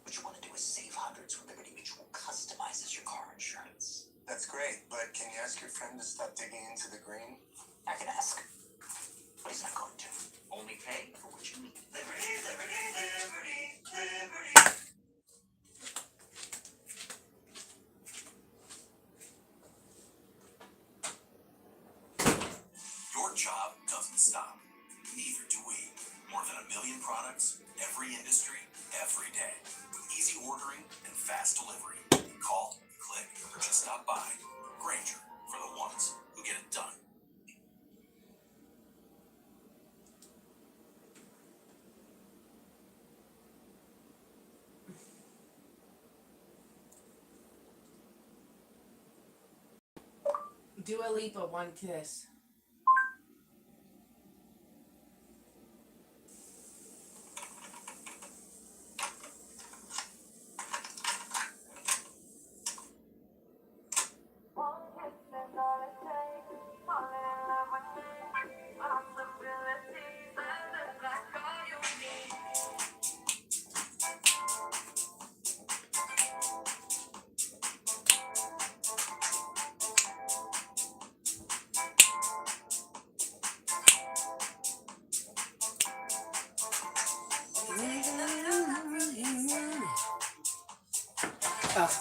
What you want to do is save hundreds with Liberty Mutual customizes your car insurance. That's great, but can you ask your friend to stop digging into the green? I can ask, but he's not going to. Only pay for what you need. Liberty, liberty, liberty, liberty. Your job doesn't stop. Neither do we. More than 1 million products, every industry, every day. With easy ordering and fast delivery. Call, click, or just stop by. Grainger, for the ones who get it done. Dua Lipa, One Kiss.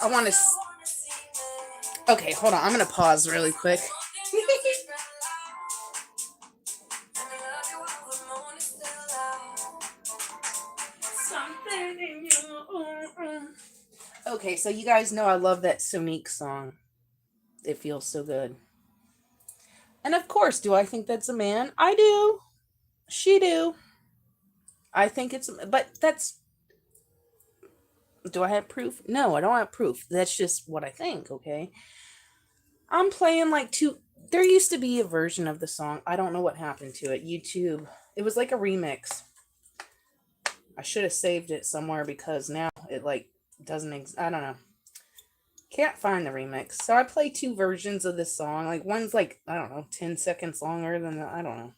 I want to. Okay, hold on. I'm gonna pause really quick. Okay, so you guys know I love that Sonique song. It feels so good. And of course, do I think that's a man? I do. She do. I think it's, but that's, do I have proof? No, I don't have proof. That's just what I think, okay? I'm playing like two, there used to be a version of the song. I don't know what happened to it. YouTube. It was like a remix. I should have saved it somewhere because now it like doesn't I don't know. Can't find the remix. So I play two versions of this song. Like one's like, I don't know, 10 seconds longer than the, I don't know.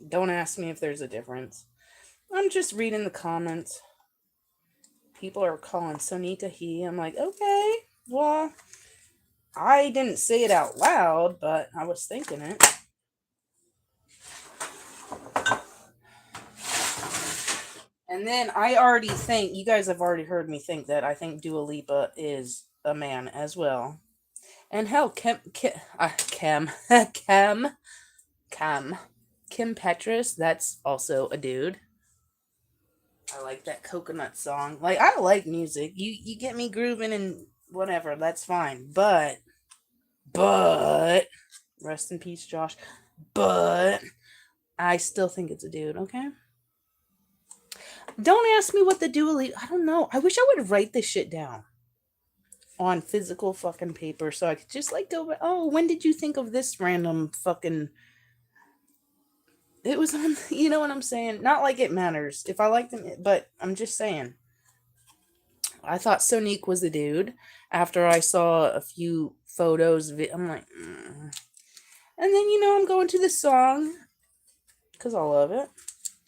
Don't ask me if there's a difference. I'm just reading the comments. People are calling Sonika he. I'm like, okay, well, I didn't say it out loud, but I was thinking it. And then I already think, you guys have already heard me think that I think Dua Lipa is a man as well. And hell, Kim Petras, that's also a dude. I like that coconut song. Like, I like music. You get me grooving and whatever, that's fine. But rest in peace, Josh. But I still think it's a dude, okay? Don't ask me what the Dua Lipa, I don't know. I wish I would write this shit down on physical fucking paper so I could just like go, oh, when did you think of this random fucking, it was on, you know what I'm saying? Not like it matters if I like them, but I'm just saying. I thought Sonique was a dude after I saw a few photos. I'm like, And then, I'm going to the song because I love it.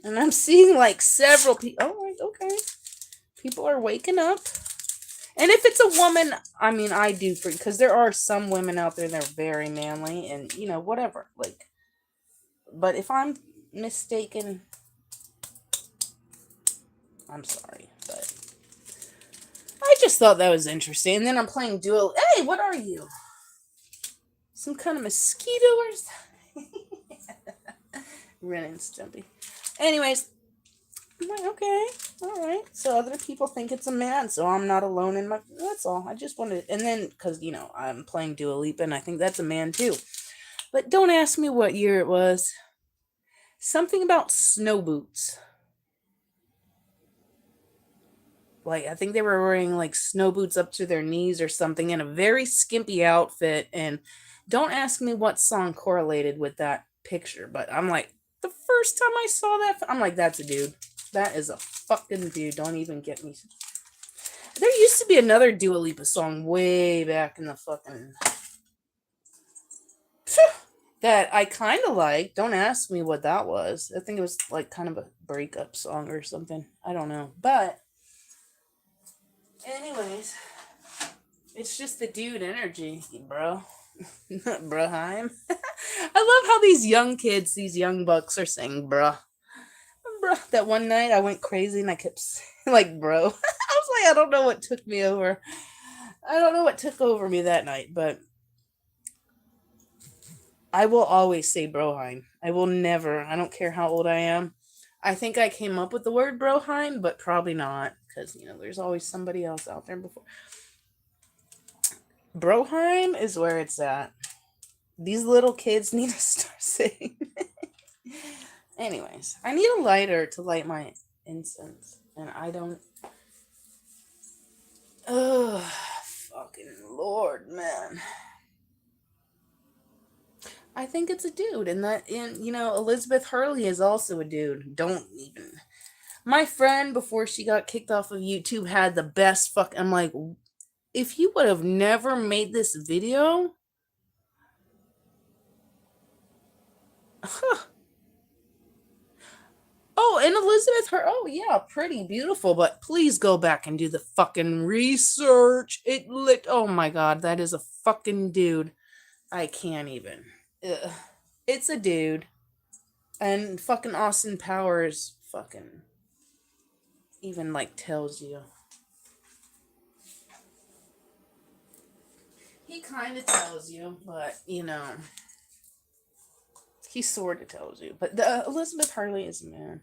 And I'm seeing like several people. Oh, okay. People are waking up. And if it's a woman, I mean, I do because there are some women out there that are very manly and, whatever. Like, but if I'm mistaken, I'm sorry, but I just thought that was interesting. And then I'm playing duo. Hey, what are you? Some kind of mosquito or something? Ren and Stumpy. Anyways, I'm like, okay, all right. So other people think it's a man, so I'm not alone in my. That's all. I just wanted, and then because I'm playing Dua Lipa, and I think that's a man too. But don't ask me what year it was. Something about snow boots. Like, I think they were wearing like snow boots up to their knees or something in a very skimpy outfit. And don't ask me what song correlated with that picture, but I'm like, the first time I saw that, I'm like, that's a dude. That is a fucking dude. Don't even get me. There used to be another Dua Lipa song way back in the fucking that I kind of like. Don't ask me what that was. I think it was like kind of a breakup song or something. I don't know. But anyways, it's just the dude energy, bro. Bruhheim. I love how these young kids, these young bucks are saying bruh. Bruh. That one night I went crazy and I kept saying like bro. I was like, I don't know what took me over. I don't know what took over me that night, but I will always say Broheim. I will never. I don't care how old I am. I think I came up with the word Broheim, but probably not because there's always somebody else out there before. Broheim is where it's at. These little kids need to start saying. Anyways, I need a lighter to light my incense, and I don't. Oh, fucking Lord, man. I think it's a dude, and Elizabeth Hurley is also a dude. Don't even. My friend, before she got kicked off of YouTube, had the best fuck. I'm like, if you would have never made this video, huh. Oh, and Elizabeth Hurley. Oh yeah, pretty beautiful. But please go back and do the fucking research. Oh my god, that is a fucking dude. I can't even. Ugh. It's a dude. And fucking Austin Powers fucking even like tells you. He kind of tells you, but he sort of tells you. But the Elizabeth Hurley is a man.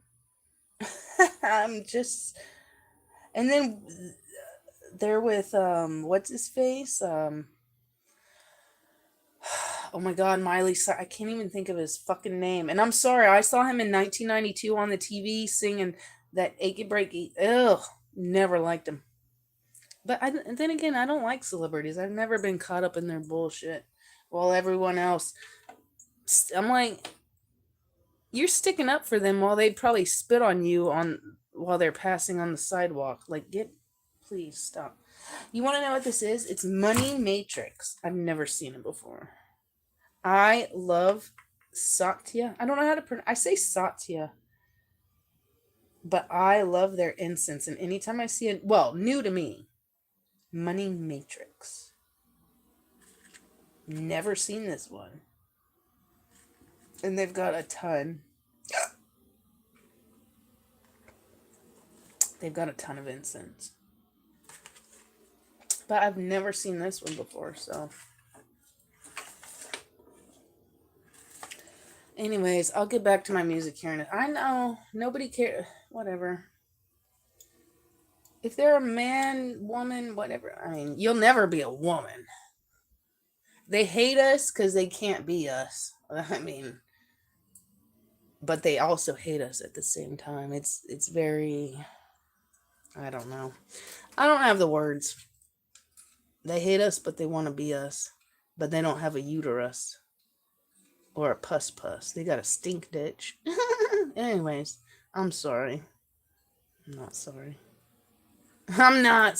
I'm just. And then they're with what's his face? Oh my god, Miley Cyrus. I can't even think of his fucking name. And I'm sorry, I saw him in 1992 on the TV singing that Achy Breaky. Ugh, never liked him. But then again, I don't like celebrities. I've never been caught up in their bullshit. While everyone else, I'm like, you're sticking up for them while they'd probably spit on you while they're passing on the sidewalk. Like, please stop. You want to know what this is? It's Money Matrix. I've never seen it before. I love Satya. I don't know how to pronounce. I say Satya, but I love their incense. And anytime I see it, well, new to me, Money Matrix. Never seen this one. And they've got a ton. They've got a ton of incense. But I've never seen this one before, so. Anyways, I'll get back to my music here. I know, nobody cares. Whatever. If they're a man, woman, whatever. I mean, you'll never be a woman. They hate us because they can't be us. I mean, but they also hate us at the same time. It's very, I don't know. I don't have the words. They hate us, but they want to be us. But they don't have a uterus. Or a pus. They got a stink ditch. Anyways, I'm sorry. I'm not sorry. I'm not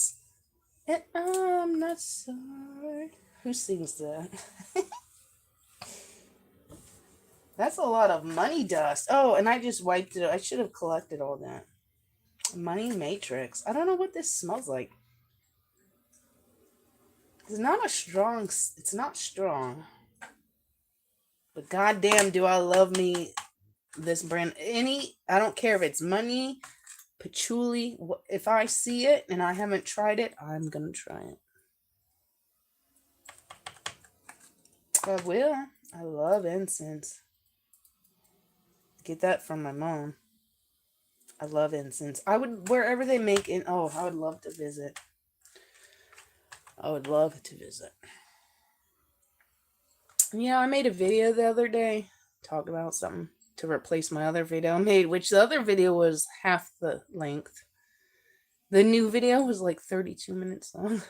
sorry. Who sings that? That's a lot of money dust. Oh, and I just wiped it. I should have collected all that. Money Matrix. I don't know what this smells like. It's not strong. But goddamn, do I love me this brand. I don't care if it's money, patchouli. If I see it and I haven't tried it, I'm going to try it. I will. I love incense. Get that from my mom. I love incense. I would, wherever they make it. Oh, I would love to visit. I would love to visit. Yeah, I made a video the other day talking about something. to replace my other video I made, which the other video was half the length. The new video was like 32 minutes long.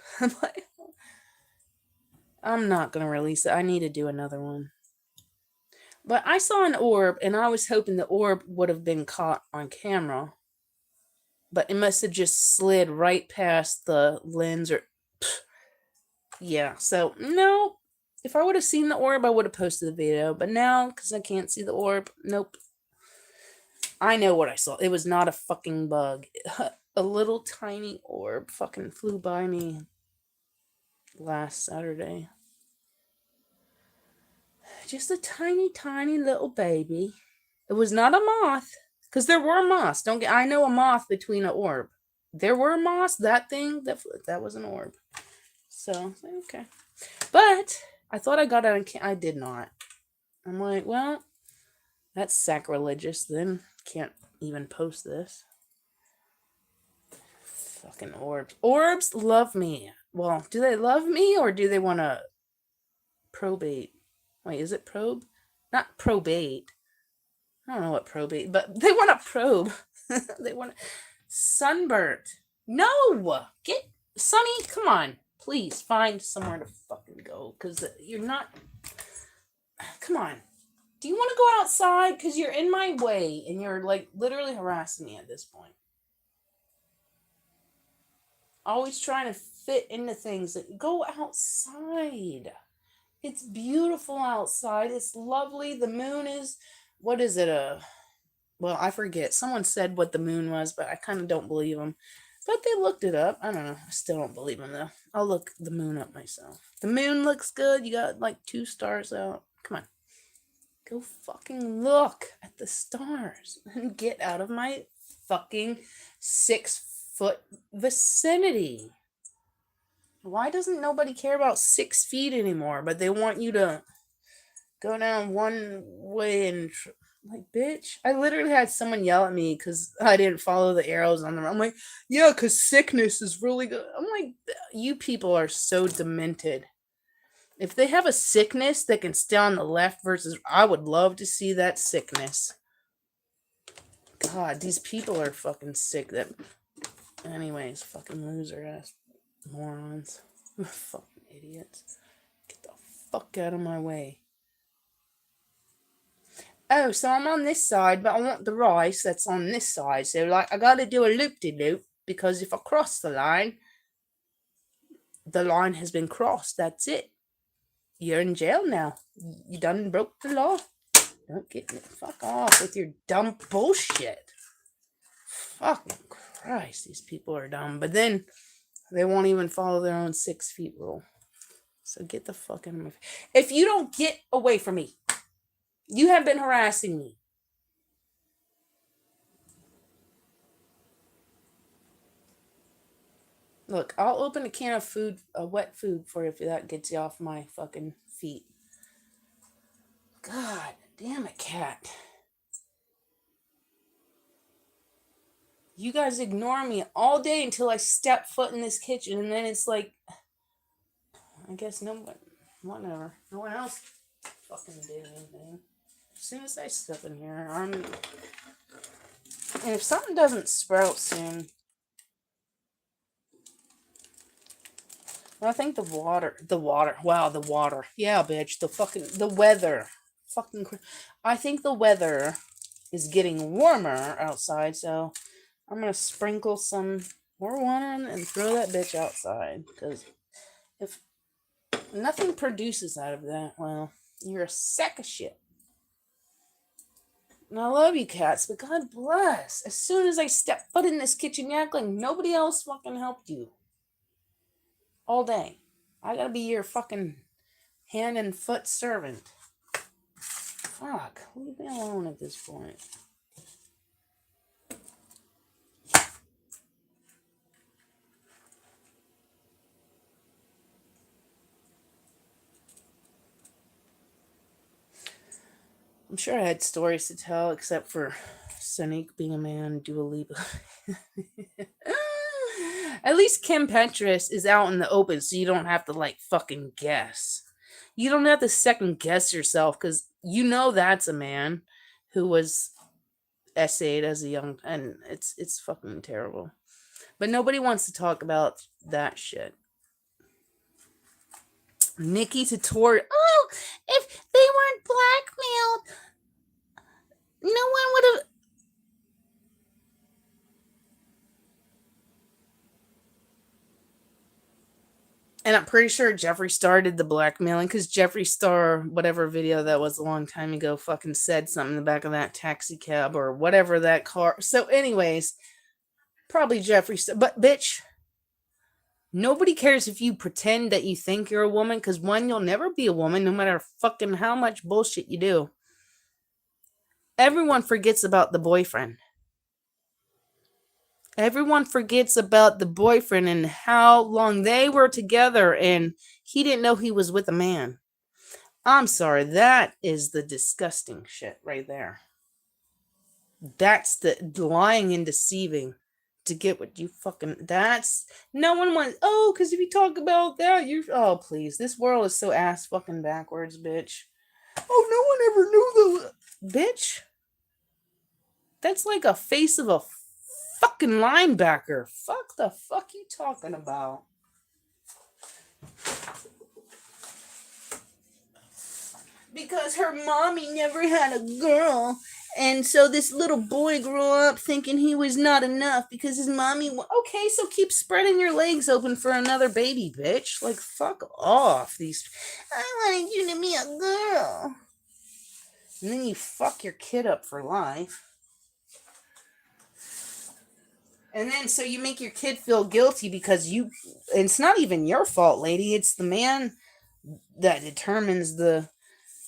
I'm not going to release it. I need to do another one. But I saw an orb, and I was hoping the orb would have been caught on camera. But it must have just slid right past the lens or... Yeah, so, no. If I would have seen the orb, I would have posted the video. But now, because I can't see the orb, nope. I know what I saw. It was not a fucking bug. A little tiny orb fucking flew by me last Saturday. Just a tiny, tiny little baby. It was not a moth. Because there were moths. I know a moth between an orb. There were moths. That thing, that was an orb. So, okay. But I thought I got it on camera. I did not. I'm like, well, that's sacrilegious. Then can't even post this. Fucking orbs. Orbs love me. Well, do they love me or do they want to probate? Wait, is it probe? Not probate. I don't know what probate, but they want to probe. They want to... Sunburnt. No! Get... Sunny, come on. Please find somewhere to fucking go. Because you're not... Come on. Do you want to go outside? Because you're in my way. And you're like literally harassing me at this point. Always trying to fit into things. Go outside. It's beautiful outside. It's lovely. The moon is... What is it? Well, I forget. Someone said what the moon was, but I kind of don't believe them. But they looked it up. I don't know. I still don't believe them, though. I'll look the moon up myself. The moon looks good. You got like 2 stars out. Come on. Go fucking look at the stars and get out of my fucking 6-foot vicinity. Why doesn't nobody care about 6 feet anymore? But they want you to go down one way and... Like, bitch. I literally had someone yell at me because I didn't follow the arrows on the road. I'm like, yeah, because sickness is really good. I'm like, you people are so demented. If they have a sickness that can stay on the left versus... I would love to see that sickness. God, these people are fucking sick. Anyways, fucking loser ass morons. Fucking idiots. Get the fuck out of my way. Oh, so I'm on this side, but I want the rice that's on this side. So, like, I gotta do a loop-de-loop, because if I cross the line has been crossed. That's it. You're in jail now. You done broke the law. Don't get me. Fuck off with your dumb bullshit. Fucking Christ, these people are dumb. But then, they won't even follow their own 6 feet rule. So get the fuck out of my face. If you don't get away from me, you have been harassing me. Look, I'll open a can of food, wet food for you if that gets you off my fucking feet. God damn it, cat. You guys ignore me all day until I step foot in this kitchen, and then it's like, I guess whatever. No one else fucking did anything. As soon as I step in here, and if something doesn't sprout soon, well, I think the water, yeah, bitch, the weather, I think the weather is getting warmer outside, so I'm gonna sprinkle some more water on and throw that bitch outside, because if nothing produces out of that, well, you're a sack of shit. And I love you cats, but God bless. As soon as I step foot in this kitchen, you act like nobody else fucking helped you. All day. I gotta be your fucking hand and foot servant. Fuck. Leave me alone at this point. I'm sure I had stories to tell, except for Sonique being a man, Dua Lipa. At least Kim Petras is out in the open, so you don't have to, like, fucking guess. You don't have to second guess yourself, because you know that's a man who was essayed as a young, and it's fucking terrible. But nobody wants to talk about that shit. Nikki Tutorial. Oh, if they weren't blackmailed, no one would have. And I'm pretty sure Jeffree Star did the blackmailing, because Jeffree Star, whatever video that was a long time ago, fucking said something in the back of that taxi cab or whatever that car. So, anyways, probably Jeffree Star. But, bitch, nobody cares if you pretend that you think you're a woman, because one, you'll never be a woman, no matter fucking how much bullshit you do. Everyone forgets about the boyfriend. Everyone forgets about the boyfriend and how long they were together, and he didn't know he was with a man. I'm sorry, that is the disgusting shit right there. That's the lying and deceiving to get what you fucking. That's. No one wants. Oh, because if you talk about that, you're. Oh, please. This world is so ass fucking backwards, bitch. Oh, no one ever knew the. Bitch. That's like a face of a fucking linebacker. Fuck the fuck you talking about? Because her mommy never had a girl, and so this little boy grew up thinking he was not enough because his mommy. Okay, so keep spreading your legs open for another baby, bitch. Like, fuck off. These. I wanted you to be a girl. And then you fuck your kid up for life. And then so you make your kid feel guilty because you. It's not even your fault, lady. It's the man that determines the.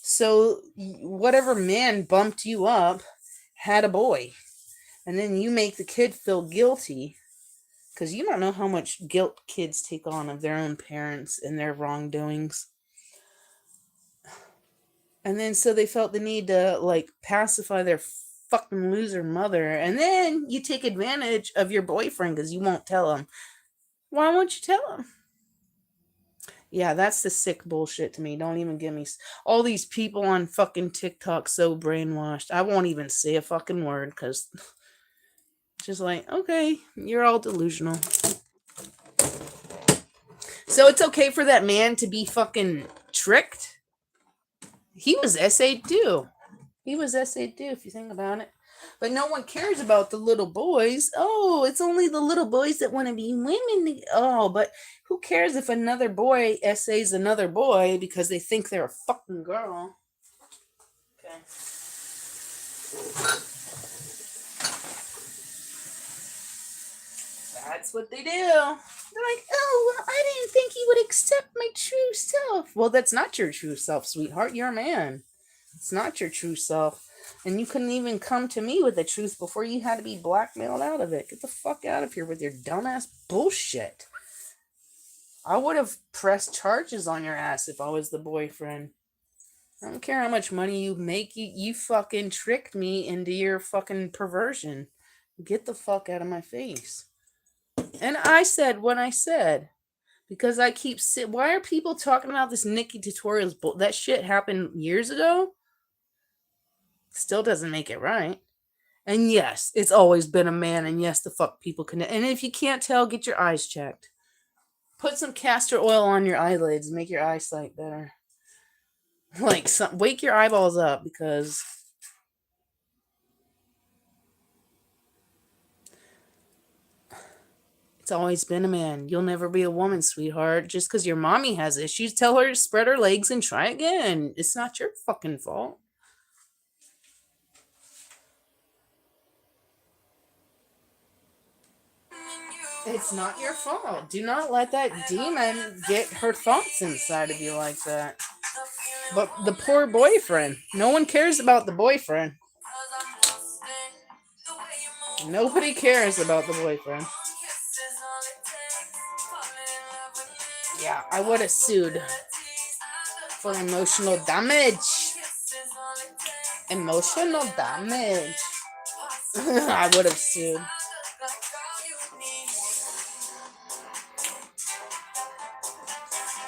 So whatever man bumped you up had a boy. And then you make the kid feel guilty because you don't know how much guilt kids take on of their own parents and their wrongdoings. And then so they felt the need to like pacify their fucking loser mother. And then you take advantage of your boyfriend because you won't tell him. Why won't you tell him? Yeah, that's the sick bullshit to me. Don't even give me all these people on fucking TikTok so brainwashed. I won't even say a fucking word because just like, okay, you're all delusional. So it's okay for that man to be fucking tricked? He was essayed too. He was essayed too, if you think about it. But no one cares about the little boys. Oh, it's only the little boys that want to be women. Oh, but who cares if another boy essays another boy because they think they're a fucking girl? Okay. That's what they do. They're like, oh, well, I didn't think he would accept my true self. Well, that's not your true self, sweetheart. You're a man. It's not your true self. And you couldn't even come to me with the truth before you had to be blackmailed out of it. Get the fuck out of here with your dumbass bullshit. I would have pressed charges on your ass if I was the boyfriend. I don't care how much money you make. You fucking tricked me into your fucking perversion. Get the fuck out of my face. And I said what I said. Because I keep... Why are people talking about this Nikki Tutorials? That shit happened years ago? Still doesn't make it right. And yes, it's always been a man. And yes, the fuck people can. And if you can't tell, get your eyes checked. Put some castor oil on your eyelids. Make your eyesight better. Like, wake your eyeballs up because... It's always been a man. You'll never be a woman, sweetheart. Just because your mommy has issues, tell her to spread her legs and try again. It's not your fucking fault. It's not your fault. Do not let that demon get her thoughts inside of you like that. But the poor boyfriend. No one cares about the boyfriend. Nobody cares about the boyfriend. Yeah, I would have sued for emotional damage. Emotional damage. I would have sued.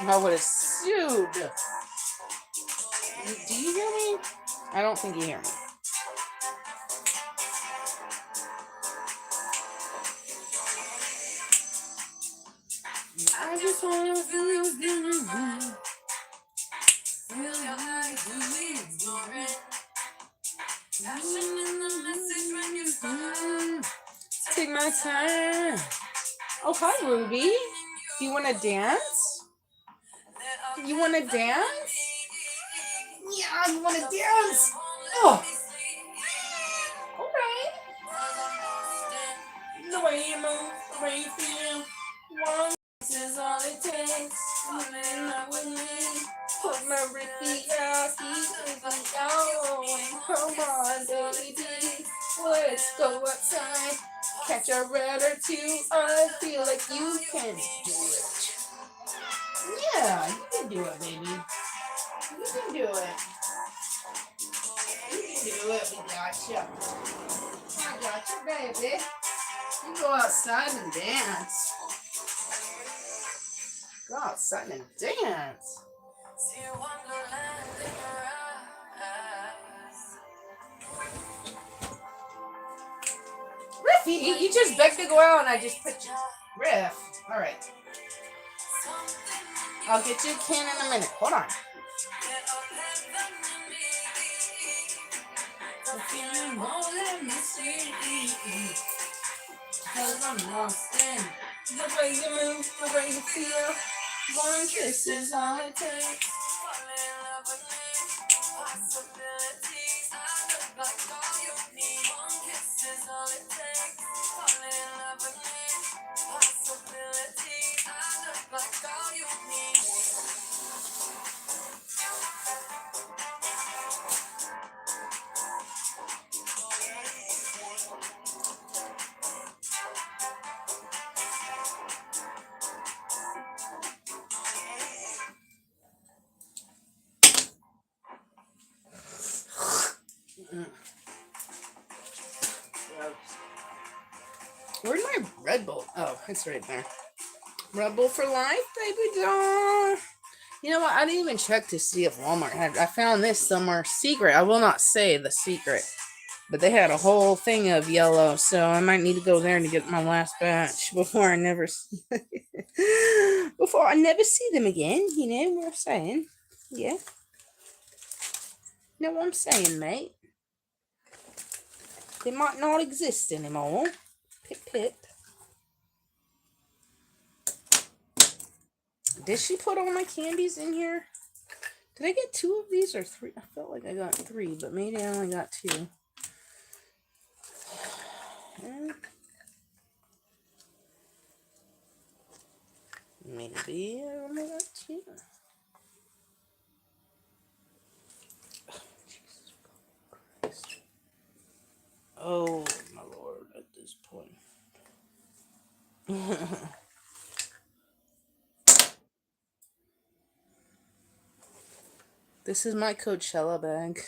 I would have sued. Do you hear me? I don't think you hear me. I just wanna feel take my time. Oh, hi, Ruby. You want to dance? You want to dance? Yeah, I want to dance. Oh, okay. The way you move, the way you feel. One kiss is all it takes. Fall in love with me. Put my Ricky out, keep moving going. Come on, baby. Let's go outside. Catch a red or two. I feel like you can do it. Yeah, you can do it, baby. You can do it. You can do it. We got you. I got you, baby. You go outside and dance. Go outside and dance. Riffy, you just begged to go out and I just put you. Riff. Alright. I'll get you a can in a minute. Hold on. Cause I'm lost in the way you move, the way you feel. One kiss is all it takes. Fall in love with me. Possibilities. I look like all you need. One kiss is all it takes. Fall in love with me. Possibilities. I look like all you need. Where's my Red Bull? Oh, it's right there. Red Bull for life, baby doll. You know what? I didn't even check to see if Walmart had. I found this somewhere secret. I will not say the secret, but they had a whole thing of yellow, so I might need to go there to get my last batch before I never see them again. You know what I'm saying? Yeah. You know what I'm saying, mate? They might not exist anymore. Pip pip. Did she put all my candies in here? Did I get 2 of these or 3? I felt like I got 3, but maybe I only got 2. Maybe I only got 2. Oh, Jesus Christ. Oh, my Lord, at this point. This is my Coachella bag.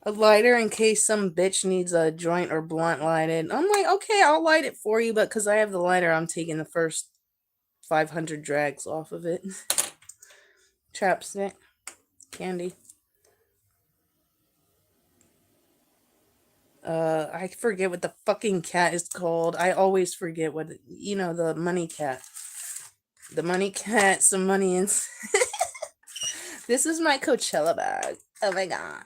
A lighter in case some bitch needs a joint or blunt lighted. I'm like, okay, I'll light it for you, but because I have the lighter, I'm taking the first 500 drags off of it. Chapstick. Candy. I forget what the fucking cat is called. I always forget what, the money cat. The money cat, some money in. This is my Coachella bag. Oh my god.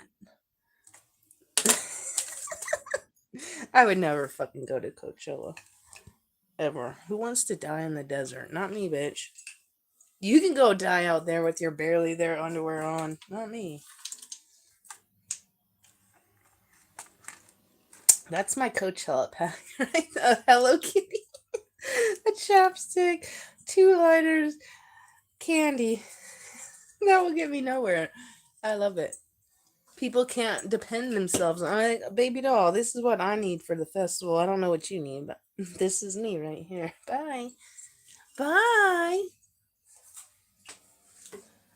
I would never fucking go to Coachella. Ever. Who wants to die in the desert? Not me, bitch. You can go die out there with your barely there underwear on. Not me. That's my Coachella pack, right? A Hello Kitty, a chapstick, 2 lighters, candy. That will get me nowhere. I love it. People can't depend themselves on it. Baby doll, this is what I need for the festival. I don't know what you need, but this is me right here. Bye. Bye.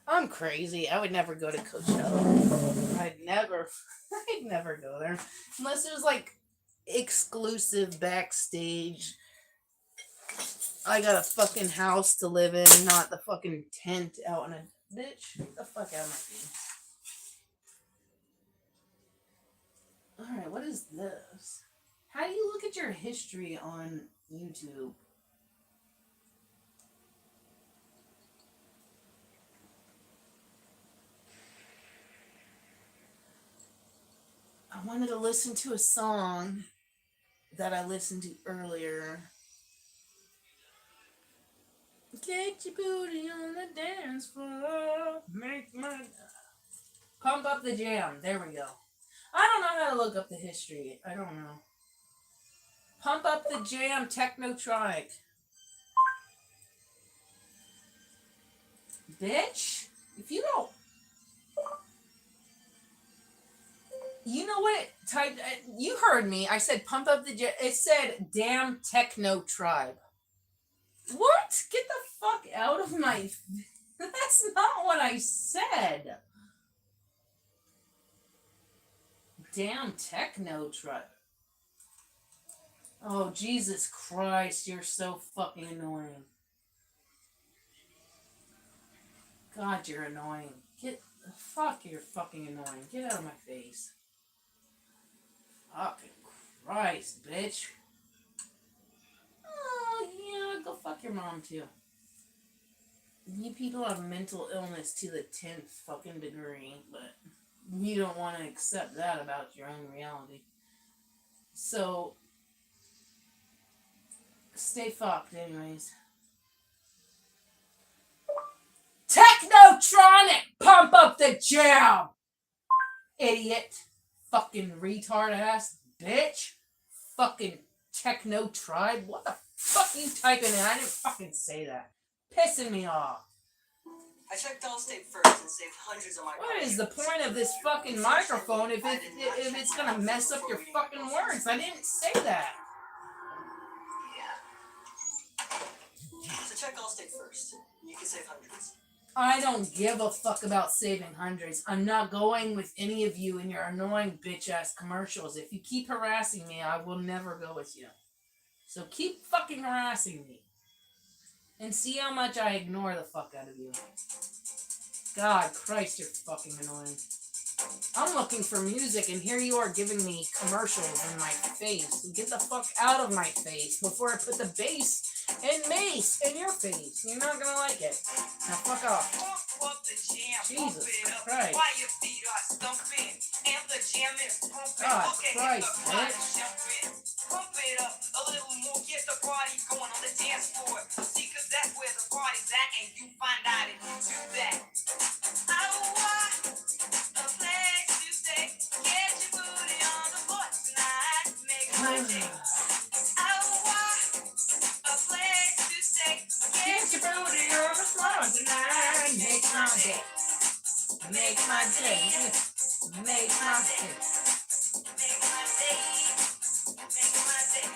I'm crazy. I would never go to Coachella. I'd never go there. Unless it was like exclusive backstage. I got a fucking house to live in, not the fucking tent out in a bitch. Get the fuck out of my face. Alright, what is this? How do you look at your history on YouTube? I wanted to listen to a song that I listened to earlier. Get your booty on the dance floor. Make my... Pump Up the Jam. There we go. I don't know how to look up the history. I don't know. Pump Up the Jam, Technotronic. Bitch, if you don't... You know what? You heard me. I said Pump Up the Jam. It said damn Techno Tribe. What? Get the fuck out of my... That's not what I said. Damn Techno Tribe. Oh, Jesus Christ, you're so fucking annoying. God, you're annoying. Fuck, you're fucking annoying. Get out of my face. Fucking Christ, bitch. Oh, yeah, go fuck your mom, too. You people have mental illness to the 10th fucking degree, but you don't want to accept that about your own reality. So, stay fucked, anyways. Technotronic! Pump Up the Jam! Idiot. Fucking retard ass bitch. Fucking Techno Tribe. What the fuck are you typing in? I didn't fucking say that. Pissing me off. I checked Allstate first and saved hundreds of my... What is the point of this fucking microphone if it's gonna mess up your fucking words? I didn't say that. Yeah. So check Allstate first. You can save hundreds. I don't give a fuck about saving hundreds. I'm not going with any of you in your annoying bitch-ass commercials. If you keep harassing me, I will never go with you. So keep fucking harassing me. And see how much I ignore the fuck out of you. God Christ, you're fucking annoying. I'm looking for music, and here you are giving me commercials in my face. Get the fuck out of my face before I put the bass and mace in your face. You're not gonna like it. Now fuck off. Jesus Christ. God Christ, bitch. Pump it up a little more, get the party going on the dance floor. See, cause that's where the party's at, and you find out if you do that. I want a place to stay. Get your booty on the floor tonight. Make my day. I want a place to stay. Get your booty on the floor tonight. Make my day. Make my day. Make my day. Make my day. Make my day.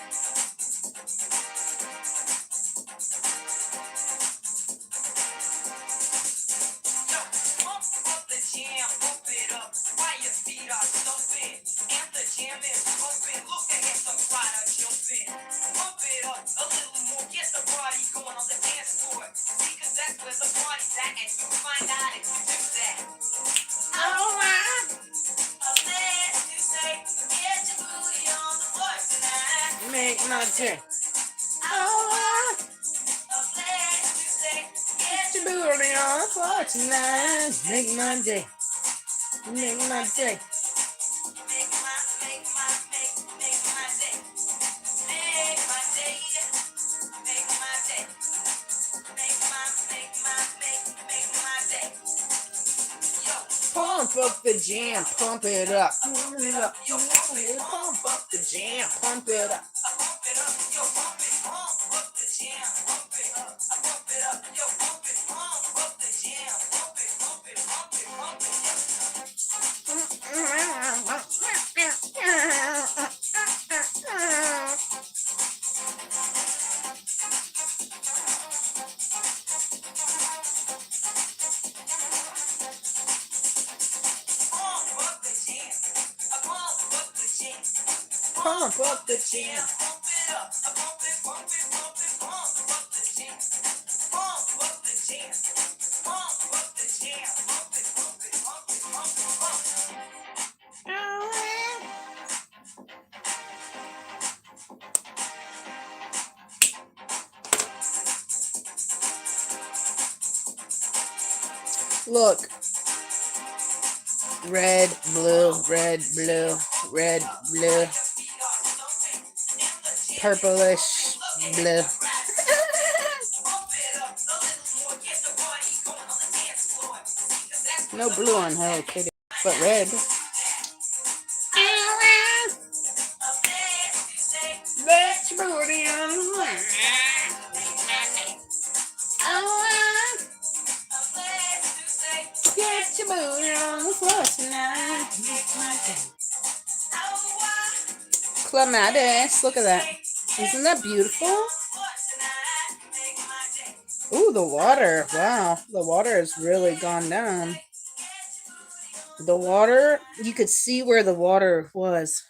Yo, pump up the jam, pump it up while your feet are stumping. And the jam is pumping. Look ahead, the rider jumping. Pump it up a little more, get the party going on the dance floor. See, cause that's where the party's at, and you find out if you do that. Alright. A place to stay, get your booty on the floor tonight. Make my day. Alright. A place to stay, get Get your booty on the floor tonight. Make my day. Make my day. Make my day. Make my day. Make my day. Make my day. Yo, Pump up the jam, pump it up. Pump it up. Pump up the jam, pump it up. I pump it up, yo, pump up the jam, pump it up. I pump it up, yo, pump up the jam, pump Pump up the jam. Pump it up, I pump it, pump up the jam. Pump up the jam. Pump up the jam. Pump it. Look. Red, blue, red, blue, red, blue. Purplish, blue. No blue on Hello Kitty, but red. That's booty on the get your booty on the floor tonight. Clematis, look at that. Isn't that beautiful? Ooh, the water. Wow, the water has really gone down. The water, you could see where the water was.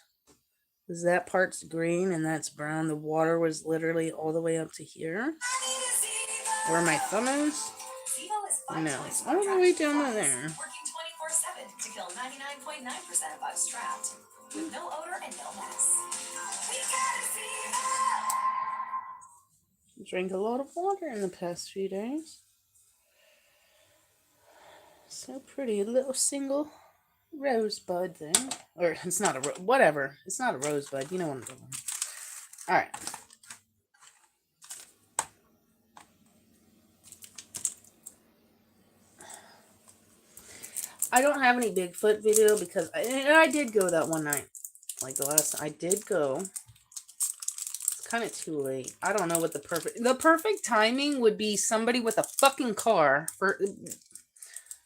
Because that part's green and that's brown. The water was literally all the way up to here. Where my thumb is? No, it's all the way down to there. Working 24/7 to kill 99.9% of bugs trapped. With no odor and no mess. Drank a lot of water in the past few days. So pretty, a little single rosebud there. Or it's not a whatever. It's not a rosebud. You know what I'm doing. All right. I don't have any Bigfoot video because I did go that one night. Like the last, I did go. It's kind of too late. I don't know what the perfect timing would be. Somebody with a fucking car for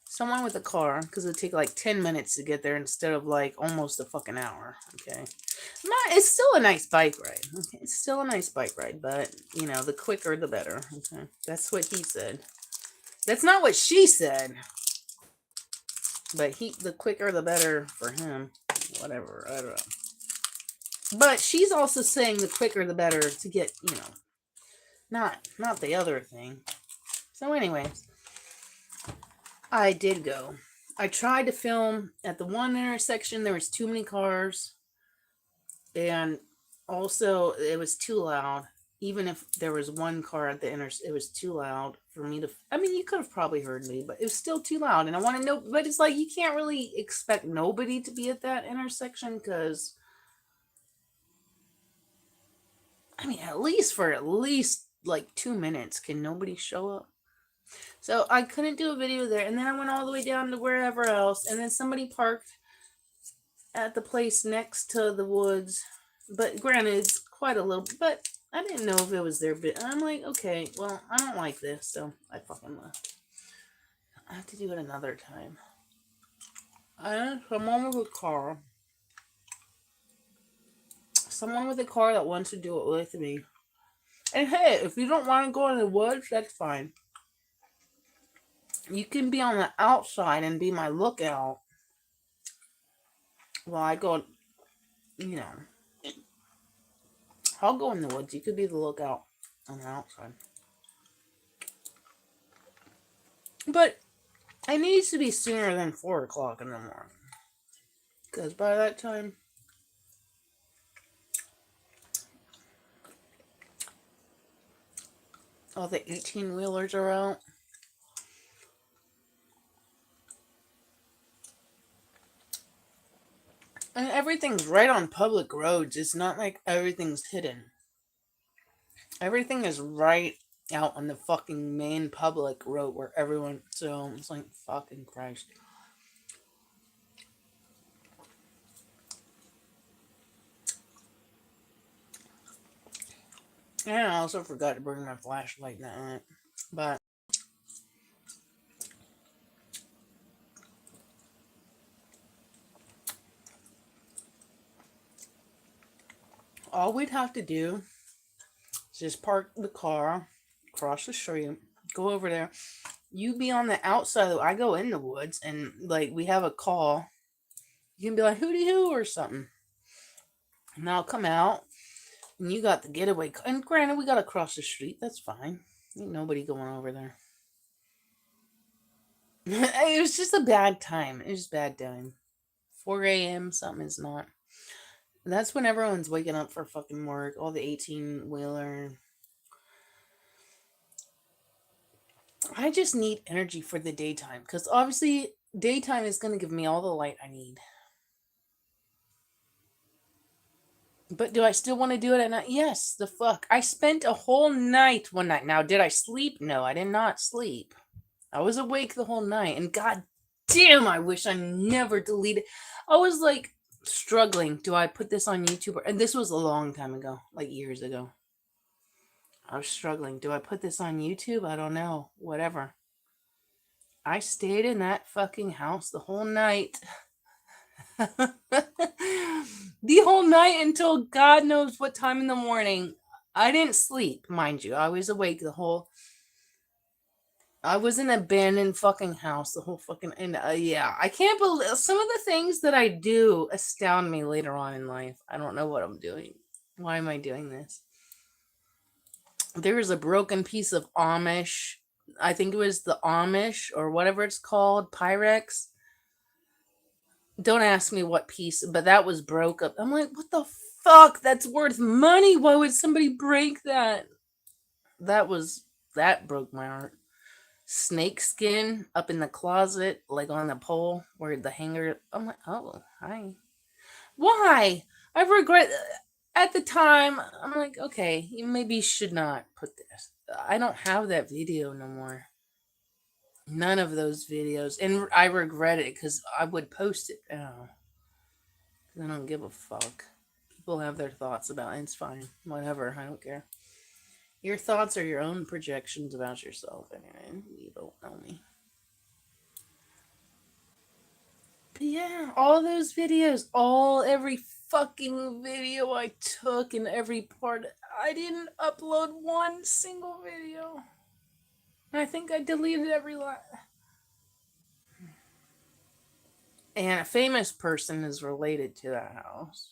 someone with a car, because it would take like 10 minutes to get there instead of like almost a fucking hour. Okay, it's still a nice bike ride. Okay, it's still a nice bike ride, but you know, the quicker the better. Okay, that's what he said. That's not what she said. But the quicker the better for him. Whatever, I don't know. But she's also saying the quicker the better to get, you know, not the other thing. So anyways, I did go. I tried to film at the one intersection. There was too many cars. And also it was too loud. Even if there was one car at the intersection, it was too loud for me to... I mean, you could have probably heard me, but it was still too loud. And I want to know... But it's like, you can't really expect nobody to be at that intersection because... I mean, at least like 2 minutes, can nobody show up? So I couldn't do a video there. And then I went all the way down to wherever else. And then somebody parked at the place next to the woods. But granted, it's quite a little... But I didn't know if it was their bit. I'm like, okay, well, I don't like this, so I fucking left. I have to do it another time. Someone with a car. Someone with a car that wants to do it with me. And hey, if you don't want to go in the woods, that's fine. You can be on the outside and be my lookout. Well, I go, you know. I'll go in the woods. You could be the lookout on the outside. But it needs to be sooner than 4 o'clock in the morning. Because by that time, all the 18-wheelers are out. And everything's right on public roads. It's not like everything's hidden. Everything is right out on the fucking main public road where everyone... So, it's like, fucking Christ. And I also forgot to bring my flashlight that night. But... all we'd have to do is just park the car, cross the street, go over there. You be on the outside. I go in the woods and like we have a call. You can be like hooty hoo or something. And I'll come out and you got the getaway. And granted, we got to cross the street. That's fine. Ain't nobody going over there. It was just a bad time. It was bad time. 4 a.m. something is not. That's when everyone's waking up for fucking work. All the 18-wheeler. I just need energy for the daytime because obviously daytime is going to give me all the light I need. But do I still want to do it at night? Yes, the fuck. I spent a whole night one night. Now, did I sleep? No, I did not sleep. I was awake the whole night, and god damn, I wish I never deleted. I was like struggling. Do I put this on YouTube? And this was a long time ago, like years ago. I was struggling. Do I put this on YouTube? I don't know. Whatever. I stayed in that fucking house the whole night. The whole night until God knows what time in the morning. I didn't sleep, mind you. I was awake the whole. I was in an abandoned fucking house the whole fucking. And yeah, I can't believe some of the things that I do astound me later on in life. I don't know what I'm doing. Why am I doing this? There was a broken piece of Amish. I think it was the Amish or whatever it's called, Pyrex. Don't ask me what piece, but that was broke up. I'm like, what the fuck? That's worth money. Why would somebody break that? That broke my heart. Snake skin up in the closet, like on the pole where the hanger. I'm like, oh, hi. Why? I regret. At the time, I'm like, okay, you maybe should not put this. I don't have that video no more. None of those videos, and I regret it because I would post it now. I don't give a fuck. People have their thoughts about it. It's fine. Whatever. I don't care. Your thoughts are your own projections about yourself. Anyway, you don't know me. But yeah, all those videos, every fucking video I took and every part, I didn't upload one single video. I think I deleted every lot. And a famous person is related to that house.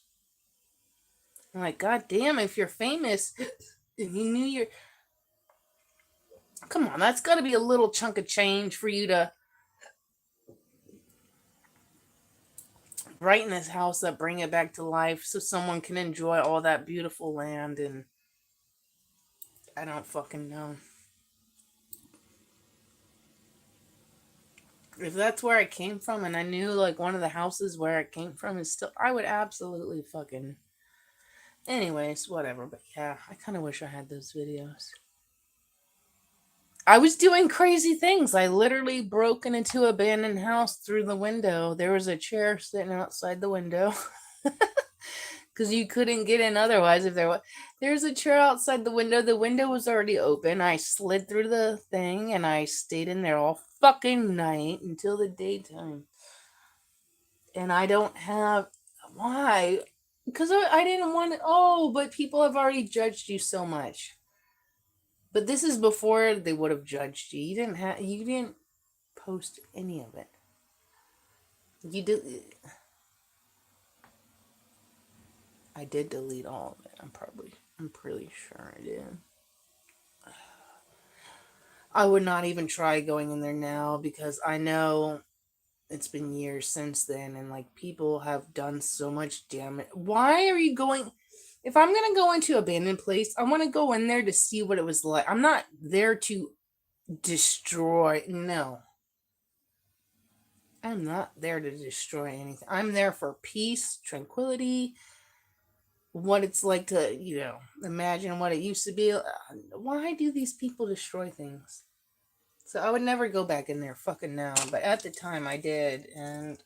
I'm like, god damn, if you're famous and you knew you're. Come on, that's got to be a little chunk of change for you to brighten this house up, bring it back to life so someone can enjoy all that beautiful land. And I don't fucking know. If that's where I came from and I knew like one of the houses where I came from is still, I would absolutely fucking. Anyways, whatever. But yeah, I kind of wish I had those videos. I was doing crazy things. I literally broken into an abandoned house through the window. There was a chair sitting outside the window. Because you couldn't get in otherwise if there's a chair outside the window. The window was already open. I slid through the thing and I stayed in there all fucking night until the daytime. And I don't have why? Because I didn't want it. Oh, but people have already judged you so much. But this is before they would have judged you. You didn't post any of it. You did. I did delete all of it. I'm pretty sure I did. I would not even try going in there now because I know it's been years since then and like people have done so much damage. Why are you going? If I'm going to go into an abandoned place, I want to go in there to see what it was like. I'm not there to destroy. No. I'm not there to destroy anything. I'm there for peace, tranquility, what it's like to, imagine what it used to be. Why do these people destroy things? So I would never go back in there fucking now. But at the time I did. And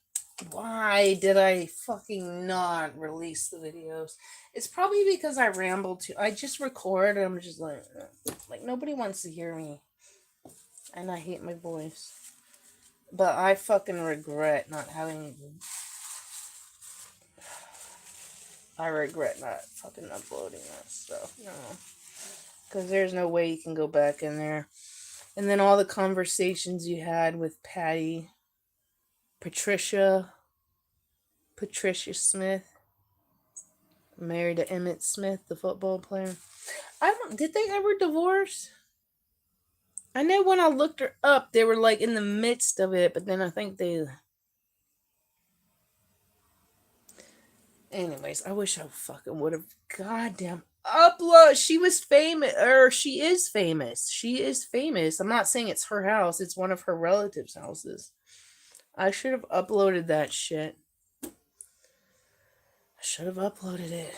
why did I fucking not release the videos? It's probably because I ramble too. I just record and I'm just like nobody wants to hear me. And I hate my voice. But I fucking regret not having... I regret not fucking uploading that stuff, because there's no way you can go back in there. And then all the conversations you had with Patty, Patricia Smith, married to Emmitt Smith, the football player. Did they ever divorce? I know when I looked her up, they were like in the midst of it, but then I think they... Anyways, I wish I fucking would have. Goddamn. upload. She was famous, or she is famous. She is famous. I'm not saying it's her house. It's one of her relatives' houses. I should have uploaded that shit. I should have uploaded it.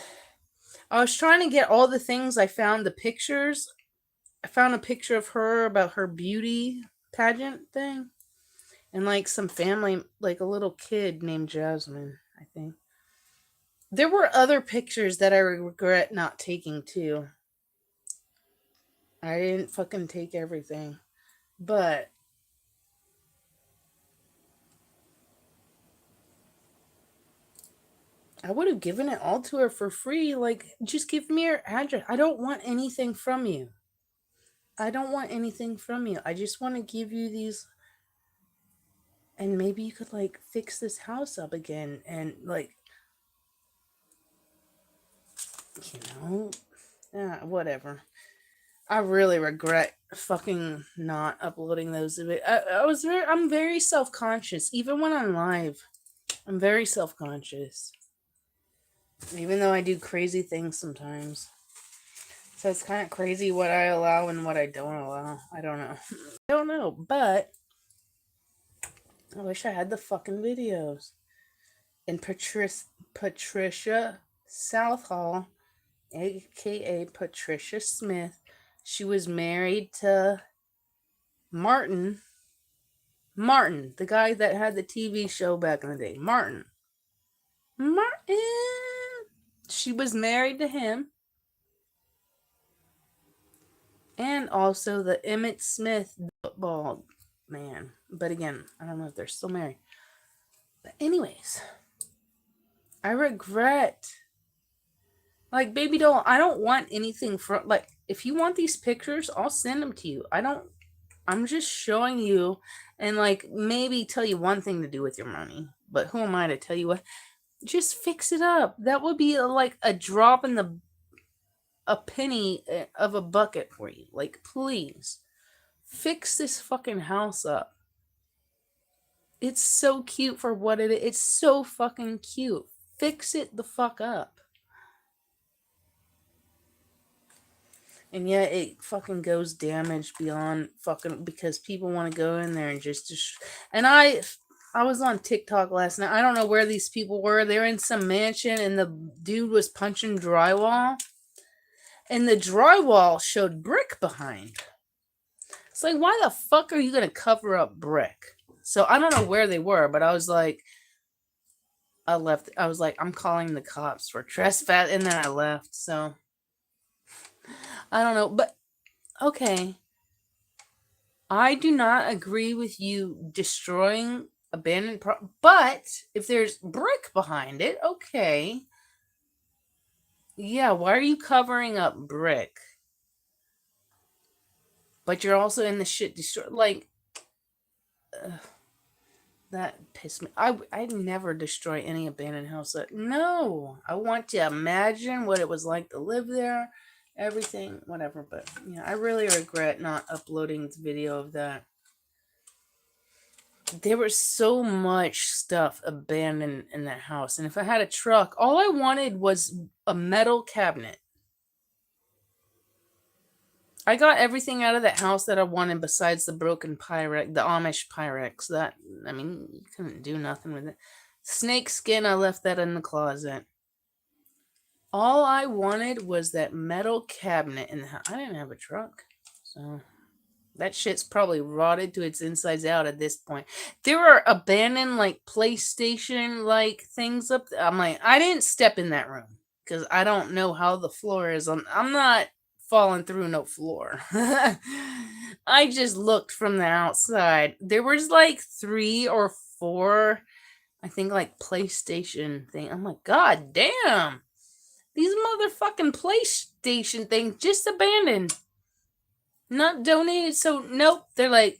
I was trying to get all the things. I found the pictures. I found a picture of her about her beauty pageant thing. And like some family, like a little kid named Jasmine, I think. There were other pictures that I regret not taking too. I didn't fucking take everything. But I would have given it all to her for free. Like, just give me your address. I don't want anything from you. I don't want anything from you. I just want to give you these. And maybe you could, like, fix this house up again. And, like, you know, whatever. I really regret fucking not uploading those. I'm very self-conscious. Even when I'm live, I'm very self-conscious. Even though I do crazy things sometimes. So it's kind of crazy what I allow and what I don't allow. I don't know. I don't know, but I wish I had the fucking videos. And Patricia Southall, aka Patricia Smith, she was married to Martin. Martin, the guy that had the TV show back in the day. Martin. She was married to him. And also the Emmitt Smith football man. But again, I don't know if they're still married. But anyways, I regret. Like, baby doll, I don't want anything from, like, if you want these pictures, I'll send them to you. I'm just showing you and, like, maybe tell you one thing to do with your money. But who am I to tell you what? Just fix it up. That would be like a drop in a penny of a bucket for you. Like, please fix this fucking house up. It's so cute for what it is. It's so fucking cute. Fix it the fuck up. And yet it fucking goes damaged beyond fucking, because people want to go in there and just and I was on TikTok last night. I don't know where these people were. They were in some mansion and the dude was punching drywall. And the drywall showed brick behind. It's like, why the fuck are you going to cover up brick? So I don't know where they were, but I was like, I left. I was like, I'm calling the cops for trespass. And then I left. So I don't know. But okay. I do not agree with you destroying abandoned but if there's brick behind it, okay. Yeah, why are you covering up brick? But you're also in the shit destroy, like, that pissed me. I'd never destroy any abandoned house. No, I want to imagine what it was like to live there, everything, whatever. But yeah, I really regret not uploading the video of that. There was so much stuff abandoned in that house. And if I had a truck, all I wanted was a metal cabinet. I got everything out of that house that I wanted besides the broken Pyrex, the Amish Pyrex. That, I mean, you couldn't do nothing with it. Snake skin, I left that in the closet. All I wanted was that metal cabinet in the house. I didn't have a truck, so that shit's probably rotted to its insides out at this point. There are abandoned, like, PlayStation, like, things up there. I'm like, I didn't step in that room because I don't know how the floor is. I'm not falling through no floor. I just looked from the outside. There was like 3 or 4, I think, like, PlayStation thing. I'm like, God damn. These motherfucking PlayStation things just abandoned. Not donated. So nope. They're like,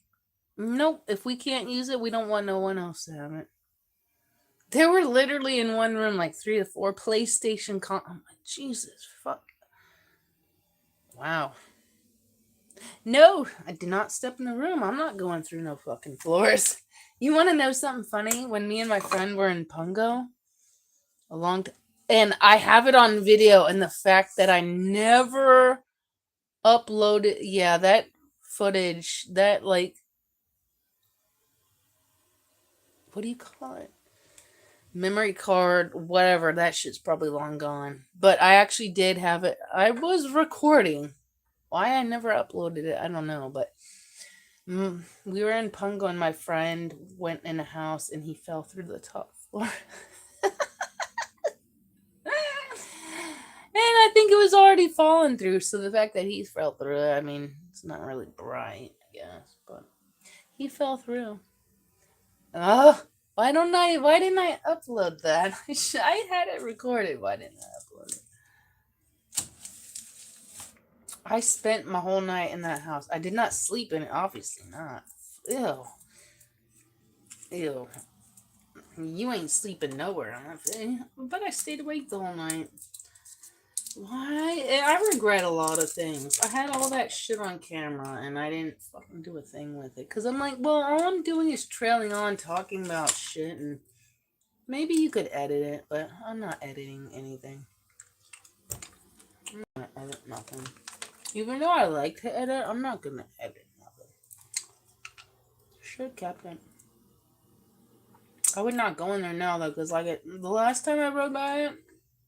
nope. If we can't use it, we don't want no one else to have it. There were literally in one room like 3 to 4 PlayStation I'm like, Jesus fuck. Wow. No, I did not step in the room. I'm not going through no fucking floors. You want to know something funny? When me and my friend were in Pungo, And I have it on video, and the fact that I never uploaded, yeah, that footage, that like, what do you call it? Memory card, whatever, that shit's probably long gone. But I actually did have it. I was recording. Why I never uploaded it, I don't know. But we were in Pungo, and my friend went in a house, and he fell through the top floor. And I think it was already fallen through, so the fact that he fell through it, I mean, it's not really bright, I guess, but he fell through. Oh, why didn't I upload that? I had it recorded. Why didn't I upload it? I spent my whole night in that house. I did not sleep in it, obviously not. Ew. Ew. You ain't sleeping nowhere, but I stayed awake the whole night. Why? I regret a lot of things. I had all that shit on camera, and I didn't fucking do a thing with it. Because I'm like, well, all I'm doing is trailing on, talking about shit, and maybe you could edit it, but I'm not editing anything. I'm not gonna edit nothing. Even though I like to edit, I'm not gonna edit nothing. Shit, Captain. I would not go in there now, though, because like the last time I rode by it,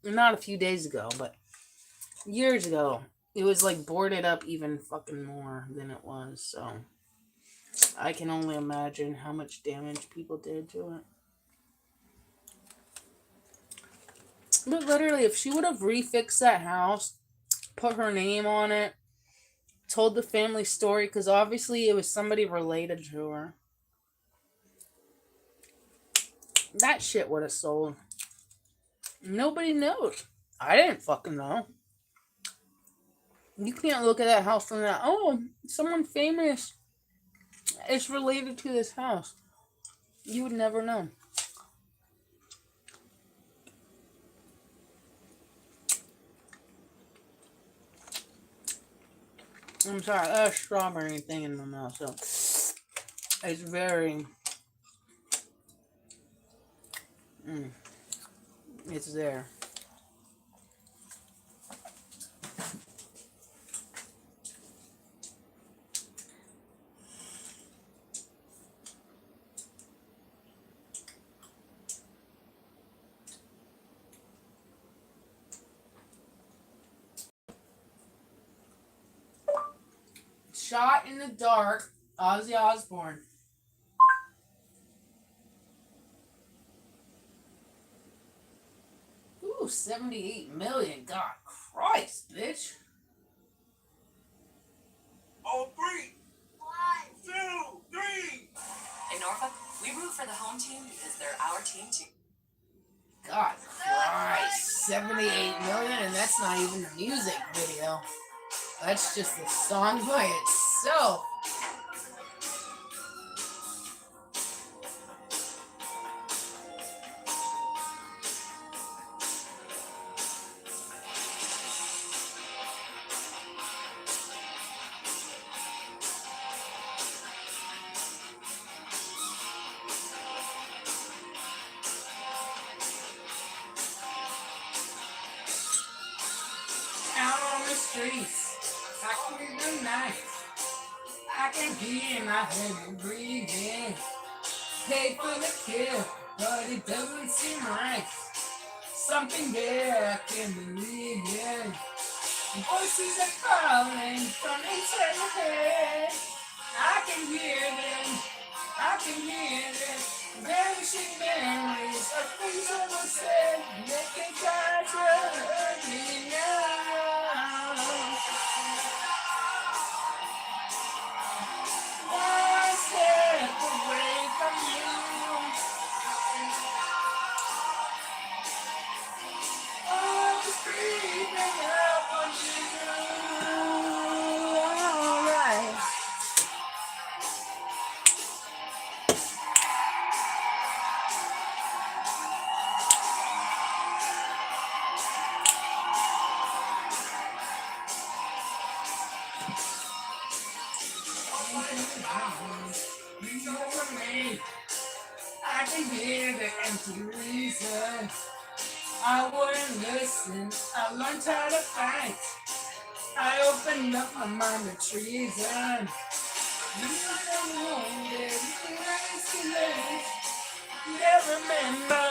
not a few days ago, but years ago, it was like boarded up even fucking more than it was, so I can only imagine how much damage people did to it. But literally, if she would have refixed that house, put her name on it, told the family story, because obviously it was somebody related to her, that shit would have sold. Nobody knows. I didn't fucking know. You can't look at that house from that, oh, someone famous is related to this house. You would never know. I'm sorry, I got a strawberry thing in my mouth, so it's very... it's there. Shot in the Dark, Ozzy Osbourne. Ooh, 78 million. God Christ, bitch. All three. 1, 2, 3. In Norfolk, we root for the home team because they're our team too. God Christ. 78 million, and that's not even the music video. That's just the song by itself. Out on the streets, I can be the night. I can hear my head breathing. Pay for the kill, but it doesn't seem right. Something there I can't believe in. Voices are calling from inside my head. I can hear them, I can hear them. Vanishing memories of things that were said. They can try to hurt me now. One step away from you. Oh, just creeping up on you. Alright. I wouldn't listen. I learned how to fight. I opened up my mind to treason. You never wounded, isolated. Never remember,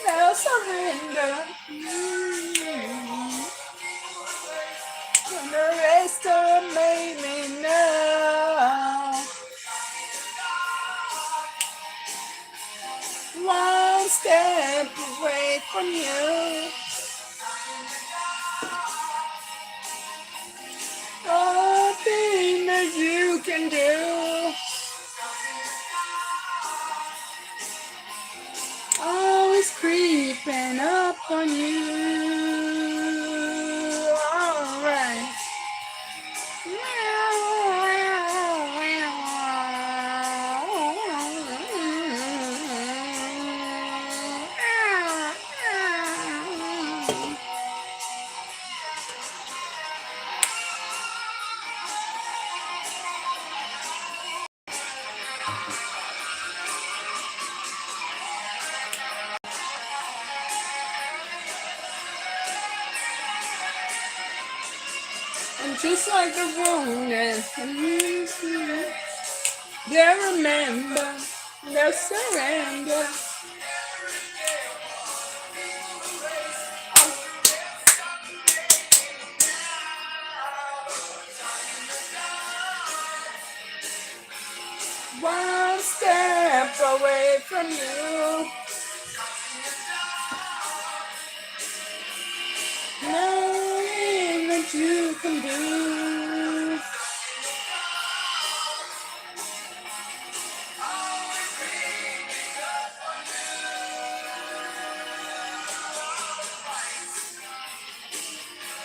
no surrender. The rest of made me know. One step away from you. Nothing that you can do. Always creeping up on you. Alright. And just like a wounded, they remember, they'll surrender. One step away from you. Nothing that you can do.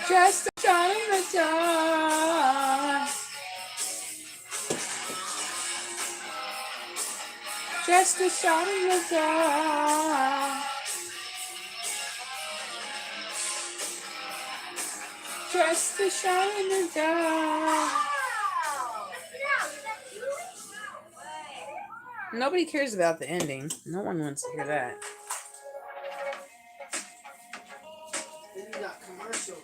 Just a shot in the dark. Just a shot in the dark. Just a shot in the dark. Nobody cares about the ending. No one wants to hear that. Then you got commercials.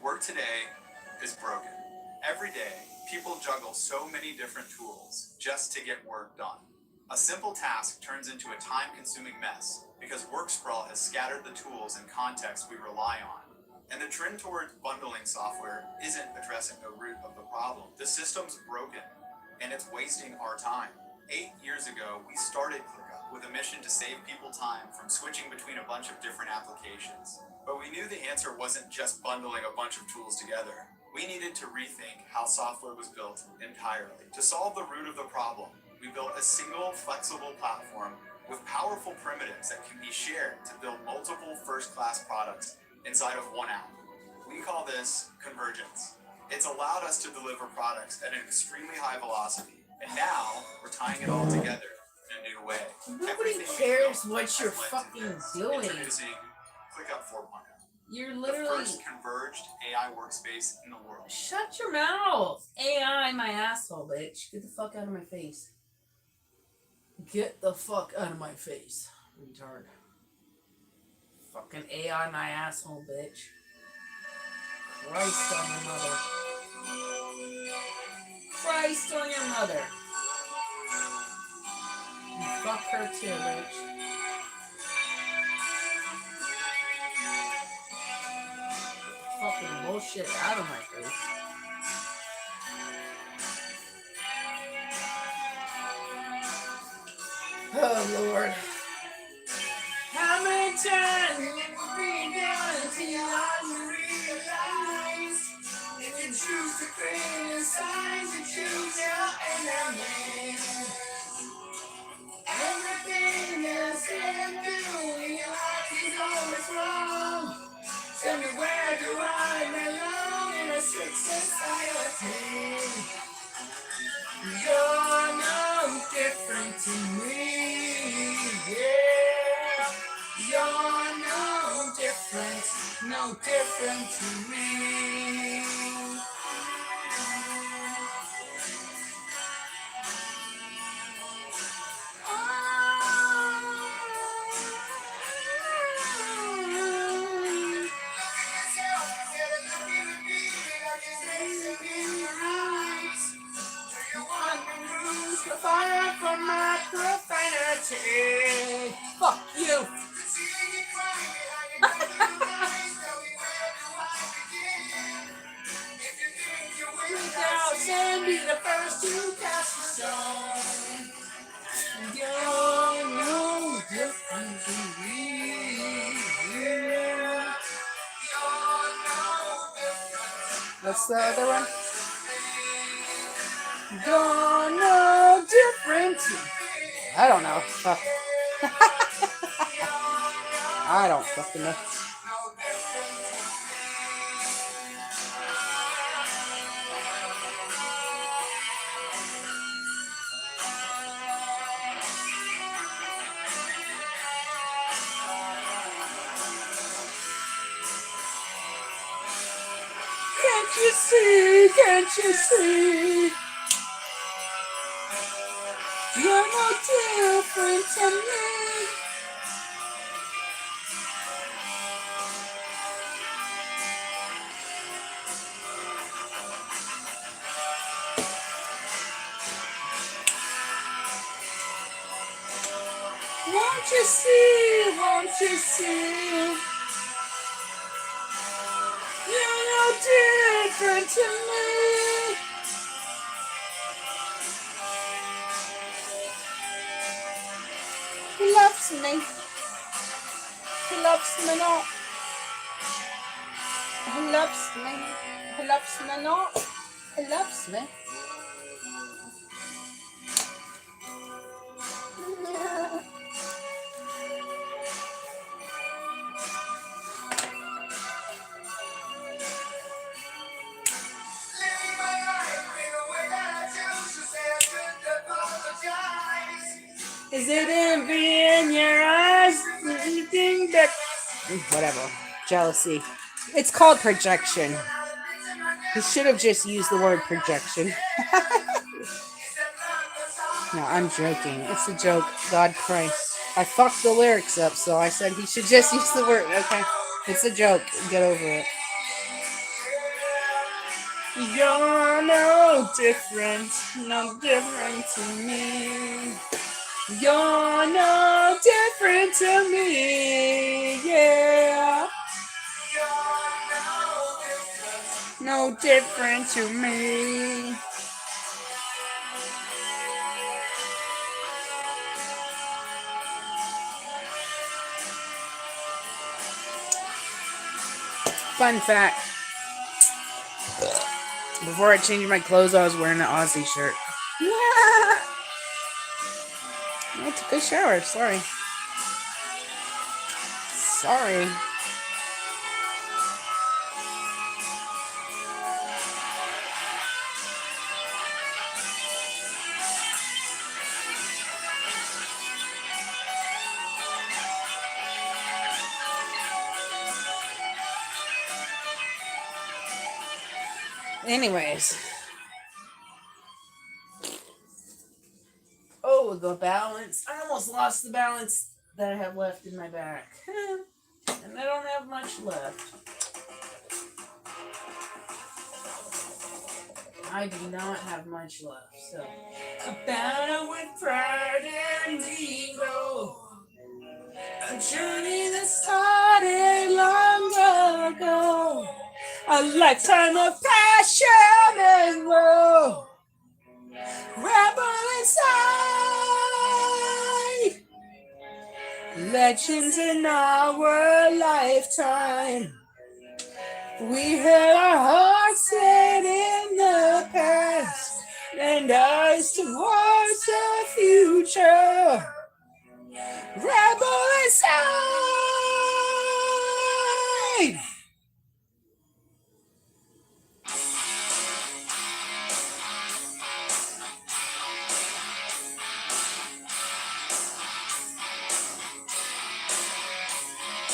Work today is broken. Every day, people juggle so many different tools just to get work done. A simple task turns into a time-consuming mess because work sprawl has scattered the tools and context we rely on. And the trend towards bundling software isn't addressing the root of the problem. The system's broken, and it's wasting our time. 8 years ago, we started ClickUp with a mission to save people time from switching between a bunch of different applications. But we knew the answer wasn't just bundling a bunch of tools together. We needed to rethink how software was built entirely. To solve the root of the problem, we built a single, flexible platform with powerful primitives that can be shared to build multiple first-class products inside of one app. We call this convergence. It's allowed us to deliver products at an extremely high velocity, and now we're tying it all together in a new way. Nobody Everything we cares built what has you're led to fucking this. doing. Introducing ClickUp 4.0. You're The literally. first converged AI workspace in the world. Shut your mouth! AI, my asshole, bitch. Get the fuck out of my face. Get the fuck out of my face, retard. Fucking AI, my asshole, bitch. Christ on your mother. Christ on your mother. You fuck her too, bitch. Fucking bullshit out of my face. Oh, Lord. How many times have you been down until you realize if you choose to criticize, you choose your enemy. Everything you say and do in your life is always wrong. Tell me where do I belong in a sick society? to me. Yeah, you're no different, no different to me. Fire from my profanity. Fuck you. And be the first to cast the stone. You're no different to me. Yeah. What's the other one? You're no different. I don't know. Fuck. I don't fucking know. Can't you see? Can't you see? You're no different to me. Won't you see? Won't you see? You're no different to me. He loves me. He loves me not. He loves me. He loves me not. He loves me. Is it envy in your eyes? Anything that... Whatever. Jealousy. It's called projection. He should have just used the word projection. No, I'm joking. It's a joke. God Christ. I fucked the lyrics up, so I said he should just use the word. Okay. It's a joke. Get over it. You're no different. No different to me. You're no different to me, yeah. No different to me. Fun fact. Before I changed my clothes, I was wearing an Aussie shirt. I took a shower. Sorry. Anyways. Oh, the balance. I almost lost the balance that I have left in my back. And I don't have much left. I do not have much left, so. A battle with pride and ego. A journey that started long ago. A lifetime of passion and woe. Rebel inside. Legends in our lifetime. We had our hearts set in the past and eyes towards the future. Rebel inside.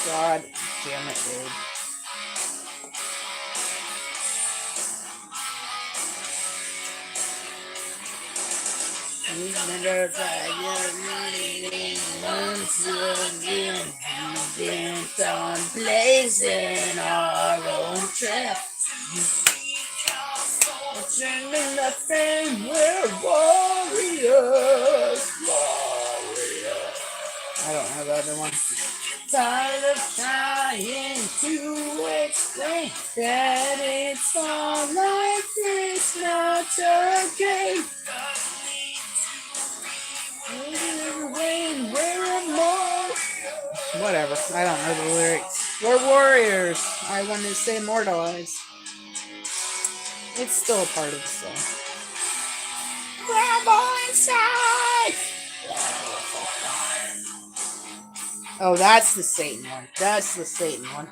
God damn it, dude. You've never tried your money once again. We've been someplace in our own trap. Singing the thing, we're warriors, warriors. I don't know the other one. Tired of trying to explain that it's all like this, not a game. Whatever, I don't know the lyrics. We're warriors. I wanted to say immortalized. It's still a part of the song. Rebel inside! Oh, that's the Satan one. That's the Satan one.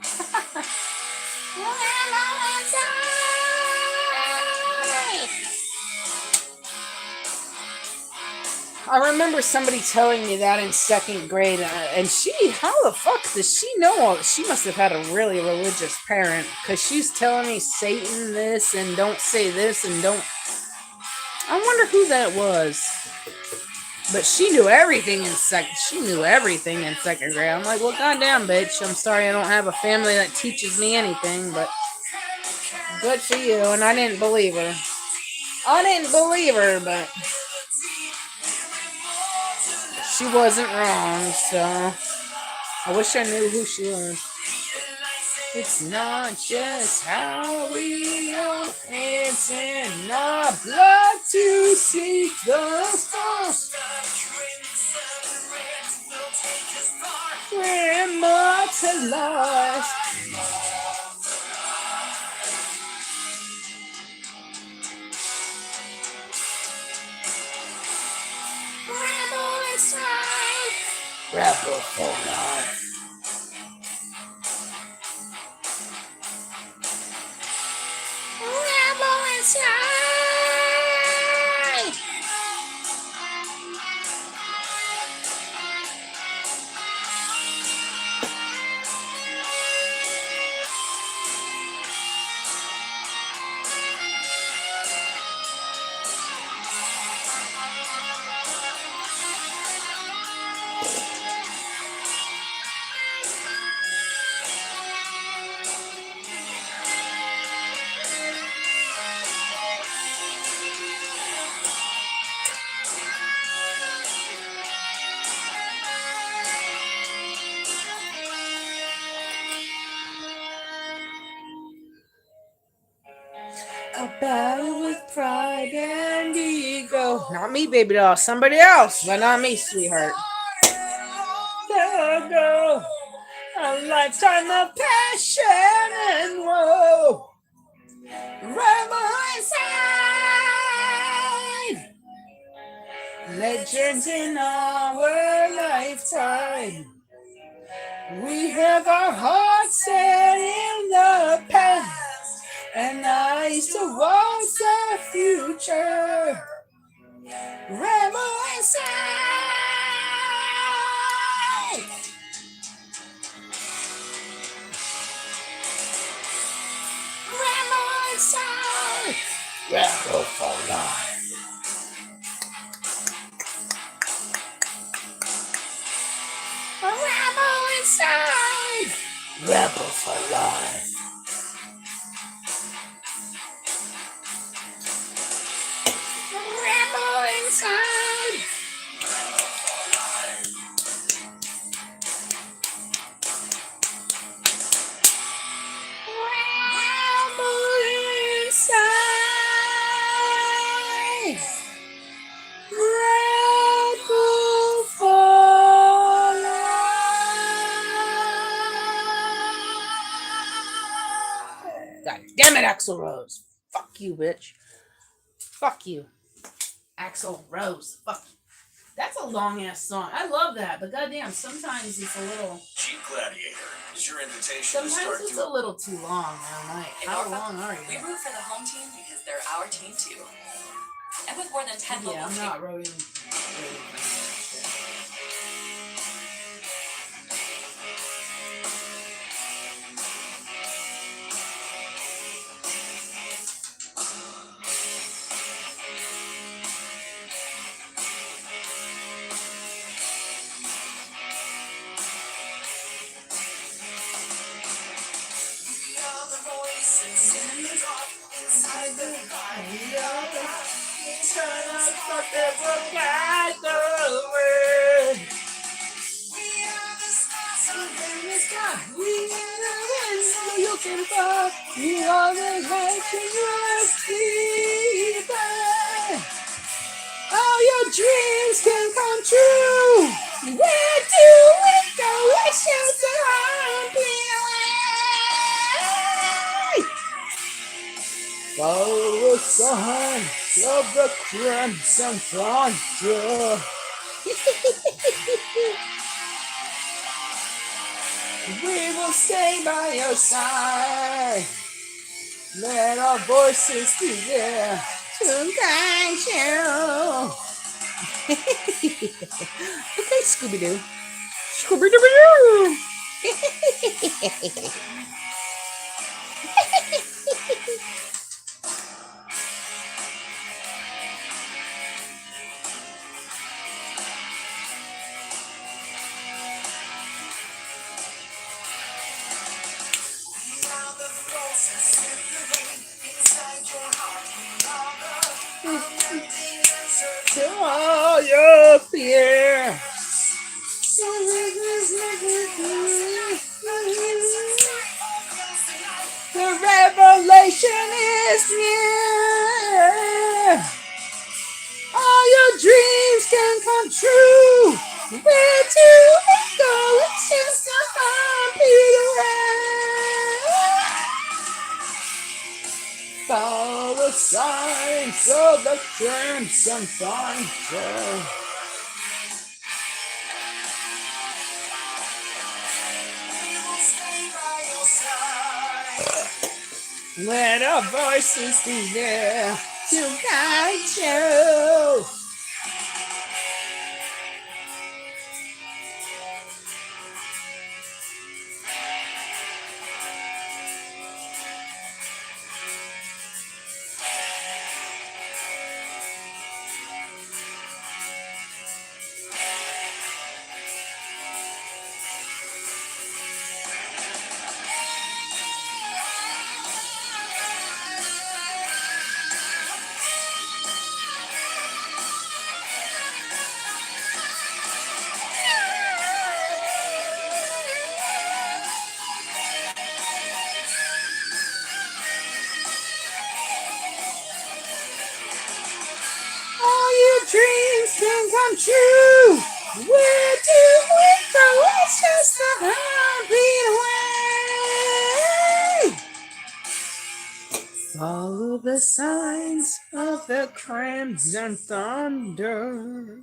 I remember somebody telling me that in second grade, and how the fuck does she know? She must have had a really religious parent, because she's telling me Satan this, and don't say this, and don't... I wonder who that was. But she knew everything in second grade. I'm like, well, goddamn, bitch. I'm sorry I don't have a family that teaches me anything, but good for you. And I didn't believe her. But she wasn't wrong, so I wish I knew who she was. It's not just how we are, it's in our blood to seek the stars. We're immortalized. Rebel inside. Rebel for life. Rebel inside. A battle with pride and ego. Not me, baby doll. Somebody else, but not me, sweetheart. The girl, a lifetime of passion and woe. Rebel inside. Legends in our lifetime. We have our hearts set in the past and eyes towards the future. Rebel inside. Rebel inside. Rebel for life. Rebel inside. Rebel for life. Rebel inside. Rebel inside. Rebel for life. God damn it, Axl Rose. Fuck you, bitch. Fuck you. Axl Rose. Fuck you. That's a long ass song. I love that, but goddamn, sometimes it's a little. Jeep Gladiator is your invitation Sometimes it's a little too long. I'm like, how long are We you? root for the home team because they're our team too. And with more than 10 Yeah, local I'm not rooting. You are the light in your sleep. All your dreams can come true. Where do we go? Wishes around away. Follow the signs of the crimson thunder. We will stay by your side. Let our voices be there to guide you. Okay, Scooby-Doo. Scooby-Doo. To all your fear. The revelation is near. All your dreams can come true. Where to go? It's just a heartbeat away. Follow the signs of the crimson thunder. Let our voices be there to guide you. Dreams can come true. Where do we go? It's just a heartbeat away. Follow the signs of the crimson thunder.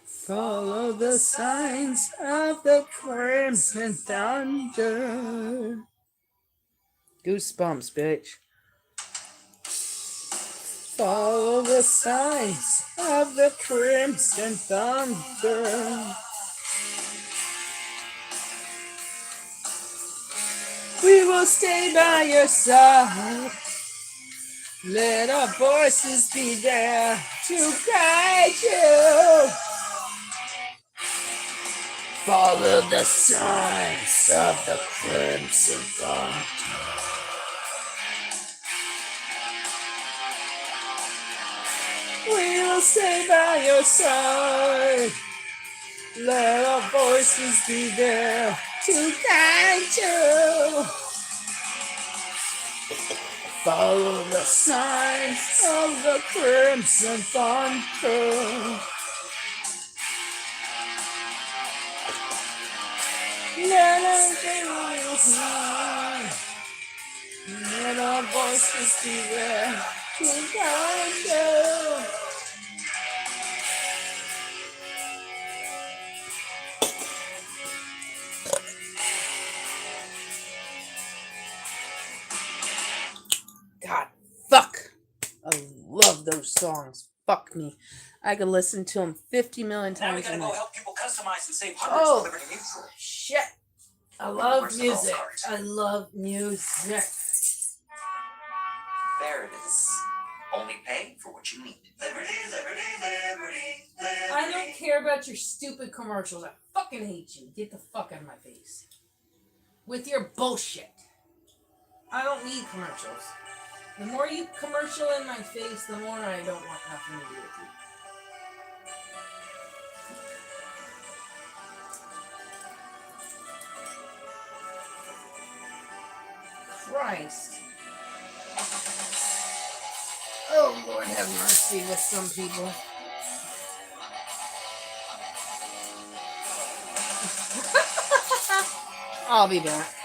Follow the signs of the crimson thunder. Goosebumps, bitch. Follow the signs of the crimson thunder. We will stay by your side. Let our voices be there to guide you. Follow the signs of the crimson thunder. We will stay by your side. Let our voices be there to guide you. Follow the signs of the crimson thunder. Let our voices be there to guide you. God, fuck. I love those songs. Fuck me. I could listen to them 50 million times. Now we gotta go help people customize and save hundreds Oh, of Liberty Mutual. shit. I love Where's the music. golf cart? I love music. There it is. Only pay for what you need. Liberty, liberty, liberty, liberty. I don't care about your stupid commercials. I fucking hate you. Get the fuck out of my face. With your bullshit. I don't need commercials. The more you commercial in my face, the more I don't want nothing to do with you. Christ. Oh, Lord have mercy with some people. I'll be back.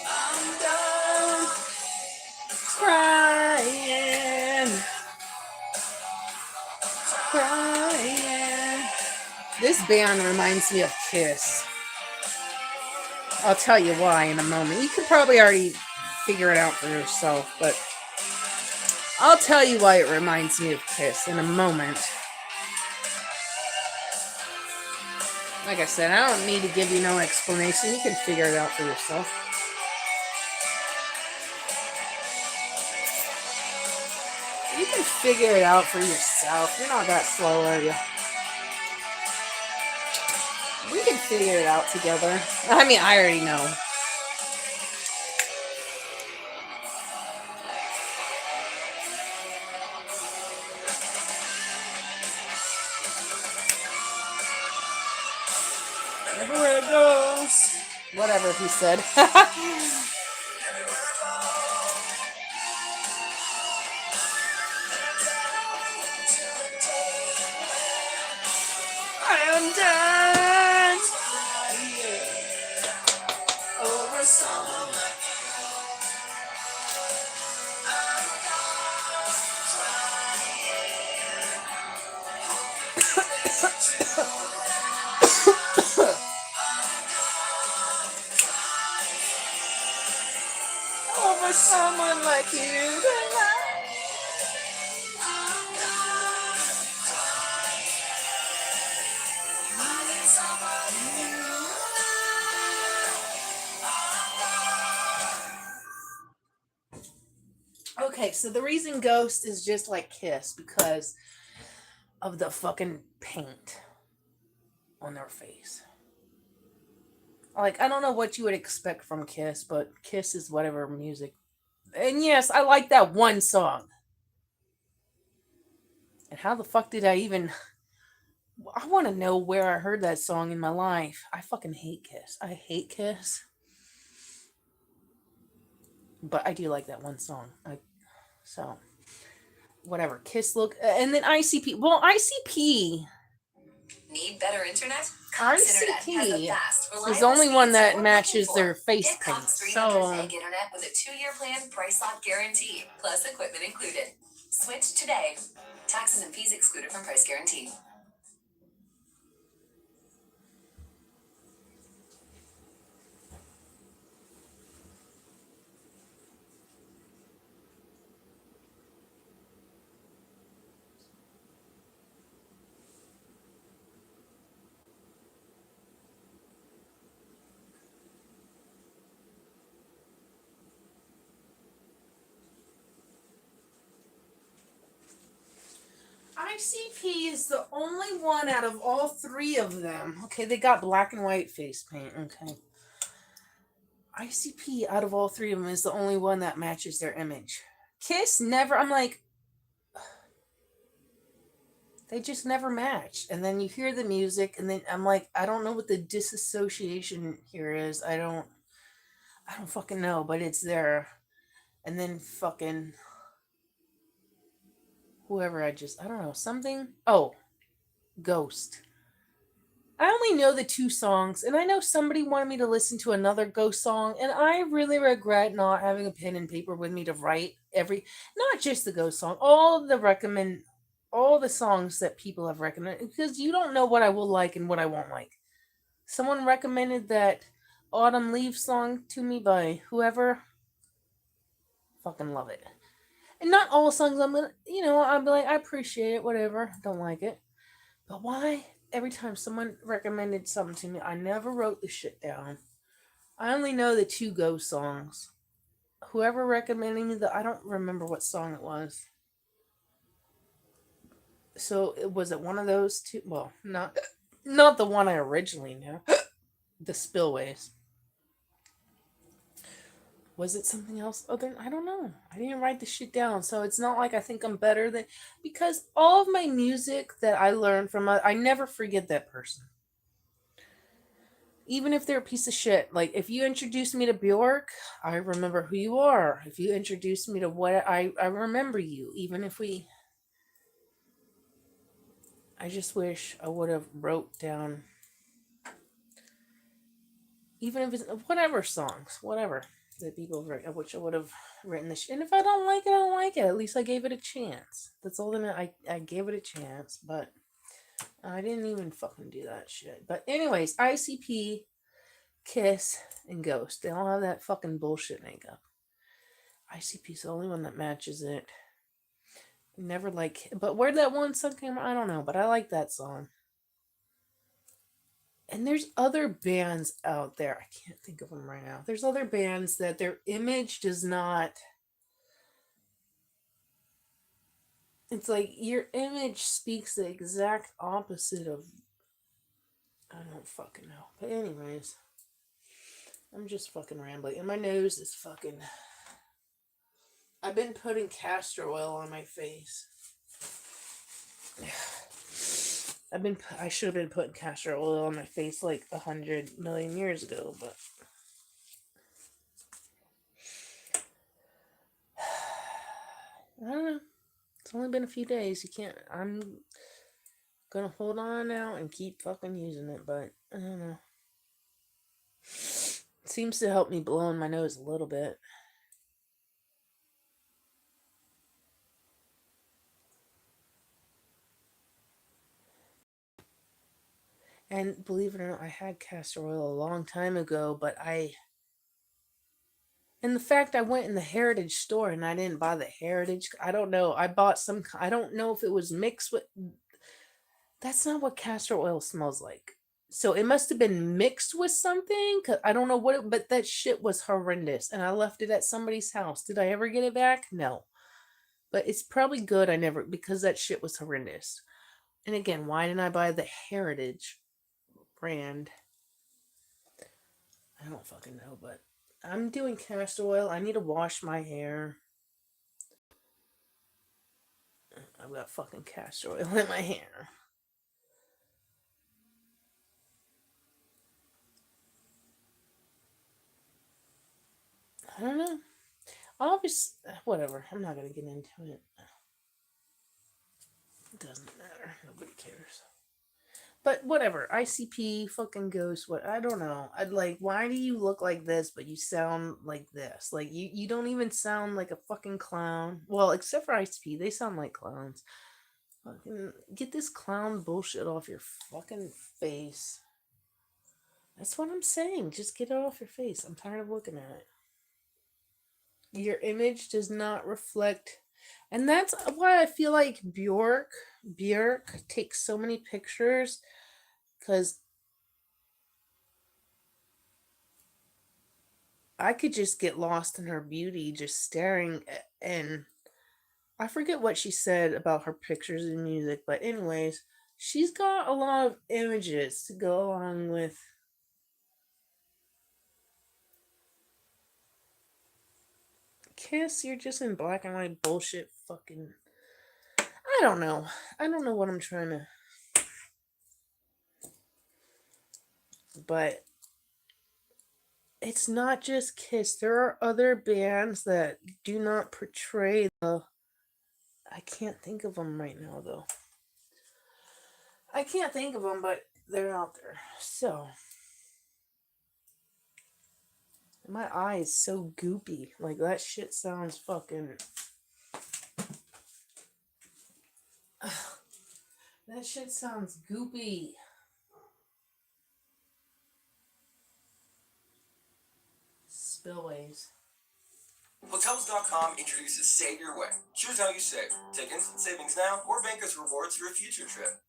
I'm done crying. Crying. This band reminds me of Kiss. I'll tell you why in a moment. You can probably already figure it out for yourself, but I'll tell you why it reminds me of Kiss in a moment. Like I said, I don't need to give you no explanation. You can figure it out for yourself. You can figure it out for yourself. You're not that slow, are you? We can figure it out together. I mean, I already know. Everywhere it goes. Whatever he said. I am done. Over someone. Over someone like you tonight. Okay, so the reason Ghost is just like Kiss because of the fucking paint on their face. Like, I don't know what you would expect from Kiss, but Kiss is whatever music. And yes, I like that one song. And how the fuck did I even... I want to know where I heard that song in my life. I fucking hate Kiss. I hate Kiss. But I do like that one song. So whatever. Kiss look and then ICP. Well, ICP. Need better internet? Cox Internet has the ICP fast, is reliable the only one speeds that you're matches looking their for. face Get paint. Cox 300 So meg internet with a 2-year plan, price lock guarantee, plus equipment included. Switch today. Taxes and fees excluded from price guarantee. ICP is the only one out of all three of them. Okay, they got black and white face paint. Okay. ICP out of all three of them is the only one that matches their image. Kiss never. I'm like, they just never match. And then you hear the music, and then I'm like, I don't know what the disassociation here is. I don't fucking know, but it's there. And then fucking whoever I don't know, something. Oh, Ghost. I only know the two songs, and I know somebody wanted me to listen to another Ghost song, and I really regret not having a pen and paper with me to write not just the Ghost song, all the songs that people have recommended, because you don't know what I will like and what I won't like. Someone recommended that Autumn Leaves song to me by whoever. Fucking love it. And not all songs I'm gonna, I'll be like, I appreciate it, whatever. Don't like it. But why? Every time someone recommended something to me, I never wrote the shit down. I only know the two Ghost songs. Whoever recommended me I don't remember what song it was. So was it one of those two? Well, not the one I originally knew. The Spillways. Was it something else? Oh, then I don't know. I didn't write the shit down, so it's not like I think I'm better than, because all of my music that I learned from, I never forget that person. Even if they're a piece of shit. Like, if you introduce me to Bjork, I remember who you are. If you introduce me to what I remember you. Even if I just wish I would have wrote down, even if it's whatever songs, whatever that people have written. I wish I would have written this. And if I don't like it, I don't like it. At least I gave it a chance. That's all that I gave it a chance, but I didn't even fucking do that shit. But anyways, ICP, Kiss, and Ghost. They all have that fucking bullshit makeup. ICP's the only one that matches it. Never but where that one song came, I don't know, but I like that song. And there's other bands out there. I can't think of them right now. There's other bands that their image does not. It's like your image speaks the exact opposite of. I don't fucking know. But anyways, I'm just fucking rambling. And my nose is fucking. I've been putting castor oil on my face. I should have been putting castor oil on my face like 100 million years ago, but I don't know. It's only been a few days. I'm gonna hold on now and keep fucking using it, but I don't know. It seems to help me blowing my nose a little bit. And believe it or not, I had castor oil a long time ago, but and the fact I went in the Heritage store and I didn't buy the Heritage, I don't know. I bought I don't know if it was mixed with. That's not what castor oil smells like. So it must have been mixed with something. Cause I don't know what, but that shit was horrendous. And I left it at somebody's house. Did I ever get it back? No. But it's probably good because that shit was horrendous. And again, why didn't I buy the Heritage brand? I don't fucking know, but I'm doing castor oil. I need to wash my hair. I've got fucking castor oil in my hair. I don't know. Obviously, whatever. I'm not gonna get into it. It doesn't matter. Nobody cares. But whatever. ICP, fucking ghost. What? I don't know. I'd like. Why do you look like this, but you sound like this? Like you don't even sound like a fucking clown. Well, except for ICP, they sound like clowns. Fucking get this clown bullshit off your fucking face. That's what I'm saying. Just get it off your face. I'm tired of looking at it. Your image does not reflect, and that's why I feel like Björk takes so many pictures, because I could just get lost in her beauty just staring and I forget what she said about her pictures and music, but anyways, she's got a lot of images to go along with. Kiss, you're just in black and white bullshit fucking. I don't know. I don't know what I'm trying to. But it's not just Kiss. There are other bands that do not portray the. I can't think of them right now, though. I can't think of them, but they're out there. So. My eye is so goopy. Like, that shit sounds fucking. That shit sounds goopy. Spillways. Hotels.com introduces Save Your Way. Choose how you save. Take instant savings now or bank as rewards for a future trip.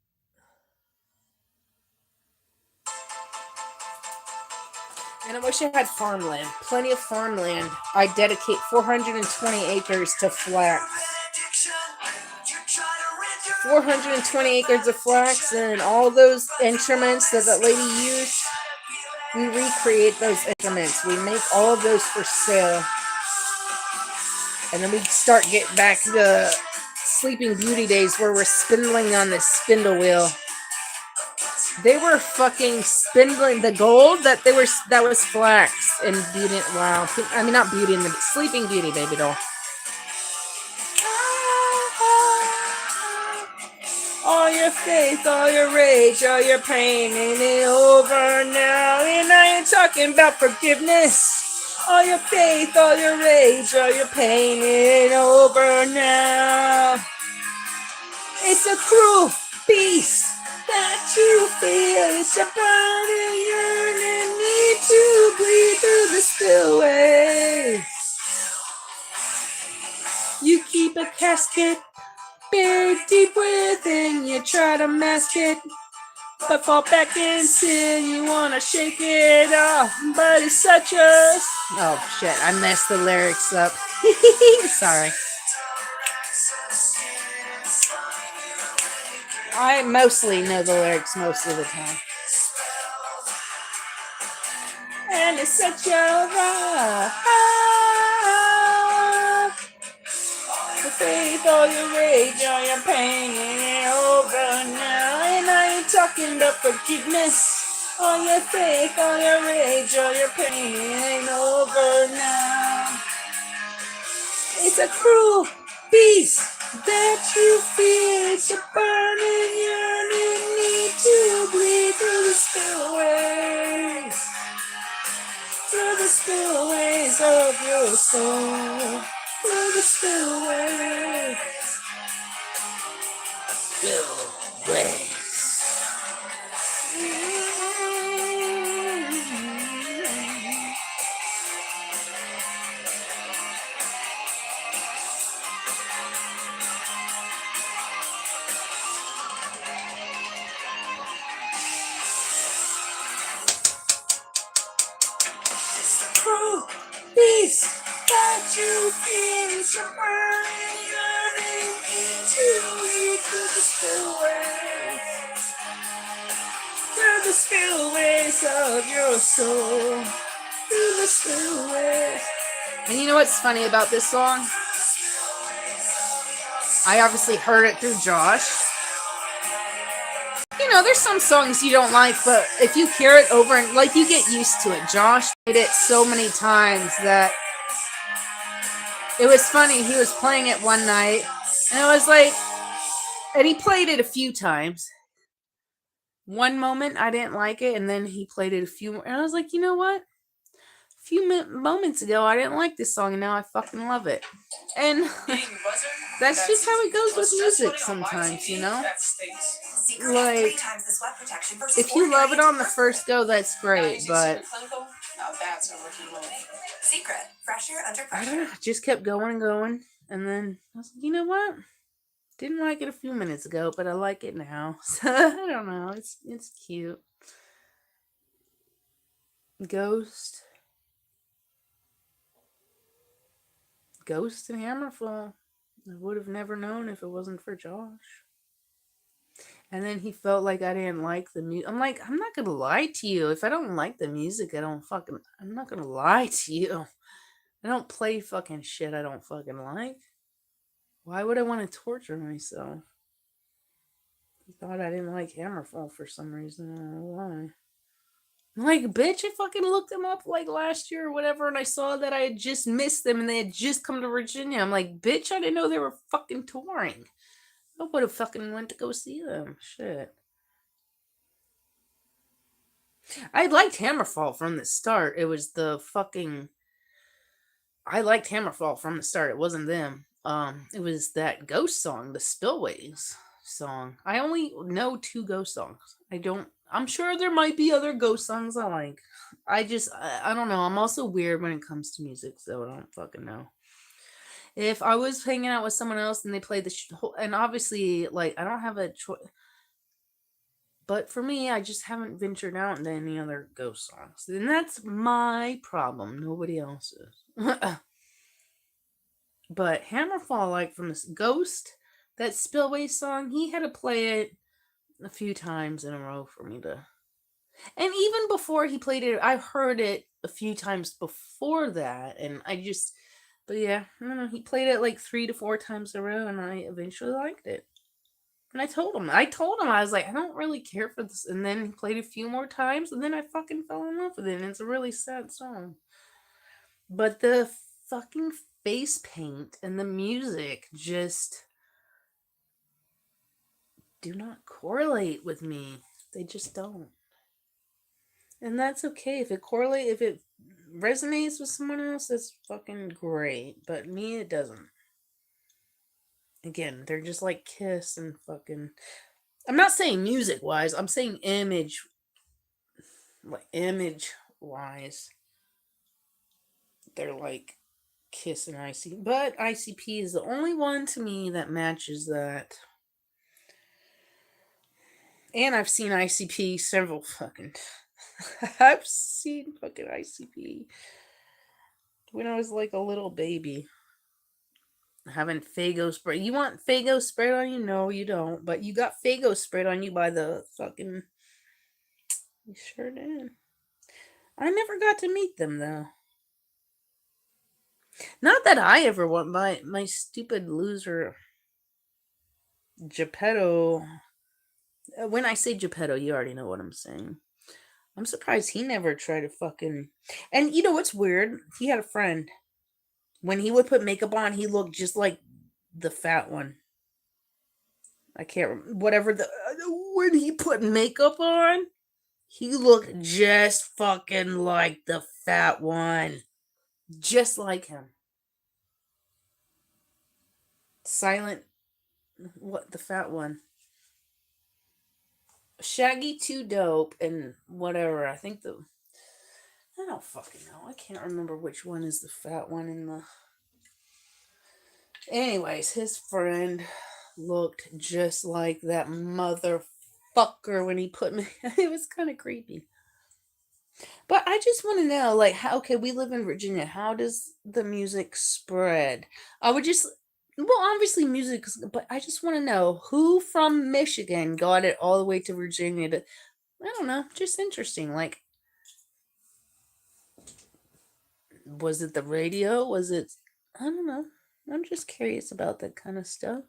And I wish I had farmland. Plenty of farmland. I dedicate 420 acres to flax. 420 acres of flax and all those instruments that that lady used. We recreate those instruments. We make all of those for sale. And then we start getting back to the Sleeping Beauty days where we're spindling on this spindle wheel. They were fucking spindling the gold that was flax and Beauty. Wow, I mean not Beauty and the Sleeping Beauty baby doll. All your faith, all your rage, all your pain, ain't it over now? And I ain't talking about forgiveness. All your faith, all your rage, all your pain, ain't over now. It's a cruel beast that you feel. It's a burning yearning need to bleed through the spillways. You keep a casket buried deep within. You try to mask it, but fall back in sin. You wanna shake it off, but it's such a... Oh shit, I messed the lyrics up. Sorry. I mostly know the lyrics most of the time. And it's such a rock. Your faith, all your rage, all your pain ain't over now. And I ain't talking about forgiveness. All your faith, all your rage, all your pain ain't over now. It's a cruel beast that you feel. It's a burning yearning need to bleed through the spillways. Through the spillways of your soul. Through the spillways. Spillways. Cruel beast that you feel. It's a burning yearning into you through the spillways. Through the spillways of your soul. Through the spillways. And you know what's funny about this song? I obviously heard it through Josh. You know, there's some songs you don't like, but if you hear it over and like you get used to it. Josh did it so many times that It was funny. He was playing it one night, and it was like, and he played it a few times. One moment I didn't like it, and then he played it a few more, and I was like, you know what? A few moments ago, I didn't like this song, and now I fucking love it. And that's just how it goes with music sometimes, you know? Like, if you love it on the first go, that's great, but Secret, fresher under I pressure. don't know, just kept going and going, and then I was like, you know what? Didn't like it a few minutes ago, but I like it now. So I don't know. It's cute. Ghost and Hammerfall. I would have never known if it wasn't for Josh. And then he felt like I didn't like the music. I'm like, I'm not gonna lie to you. If I don't like the music, I'm not gonna lie to you. I don't play fucking shit I don't fucking like. Why would I want to torture myself? He thought I didn't like Hammerfall for some reason. I don't know why. Like, bitch, I fucking looked them up like last year or whatever, and I saw that I had just missed them and they had just come to Virginia. I'm like, bitch, I didn't know they were fucking touring. I would have fucking went to go see them. Shit. I liked Hammerfall from the start. It was the fucking... I liked Hammerfall from the start. It wasn't them. It was that Ghost song, the Spillways song. I only know 2 Ghost songs. I'm sure there might be other Ghost songs I like. I don't know. I'm also weird when it comes to music, so I don't fucking know. If I was hanging out with someone else and they played and obviously, like, I don't have a choice. But for me, I just haven't ventured out into any other Ghost songs. And that's my problem. Nobody else's. But Hammerfall, like, from this Ghost, that Spillway song, he had to play it a few times in a row for me to... And even before he played it, I heard it a few times before that, and but yeah, I don't know, he played it like 3 to 4 times in a row, and I eventually liked it. And I told him, I was like, I don't really care for this, and then he played a few more times, and then I fucking fell in love with it, and it's a really sad song. But the fucking face paint and the music just do not correlate with me. They just don't. And that's okay. If it resonates with someone else, that's fucking great. But me, it doesn't. Again, they're just like Kiss and fucking... I'm not saying music-wise. I'm saying image-wise. They're like Kiss and ICP. But ICP is the only one to me that matches that. And I've seen ICP several fucking... I've seen fucking ICP when I was like a little baby. Having Faygo spray. You want Faygo sprayed on you? No, you don't. But you got Faygo sprayed on you by the fucking... You sure did. I never got to meet them, though. Not that I ever want my stupid loser Geppetto. When I say Geppetto, you already know what I'm saying. I'm surprised he never tried to fucking... And you know what's weird? He had a friend. When he would put makeup on, he looked just like the fat one. I can't remember. Whatever when he put makeup on, he looked just fucking like the fat one. Just like him. Silent... What? The fat one. Shaggy 2 Dope and whatever. I don't fucking know. I can't remember which one is the fat one in the... Anyways, his friend looked just like that motherfucker when he put me... It was kind of creepy. But I just want to know, like, how... Okay, we live in Virginia. How does the music spread? I would just... Well, obviously music, but I just want to know who from Michigan got it all the way to Virginia to... I don't know. Just interesting. Like, was it the radio? Was it... I don't know. I'm just curious about that kind of stuff.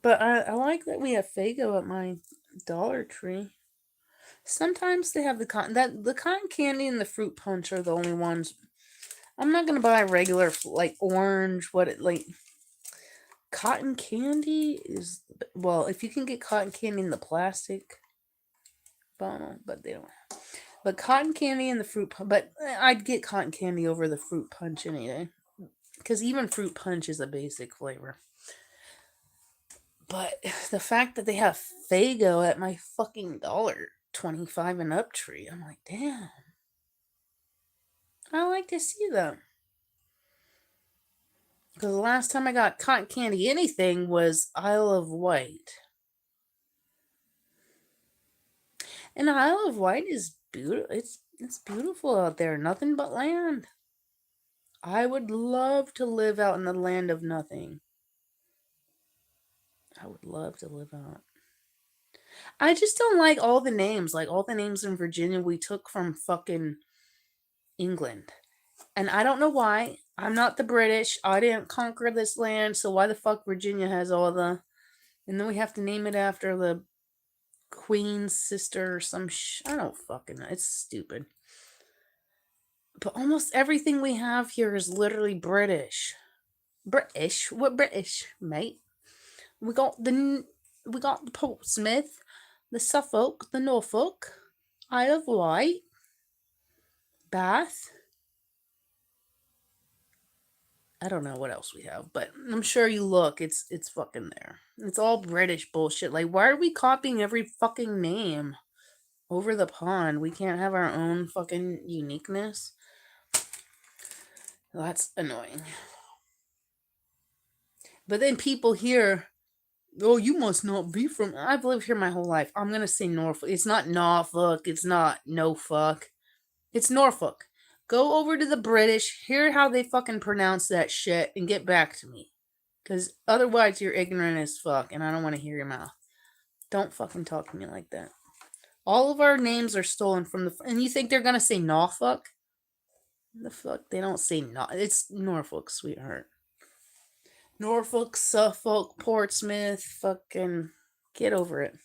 But I like that we have Faygo at my Dollar Tree. Sometimes they have the cotton candy and the fruit punch are the only ones. I'm not gonna buy regular like orange. Cotton candy is, well, if you can get cotton candy in the plastic bottle, but they don't. But cotton candy and the fruit, but I'd get cotton candy over the fruit punch anyway, because even fruit punch is a basic flavor. But the fact that they have Faygo at my fucking $1.25 and up tree, I'm like, damn. I like to see them. Because the last time I got cotton candy anything was Isle of Wight. And Isle of Wight is beautiful. It's beautiful out there. Nothing but land. I would love to live out in the land of nothing. I would love to live out. I just don't like all the names. Like all the names in Virginia we took from fucking England. And I don't know why. I'm not the British. I didn't conquer this land. So why the fuck Virginia has all the... And then we have to name it after the Queen's sister or some I don't fucking know. It's stupid. But almost everything we have here is literally British. British? What British, mate? We got the Portsmouth, the Suffolk, the Norfolk, Isle of Wight, Bath. I don't know what else we have, but I'm sure you look, it's fucking there. It's all British bullshit. Like, why are we copying every fucking name over the pond? We can't have our own fucking uniqueness. That's annoying. But then people here, oh, you must not be from... I've lived here my whole life. I'm going to say Norfolk. It's not Norfolk. It's not no fuck. It's Norfolk. Go over to the British, hear how they fucking pronounce that shit, and get back to me. Because otherwise you're ignorant as fuck, and I don't want to hear your mouth. Don't fucking talk to me like that. All of our names are stolen from the... And you think they're going to say Norfolk? The fuck? They don't say It's Norfolk, sweetheart. Norfolk, Suffolk, Portsmouth, fucking... Get over it.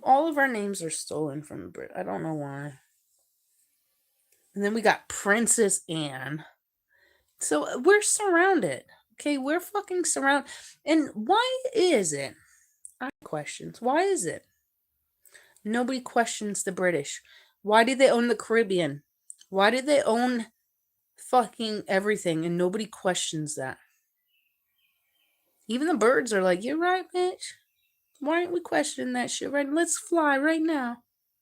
All of our names are stolen from the Brit. I don't know why. And then we got Princess Anne. So we're surrounded. Okay, we're fucking surrounded. And why is it? I have questions. Why is it? Nobody questions the British. Why did they own the Caribbean? Why did they own fucking everything and nobody questions that? Even the birds are like, you're right, bitch. Why aren't we questioning that shit right? Let's fly right now.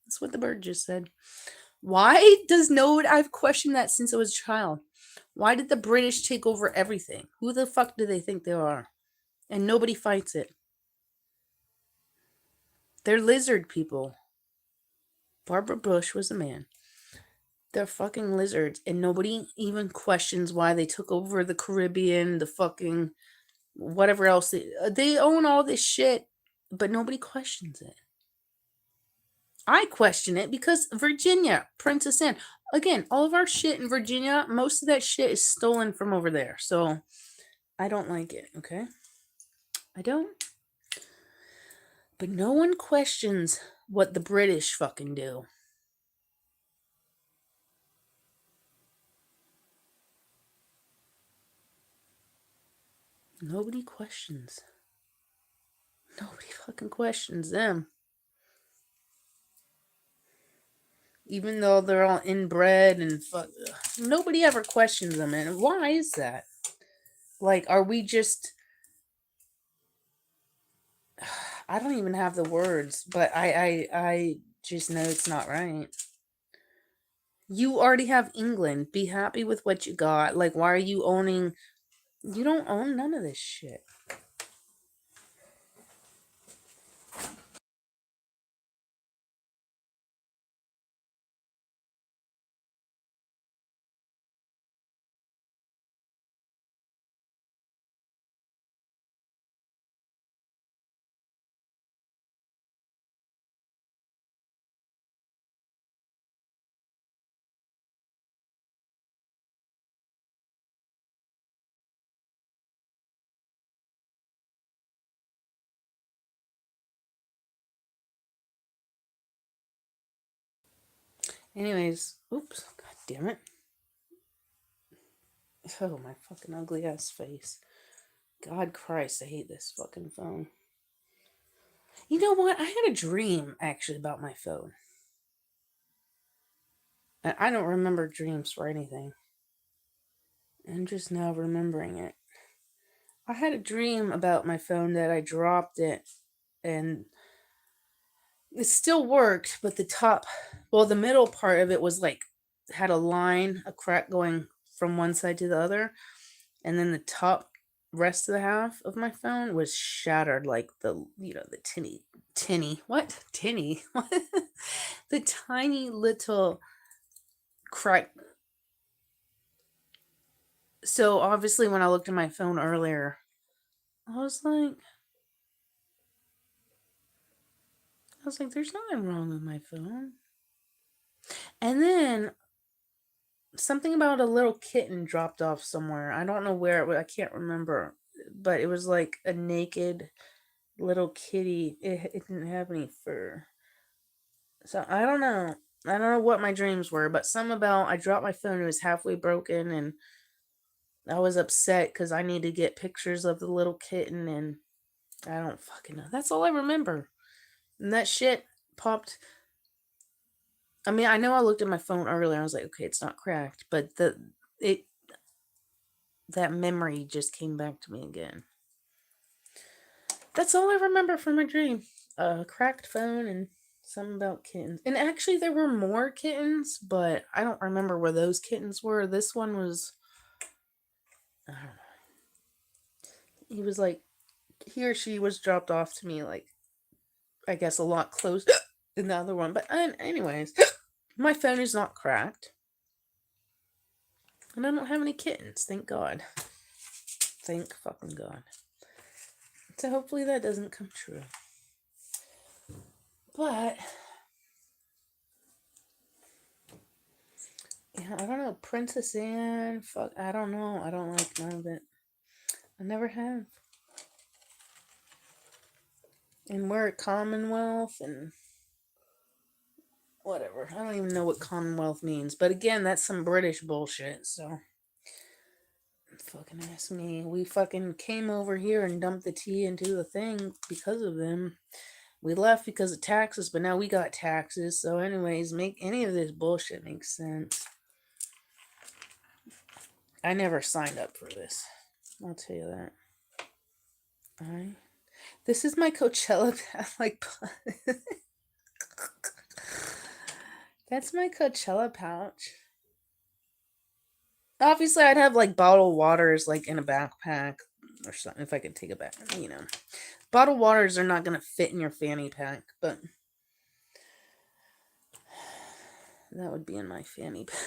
That's what the bird just said. Why does nobody... I've questioned that since I was a child. Why did the British take over everything? Who the fuck do they think they are? And nobody fights it. They're lizard people. Barbara Bush was a man. They're fucking lizards. And nobody even questions why they took over the Caribbean, the fucking... whatever else. They own all this shit, but nobody questions it. I question it because Virginia, Princess Anne. Again, all of our shit in Virginia, most of that shit is stolen from over there. So, I don't like it, okay? I don't. But no one questions what the British fucking do. Nobody questions. Nobody fucking questions them. Even though they're all inbred and nobody ever questions them. And why is that? Like, are we just... I don't even have the words, but I just know it's not right. You already have England. Be happy with what you got. Like, why are you owning... You don't own none of this shit. Anyways, oops, god damn it. Oh, my fucking ugly ass face. God Christ, I hate this fucking phone. You know what? I had a dream actually about my phone. And I don't remember dreams for anything. I'm just now remembering it. I had a dream about my phone that I dropped it and it still worked, but the middle part of it was like had a crack going from one side to the other, and then the top rest of the half of my phone was shattered, like the tinny, what, the tiny little crack. So obviously, when I looked at my phone earlier, I was like, "There's nothing wrong with my phone." And then something about a little kitten dropped off somewhere. I don't know where it was. I can't remember, but it was like a naked little kitty. It didn't have any fur. So I don't know. I don't know what my dreams were, but some about I dropped my phone. It was halfway broken, and I was upset because I need to get pictures of the little kitten, and I don't fucking know. That's all I remember. And that shit popped. I mean, I know I looked at my phone earlier. I was like, okay, it's not cracked, but it that memory just came back to me again. That's all I remember from my dream. A cracked phone and something about kittens. And actually, there were more kittens, but I don't remember where those kittens were. This one was, I don't know. He was like, he or she was dropped off to me, like, I guess a lot closer than the other one. But anyways, my phone is not cracked. And I don't have any kittens, thank God. Thank fucking God. So hopefully that doesn't come true. But yeah, I don't know. Princess Anne, fuck, I don't know. I don't like none of it. I never have. And we're at Commonwealth and whatever. I don't even know what Commonwealth means. But again, that's some British bullshit, so fucking ask me. We fucking came over here and dumped the tea into the thing because of them. We left because of taxes, but now we got taxes. So anyways, make any of this bullshit make sense. I never signed up for this. I'll tell you that. Alright. This is my Coachella like that's my Coachella pouch. Obviously, I'd have like bottled waters like in a backpack or something if I could take it back. Bottled waters are not gonna fit in your fanny pack, but that would be in my fanny pack.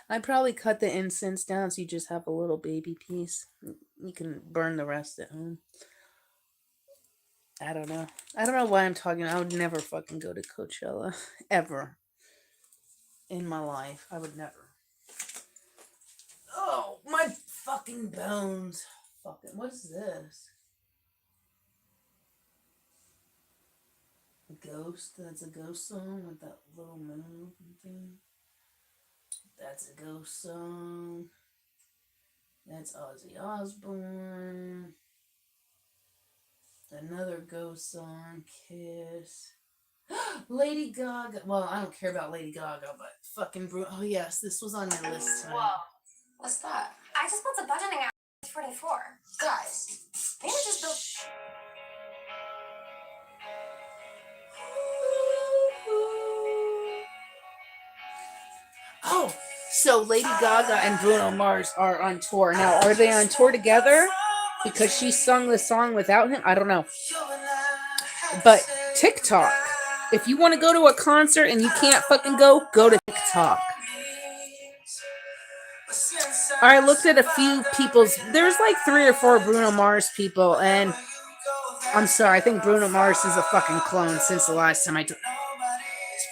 I'd probably cut the incense down so you just have a little baby piece. You can burn the rest at home. I don't know. I don't know why I'm talking. I would never fucking go to Coachella. Ever. In my life. I would never. Oh, my fucking bones. Fucking, what is this? A ghost? That's a ghost song with that little moon thing. That's a ghost song. That's Ozzy Osbourne. Another ghost song, Kiss. Lady Gaga. Well, I don't care about Lady Gaga, but fucking oh yes, this was on my list tonight. Whoa. What's that? I just built a budgeting app for 44. Guys, maybe just build. Oh, so Lady Gaga and Bruno Mars are on tour. Now, are they on tour together? Because she sung the song without him? I don't know. But TikTok. If you want to go to a concert and you can't fucking go to TikTok. I looked at a few people's. There's like 3 or 4 Bruno Mars people, and I'm sorry, I think Bruno Mars is a fucking clone since the last time I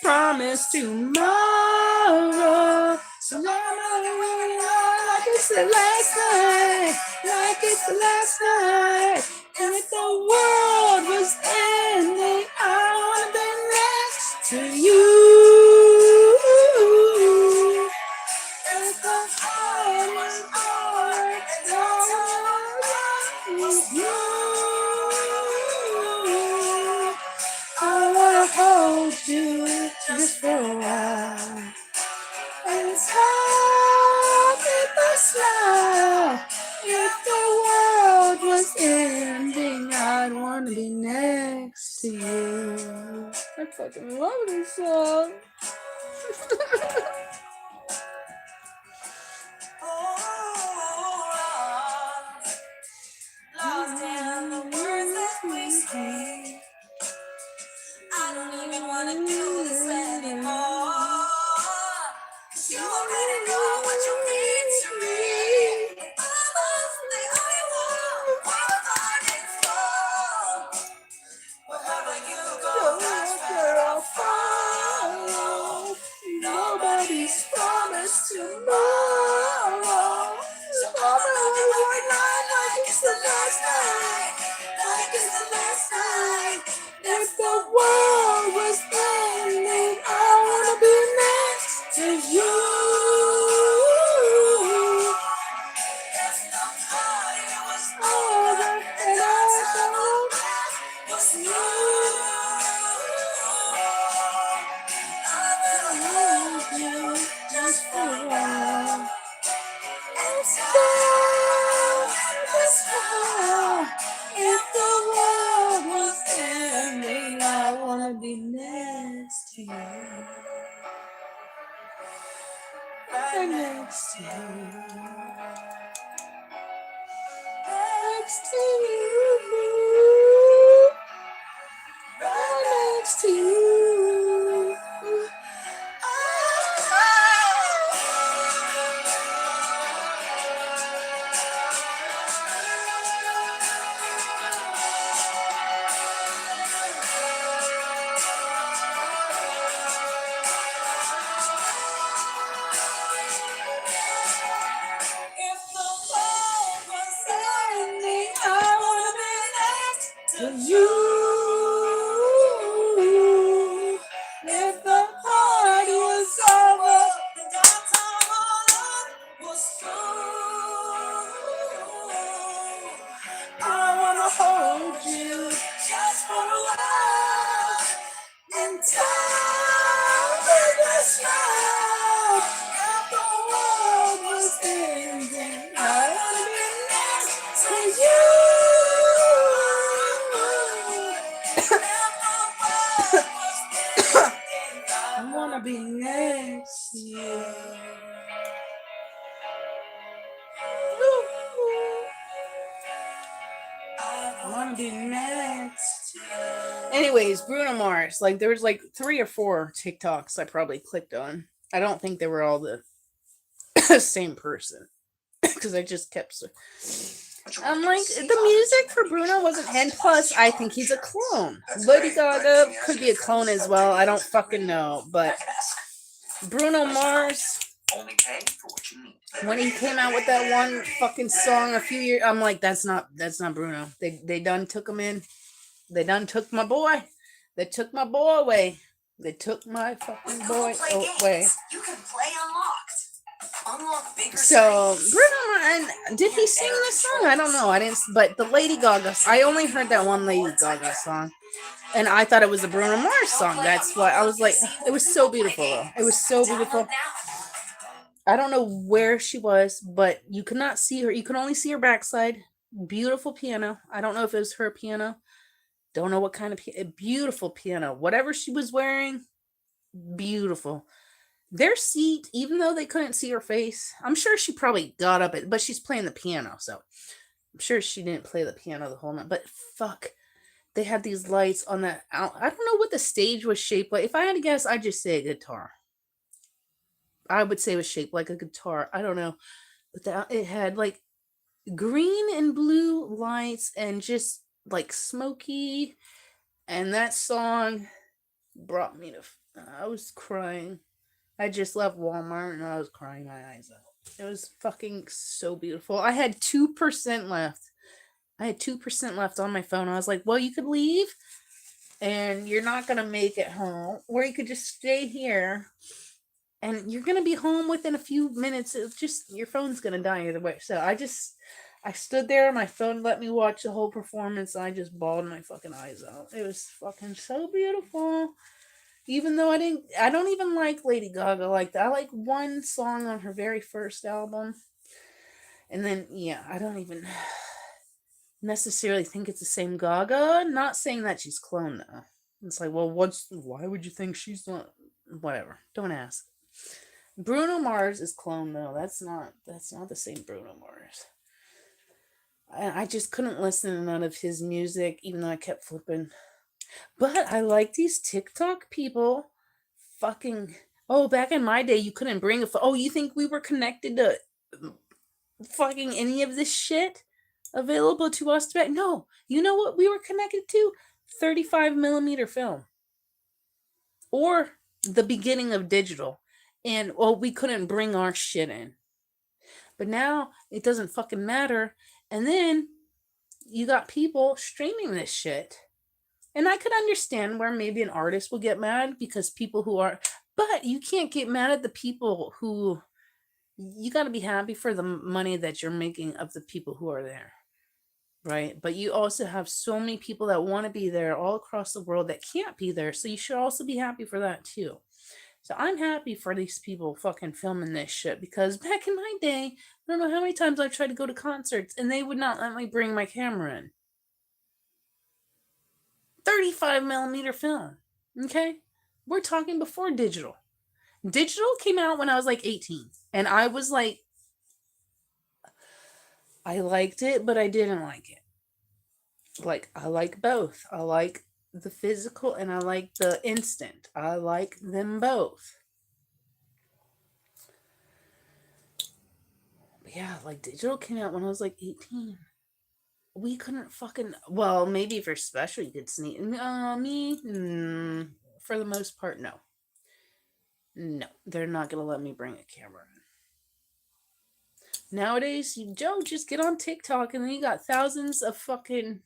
promise tomorrow. Like it's the last night. Like it's the last night. And if the world was ending, I wanna be next to you. If the heart was just for a while. And time with a smile. If the world was ending, I'd want to be next to you. I fucking love this song. Lost in the words that we speak. I don't even wanna do this anymore. You already know what you mean to me. Almost the only one we're fighting for. Wherever you go, that's where I'll follow. Nobody's promised tomorrow. So I'ma live one night like it's the last night. Like it's the last night. If the world was ending, I wanna be next to you. If the party was over and our time was you, I will hold you just for a while. And stay this far. If the world was ending, I wanna be next to you. Right next to you. Next to you. Right next to you. If the world was ending, I wanna be next to you. If the party was over and our time on earth was through, I wanna hold you just for a while. And time with a smile. If the world was ending, I wanna be next to you. If the world was ending, I wanna be next to you. I wanna be next to you. Anyways, Bruno Mars. Like, there was like 3 or 4 TikToks I probably clicked on. I don't think they were all the same person. Because I just kept. I'm like, the music for Bruno wasn't. And plus, I think he's a clone. Lady Gaga could be a clone as well. I don't fucking know. But Bruno Mars, Only pay for what you need. when he came out with that one fucking song a few years, I'm like, that's not Bruno. They done took him in. They done took my boy. They took my boy away. They took my fucking boy away. You can play unlocked. Unlock bigger So screens. Bruno, and did he sing this song? I don't know. I didn't. But the Lady Gaga. I only heard that one Lady Gaga song, and I thought it was a Bruno Mars song. That's why I was like, it was so beautiful. Though. It was so beautiful. I don't know where she was, but you could not see her. You could only see her backside. Beautiful piano. I don't know if it was her piano. Don't know what kind of beautiful piano. Whatever she was wearing, beautiful. Their seat, even though they couldn't see her face, I'm sure she probably got up, but she's playing the piano, so I'm sure she didn't play the piano the whole night. But fuck, they had these lights on that. I don't know what the stage was shaped like. If I had to guess, I'd just say a guitar. I would say it was shaped like a guitar. I don't know, but it had like green and blue lights and just like smoky. And that song brought me to. I was crying. I just left Walmart and I was crying my eyes out. It was fucking so beautiful. I had 2% left. I had 2% left on my phone. I was like, well, you could leave and you're not going to make it home. Or you could just stay here and you're going to be home within a few minutes. It's just, your phone's going to die either way. So I stood there. My phone let me watch the whole performance. And I just bawled my fucking eyes out. It was fucking so beautiful. Even though I don't even like Lady Gaga like that. I like one song on her very first album. And then, yeah, I don't even necessarily think it's the same Gaga. Not saying that she's cloned though. It's like, well, why would you think she's not? Whatever. Don't ask. Bruno Mars is cloned though. That's not the same Bruno Mars. I just couldn't listen to none of his music, even though I kept flipping. But I like these TikTok people fucking. Oh, back in my day, you couldn't bring a phone. Oh, you think we were connected to fucking any of this shit available to us back? No. You know what we were connected to? 35 millimeter film. Or the beginning of digital. And, well, we couldn't bring our shit in. But now it doesn't fucking matter. And then you got people streaming this shit. And I could understand where maybe an artist will get mad because people who are, but you can't get mad at the people who, you got to be happy for the money that you're making of the people who are there. Right? But you also have so many people that want to be there all across the world that can't be there. So you should also be happy for that too. So I'm happy for these people fucking filming this shit because back in my day, I don't know how many times I've tried to go to concerts and they would not let me bring my camera in. 35 millimeter film. Okay? We're talking before digital. Digital came out when I was like 18. And I was like, I liked it, but I didn't like it. Like, I like both. I like the physical and I like the instant. I like them both. But yeah, like digital came out when I was like 18. We couldn't fucking, well, maybe for special you could sneak. For the most part, no. No, they're not gonna let me bring a camera in. Nowadays, Joe, just get on TikTok and then you got thousands of fucking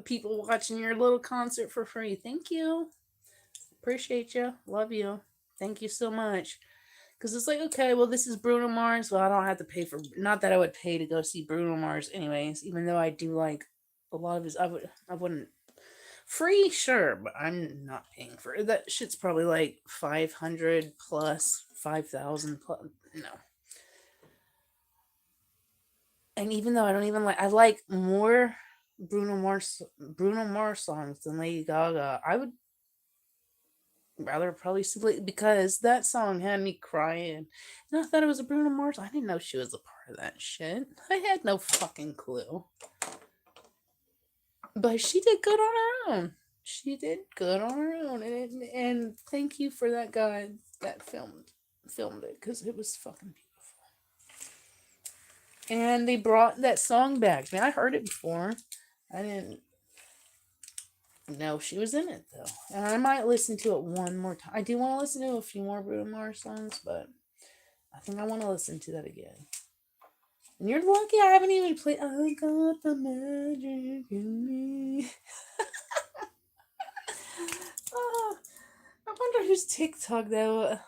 people watching your little concert for free. Thank you. Appreciate you. Love you. Thank you so much. Because it's like, okay, well, this is Bruno Mars. Well, I don't have to pay for, not that I would pay to go see Bruno Mars anyways, even though I do like a lot of his, I wouldn't, free, sure, but I'm not paying for it. That shit's probably like 500 plus, 5,000 plus, no. And even though I don't even like, I like more Bruno Mars songs than Lady Gaga. I would rather probably simply because that song had me crying. And I thought it was a Bruno Mars. I didn't know she was a part of that shit. I had no fucking clue. But she did good on her own. She did good on her own. And thank you for that guy that filmed it because it was fucking beautiful. And they brought that song back. Man, I heard it before. I didn't know she was in it though. And I might listen to it one more time. I do want to listen to a few more Bruno Mars songs, but I think I want to listen to that again. And you're lucky I haven't even played I Got the Magic in Me. Oh, I wonder whose TikTok that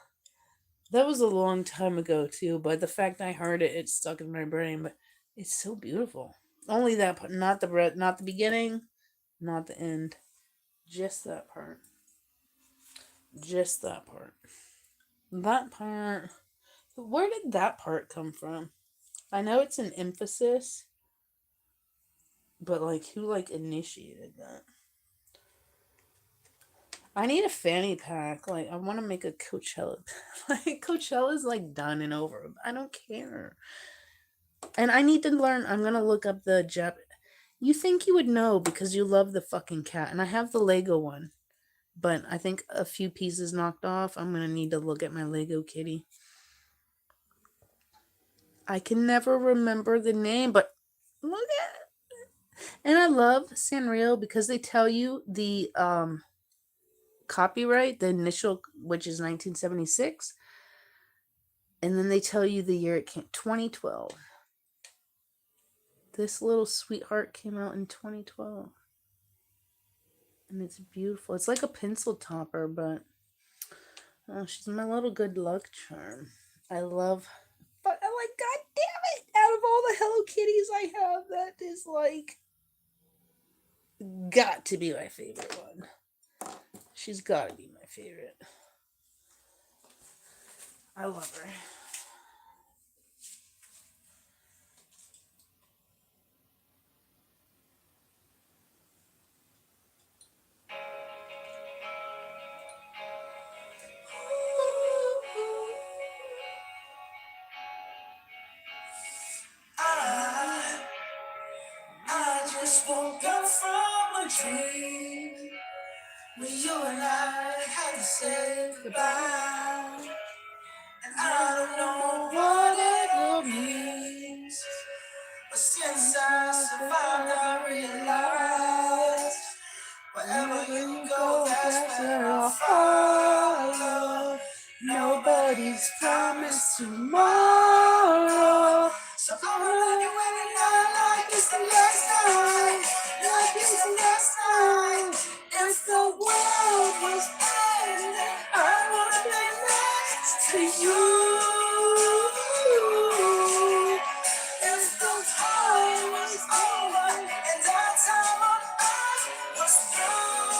was a long time ago too, but the fact I heard it, it stuck in my brain. But it's so beautiful. Only that part, not the beginning, not the end. Just that part. Just that part. That part. Where did that part come from? I know it's an emphasis, but like who like initiated that? I need a fanny pack. Like I want to make a Coachella. Like Coachella's like done and over. I don't care. And I need to learn. I'm gonna look up the Jap. You think you would know because you love the fucking cat, and I have the Lego one, but I think a few pieces knocked off. I'm gonna need to look at my Lego kitty. I can never remember the name, but look at it. And I love Sanrio because they tell you the copyright, the initial, which is 1976, and then they tell you the year it came, 2012. This little sweetheart came out in 2012. And it's beautiful. It's like a pencil topper, but she's my little good luck charm. I love, but I like, god damn it, out of all the Hello Kitties I have, that is like, got to be my favorite one. She's got to be my my favorite. I love her. I just woke up from a dream where you and I had to say goodbye. And I don't know what it all means, but since I survived, I realized wherever you go, that's where I'll follow. Nobody's promised tomorrow, so I'ma love you every night like it's the last time, like it's the last time. If the world was ending, I wanna be next to you. If the time was over and our time on earth was through,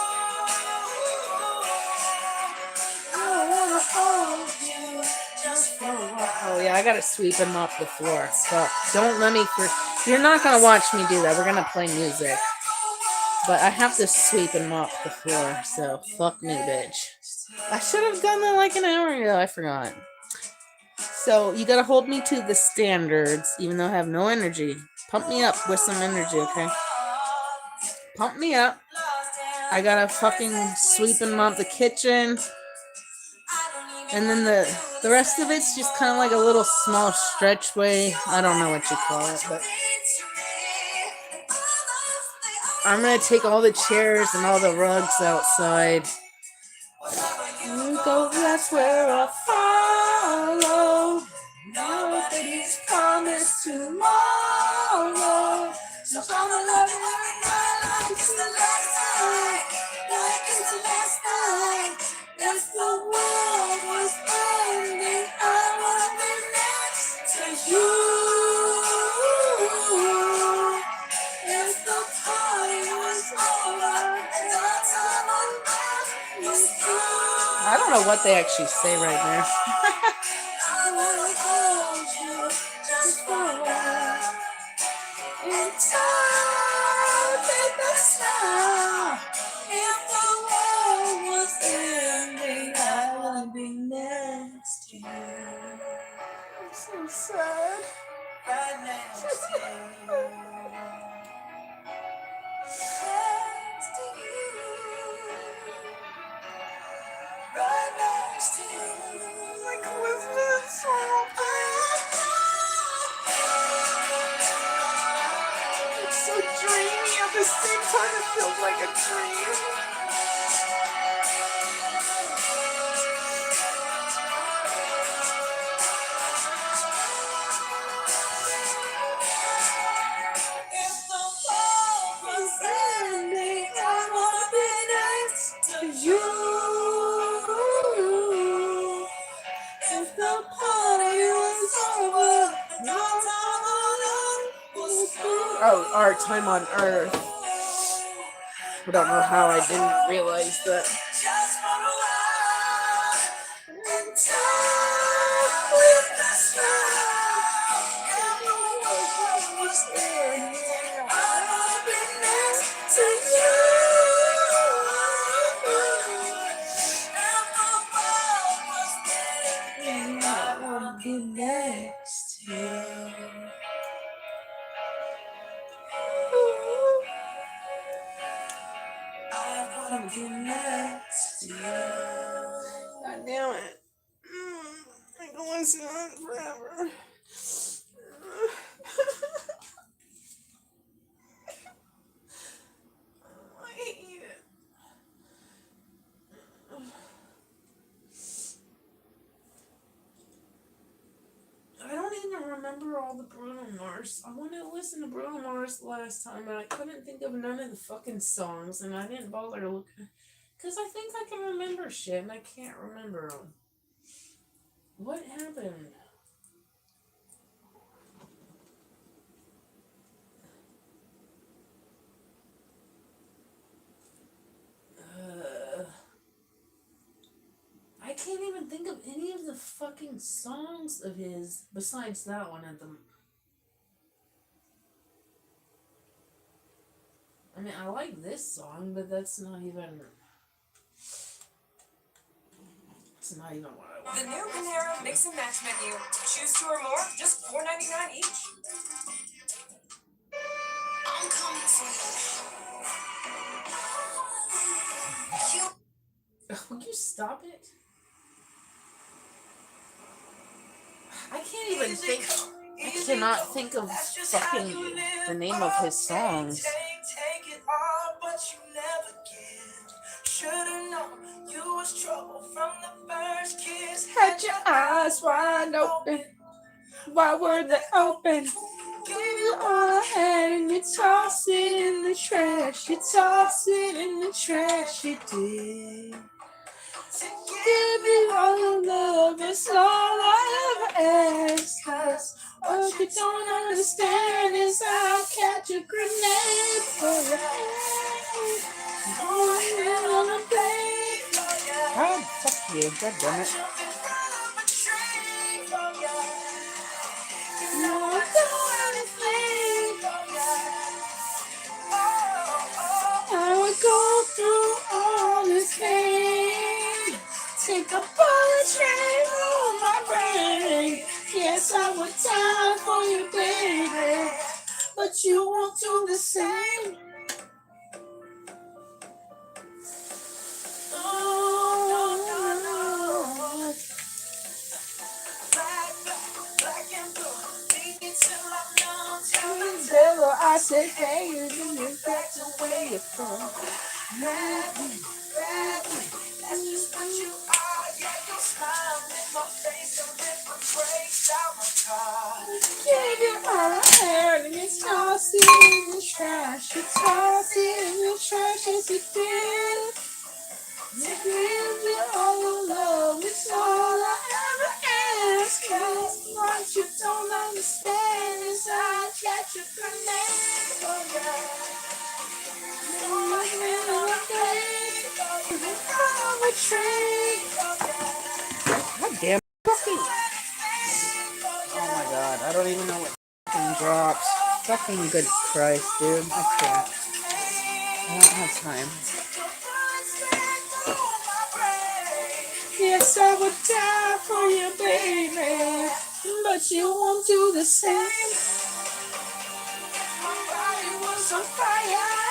I wanna hold you just for a while. Oh yeah, I gotta sweep and mop the floor. Fuck. Don't let me You're not gonna watch me do that. We're gonna play music. But I have to sweep and mop the floor, so fuck me, bitch. I should have done that like an hour ago. I forgot. So you gotta hold me to the standards, even though I have no energy. Pump me up with some energy, okay? Pump me up. I gotta fucking sweep and mop the kitchen. And then the rest of it's just kind of like a little small stretch way. I don't know what you call it, but I'm gonna take all the chairs and all the rugs outside. You go, that's where I'll follow. Nobody's promised tomorrow. So I'ma love you every night like it's the last time, like it's the last time. If the world was ending, I wanna be next to you. If the party was over and our time on earth was through. I don't know what they actually say right there. I wanna hold you just for a while. In time, take the smile. If the world was ending, I wanna be next to you. I'm so sad. Right next to you. Next to you. Right next to you. Like Elizabeth song. It's so dreamy at the same time. It feels like a dream. If the world was ending, I wanna be next to you. If the party was over, no time on earth was through. Oh, our time on earth. I don't know how I didn't realize that. Just for a while, in time with the smile. If the world was ending, I wanna be next to you. If the world was ending, I wanna be next to you. I wanna be next to you. God damn it. I can listen to it forever. I hate it. I don't even remember all the Bruno Mars. I wanted to listen to Bruno Mars last time, and I couldn't think of none of the fucking songs, and I didn't bother looking. Because I think I can remember shit, and I can't remember them. What happened? I can't even think of any of the fucking songs of his besides that one at the. I mean, I like this song, but that's not even. It's not even what I want. The new Panera Mix and Match menu. Choose 2 or more, just $4.99 each. I'm coming for you. Would you stop it? I can't even think. I cannot think of fucking the name of his songs. Take it all, but you never give. Should've known you was trouble from the first kiss. Had your eyes wide open. Why were they open? Give you all I had and you toss it in the trash. You toss it in the trash. You did. Give you all your love, it's all I ever ask. 'Cause what you don't understand is I'll catch a grenade for you. Going on a plane. Oh, fuck you, god damn it. No, I don't anything. I would go through all this pain. Take a bullet train on my brain. Yes, I would die for you, baby. But you won't do the same. Oh, no. Black and blue. Beat me till I'm numb. Tell the devil I said, hey, you back to where you're from. Madly, that's just what you are. Yeah, you smile in my face and rip the brakes out my car. Gave you all I had and you toss it in the trash. You toss it in the trash as you did. You give me all your love, it's all I ever ask. 'Cause what you don't understand is I catch a grenade for you. God damn fucking. Oh my god, I don't even know what fucking drops. Fucking good Christ, dude. I can't. I don't have time. Yes, I would die for you, baby. But you won't do the same. My body was on fire.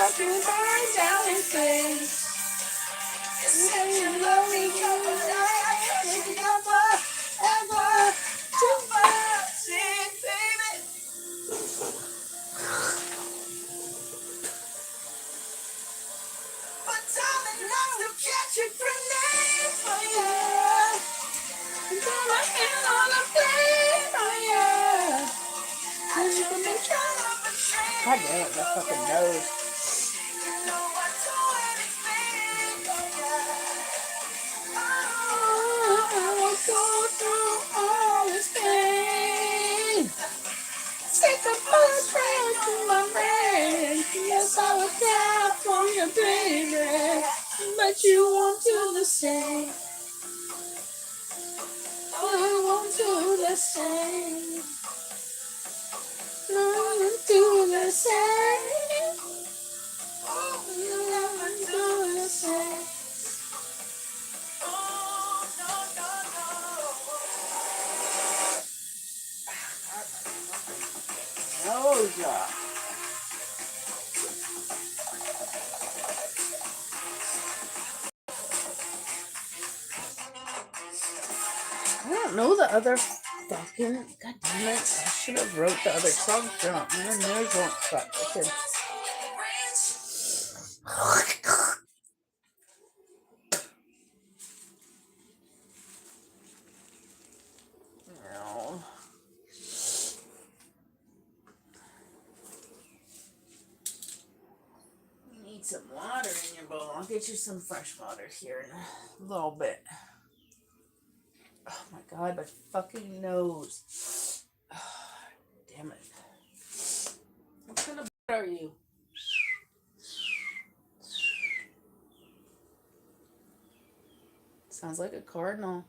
I can burn down in flames. Such a lonely couple life. Never, ever to pass it, baby. But darling, I'm to catch a grenade for you. And put my hand on the flame for you. And you can be kind of a train. God damn it, that fucking nose. Take a bullet train to my brain. Yes, I would die for you, baby. But you won't do the same. I won't do the same. I won't do the same. You never do the same. Oh, no, no, no. Oh, God. I don't know the other fucking. God damn it. I should have wrote the other songs down. My nose won't stop. Okay. No. You need some water in your bowl. I'll get you some fresh water here in a little bit. Oh my god, my fucking nose. Damn it. What kind of are you? Sounds like a cardinal.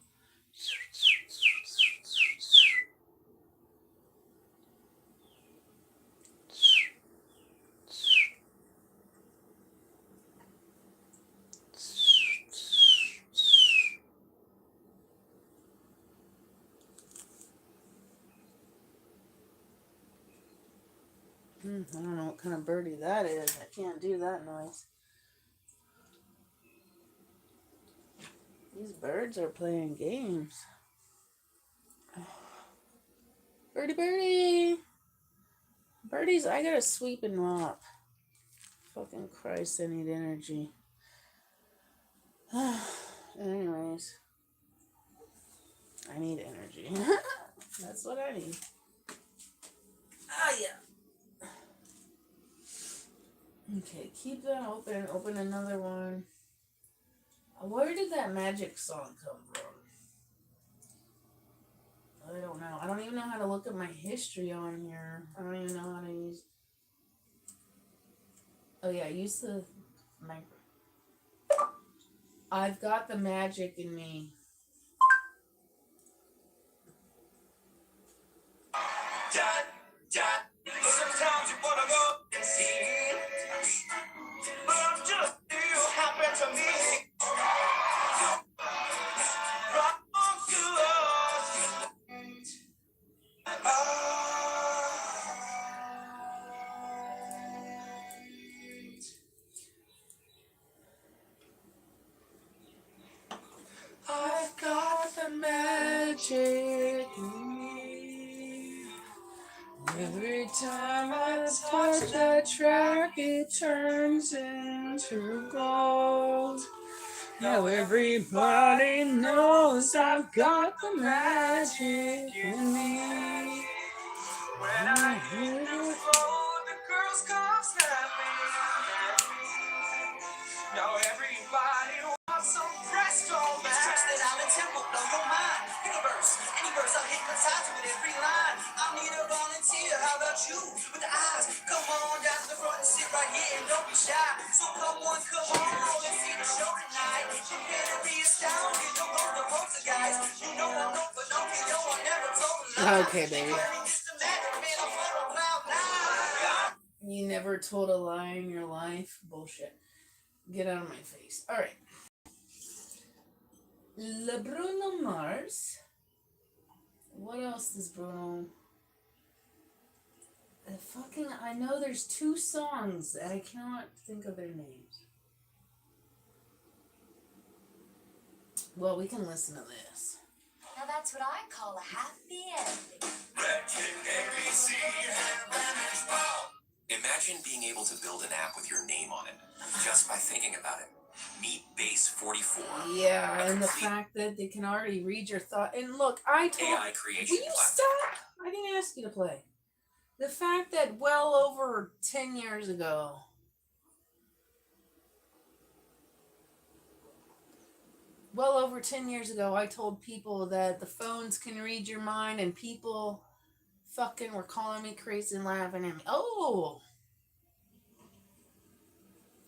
I don't know what kind of birdie that is. I can't do that noise. These birds are playing games. Birdie, birdie. Birdies, I gotta sweep and mop. Fucking Christ, I need energy. Anyways. I need energy. That's what I need. Ah, yeah. Okay, keep that open. Open another one. Where did that magic song come from? I don't know. I don't even know how to look at my history on here. I don't even know how to use... Oh yeah, use the micro. I've got the magic in me. Sometimes you wanna go and see, but I'm just you happen to me. Wrong to us. I've got the magic in me. Every time I touch that track, it turns into gold. Now everybody knows I've got the magic in me. When I hit the floor, the girls come snapping at me. Now everybody wants some presto man. Stretch that out and tempo, blow your mind. Universe, any verse I'll hypnotize with every line. I need a volunteer, how about you? With the eyes, come on down to the front and sit right here and don't be shy. So come on, let's see the show tonight. Prepare to be astounded, don't go to poster guys. You know I'm no for no, you know I never told a lie. Okay, baby. You never told a lie in your life? Bullshit. Get out of my face. Alright. Le Bruno Mars. What else does Bruno... I know there's 2 songs and I cannot think of their names. Well, we can listen to this. Now that's what I call a happy ending. Imagine being able to build an app with your name on it, just by thinking about it. Meet Base 44. Yeah, and the fact that they can already read your thought. And look, I told... AI creation Will you platform. stop? I didn't ask you to play. The fact that well over 10 years ago... Well over 10 years ago, I told people that the phones can read your mind, and people fucking were calling me crazy and laughing at me. Oh!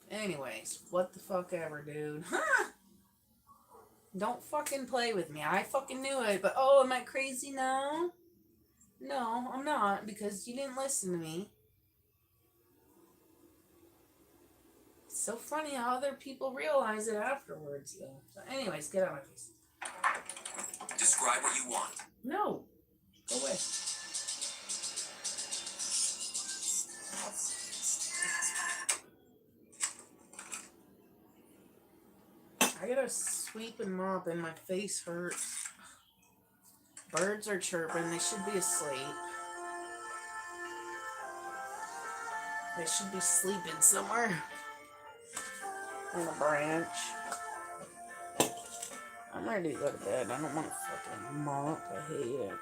Anyways, what the fuck ever, dude. Huh? Don't fucking play with me. I fucking knew it, but oh, am I crazy now? No, I'm not, because you didn't listen to me. It's so funny how other people realize it afterwards, though. So anyways, get out of my face. Describe what you want. No. Go away. I gotta sweep and mop and my face hurts. Birds are chirping. They should be asleep. They should be sleeping somewhere. On a branch. I'm ready to go to bed. I don't want to fucking mop. I hate it.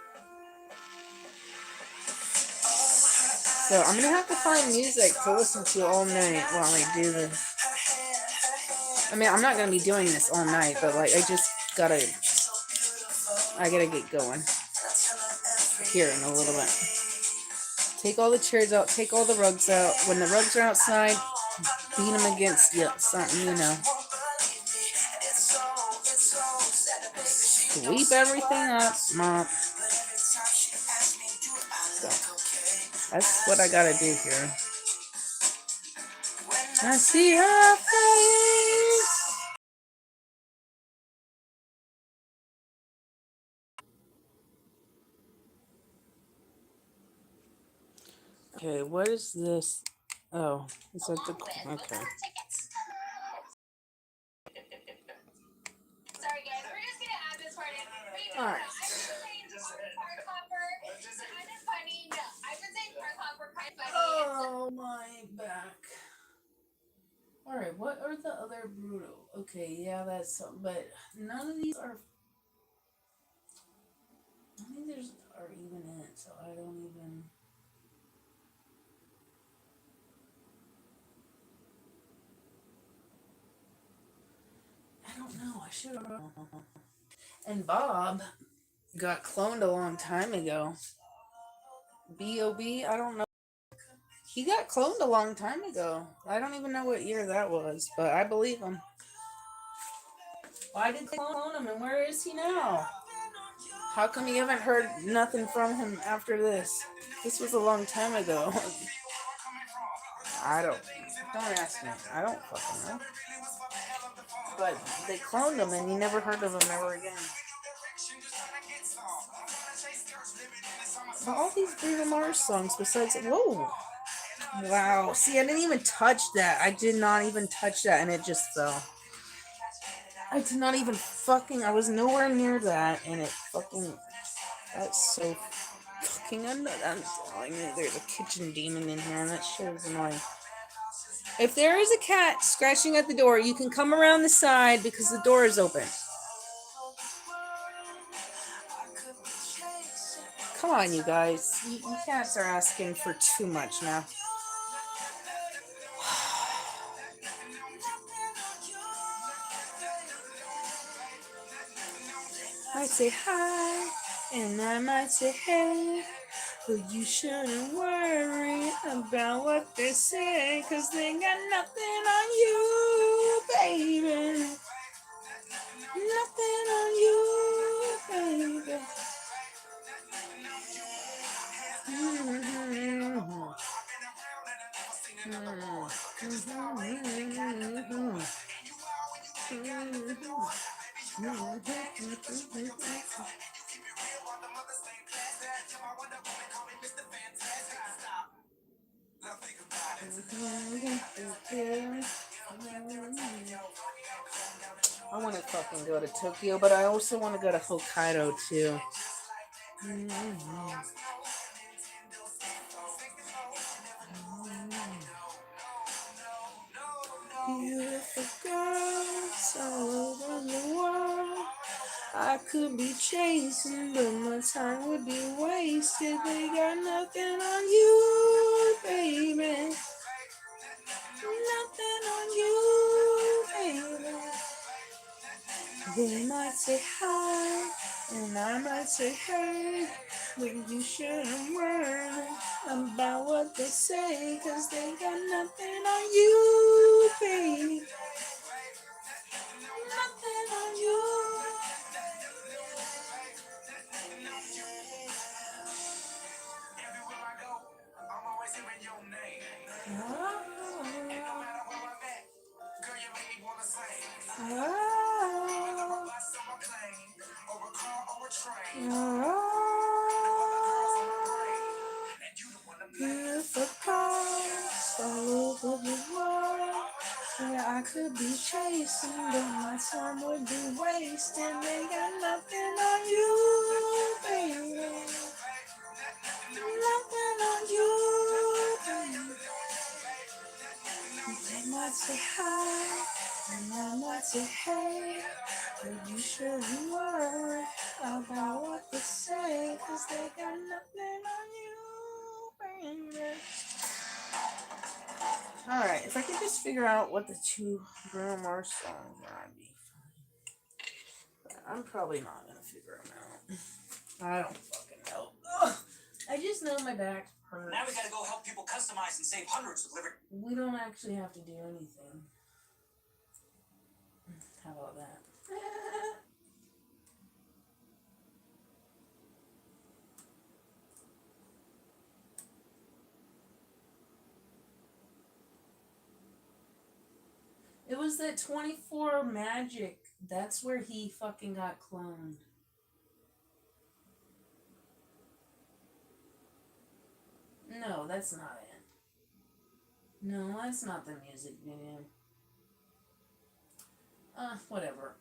So I'm gonna have to find music to listen to all night while I do this. I mean, I'm not gonna be doing this all night, but like, I gotta get going here in a little bit. Take all the chairs out, take all the rugs out. When the rugs are outside, beat them against something, you know. Sweep everything up, mop. So, that's what I gotta do here. I see her face. Okay, what is this? Oh, is that the... Okay. Sorry guys, we're just gonna add this part in. Alright. I've been saying park hopper. It's kind of funny. No, I've been saying park hopper kind of funny. Oh, my back. Alright, what are the other brutal? Okay, yeah, that's some, but none of these are... None of these are even in it, so I don't even... I don't know, I should have... And Bob got cloned a long time ago. B.O.B., I don't know. He got cloned a long time ago. I don't even know what year that was, but I believe him. Why did they clone him, and where is he now? How come you haven't heard nothing from him after this? This was a long time ago. Don't ask me. I don't fucking know. But they cloned him, and you never heard of him ever again. But all these Bruno Mars songs besides... Whoa! Wow. See, I didn't even touch that. I did not even touch that, and it just fell. I did not even fucking... I was nowhere near that, and it fucking... That's so fucking annoying. I'm telling you, there's a kitchen demon in here, and that shit is annoying. If there is a cat scratching at the door, you can come around the side because the door is open. Come on, you guys. You cats are asking for too much now. I say hi, and I might say hey, but you shouldn't worry about what they say, 'cause they got nothing on you, baby. Nothing on you, baby. I want to fucking go to Tokyo, but I also want to go to Hokkaido too. Beautiful girls all over the world. I could be chasing, but my time would be wasted. They got nothing on you, baby. Nothing on you, baby. They might say hi, and I might say hey, but you shouldn't worry about what they say, 'cause they got nothing on you, baby. Nothing on you. Everywhere I go, I'm always hearing your name. Oh. And no matter where I'm at, girl, you make me wanna sing. Oh. Whether a bus or a plane, or a car or a train, Oh. no other girls on my brain. And you the one to blame. Beautiful cars all over the world. Yeah, I could be chasing, but my time would be wasted. They got nothing on you, baby. Nothing on you, baby. They might say hi, and I might say hey, but you shouldn't worry about what they say, 'cause they got nothing on you, baby. Alright, if I could just figure out what the two Bruno Mars songs are, I'd be fine. But I'm probably not gonna figure them out. I don't fucking know. Ugh. I just know my back hurts. Now we gotta go help people customize and save hundreds with liver. We don't actually have to do anything. How about that? was that 24 Magic. That's where he fucking got cloned. No, that's not it. No, that's not the music video. Whatever.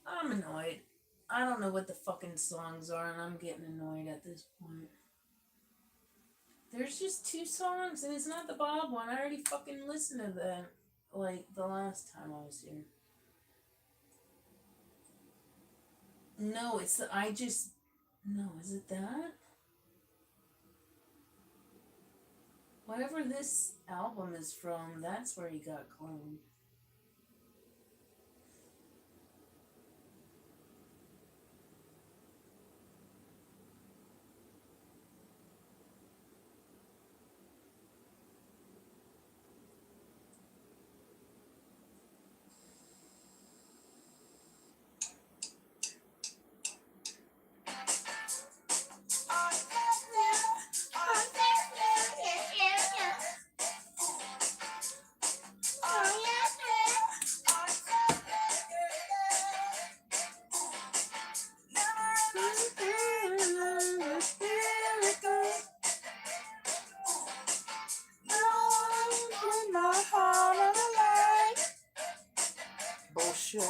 I'm annoyed. I don't know what the fucking songs are, and I'm getting annoyed at this point. There's just 2 songs, and it's not the Bob one. I already fucking listened to that, like, the last time I was here. No, it's the, no, is it that? Whatever this album is from, that's where he got cloned. Bullshit.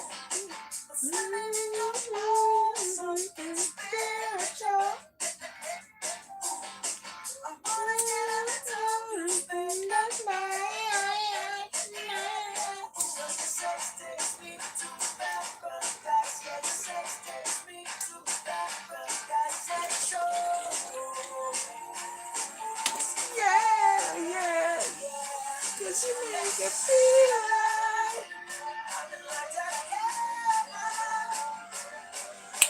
Yeah. 'Cause you make it feel like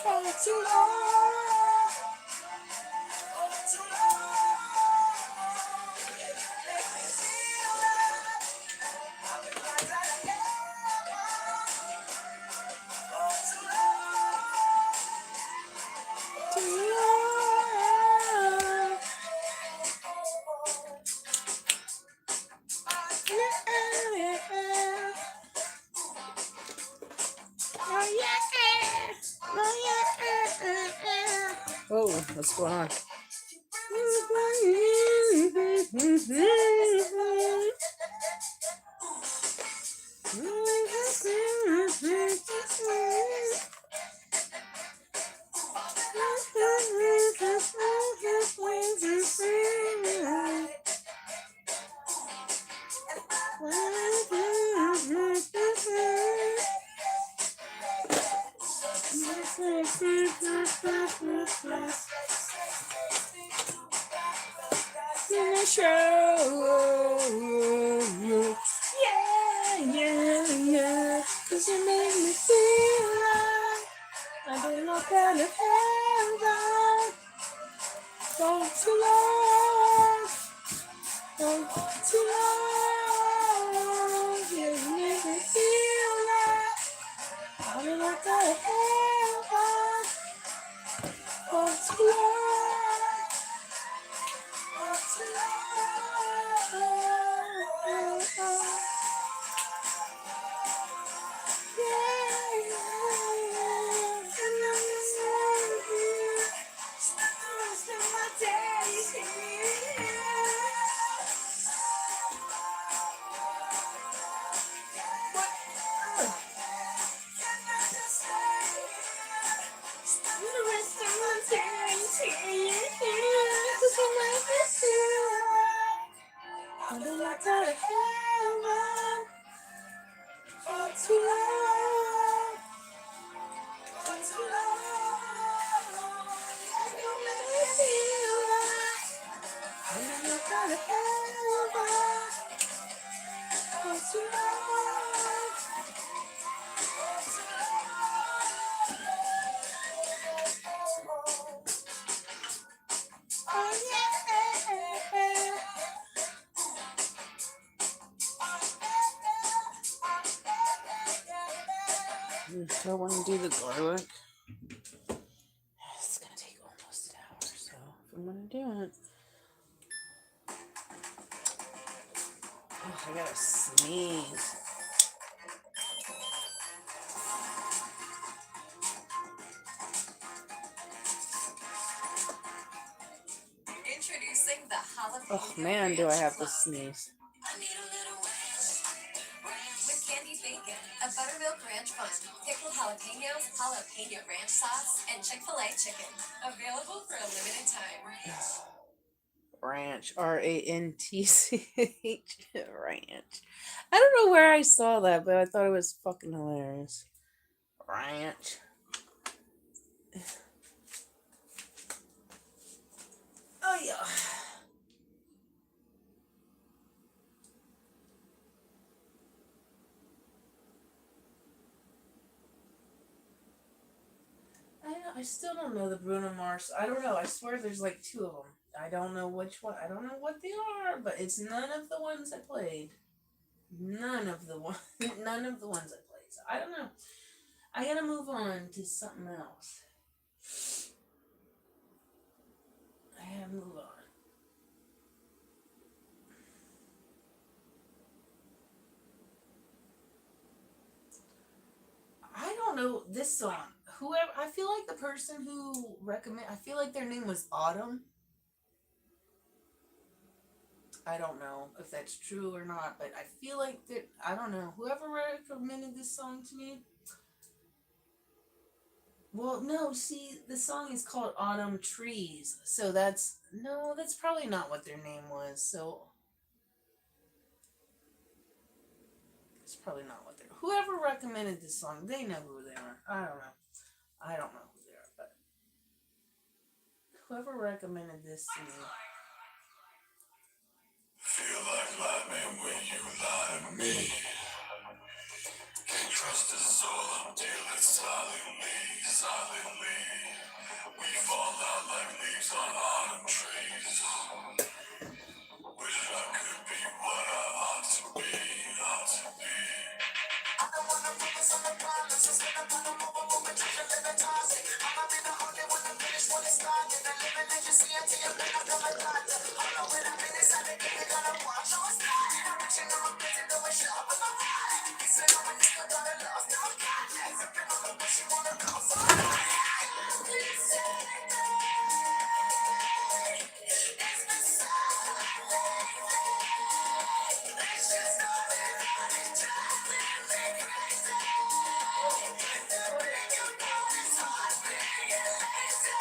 for too long. Too long. Yeah. Oh, what's going on? Yeah. 'Cause you make me feel like I've been locked out of heaven for too long. For too long. Yeah, you make me feel like I've been locked out of heaven for too long. For too long. I want to do the garlic. It's gonna take almost an hour, so if I'm gonna do it. Oh, I gotta sneeze. man, do I have to sneeze. With candied bacon, a buttermilk ranch bun, pickled jalapenos, jalapeno ranch sauce, and Chick-fil-A chicken. Available for a limited time. Ranch, RANTCH, ranch. I don't know where I saw that, but I thought it was fucking hilarious. Ranch. Oh yeah. I still don't know the Bruno Mars. I don't know. I swear there's like 2 of them. I don't know which one. I don't know what they are, but it's none of the ones I played. None of the ones I played. So I don't know. I gotta move on to something else. I gotta move on. I don't know this song. Whoever, I feel like the person who I feel like their name was Autumn. I don't know if that's true or not, but I feel like that, I don't know, whoever recommended this song to me. Well, no, see, the song is called Autumn Trees, so that's probably not what their name was, so it's probably not what whoever recommended this song, they know who they are. I don't know who they are, but whoever recommended this to me. Feel like lightning when you lie to me. Can't trust a soul until it's silently. We fall out like leaves on autumn trees. Wish I could be what I ought to be. I don't wanna focus on the problems, just let them move and treasure living toxic. I'ma be the only one to finish when it started. The living that you see until you pick up the doctor. Hold on, when I'm in inside the game, you gotta watch. No, it's not. I'm reaching on my place and doing sharp with my ride. He said, I'm a nigga, got a lost. Now I'm got that. Sipping on the bush, you wanna go. So I'm like, please say it's been so lately. Let's just go and run it, driving me crazy. You know it's hard being lazy.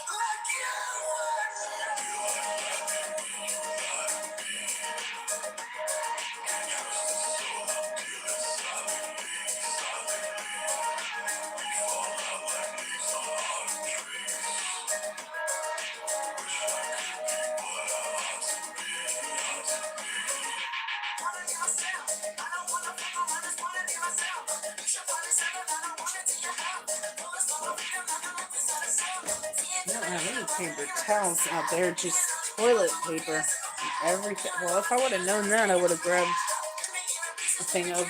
Like you would. I don't have any paper towels out there, just toilet paper. Everything. Well, if I would have known that, I would have grabbed a thing of.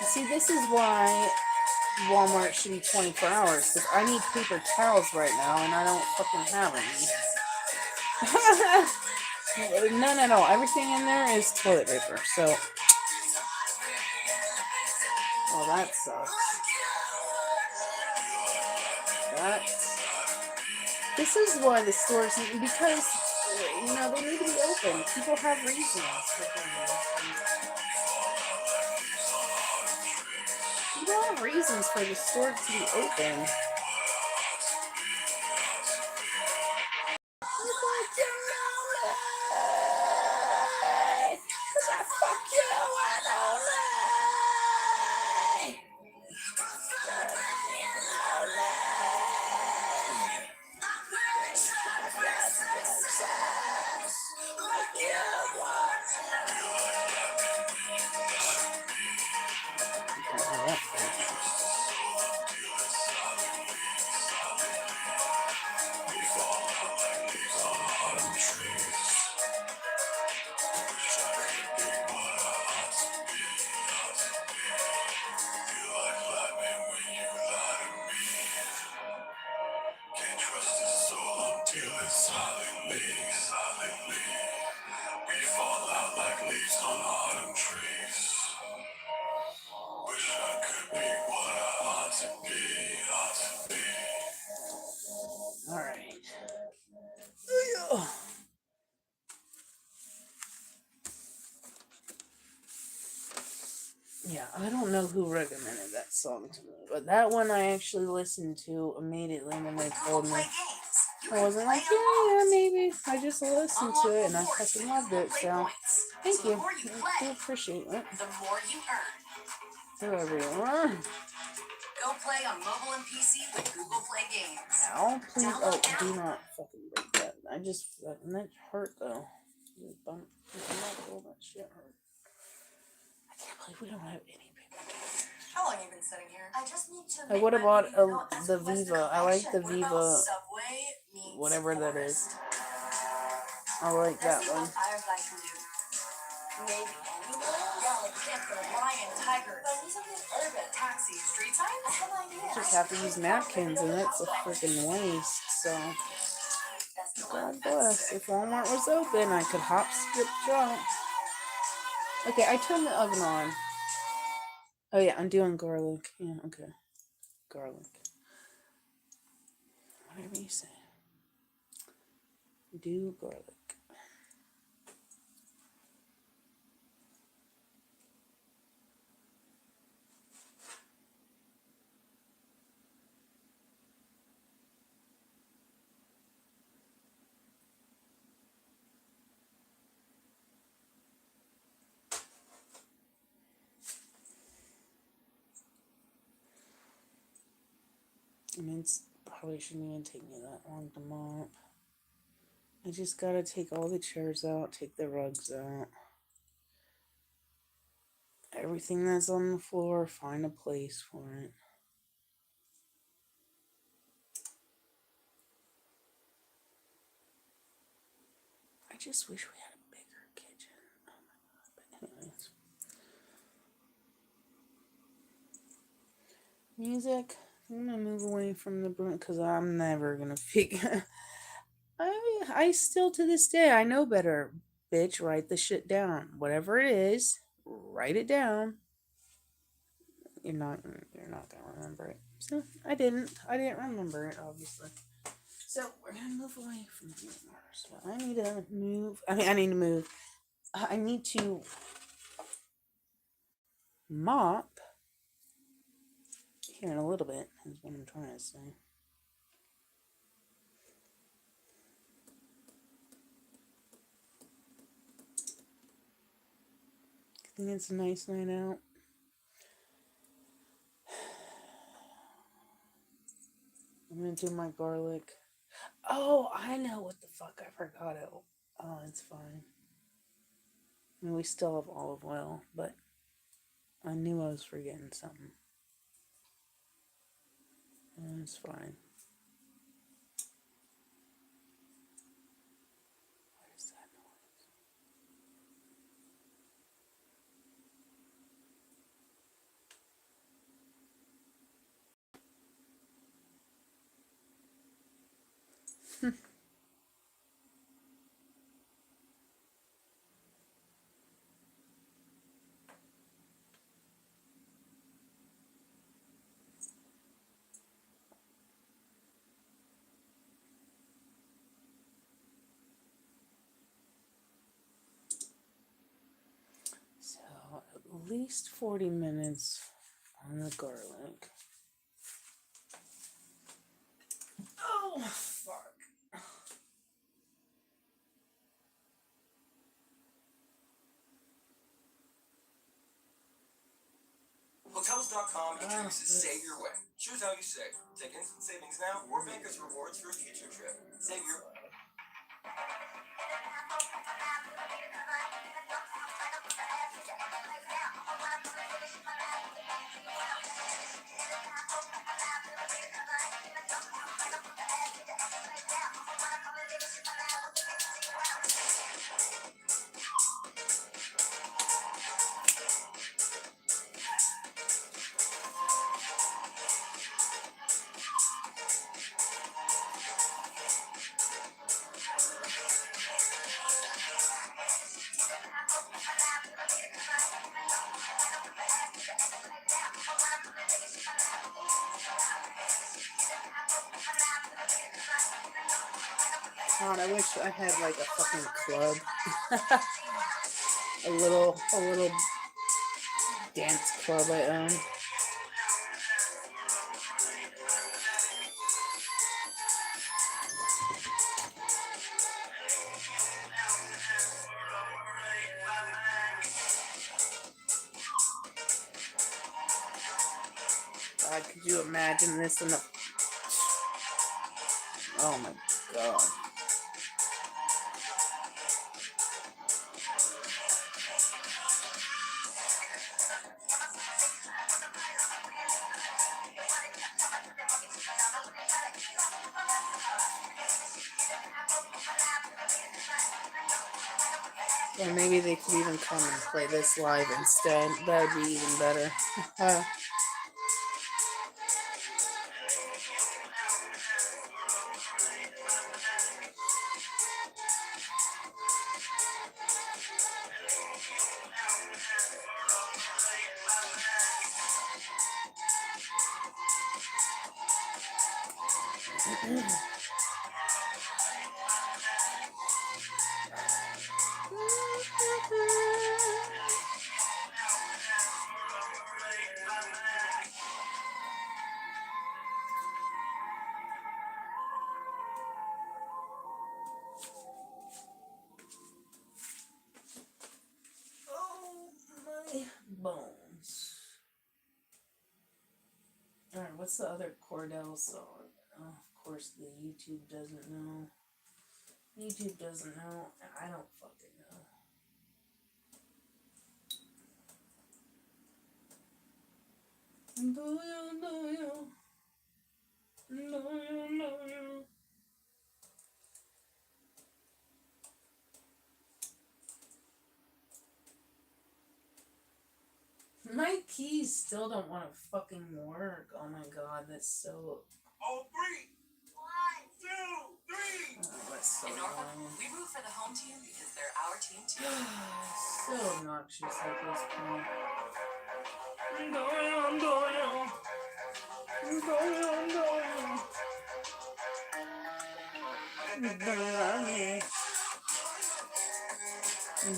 See, this is why Walmart should be 24 hours, because I need paper towels right now, and I don't fucking have any. None at all. Everything in there is toilet paper, so. Well, that sucks. This is why the stores, because, you know, they need to be open. People have reasons for things. People have reasons for the store to be open. Alright. Yeah, I don't know who recommended that song to me, but that one I actually listened to immediately when they told me. I wasn't like, yeah, maybe. I just listened to it and I fucking loved it. So, thank you. I appreciate it. The more you earn. Whoever you are. Go play on mobile and PC with Google Play Games. Ow, please. Oh, do not fucking break that. I just, that hurt though. All that shit hurt. I can't believe we don't have any paper. How long have you been sitting here? I just need to. I would have bought the Viva. I like the Viva, Subway meets whatever that is. Forest. I like that Let's see one. what Firefly can do. Maybe animal? Yeah, like panther, lion, tiger. But I need something urban. Taxi, street signs? I have an idea. Just have to use napkins and it's a freaking waste. So, God bless. If Walmart was open, I could hop, skip, jump. Okay, I turned the oven on. Oh yeah, I'm doing garlic. Yeah, okay. Garlic. Whatever you say. Do garlic. I mean, it's probably shouldn't even take me that long to mop. I just gotta take all the chairs out, take the rugs out. Everything that's on the floor, find a place for it. I just wish we had a bigger kitchen. Oh my god. But anyways. Music. I'm gonna move away from the broom because I'm never gonna figure. I still to this day I know better. Bitch, write the shit down. Whatever it is, write it down. You're not gonna remember it. So I didn't remember it obviously. So we're gonna move away from here. So I need to move. I need to move. I need to mop here in a little bit. Is what I'm trying to say. I think it's a nice night out. I'm gonna do my garlic. Oh, I know what the fuck. I forgot it. Oh, it's fine. I mean, we still have olive oil, but I knew I was forgetting something. It's fine. What is that noise? So, at least 40 minutes on the garlic. Oh, fuck. Hotels.com introduces Save Your Way. Choose how you save. Take instant savings now or bank as rewards for a future trip. Save your God, I wish I had like a fucking club. a little dance club I own. God, could you imagine this in the... Oh my god. Or maybe they could even come and play this live instead. That would be even better. Oh my bones. Alright, what's the other Cordell song? Oh, of course, the YouTube doesn't know. YouTube doesn't know, and I don't fucking know. Do you? My keys still don't want to fucking work. Oh my god, that's so... Oh, 3, 1, 2, 3. Oh, that's so In Norfolk, annoying. we root for the home team because they're our team too. So obnoxious at this point.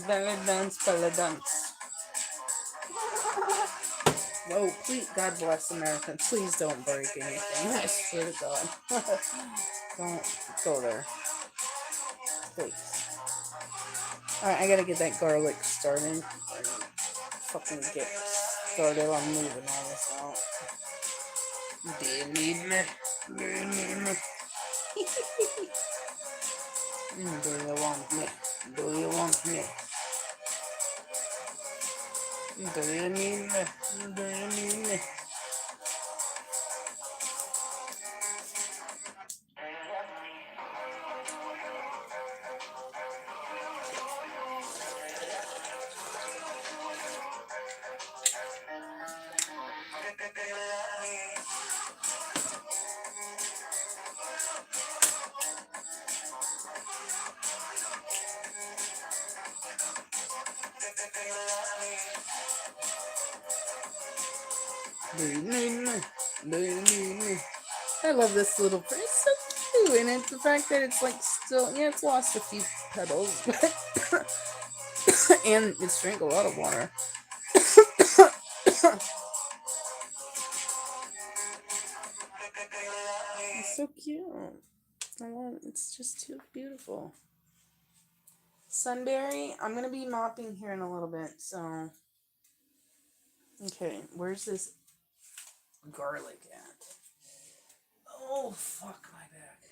Belly dance. Whoa, please, God bless America. Please don't break anything. I swear to God. Don't go there. Please. Alright, I gotta get that garlic started. Fucking get started on moving all this out. Do you need me? Do you need me? Do you want me? Do you want me? Do you need me? Do you need me? Do you need me? Do you need me? I love this little print. It's so cute. And it's the fact that it's like still, yeah, it's lost a few petals, but and it's drank a lot of water. It's so cute. It's just too beautiful. Sunberry, I'm gonna be mopping here in a little bit, so okay, where's this garlic at? Oh, fuck my back.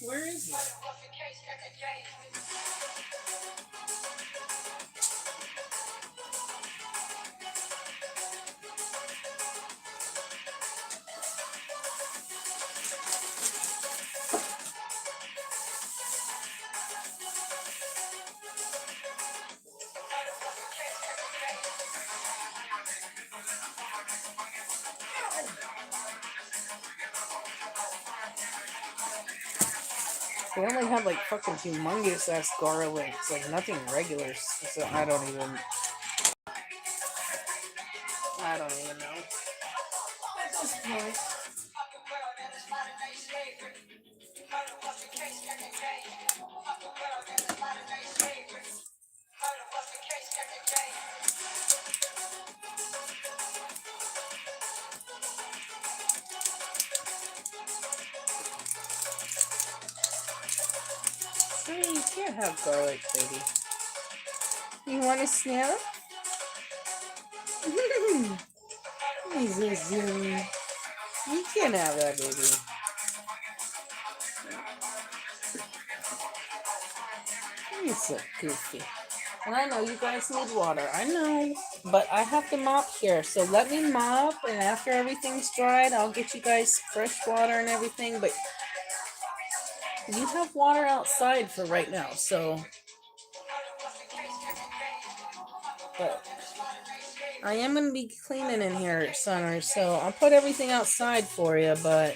Where is it? They only have like fucking humongous ass garlics, like nothing regular. So I don't even know. At this point. Hey, you can't have garlic, baby. You want a snap? He's a zoom. You can't have that, baby. He's so goofy. And I know you guys need water. I know. But I have to mop here. So let me mop. And after everything's dried, I'll get you guys fresh water and everything. But you have water outside for right now. So. But I am going to be cleaning in here, Summer. So I'll put everything outside for you. But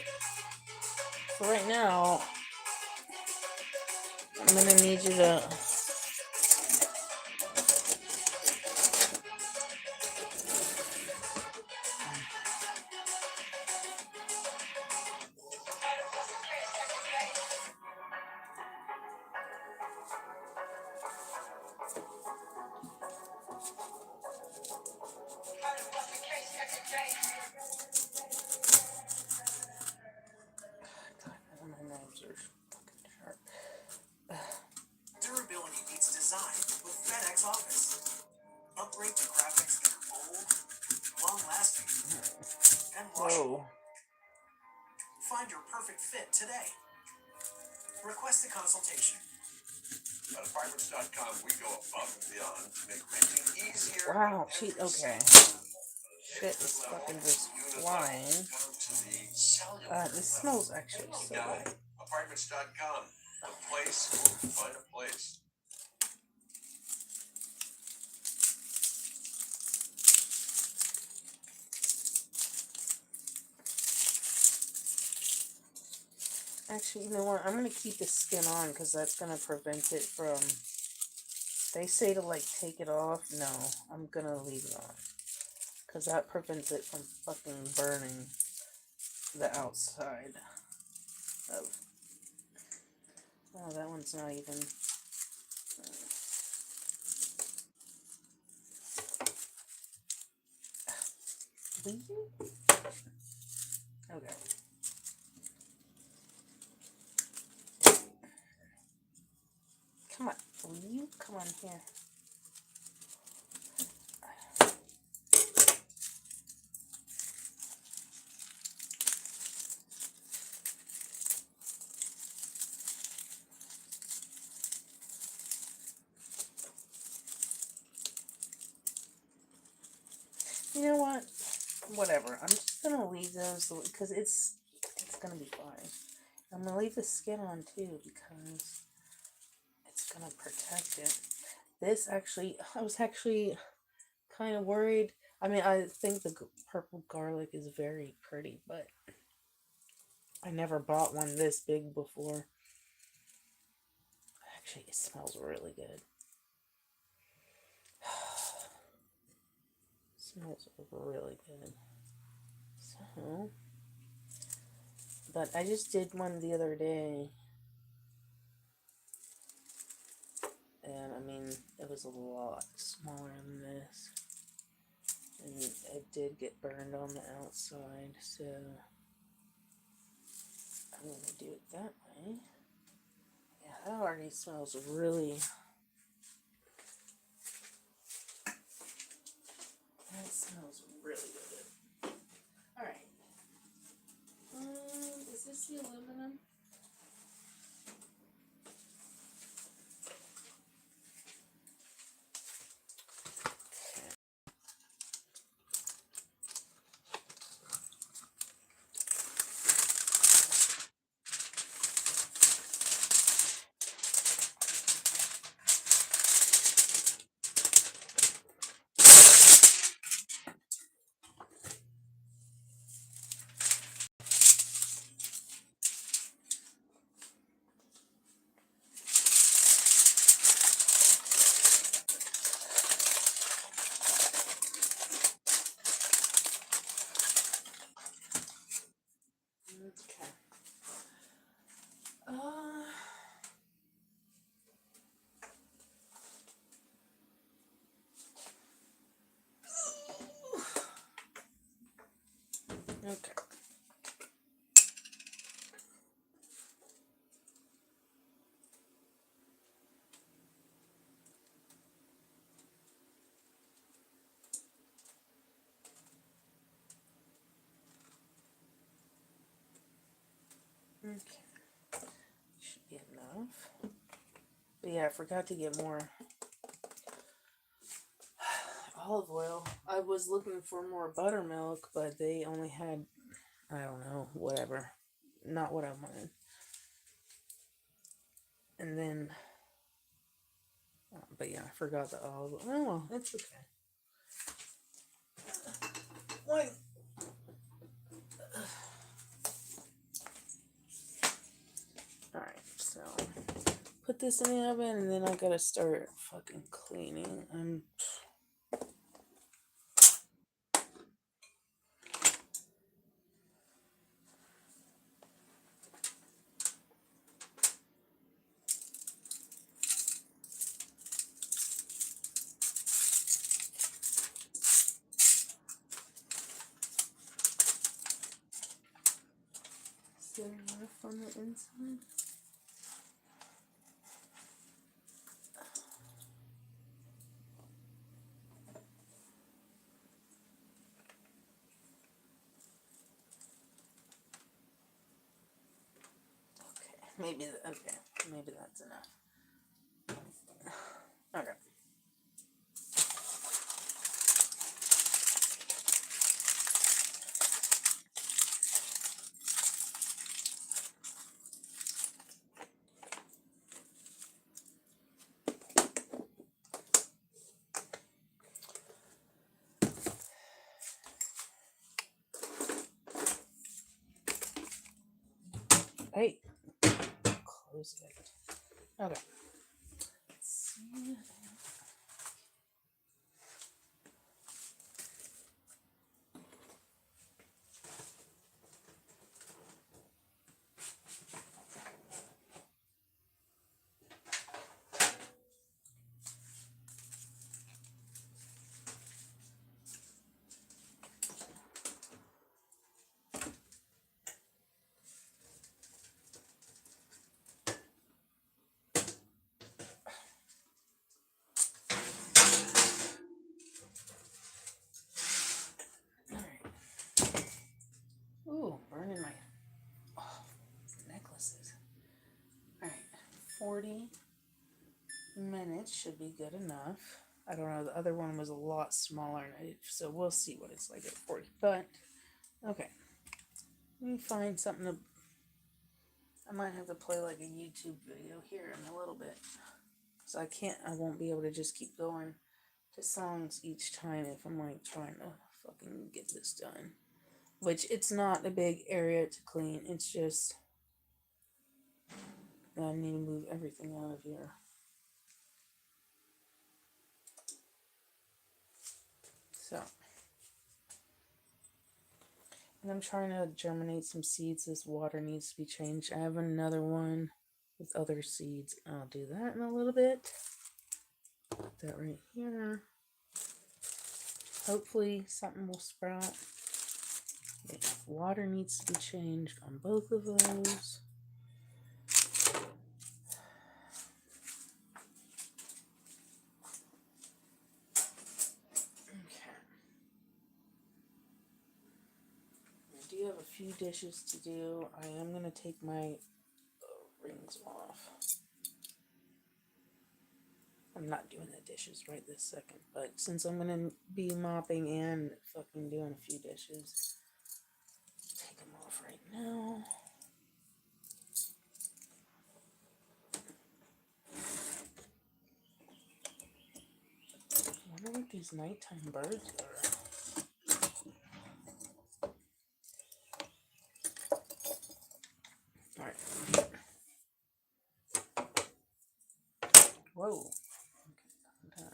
for right now, I'm going to need you to. My knives are fucking sharp. Durability meets design with FedEx Office. Upgrade to graphics that are bold, long-lasting, and washable. Whoa. Find your perfect fit today. Request a consultation. At Apartments.com, we go above and beyond to make renting easier. Wow, cheat. Okay. Shit is fucking just flying. This smells actually so good. Apartments.com, a place where we find a place. Actually, you know what? I'm gonna keep the skin on because that's gonna prevent it from. They say to like take it off. No, I'm gonna leave it on because that prevents it from fucking burning the outside of. Oh, that one's not even. Okay. Come on, will you come on here? You know what? Whatever. I'm just gonna leave those because it's gonna be fine. I'm gonna leave the skin on too because it's gonna protect it. This actually, I was actually kind of worried. I mean, I think the purple garlic is very pretty, but I never bought one this big before. Actually, it smells really good. Smells really good. So, but I just did one the other day. And I mean, it was a lot smaller than this. And it did get burned on the outside, so I'm going to do it that way. Yeah, that already smells really... That smells really good. Alright. Is this the aluminum? Okay. Okay. Okay. Should be enough. But yeah, I forgot to get more olive oil. I was looking for more buttermilk, but they only had, I don't know, whatever. Not what I wanted. And then, but yeah, I forgot the olive oil. Oh well, it's okay. What? Alright, so put this in the oven and then I gotta start fucking cleaning. Is there enough on the inside? Maybe that's enough. Okay. Hey, close it. Okay. Let's see. Ooh, burning my necklaces. Alright, 40 minutes should be good enough. I don't know, the other one was a lot smaller, so we'll see what it's like at 40. But, okay. Let me find something to... I might have to play like a YouTube video here in a little bit. So I won't be able to just keep going to songs each time if I'm like trying to fucking get this done. Which, it's not a big area to clean, it's just that I need to move everything out of here. So, and I'm trying to germinate some seeds. This water needs to be changed. I have another one with other seeds. I'll do that in a little bit. Put that right here. Hopefully something will sprout. Okay, water needs to be changed on both of those. I do have a few dishes to do. I am going to take my rings off. I'm not doing the dishes right this second, but since I'm going to be mopping and fucking doing a few dishes, take them off right now. I wonder what these nighttime birds are. Alright. Whoa. Okay,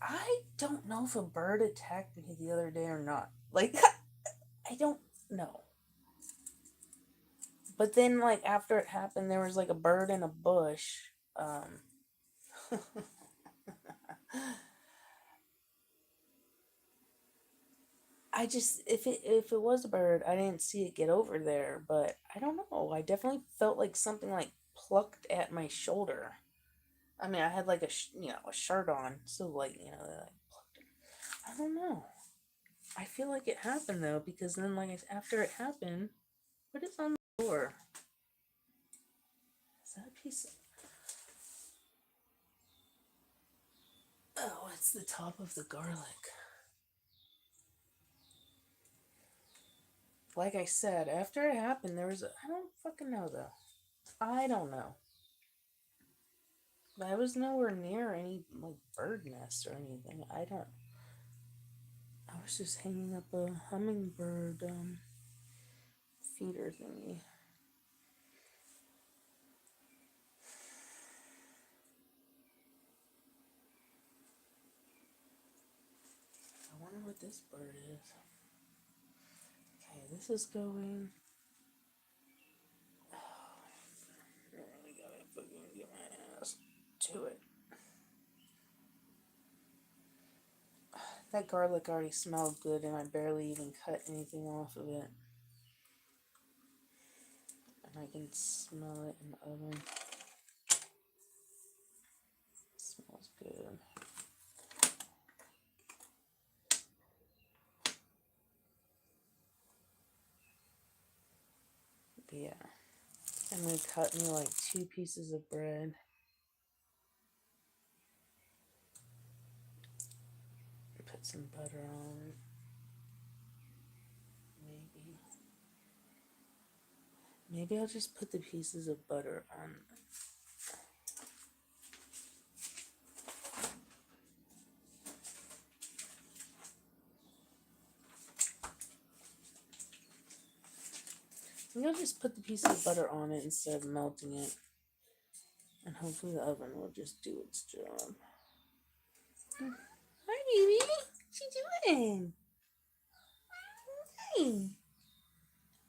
I don't know know if a bird attacked me the other day or not. Like, I don't know. But then, like, after it happened, there was like a bird in a bush. I just, if it was a bird, I didn't see it get over there, but I don't know. I definitely felt like something like plucked at my shoulder. I mean, I had like a a shirt on, so like like plucked it. I don't know. I feel like it happened though, because then like after it happened, what is on the floor? Is that a piece of... Oh, it's the top of the garlic. Like I said, after it happened, there was I don't fucking know though. I don't know. But I was nowhere near any like bird nest or anything. I was just hanging up a hummingbird feeder thingy. I wonder what this bird is. Okay, this is going. Oh, I really gotta fucking get my ass to it. That garlic already smelled good, and I barely even cut anything off of it. And I can smell it in the oven. It smells good. But yeah, I'm gonna cut me like 2 pieces of bread. Put some butter on it. Maybe I'll just put the pieces of butter on. Maybe I'll just put the piece of butter on it instead of melting it. And hopefully the oven will just do its job. Hi, baby. What you doing? Hey.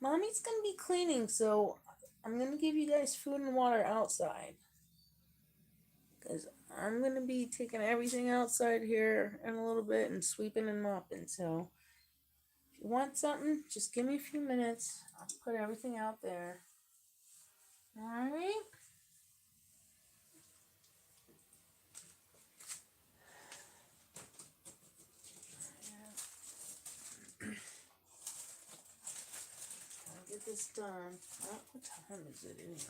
Mommy's gonna be cleaning, so I'm gonna give you guys food and water outside. Because I'm gonna be taking everything outside here in a little bit and sweeping and mopping. So if you want something, just give me a few minutes. I'll put everything out there. Alright? I'll get this done. Oh, what time is it anyways?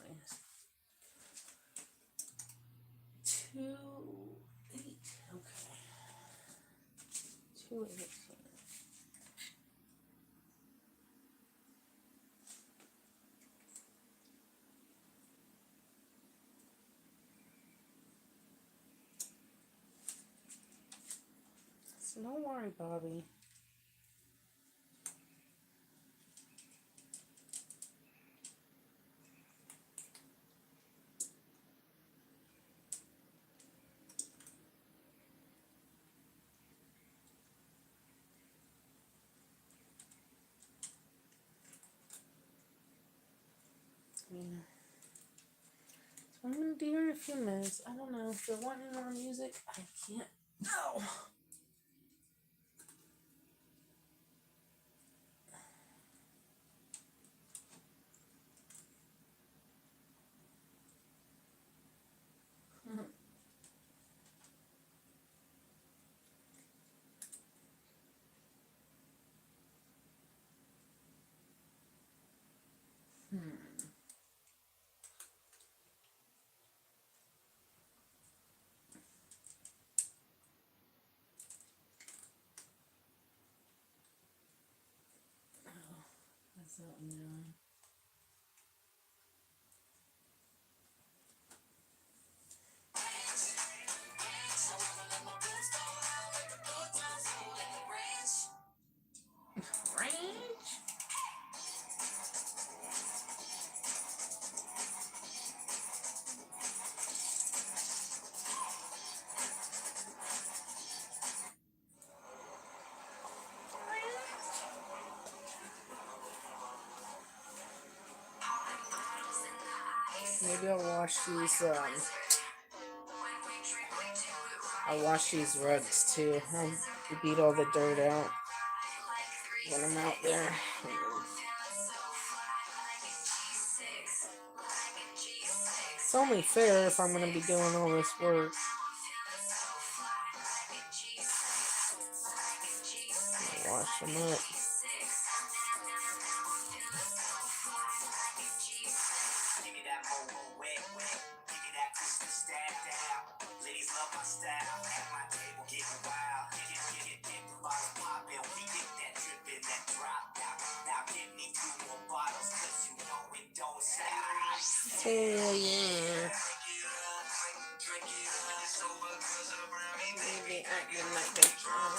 2:08. Okay. 2:18. So don't worry, Bobby. Yeah. So I'm gonna do here in a few minutes. I don't know if you're wanting more music. I can't. No. That's that one down. Range? Maybe I'll wash these. I'll wash these rugs too. I'll beat all the dirt out when I'm out there. It's only fair if I'm gonna be doing all this work. I'll wash them up. Hell yeah. Maybe acting like they drunk.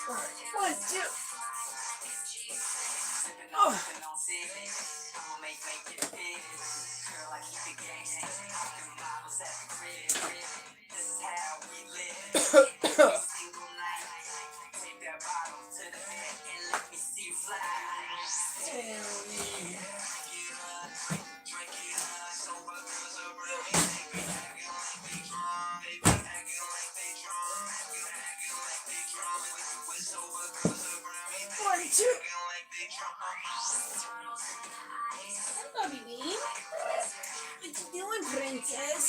One, two. Oh. One, two. Bobby Bean. What you doing, princess?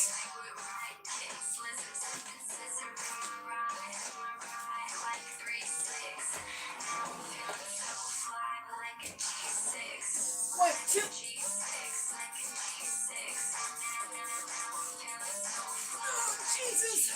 One, two. Oh, Jesus.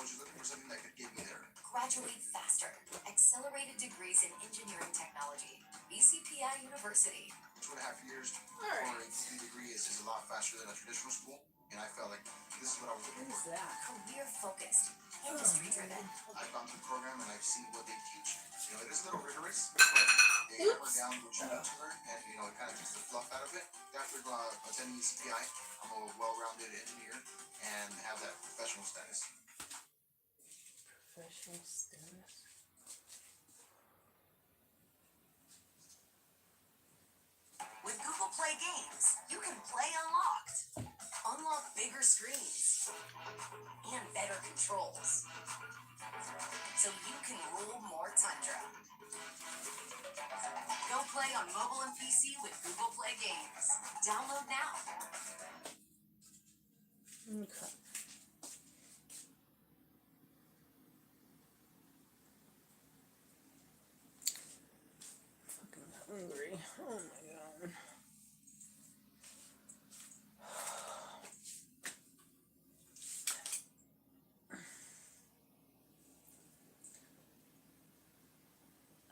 Was you looking for something that could get me there? Graduate faster. Accelerated degrees in engineering technology. BCPI University. 2.5 years for a degree is a lot faster than a traditional school, and I felt like this is what I was looking What is for. that? Career focused. Industry driven. I've gone through the program and I've seen what they teach. You know, it is a little rigorous, but they hammer down what you need to learn, and you know, it kind of takes the fluff out of it. After attending CPI, I'm a well-rounded engineer and have that professional status. Professional status. With Google Play Games, you can play unlocked. Unlock bigger screens and better controls. So you can rule more Tundra. Go play on mobile and PC with Google Play Games. Download now. Okay. Fucking hungry. Oh my god.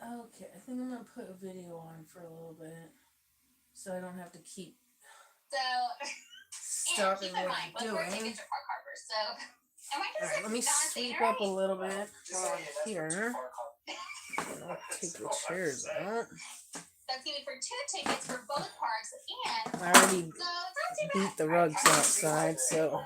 Okay, I think I'm gonna put a video on for a little bit. so I don't have to keep So, and stopping keep in what mind, I'm both of our doing. tickets are Park Harbor, so am I just Alright, let me not saying sweep it up a right? little bit Just saying, that's for here. too far call. I'll take the chairs out. That's gonna be for 2 tickets for both parks, and I already so it's not too beat bad. the rugs outside, so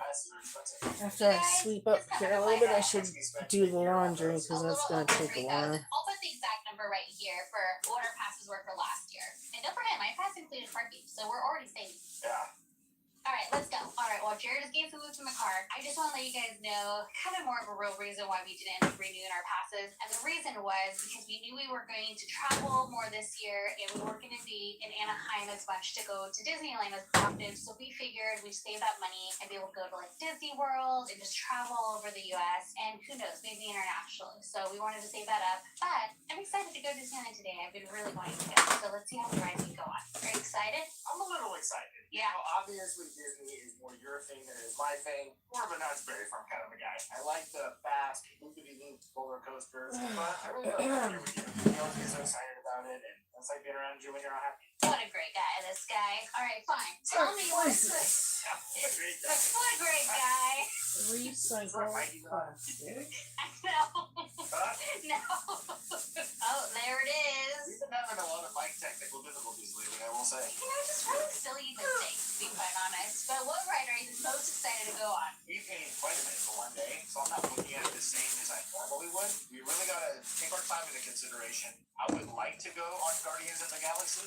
after I sweep up here a little bit, I should do the laundry because that's gonna take a while. I'll put the exact number right here for what our passes were for last year. And don't forget, my pass included parking, so we're already saving. Yeah. Alright, let's go. Alright, well, Jared just gave some moves from the card. I just want to let you guys know kind of more of a real reason why we didn't end up renewing our passes. And the reason was because we knew we were going to travel more this year and we weren't going to be in Anaheim as much to go to Disneyland as often. So we figured we'd save that money and be able to go to like Disney World and just travel all over the US and who knows, maybe internationally. So we wanted to save that up. But I'm excited to go to Disneyland today. I've been really wanting to go. So let's see how the ride we go on. Are you excited? I'm a little excited. Yeah. You know, obviously Disney is more your thing than it is my thing. More of a Knott's Berry Farm kind of a guy. I like the fast, loopity-loop roller coasters, but I really love it with you. You always get so excited about it, and it's like being around you when you're all happy. What a great guy, this guy. Alright, fine. Tell me what's the... What a great guy. Recycle plastic. I know. Huh? No. Oh, there it is. We've been having a lot of mic technical difficulties lately, I will say. You know, just really silly mistakes, to be quite honest. But what ride are you the most excited to go on? We paid quite a bit for one day, so I'm not looking at it the same as I normally would. We really gotta take our time into consideration. I would like to go on Guardians of the Galaxy,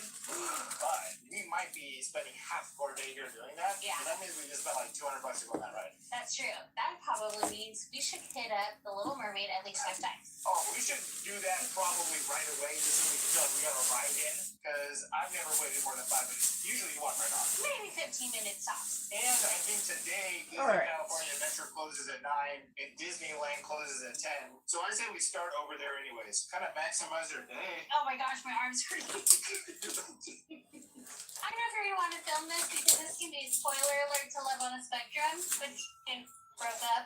but we might be spending half of our day here doing that. Yeah. And that means we just spent like $200 to go on that ride. That's true. That probably means we should hit up the Little Mermaid at least 5 times. Oh, we should do that probably right away just so we can feel like we got a ride in, because I've never waited more than 5 minutes. Usually you walk right on. Maybe 15 minutes tops. And I think today, Disney Alright. California Adventure closes at 9 and Disneyland closes at 10. So I say we start over there anyways. Kind of maximize our day. Oh my gosh, my arm's hurting. I don't know if you're gonna want to film this because this can be a spoiler alert to Love on a Spectrum, but it broke up.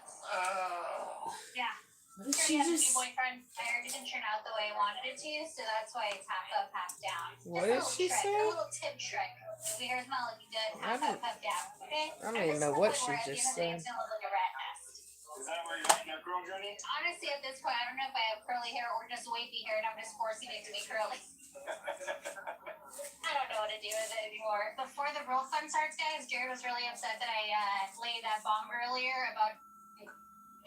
Yeah. What did Sure, she you have a new just? boyfriend. I heard it didn't turn out the way I wanted it to, so that's why it's half up, half down. What Just did she a little trick, say? A little tip trick. If your hair's not looking good, half up, half down. Okay? I don't even know what she At the just end of the day, said. it's gonna look like a rat nest. Is that where you're at in your girl journey? Honestly, at this point, I don't know if I have curly hair or just wavy hair, and I'm just forcing it to be curly. I don't know what to do with it anymore. Before the real fun starts, guys, Jared was really upset that I laid that bomb earlier about.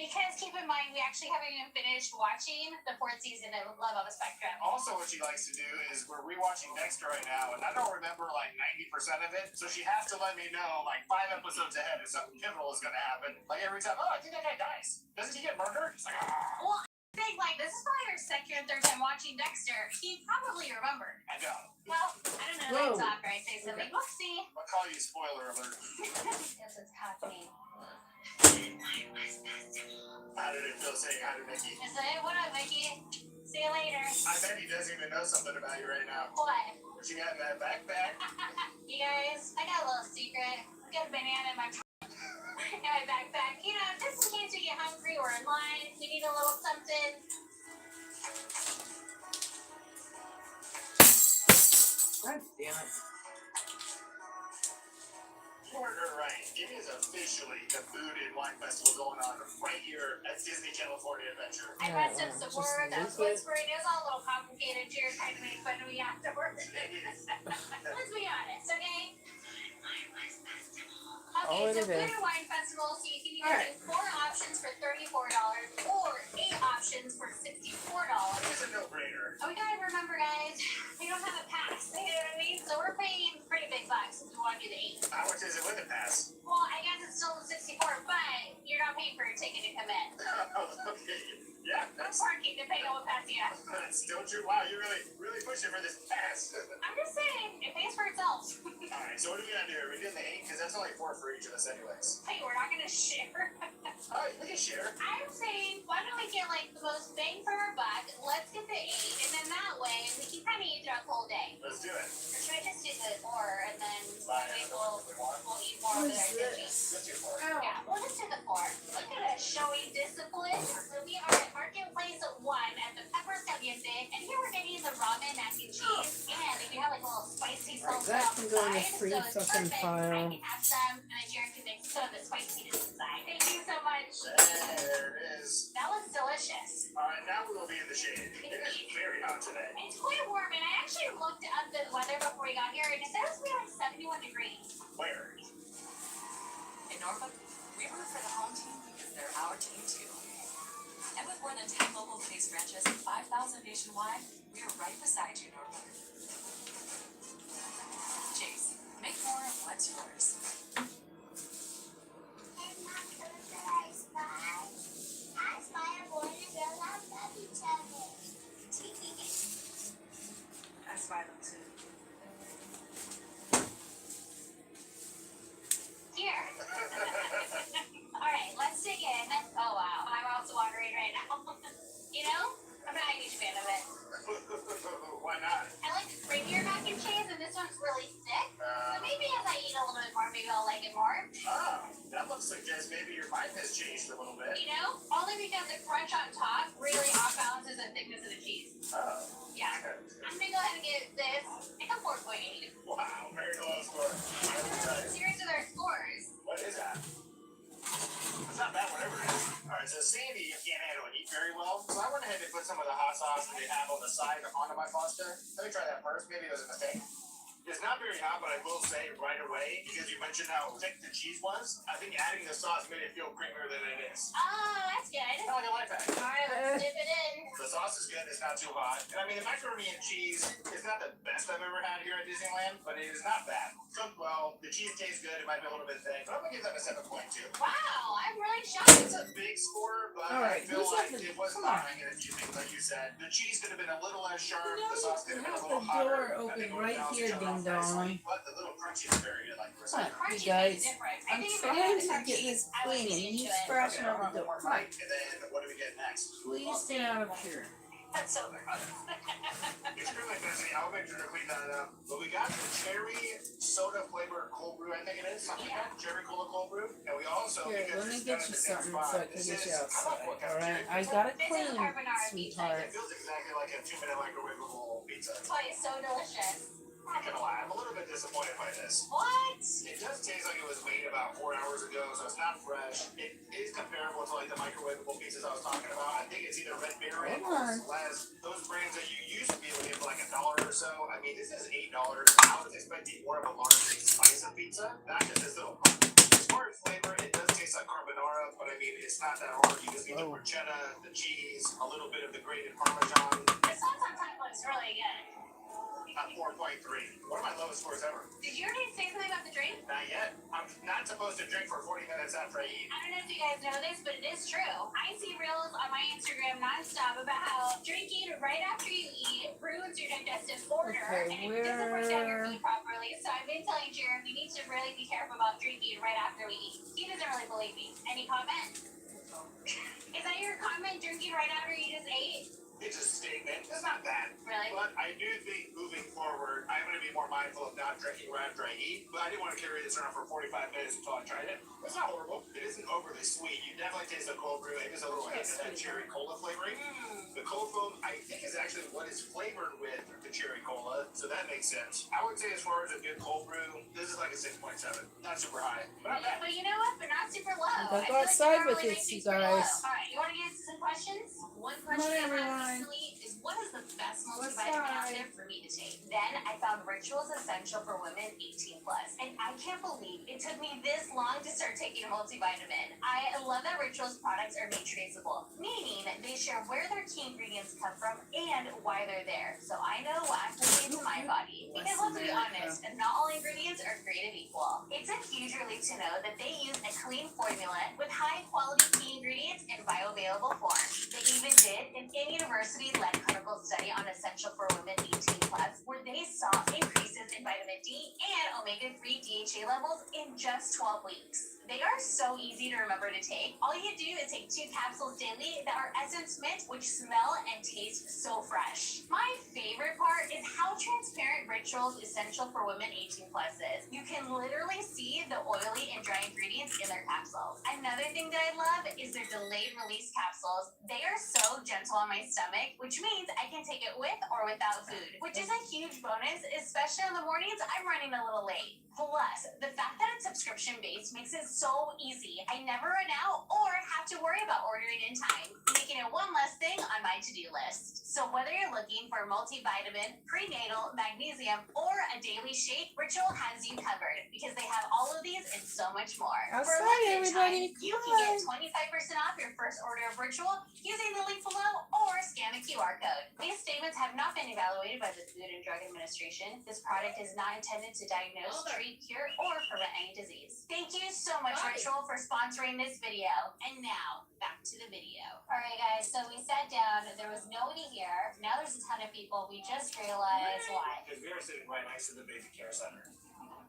Because keep in mind, we actually haven't even finished watching the 4th season of Love on the Spectrum. Also, what she likes to do is we're rewatching Dexter right now, and I don't remember like 90% of it. So she has to let me know like 5 episodes ahead if something pivotal is going to happen. Like every time, oh, I think that guy dies. Doesn't he get murdered? It's like, ah. Well, I think like this is probably our second or third time watching Dexter. He probably remembered. I know. Well, I don't know. Whoa. Let's talk, right? Say something. Whoopsie. I'll call you spoiler alert. Yes, it's happening. How did it feel saying hi to Mickey? Just say, what up, Mickey? See you later. I bet he doesn't even know something about you right now. What? What you got in that backpack? You guys, I got a little secret. I got a banana in my in my backpack. You know, just in case we get hungry or in line, we need a little something. God damn it. Partner Right. It is officially the Food and Wine Festival going on right here at Disney California Adventure. I messed up some just words. I was look at- whispering. It was all a little complicated. Jared tried to make fun of me afterwards. Let's be honest, okay? Oh, Okay, it so Food is. and Wine Festival, so you can either do 4 options for $34 or 8 options for $64. It is a no-brainer. And we gotta remember, guys, we don't have a pass. You know what I mean? So we're paying pretty big bucks if we want to do the 8. How much is it with a pass? Well, I guess it's still the 64, but you're not paying for your ticket to come in. Okay. Yeah, No that's parking depending on what pass you have. still true. Wow, you're really pushing for this pass. I'm just saying, it pays for itself. Alright, so what are we gonna do? Are we doing the 8? Because that's only 4 for each of us anyways. Hey, we're not gonna share. Alright, we can share. I'm saying, why don't we get like the most bang for our buck? Let's get the 8, and then that way we can kind of eat throughout the whole day. Let's do it. Or should I just do the 4 and then Fine. maybe we'll eat more What with is our Disney? this? Let's do 4. Yeah, we'll just do the 4. Look at us showing discipline. So we are at Marketplace 1 at the Pepper Caliente, and here we're getting the ramen mac and cheese. And if you have like a little spicy spicy Alright, salsa that can go in the outside, free so it's fucking perfect. file. I can add some, and then Jared can mix some of the spiciness inside. Thank you so much. There it is. That looks delicious. Alright, now we will be in the shade. It is very hot today. It's quite warm, and I actually looked up the weather before we got here, and it said it was gonna be like 71 degrees. Where? In Norfolk, we root for the home team because they're our team too. And with more than 10 local Chase branches and 5,000 nationwide, we are right beside you, Norfolk. Chase, make more of what's yours. I spy them too. Here. Alright, let's dig in. Oh wow, my mouth's watering right now. You know, I'm not a huge fan of it. Why not? I like creamier mac and cheese, and this one's really thick. So maybe as I eat a little bit more, maybe I'll like it more. Oh, that looks suggests maybe your mind has changed a little bit. You know, only because the crunch on top really off balances the thickness of the cheese. Oh. Yeah. I'm gonna go ahead and give this like a 4.8. Wow, very low score. Serious with our scores. What is that? It's not bad, whatever it is. Alright, so Sandy can't handle heat very well, so I went ahead and put some of the hot sauce that they have on the side onto my pasta. Let me try that first. Maybe it was a mistake. It's not very hot, but I will say right away, because you mentioned how thick the cheese was, I think adding the sauce made it feel creamier than it is. Oh, that's good. Kind of like a life hack. Alright, let's dip it in. The sauce is good, it's not too hot. And I mean, the macaroni and cheese is not the best I've ever had here at Disneyland, but it is not bad. Cooked well, the cheese tastes good, it might be a little bit thick, but I'm gonna give that a 7.2. Wow, I'm really shocked. It's a big score, but Alright, I feel who's like at the- it was come on. fine in a few things, like you said. The cheese could have been a little less sharp, You know, the sauce could have been a have little the hotter. door I think it open would right balance here, each other out ding dong. nicely, but the little crunchy is very good, like Come on, Crunchy you guys. is different. I I'm think if trying it to had get cheese, this I would clean, be and you into it. scratching Okay, on the door. Come on, right, and then what do we get next? please get out of here. That's so gross. It's really busy. I'll make sure to clean that up. But we got the cherry soda flavored cold brew, I think it is. Something like that. Cherry cola cold brew. And we also, Here, because let me it's get done you in the same something spot, so I can this get you is- I outside. love what kind of Alright, cherry I cola. got it This is clean, carbonara sweetheart. It feels exactly like a 2-minute microwavable pizza. That's why it's so delicious. I'm not gonna lie, I'm a little bit disappointed by this. What? It does taste like it was made about 4 hours ago, so it's not fresh. It is comparable to like the microwavable pizzas I was talking about. I think it's either Red Berry Come or on. Celeste. Those brands that you used to be able to get for like $1 or so. I mean, this is $8. I was expecting more of a large slice of pizza, not just this little part. As far as flavor, it does taste like carbonara, but I mean, it's not that hard. You just need the Oh. bruschetta, the cheese, a little bit of the grated Parmesan. The sauce on top looks really good. 4.3. One of my lowest scores ever. Did you already say something about the drink? Not yet. I'm not supposed to drink for 40 minutes after I eat. I don't know if you guys know this, but it is true. I see reels on my Instagram nonstop about how drinking right after you eat ruins your digestive order Okay, and it doesn't break down your where- food properly. So I've been telling Jared we need to really be careful about drinking right after we eat. He doesn't really believe me. Any comment? Is that your comment? Drinking right after you just ate? It's a statement. It's not bad. Really? But I do think moving forward, I'm going to be more mindful of not drinking right after I eat. But I didn't want to carry this around for 45 minutes until I tried it. It's not horrible. It isn't overly sweet. You definitely taste the cold brew. It is a little hint of that cherry cola flavoring. The cold foam, I think, is actually what is flavored with the cherry cola. So that makes sense. I would say as far as a good cold brew, this is like a 6.7. Not super high. But not bad. But you know what? They're not super low. Gotta I go feel like outside they're with really this, you super low. guys. Alright, you want to get into some questions? One Come question on, I had everyone. recently is what is the best What's multivitamin out that? there for me to take? Then I found Rituals Essential for Women 18+. And I can't believe it took me this long to start taking a multivitamin. I love that Rituals products are made traceable, meaning they share where their key ingredients come from and why they're there. So I know what I'm putting into my body. Because let's be honest, not all ingredients are created equal. It's a huge relief to know that they use a clean formula with high quality key ingredients in bioavailable form. They even did an in-university-led clinical study on Essential for Women 18+, where they saw increases in vitamin D and omega-3 DHA levels in just 12 weeks. They are so easy to remember to take. All you do is take 2 capsules daily that are essence mint, which smell and taste so fresh. My favorite part is how transparent rituals essential for women 18 pluses. You can literally see the oily and dry ingredients in their capsules. Another thing that I love is their delayed release capsules. They are so gentle on my stomach, which means I can take it with or without food, which is a huge bonus, especially on the mornings I'm running a little late. Plus, the fact that it's subscription-based makes it so easy. I never run out or have to worry about ordering in time, making it one less thing on my to-do list. So whether you're looking for multivitamin, prenatal, magnesium, or a daily shake, Ritual has you covered because they have all of these and so much more. Outside, For a limited everybody, time, you come can get on. 25% off your first order of Ritual using the link below or scan the QR code. These statements have not been evaluated by the Food and Drug Administration. This product is not intended to diagnose, treat, cure, or prevent any disease. Thank you so much, Ritual, for sponsoring this video. And now, back to the video. Alright guys, so we sat down, there was nobody here. Now there's a ton of people. We just realized why. Because we are sitting right next to the baby care center.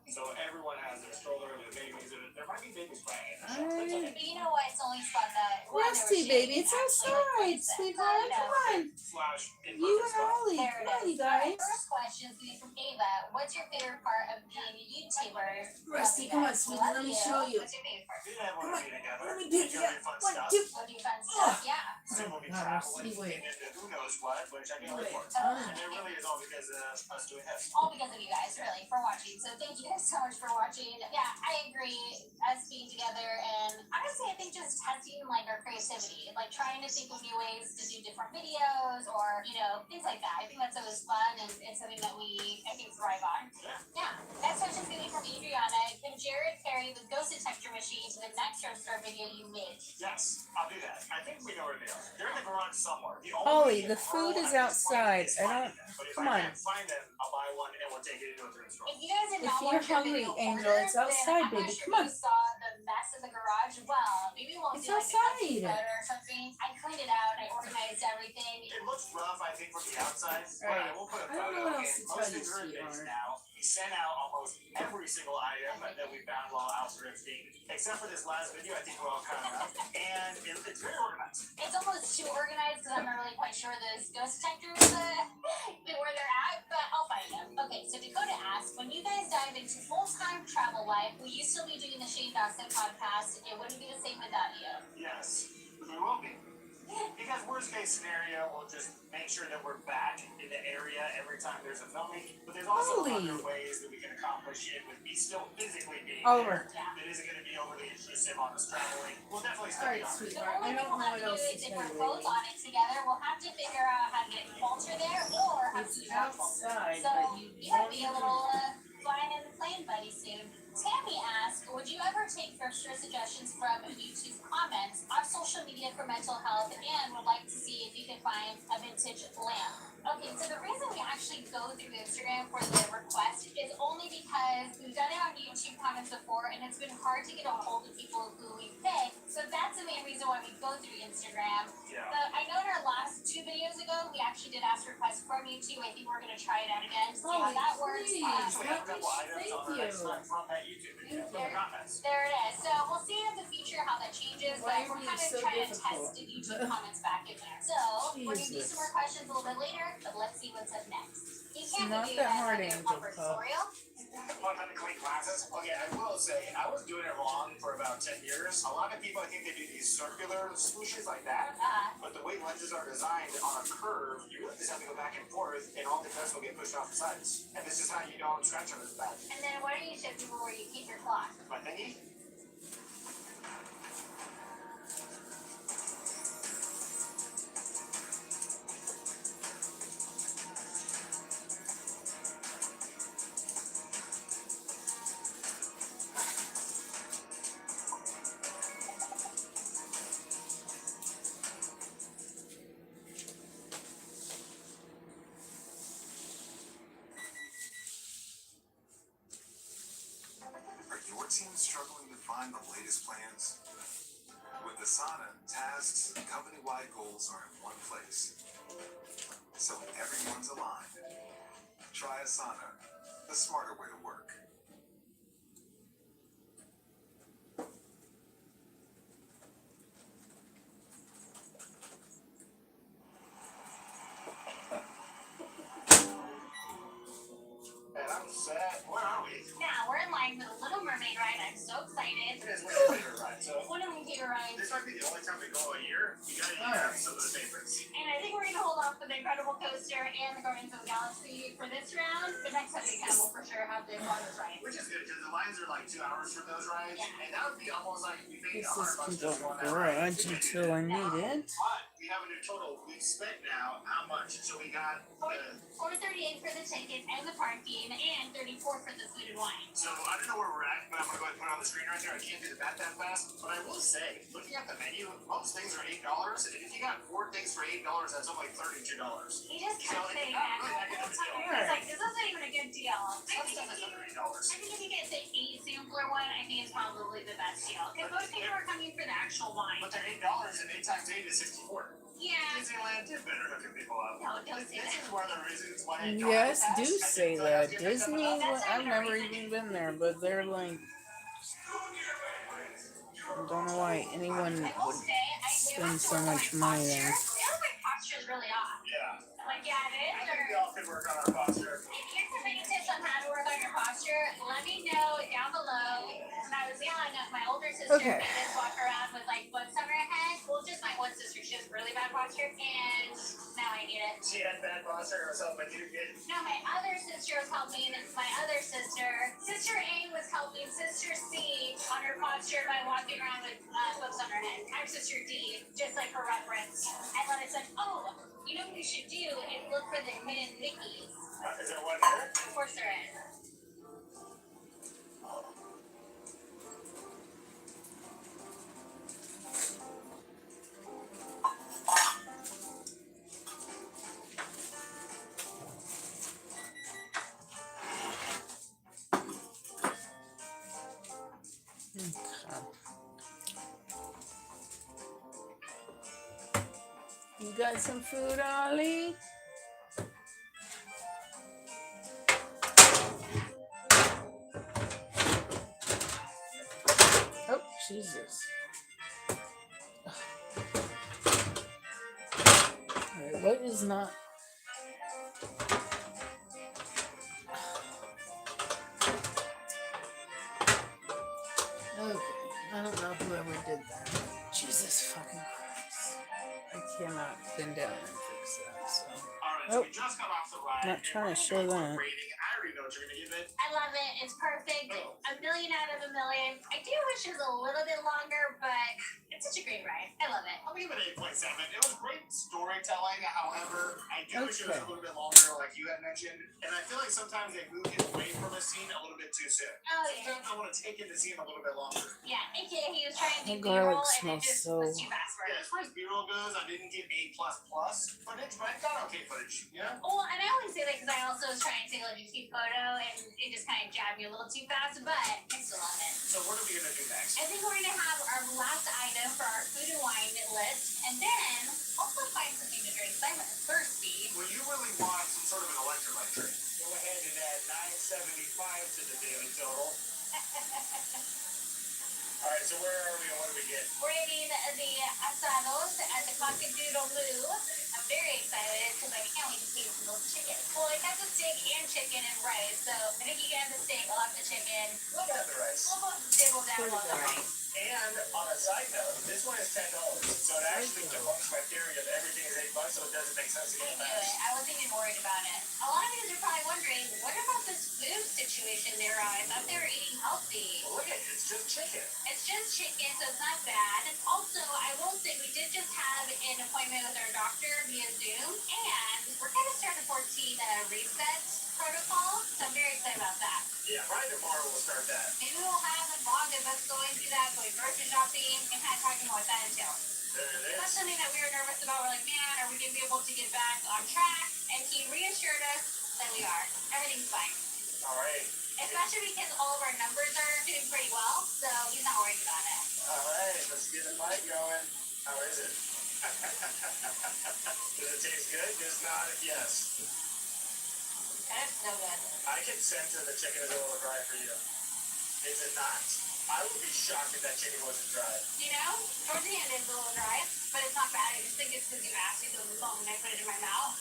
So everyone has their stroller, their babies, and there might be babies playing in the shop. That's okay. But you know what? It's the only spot that Rusty, baby, it's outside, sweetheart. Come on. Slash in You perfect and spot. Ollie. There it Come on, is. you guys. First question is gonna be from Ava. What's your favorite part of being a YouTuber? Rusty, come on, sweetie, let me show you. What's your favorite part? We didn't want to be together. Let me do it. It's gonna be fun One, stuff. two. We'll do fun stuff. Yeah. Soon we'll be God, traveling Rusty, wait. into who knows what, which I can't wait for. Ah. And it really is all because of us doing this. All because of you guys, really, for watching. So thank you guys so much for watching. Yeah, I agree. Us being together and honestly, I think just testing like our creativity, like trying to think of new ways to do different videos or things like that. I think that's always fun and it's something that we I think thrive on. Yeah. Next question's gonna be from Adriana. Can Jared carry the ghost detector machine to the next Roadstar video you made? Yes, I'll do that. I think we know where they are. They're in the garage somewhere. Ollie, the food is outside. Is I finding don't. them. But if Come I on. can't find them, I'll buy one and we'll take it into a thrift store. If you guys did If not you're watch the hungry, video Angel, order, it's outside, then I'm baby. not sure Come on. if you saw the mess in the garage. Well, maybe we'll It's do like a cooking outside. photo or something. I cleaned it out. I organized everything. It looks rough, I think, from the outside. But Right. I will put a I don't know photo what in. else to Most tell you, things are in bins sweetheart. now. We sent out almost every single item that we found while out thrifting. Except for this last video, I think we're all caught up. And it's very organized. It's almost too organized because I'm not really quite sure those ghost detectors where they're at, but I'll find them. Okay, so Dakota asks, when you guys dive into full-time travel life, will you still be doing the Shane Dawson podcast? It wouldn't be the same without you. Yes, we will be. Because worst case scenario, we'll just make sure that we're back in the area every time there's a filming. But there's also Holy. other ways that we can accomplish it with me still physically being Oliver. there. It isn't going to be overly intrusive on us traveling. We'll definitely still Alright, be on it. The sweetheart. only I thing don't we'll know have what to do else is to if tell we're you. both on it together, we'll have to figure out how to get Walter there or have It's to have Walter. outside, So but you you might won't be a little flying in the plane buddy soon. Tammy asked, would you ever take thriftster suggestions from YouTube comments on social media for mental health and would like to see if you can find a vintage lamp? Okay, so the reason we actually go through Instagram for the request is only because we've done it on YouTube comments before and it's been hard to get a hold of people who we pick. So that's the main reason why we go through Instagram. Yeah. But I know in our last 2 videos ago, we actually did ask requests from YouTube. I think we're going to try it out again to see how Holy that works. please. So we have a couple items Thank on our next you. one from that YouTube video. From the comments. There it is. So we'll see in the future how that changes, Why but we're are you kind of so trying to difficult? test the YouTube comments back in there. So we're going to do Jesus. some more questions a little bit later, but let's see what's up next. You can't Not do that that hard, like a Angel pumper Pup. tutorial. Learn how to clean glasses. Okay, I will say, I was doing it wrong for about 10 years. A lot of people, I think they do these circular swooshes like that. But the way lenses are designed on a curve, you really just have to go back and forth, and all the dust will get pushed off the sides. And this is how you don't scratch them as bad. And then what are you showing people where you keep your clock? My thingy? Are your team struggling to find the latest plans? With Asana, tasks and company-wide goals are in one place. So everyone's aligned. Try Asana, the smarter way to work. so excited. It is one of your favorite rides. So One of my favorite rides. this might be the only time we go a year. You gotta have some of the favorites. And I think we're gonna hold off for the Incredible Coaster and the Guardians of the Galaxy for this round. The next time we come, we'll for sure have the longest ride. Which is good because the lines are like 2 hours for those rides. Yeah. And that would be almost like we paid This is $100 can go just in for the that ride. garage until I need it. But we have a new total. We spent now how much? So we got the $438 for the ticket and the parking, and $34 for the food and wine. So I don't know where we're at, but I'm gonna go ahead and put it on the screen right there. I can't do the math that fast, but I will say, looking at the menu, most things are $8, and if you got 4 things for $8, that's only like $32. He just So kept it's saying not that. really that good of a deal. I was like, this isn't even a good deal. Some stuff is under $8. I think if you get the 8 sampler one, I think it's probably the best deal. Because most people are coming for the actual wine. But they're $8, and 8 times 8 is 64. Yeah. Disneyland did better hooking people up. No, don't say This that. is one of the reasons why I don't Yes, have a do pass. I say didn't feel like I was that. gonna pick something Disney, up. I've never even been there, but they're like, I don't know why anyone I will would say, I do spend have to so work on much my money there. posture. I feel like my posture is really off. Yeah. Like, yeah, it I is. think we Or all could work on our posture. if you have any tips on how to work on your posture, let me know down below. When I was young, my older sister Okay. made us walk around with like books on her head. Well, just my one sister, she has really bad posture, and now I get it. She had bad posture or something, but you did. No, my other sister was helping my other sister. Sister A was helping Sister C on her posture by walking around with books on her head. I'm Sister D, just like for reference. And then I said, oh, you know what we should do is look for the hidden Mickeys. Is there one there? Of course there is. You got some food, Ollie? Oh, Jesus. Alright, what is not... Okay, I don't know whoever did that. Jesus fucking Christ. I cannot bend down and fix that, so... Alright, so Oh. we just got off the ride. Not trying to show that. Rating. I already know what you're gonna give it. I love it. It's perfect. Oh. A million out of a million. I do wish it was a little bit longer, but it's such a great ride. I love it. I'll give it 8.7. It was great storytelling, however, I do wish it was Okay. a little bit longer, like you had mentioned. And I feel like sometimes they move you away from a scene a little bit too soon. Oh, yeah. Sometimes I want to take in the scene a little bit longer. Yeah, AKA he was trying to do The garlic B-roll and it smells just so- was too fast for Yeah, it. as far as B-roll goes, I didn't get A++, but I got okay footage, yeah? Well, and I only say that because I also was trying to take a legit photo and it just kind of jabbed me a little too fast, but I still love it. So what are we gonna do next? I think we're gonna have our last item for our food and wine list, and then also find something to drink. 'Cause I'm thirsty. Well, you really want some sort of an electrolyte drink. Go ahead and add 975 to the daily total. Alright, so where are we and what do we get? We're eating the asados at the Cock-a-Doodle-Doo. I'm very excited because I can't wait to taste those chicken. Well, it has the steak and chicken and rice, so I think you can have the steak, I'll have the chicken. Look at the rice. We'll both dibble down on the rice. And on a side note, this one is $10. So it actually debunks my theory of everything is $8, so it doesn't make sense to I get knew it it. I wasn't even worried about it. A lot of you are probably wondering, what about this food situation they're on? I thought they were eating healthy. Well, look at it, it's just chicken. It's just chicken, so it's not bad. Also, I will say we did just have an appointment with our doctor via Zoom, and we're kind of starting to foresee the reset protocol, so I'm very excited about that. Yeah, probably tomorrow we'll start that. Maybe we'll have a vlog of us going through that, going grocery shopping, and kind of talking about what that entails. There it That's is. something that we were nervous about. We're like, man, are we going to be able to get back on track? And he reassured us that we are. Everything's fine. Alright. Especially because all of our numbers are doing pretty well, so he's not worried about it. Alright, let's get the mic going. How is it? Does it taste good? Just nod if yes. That's so good. I can sense that the chicken is a little dry for you. Is it not? I would be shocked if that chicken wasn't dry. You know, towards the end it's a little dry, but it's not bad. I just think it's because you asked me the moment I put it in my mouth.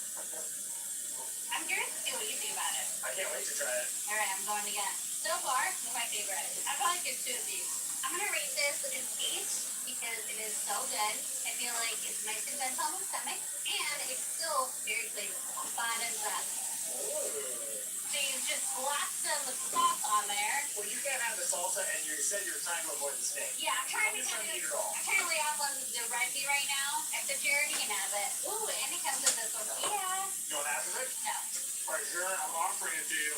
I'm curious to see what you think about it. I can't wait to try it. All right, I'm going again. So far, they're my favorite. I probably get 2 of these. I'm gonna rate this an 8 because it is so good. I feel like it's nice and dense on the stomach, and it's still very flavorful. Bottoms up. So you just slap some sauce on there. Well, you can't have the salsa, and you said you're trying to avoid the steak. Yeah, I'm trying I'm to just trying to kind eat of, it all. I'm trying to lay off on the red meat right now. Except Jared, you can have it. Ooh, and it comes with this one. Yeah. You want half of it? No. For sure, I'm offering it to you.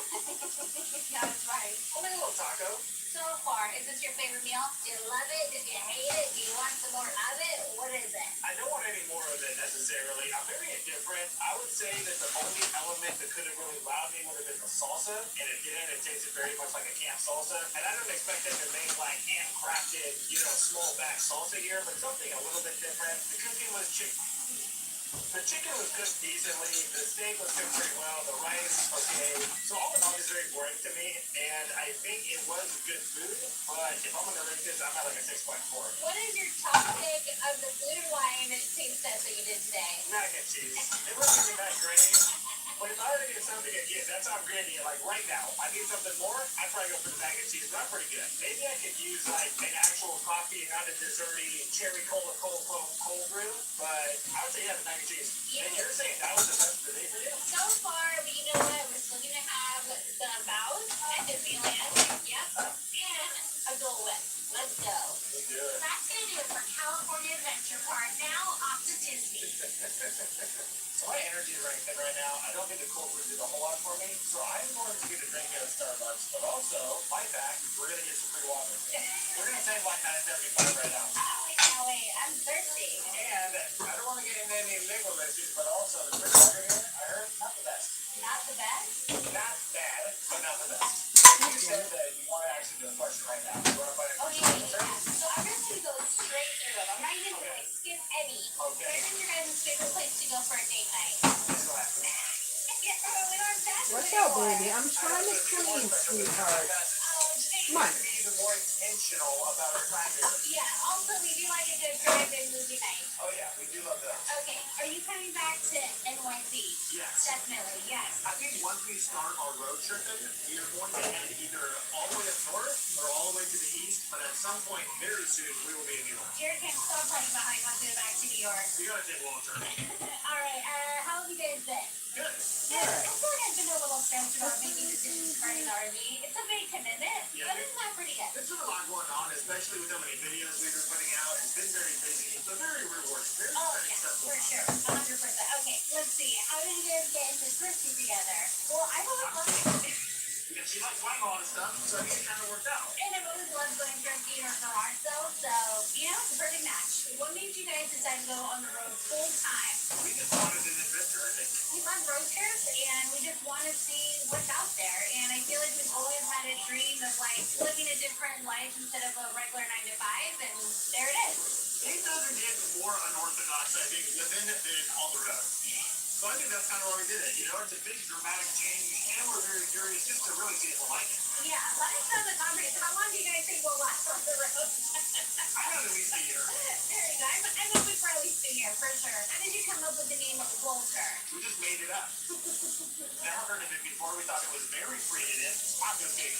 That's right. I'll make a little taco. So far, is this your favorite meal? Do you love it? Did you hate it? Do you want some more of it? What is it? I don't want any more of it necessarily. I'm very indifferent. I would say that the only element that could have really wowed me would have been the salsa. And again, it tasted very much like a camp salsa. And I don't expect them to make like handcrafted, small batch salsa here, but something a little bit different. The cooking was The chicken was cooked decently. The steak was cooked pretty well. The rice, okay. So all in all, it's very boring to me. And I think it was good food. But if I'm going to rate this, I'm at like a 6.4. What is your top pick of the food and wine taste test that you did today? Mac and cheese. It wasn't even that great. But if I were to get something again, that's how I'm grading it. Like right now, I need something more, I'd probably go for the mac and cheese, but I'm pretty good. Maybe I could use like an actual coffee and not a desserty cherry cola cold brew. But I would say, yeah, the mac and cheese. Yeah. And you're saying that was the best of the day for you? So far, but you know what? We're still gonna have the Mouse at Disneyland. Yep. And a Dole Whip. Let's go. Let's do it. That's gonna do it for California Adventure Park. Now off to Disney. So my energy is right thin right now. I don't think the cold brew did a whole lot for me. So I'm going to get a drink at Starbucks. But also, my fact, we're going to get some free water. We're going to save like $9.75 right now. Oh, I can't wait. I'm thirsty. And I don't want to get into any legal issues, but also the free water here, I heard, not the best. Not the best? Not bad, but not the best. You said that you want to actually do a question right now. You want to find a Oh, question? yeah. So I'm just gonna go straight through them. I'm not even gonna like skip any. Okay. Where's your guys' favorite place to go for a date night? Let's go after it. Yeah, we don't have that What's anymore. up, baby? I'm trying to clean, sweetheart. Oh, Come on. To be even more intentional about our time here. yeah. Also, we do like a good drive-in movie night. Oh yeah, we do love that. Okay, are you coming back to NYC? Yes. Definitely, yes. I think once we start our road trip, we are going to head either all the way up north or all the way to the east. But at some point, very soon, we will be in New York. Jared can't stop talking about how he wants to go back to New York. We gotta take long term. All right, how have you guys been? Good. Yeah, I feel like I've been a little stressed about making decisions for an RV. It's a big commitment, Yeah, but it's not pretty good. There's been a lot going on, especially with how many videos we've been putting out. It's been very busy, but very rewarding. Very, Oh, very yeah, successful. for sure. 100%. Okay, let's see. How did you guys get into Thrifty together? Well, I've always loved it. Because she likes buying a lot of stuff, so I think it kind of worked out. And I've always loved going thrifty or garage sales, so, it's a perfect match. What made you guys decide to go on the road full time? We just wanted an adventure, I think. We love road trips, and we just want to see what's out there. And I feel like we've always had a dream of, like, living a different life instead of a regular 9 to 5, and there it is. It doesn't get more unorthodox, I think, living than on the road. So I think that's kind of why we did it. It's a big dramatic change, and we're very curious just to really see if we like it. Yeah, let us know in the comments. How long do you guys think we'll last on the road? I had at least a year. There you go. I know we for at least a year, for sure. How did you come up with the name of Walter? We just made it up. Never heard of it before. We thought it was very creative. Obviously,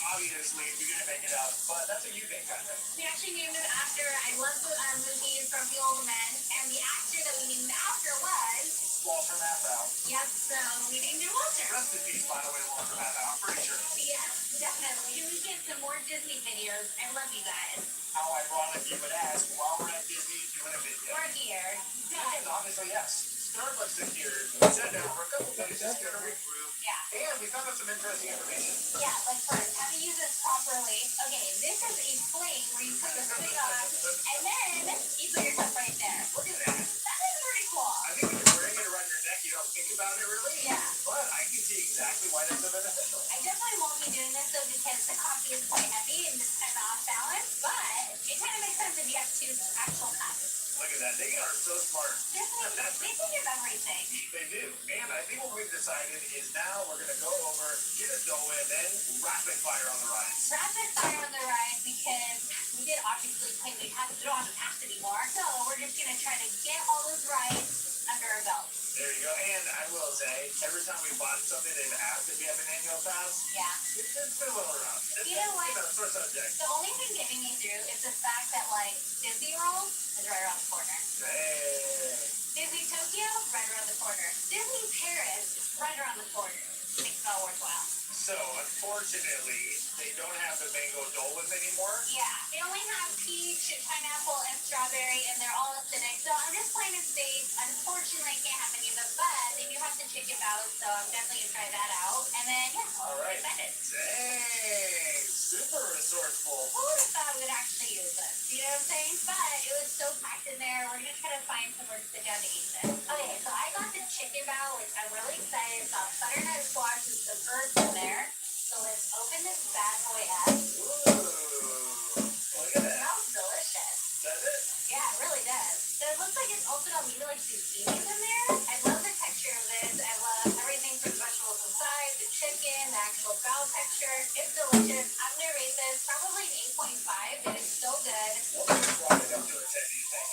we didn't make it up, but that's a you thing kind of. We actually named it after, I love the movies from The Old Men, and the actor that we named after was... Walter Matthau. Yep, so we named it Walter. Rest in peace, by the way, Walter Matthau. I'm pretty sure. Yes, definitely. Can we get some more Disney videos? I love you guys. How ironic you would ask while we're at Disney doing a video. We're here. And honestly, yes. Starbucks is here. We sat down for a couple minutes just to regroup. Yeah. And we found out some interesting information. Yeah, like first, how to use this properly. Okay, this is a sling where you put the thing on, and then you put your stuff right there. Look at that. That is pretty cool. I think when you're wearing it around your neck, you don't think about it really. Yeah. But I can see exactly why that's so beneficial. I definitely won't be doing this though because the coffee is quite heavy and just kind of off balance, but it kind of makes sense if you have 2 actual cups. Look at that. They are so smart. Definitely, they think of everything. They do. And I think what we've decided is now we're going to go over, get a dough in, then rapid fire on the rides. Rapid fire on the ride because we did obviously we don't have the pass anymore, so we're just gonna try to get all those rides under our belts. There you go. And I will say, every time we bought something, they've asked if we have an annual pass. Yeah. It's been a little rough. You know what? It's a sore subject. The only thing getting me through is the fact that like Disney World is right around the corner. Hey. Disney Tokyo, right around the corner. Disney Paris, right around the corner. Makes it all worthwhile. So, unfortunately, they don't have the mango Dole Whip anymore. Yeah, they only have peach and pineapple and strawberry, and they're all acidic. So I'm just playing it safe. Unfortunately, I can't have any of them, but they do have the chicken ballot, so I'm definitely gonna try that out. And then yeah, All right. excited. Dang. Super resourceful. Who would have thought we would actually use this? You know what I'm saying? But it was so packed in there. We're gonna try to find somewhere to sit down to eat this. Okay, so I got the chicken bao, which I'm really excited about. Butternut squash and some herbs in there. So let's open this bad boy up. Ooh. Look at It that. smells delicious. Does it? Yeah, it really does. So it looks like it's also got maybe like zucchinis in there. I love the texture of this. I love everything from the vegetables inside, the chicken, the actual bao texture. It's delicious. I'm gonna rate this probably an 8.5. It is so good. What was your brought it up to a 10, do you think?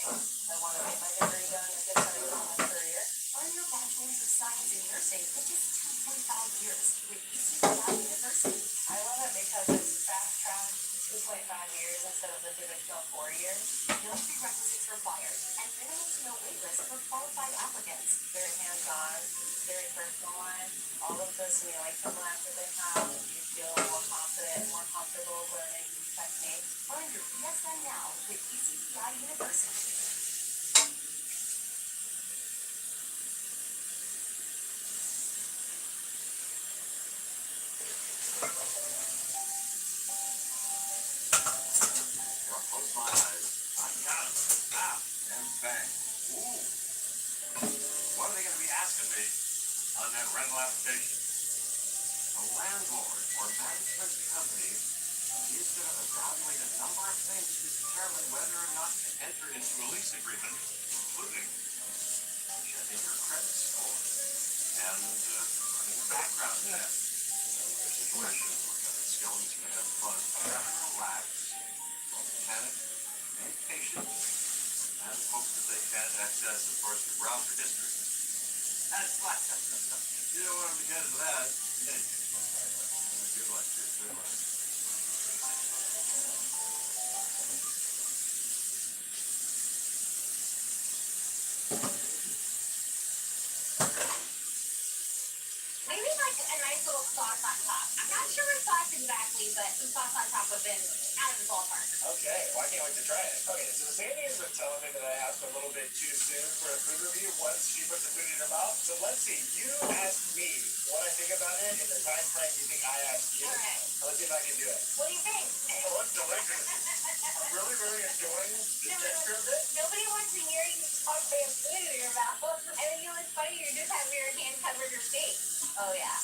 I want to get my degree done and get started on my career. Earn your bachelor's of science in nursing in just 2.5 years with UCLA University. I love it because it's fast track, 2.5 years instead of the traditional 4 years. No prerequisites required and minimal to no wait list for qualified applicants. Very hands-on, very personalized. All of the simulation labs that they have, you feel more confident, more comfortable learning these techniques. Earn your BSN now with UCPI University. Well, close my eyes. I got him. Ah, and bang. Ooh. What are they going to be asking me on that rental application? A landlord or management company is going to evaluate a number of things to determine whether or not to enter into a lease agreement, including checking your credit score and running a background check. Your situation, what kind of skills you may have fun, relax, don't panic, be patient, and hope that they can't access, of course, your browser history. That's why. You don't want them to get into that. Good luck, good luck. Maybe like a nice little sauce on top. I'm not sure what sauce exactly, but some sauce on top would have been out of the ballpark. Okay, well, I can't wait to try it. Okay, so Sandy has been telling me that I asked a little bit too soon for a food review once she puts the food in her mouth. So let's see, you asked me what I think about it in the time frame you think I asked you. Okay. Let's see if I can do it. What do you think? Oh, it's delicious. I'm really, really enjoying the texture of it. Nobody wants to hear you talk about food in your mouth. I think it was funny. You just have your hand covered your face. Oh yeah.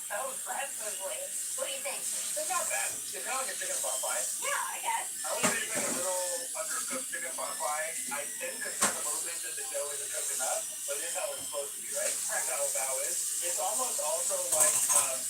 That was aggressively. What do you think? It's not bad. It's kind of like a chicken pot pie. Yeah, I guess. I would say it's like a little undercooked chicken pot pie. I tend to concern a little bit that the dough isn't cooked enough, but it is how it's supposed to be, right? That's how bao is. It's almost also like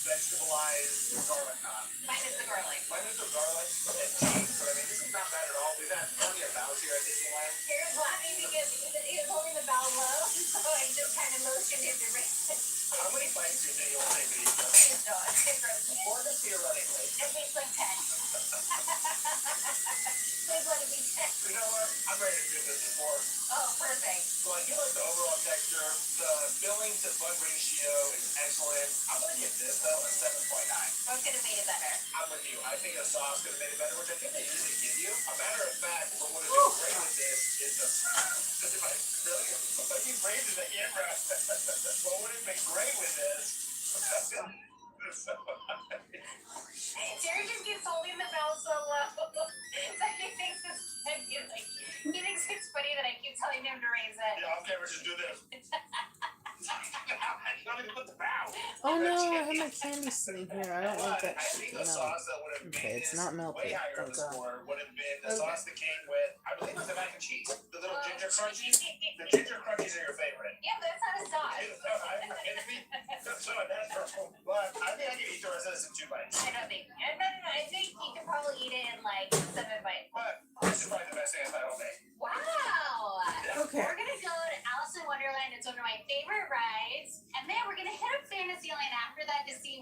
vegetabilized garlic naan. Minus the garlic. Minus the garlic and cheese. So I mean, this is not bad at all. We've had plenty of baos here at Disneyland. Here's laughing because he was holding the bow low, so I just kind of motioned him to raise it. How many bites do you think you'll take to eat this? Please don't. More than theoretically. At least like 10. Please let it be 10. You know what? I'm ready to do this before. Oh, perfect. So I do like the overall texture. The filling to bun ratio is excellent. I'm gonna give this though a 7.9. What could have made it better? I'm with you. I think a sauce could have made it better, which I think they usually give you. A matter of fact, what would have been great with this is the like he's raising the camera. What would have been great with this? Jerry just keeps holding the bell so low. So he thinks it's funny. Like, he thinks it's funny that I keep telling him to raise it. Yeah, off camera, just do this. You don't even put the bow. Oh no, I have my candy sitting here. I don't like that I shit think to the melt. sauce that would have Okay, made it's this not melted, way higher on thank the God. score would have been the Okay. sauce that came with, I believe it's the mac and cheese. The little ginger crunchies. The ginger crunchies are your favorite. Yeah, but that's not a sauce. I'm kidding me. That's so unnatural. But I think I can eat the rest of this in 2 bites. I don't think. I think you could probably eat it in like 7 bites. But this is probably the best thing I've had all day. Wow. Okay. We're gonna go to Alice in Wonderland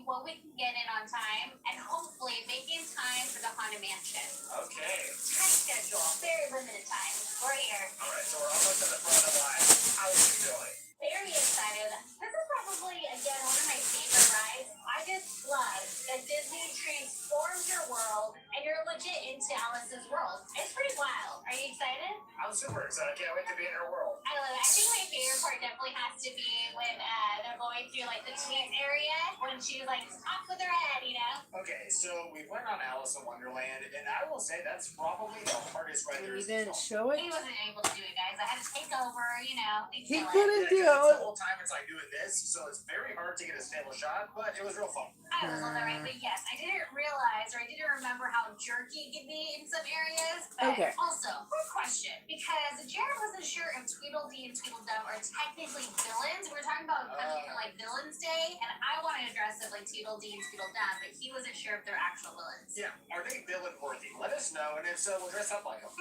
what we can get in on time, and hopefully make in time for the Haunted Mansion. Okay. Tight schedule, very limited time. We're here. All right, so we're almost at the front of the line. How are you feeling? Very excited. This is probably, again, one of my favorite rides. I just love that Disney transforms your world and you're legit into Alice's world. It's pretty wild. Are you excited? I'm super excited. I can't wait to be in her world. I love it. I think my favorite part definitely has to be when they're going through like the chase area, when she's like off with her head, you know? Okay, so we went on Alice in Wonderland, and I will say that's probably the hardest ride there You is. didn't show it? He wasn't able to do it, guys. I had to take over, you know. He kill it. couldn't do It's the it. whole time it's like doing this, so it's very hard to get a stable shot, but it was real fun. I was on the right, but yes, I didn't realize or I didn't remember how jerky it could be in some areas. But Okay. also, quick question, because Jared wasn't sure if Tweedledee and Tweedledum are technically villains. We were talking about coming for like Villains Day, and I wanted to dress up like Tweedledee and Tweedledum, but he wasn't sure if they're actual villains. Yeah, are they villain worthy? Let us know, and if so, we'll dress up like them.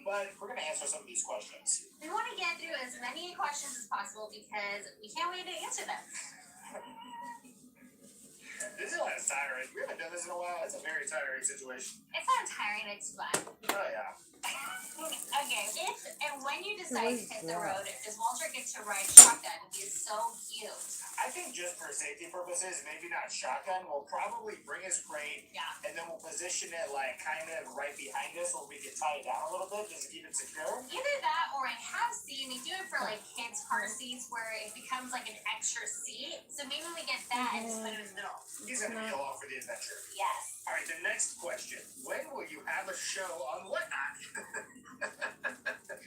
But we're gonna answer some of these questions. We want to get through as many questions as possible because we can't wait to answer them. This is less tiring. We haven't done this in a while. It's a very tiring situation. It's not tiring, it's fun. Oh yeah. Okay, if and when you decide to hit the road, does Walter get to ride shotgun? He is so cute. I think just for safety purposes, maybe not shotgun. We'll probably bring his crate, Yeah. and then we'll position it like kind of right behind us where we can tie it down a little bit just to keep it secure. Either that or I have seen they do it for like kids' car seats where it becomes like an extra seat. So maybe we get that and just put it in the middle. He's gonna be along for the adventure. Yes. All right, the next question: when will you have a show on Whatnot?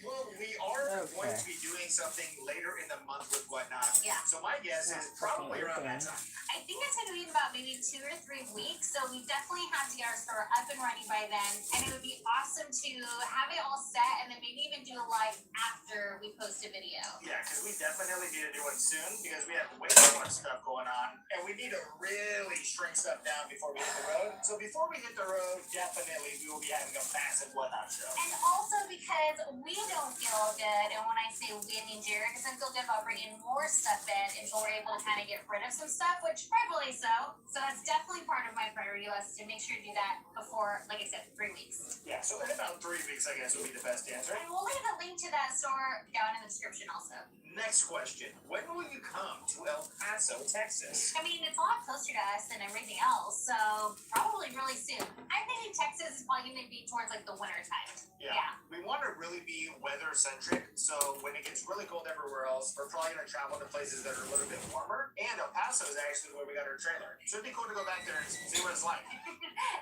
Well, we are going to be doing something later in the month with Whatnot. Yeah. So my guess is probably around that time. I think it's going to be in about maybe 2 or 3 weeks. So we definitely have to get our store up and running by then. And it would be awesome to have it all set and then maybe even do a live after we post a video. Yeah, because we definitely need to do it soon because we have way too much stuff going on, and we need to really shrink stuff down before we hit the road. So before we hit the road, definitely we will be having a massive Whatnot show. And also because we don't feel good, and when I say we, I mean Jared doesn't feel good about bringing more stuff in until we're able to kind of get rid of some stuff, which rightfully so. So that's definitely part of my priority list to make sure to do that before, like I said, 3 weeks. Yeah, so in about 3 weeks, I guess, would be the best answer. And we'll leave a link to that store down in the description also. Next question: when will you come to El Paso, Texas? I mean, it's a lot closer to us than everything else, so probably really soon. I think Texas is probably going to be towards like the winter time. Yeah. We want to really be weather centric, so when it gets really cold everywhere else, we're probably going to travel to places that are a little bit warmer. And El Paso is actually where we got our trailer. So it'd be cool to go back there and see what it's like.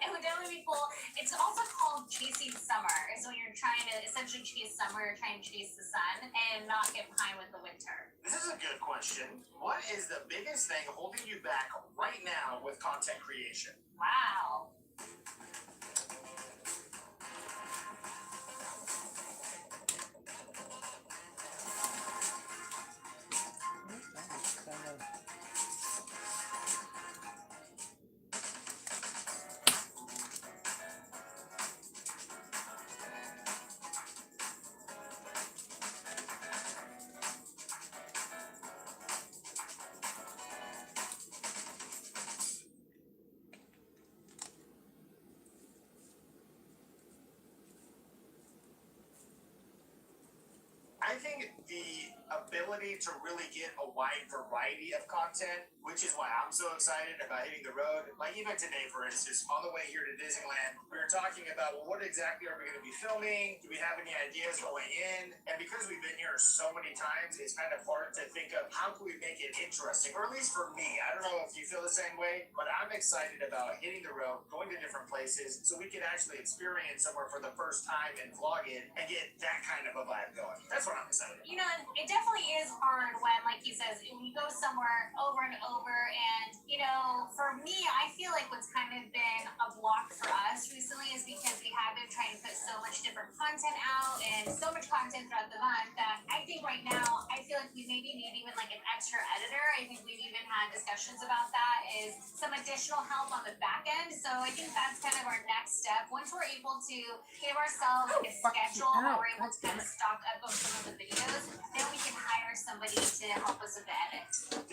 It would definitely be cool. It's also called chasing summer. Is when you're trying to essentially chase summer, you're trying to chase the sun and not get behind with the winter. This is a good question. What is the biggest thing holding you back right now with content creation? Wow. I think the ability to really get a wide variety of content, which is why I'm so excited about hitting the road. Like even today, for instance, on the way here to Disneyland, we were talking about, well, what exactly are we going to be filming? Do we have any ideas going in? And because we've been here so many times, it's kind of hard to think of how can we make it interesting, or at least for me. I don't know if you feel the same way, but I'm excited about hitting the road, going to different places, so we can actually experience somewhere for the first time and vlog it and get that kind of a vibe going. That's what I'm excited about. You know, it definitely is hard when, like he says, when you go somewhere over and over. And, you know, for me, I feel like what's kind of been a block for us recently is because we have been trying to put so much different content out and so much content throughout the month that I think right now, I feel like we maybe need even like an extra editor. I think we've even had discussions about that, is some additional help on the back end. So I think that's kind of our next step. Once we're able to give ourselves like a schedule where we're able to kind of stock up on some of the videos, then we can hire somebody to help us with the edit.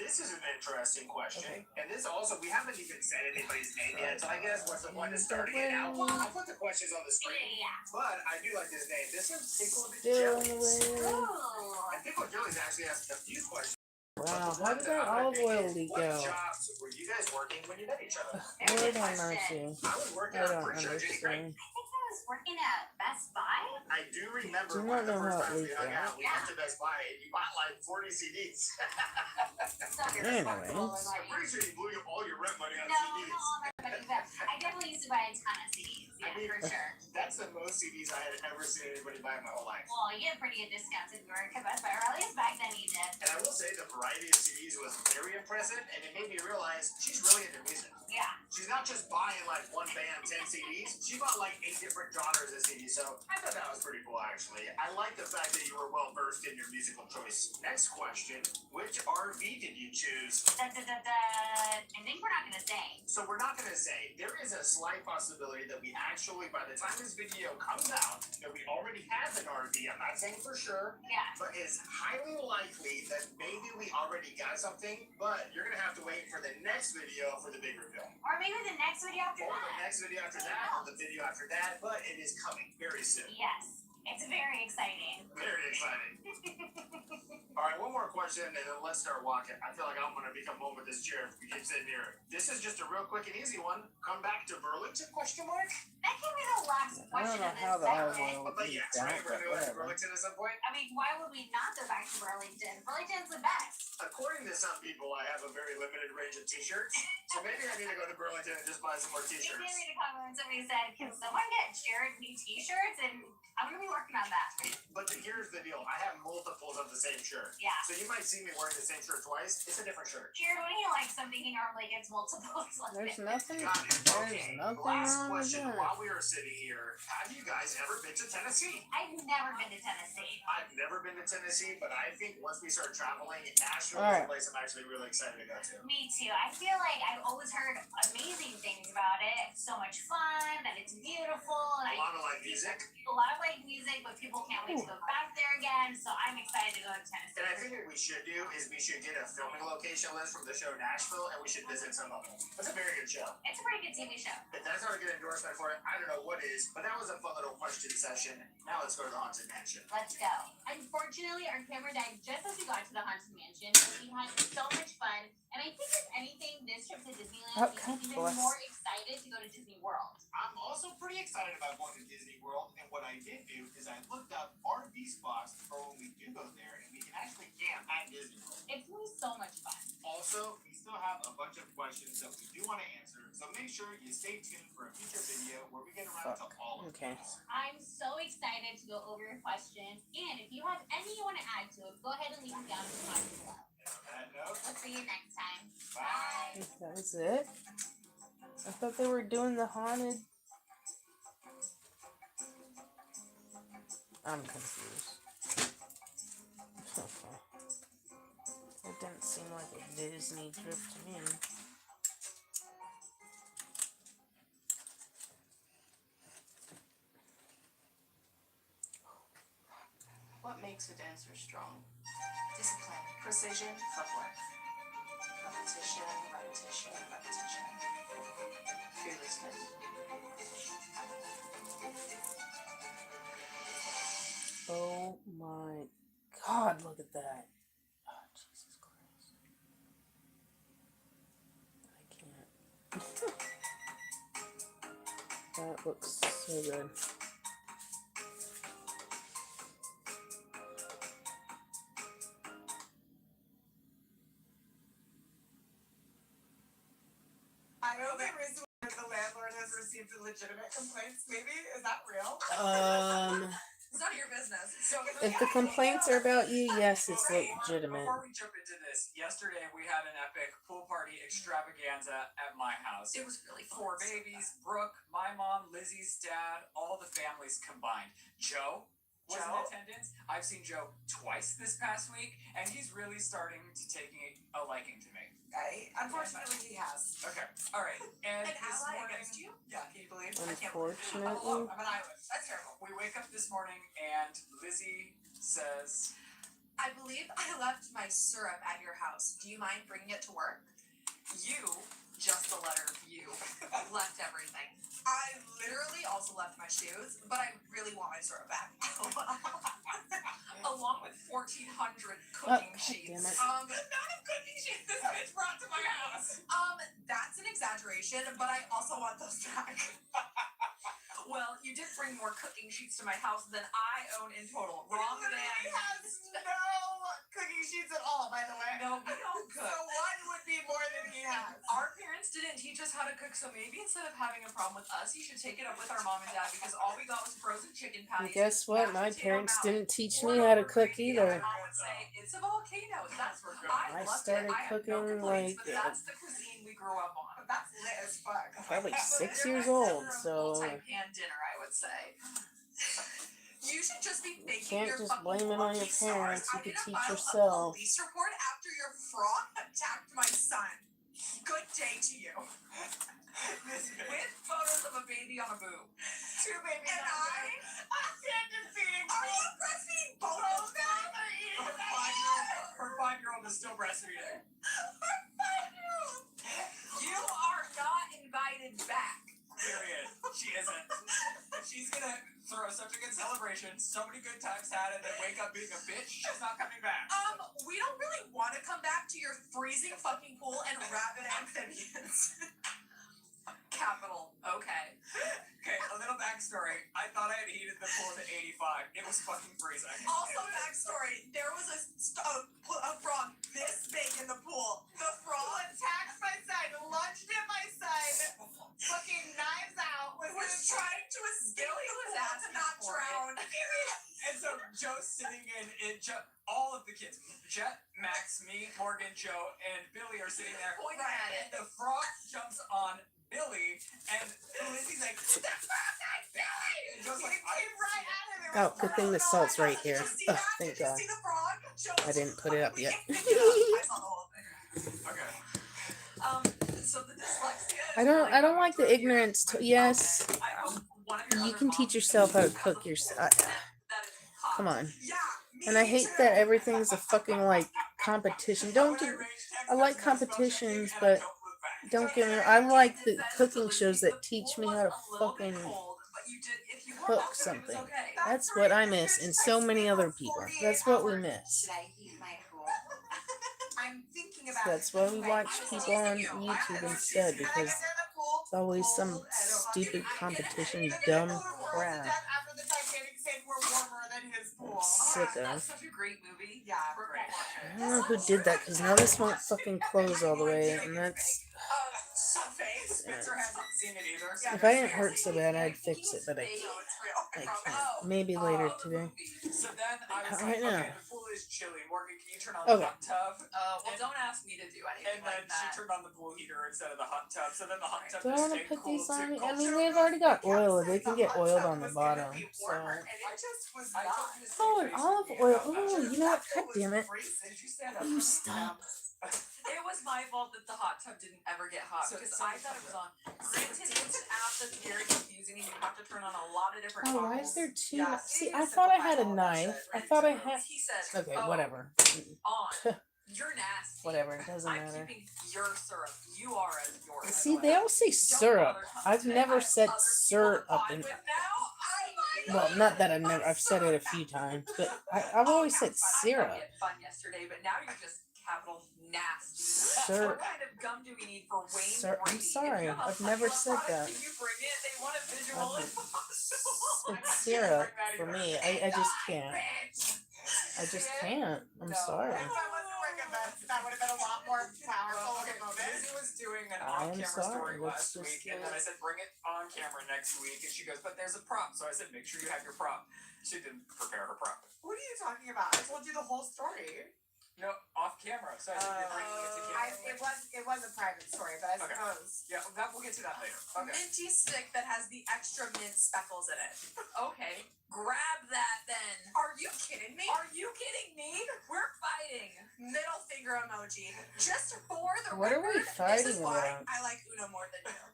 This is an interesting question. And this also, we haven't even said anybody's name yet, so I guess what's the point of starting it out? Well, I'll put the questions on the screen. Yeah. But I do like this name. This is Pickle and Still on the Jellies. way. Ooh. And Pickle and Jellies actually asked a few questions. Wow, how did that olive oil leak What out? jobs were you guys working when you met each other? Lord have mercy. I was working I at don't First Church in Green. understand. I think I was working at Best Buy. I do remember Do one of not the know first how it times we leaked hung out. out. We went to Best Buy and you bought like 40 CDs. So Anyways. responsible and I'm like- pretty sure you blew all your rent money on No, CDs. no, I'm not gonna do that. I definitely used to buy a ton of CDs. Yeah, I mean, for sure. That's the most CDs I had ever seen anybody buy in my whole life. Well, you had pretty good discounts if you were at Best Buy, or at least back then you did. And I will say the variety of CDs was very impressive, and it made me realize she's really into music. Yeah. She's not just buying like one band, 10 CDs. She bought like 8 different genres of CDs, so I thought that was pretty cool actually. I like the fact that you were well versed in your musical choice. Next question, which RV did you choose? I think we're not gonna say. So we're not going to say. There is a slight possibility that we actually, by the time this video comes out, that we already have an RV. I'm not saying for sure, Yeah. but it's highly likely that maybe we already got something, but you're going to have to wait for the next video for the big reveal. Or maybe the next video after Or the that. next video after that, or the video after that, but it is coming very soon. Yes. It's very exciting. Very exciting. All right, one more question, and then let's start walking. I feel like I'm going to become home with this chair if we keep sitting here. This is just a real quick and easy one. Come back to Burlington, question mark? That can be the last I question don't know of how this the olive segment. oil But leaked yes, out, right, we're but going to go to whatever. Burlington at some point. I mean, why would we not go back to Burlington? Burlington's the best. According to some people, I have a very limited range of t-shirts. So maybe I need to go to Burlington and just buy some more You t-shirts. gave me the comment when somebody said, can someone get Jared new t-shirts? And I'm going to be working on that. But here's the deal. I have multiples of the same shirt. Yeah. So you might see me wearing the same shirt twice. It's a different shirt. Jared, when he likes something, he normally gets multiples. There's nothing. Got it. There's Okay. nothing Last wrong with question. that. While we are sitting here, have you guys ever been to Tennessee? I've never been to Tennessee. I've never been to Tennessee, but I think once we start traveling, Nashville is Alright. a place I'm actually really excited to go to. Me too. I feel like I've always heard amazing things about it. It's so much fun, that it's beautiful, and A lot of live music. a lot of like music, but people can't wait to go back there again. So I'm excited to go to Tennessee. And I think what we should do is we should get a filming location list from the show Nashville, and we should visit some of them. That's a very good show. It's a pretty good TV show. If that's not a good endorsement for it, I don't know what is, but that was a fun little question session. Now let's go to the Haunted Mansion. Let's go. Unfortunately, our camera died just as we got to the Haunted Mansion. But we had so much fun, and I think if anything, this trip to Disneyland Oh, makes God me even bless. more excited to go to Disney World. I'm also pretty excited about going to Disney World, and what I did do is I looked up RV spots for when we do go there, and we can actually camp at Disney World. It's gonna be so much fun. Also, we still have a bunch of questions that we do want to answer, so make sure you stay tuned for a future video where we get around to all of Okay. these. I'm so excited to go over your questions, and if you have any you want to add to it, go ahead and leave them down in the comments below. And on that note, We'll see you next time. bye. That was it? I thought they were doing the haunted. I'm confused. Okay. It didn't seem like a Disney trip to me. What makes a dancer strong? Discipline. Precision, footwork. Repetition, repetition, repetition. Fearlessness. Oh my god, look at that. Oh, Jesus Christ. I can't. That looks so good. I know there is one the landlord has received legitimate complaints, maybe? Is that real? It's none of your business. So If the complaints are about you, yes, it's legitimate. Before we jump into this, yesterday we had an epic pool party extravaganza at my house. it was really fun. 4 babies, Brooke, my mom, Lizzie's dad, all the families combined. Joe was in Joe? attendance. I've seen Joe twice this past week, and he's really starting to take a liking to me. Unfortunately, he has. Okay, all right. And An this ally morning, against you? yeah, can you believe? I can't believe it. Unfortunately. I'm an eyewitness. That's terrible. We wake up this morning and Lizzie says, I believe I left my syrup at your house. Do you mind bringing it to work? You, just the letter U, left everything. I literally also left my shoes, but I really want my syrup back. Along with 1,400 God cooking sheets. damn it. The amount of cooking sheets this bitch brought to my house. That's an exaggeration, but I also want those back. Well, you did bring more cooking sheets to my house than I own in total. Wrong He man. has no cooking sheets at all, by the way. No, we don't So cook. one would be more than he has. Our parents didn't teach us how to cook, so maybe instead of having a problem with us, you should take it up with our mom and dad because all we got was frozen chicken And patties. guess what? My mashed potato parents mallet, didn't teach poured me how to over cook gravy, either. and my mom would say, it's a volcano. That's I loved started it. I have no cooking, complaints, like, but that's the cuisine we grew up on. That's lit as fuck. Probably But 6 there years was old, never a so multi-pan dinner, I would say. You should just be you thanking can't your just fucking blame it on your lucky stars. parents. You I'm could gonna teach file yourself. a police report after your frog attacked my son. Good day to you. With photos of a baby on a boob. 2 babies And on I standing feeding. Are you breastfeeding both of them? Her 5-year-old is still breastfeeding. You are not invited back. Period. She isn't. She's gonna throw such a good celebration, so many good times had, and then wake up being a bitch. She's not coming back. We don't really want to come back to your freezing fucking pool and rabid amphibians. Capital. Okay. Okay, a little backstory. I thought I had heated the pool to 85. It was fucking freezing. Also, backstory, there was a frog this big in the pool. The frog attacked my son, lunged at my son, fucking knives out, was trying to escape Billy the was pool to asking not for it. drown. And so Joe's sitting in all of the kids, Jet, Max, me, Morgan, Joe, and Billy are sitting there pointing at it. The frog jumps on Billy, and Lizzie's like, "The frog's on Billy!" And Joe's like, "I Came right at him. Oh, good thing the salt's right here. Did you see Oh, that? thank Did you God. see the frog? Joe I didn't put it up yet. I saw the whole thing. Okay. So the dyslexia. I don't like the ignorance. Yes, I hope one of your you other can moms teach yourself how to cook your. that is hot. Come on. Yeah, me And I hate too. that everything's a fucking like competition. Don't get. I like competitions, but don't get me. I like the cooking shows that teach me how to fucking cook something. That's what I miss, and so many other people. That's what we miss. Should I heat my pool? I'm thinking about That's why we watch people on YouTube instead, because it's always some stupid competition, dumb crap. After the Titanic sank, we're warmer than his pool. Sick That's of. such a great movie. Yeah, We're great. I don't know who did that, because now this won't fucking close all the way, and that's. Face. Spencer hasn't seen it either. If I didn't hurt so bad, I'd fix it, but I No, it's real. I can't. Maybe later today. So then I was Right like, now. okay, the pool is chilly. Morgan, can you turn on Okay. the hot tub? Well, And- don't ask me to do anything And then like that. she turned on the pool heater instead of the hot tub. So then the hot tub Do I just want to stayed put cool these on? too. I mean, they've already got oil. They can get oiled on the bottom. So. And it just was I not. told you to save Oh, and face olive with me oil. about that. Oh, you know what? God damn it. Did you stand up? You stop. It was my fault that the hot tub didn't ever get hot because I thought it was on. Granted, it's an app that's very confusing and you have to turn on a lot of different Oh, why toggles. is there two? Yeah, See, it I is thought I simple. had a all that knife. shit, I right? thought I had. He said, Okay, "Oh, whatever. on. You're nasty. Whatever, it doesn't I'm matter. keeping your syrup. You are as yours. See, they all say syrup. I've never said syrup in. Well, not that I've said it a few times, but I've always said syrup. I had fun yesterday, but now you're just capital nasty. Syrup. What kind of gum do we need for Wayne Sir, I'm Brady? sorry, If you have a I've never Fun said Club that. product, Can you bring it? They want a visual I've- impossible. It's syrup for me. I just can't. I just can't. I'm sorry. If I wasn't bringing this, that would have been a lot more powerful of a moment. Lizzie was doing an I am on-camera sorry, story let's last just week, and then I said, bring it on camera next week, and she goes, but there's a prop. So I said, make sure you have your prop. She didn't prepare her prop. What are you talking about? I told you the whole story. No, off camera. So I said, you're bringing it to camera. It was a private story, but I Okay. suppose. Yeah, we'll get to that later. Okay. Minty stick that has the extra mint speckles in it. Okay, grab that then. Are you kidding me? Are you kidding me? We're fighting. Middle finger emoji. Just for the What are we record, this fighting is why about? I like Uno more than you.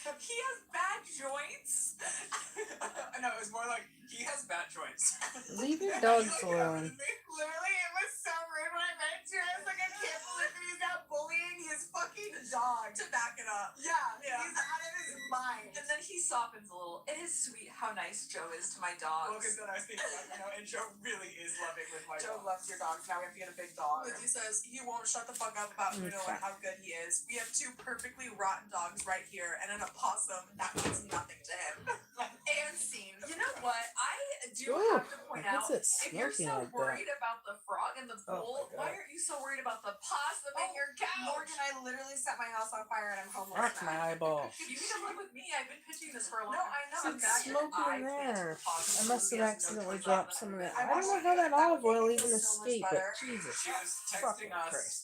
He has bad joints. No, it was more like he has bad joints. Leave your dogs alone. Literally, it was so rude when I read it to him. I was like, I can't believe that he's not bullying his fucking dog. To back it up. Yeah, he's out of his mind. And then he softens a little. It is sweet how nice Joe is to my dogs. Well, because then I was thinking, and Joe really is loving with my Joe dog. loves your dogs. Now we have to get a big dog. Lizzie says he won't shut the fuck up about Uno and how good he is. We have 2 perfectly rotten dogs right here and an opossum that means nothing to him. And scene. You know what? I do Ooh, have to point what's out, it if you're smoking so like that? worried about the frog in the pool, God. why aren't you so worried about the possum in your couch? Morgan, I literally set my house on fire and I'm homeless Fuck now. my eyeball. You need to live with me. I've been pitching this for a long No, time. I know. I'm It's back and smoking I in pitched there. the possum I must so he have has no accidentally choice dropped other some of than it. I I don't know how that that would olive oil make it even so much escaped, but better. Jesus. She was Fucking texting us. Christ.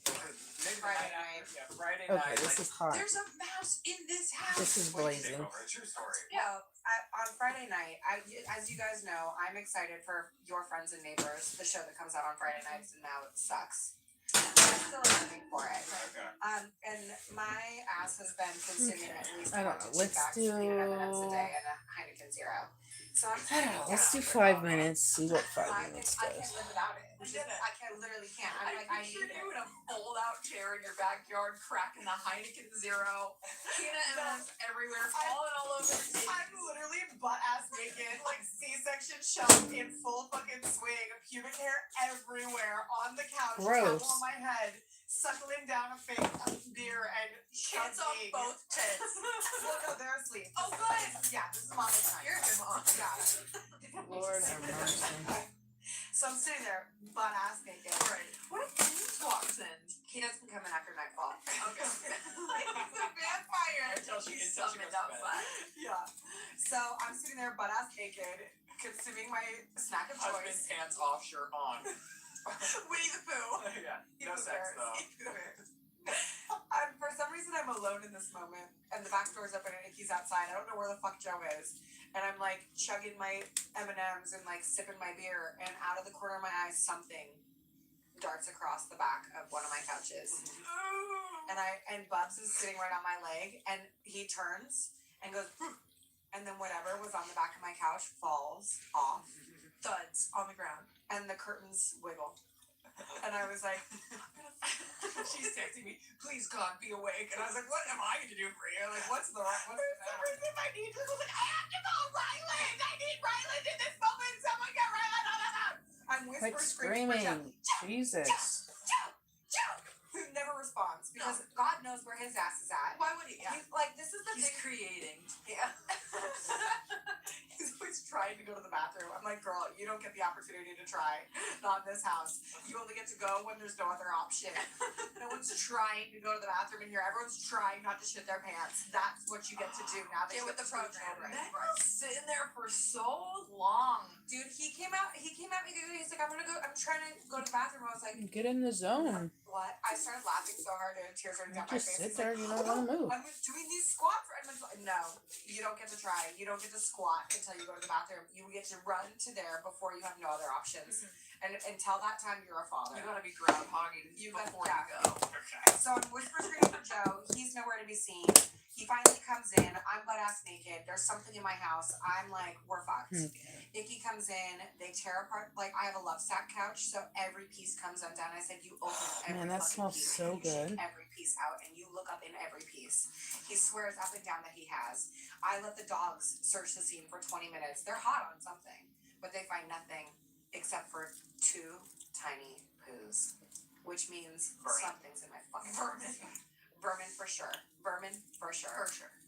Maybe Friday the night. Yeah, Friday Okay, night. this like, is hot. There's a mouse in this house. This is blazing. It's your story. Yeah, on Friday night, as you guys know, I'm excited for Your Friends and Neighbors, the show that comes out on Friday nights, and now it sucks. I'm still living for it. Okay. And my ass has been consuming at least I don't 1 to know. 2 Let's bags of peanut M&Ms a do- day and a Heineken Zero. So I'm I don't know. Let's do down. 5 minutes. See what 5 minutes I does. can't live without it. We did it. I can't, literally can't. I I'm like, I picture need you it. in a fold-out chair in your backyard, cracking the Heineken Zero, peanut M&Ms everywhere, falling all over the table. I'm literally butt ass naked, like C-section shelf in full fucking swing, pubic hair everywhere on the couch, Gross. towel on my head, suckling down a fake beer and Kids on chugging. both tits. Well, no, they're asleep. Oh, good. Yeah, this is mommy time. You're a good mom. Yeah. Lord have mercy. So I'm sitting there, butt ass naked. Right. What if James walks in? He doesn't come in after nightfall. Okay. Like he's a vampire. Until she He's goes to summoned bed. outside. Yeah. So I'm sitting there, butt ass naked, consuming my snack of Husband choice. pants off, shirt on. Winnie the Pooh. Yeah, He no was sex there. though. He was there. For some reason, I'm alone in this moment, and the back door's open, and he's outside. I don't know where the fuck Joe is, and I'm like chugging my M&Ms and like sipping my beer, and out of the corner of my eye, something darts across the back of one of my couches, and Bubs is sitting right on my leg, and he turns and goes, and then whatever was on the back of my couch falls off, thuds on the ground, and the curtains wiggle. And I was like, She's texting me, please God, be awake. And I was like, what am I going to do for you? Like, what's the for some reason my knee just was like, I have to go, Ryland! I need Ryland in this moment! Someone get Ryland on the phone! I'm Quit screaming for Joe. screaming. Jesus. Joe! Who never responds because God knows where his ass is at. Why would he? Yeah. He's like, this is the He's thing. creating. Yeah. He's always trying to go to the bathroom. I'm like, girl, you don't get the opportunity to try. Not in this house. You only get to go when there's no other option. No one's trying to go to the bathroom in here. Everyone's trying not to shit their pants. That's what you get to do now that Get you with the have two program. children. That girl's sitting there for so long. Dude, he came at me the other day. He's like, I'm trying to go to the bathroom. I was like, Get in the zone. what? I started laughing so hard and tears running down my Just face. sit He's there. like, You don't want to move. I'm doing these squats. No, you don't get to try. You don't get to squat until you go to the bathroom. You get to run to there before you have no other options. And until that time, you're a father. You gotta be groundhogging before you go. So I'm whisper screaming for Joe. He's nowhere to be seen. He finally comes in. I'm butt ass naked. There's something in my house. I'm like, we're fucked. Okay. Icky comes in. They tear apart. Like, I have a love sack couch, so every piece comes undone. I said, you open every Man, that fucking smells piece, so and you shake good. every piece out, and you look up in every piece. He swears up and down that he has. I let the dogs search the scene for 20 minutes. They're hot on something, but they find nothing except for 2 tiny poos, which means something's in my fucking vermin. Vermin for sure. Vermin for sure.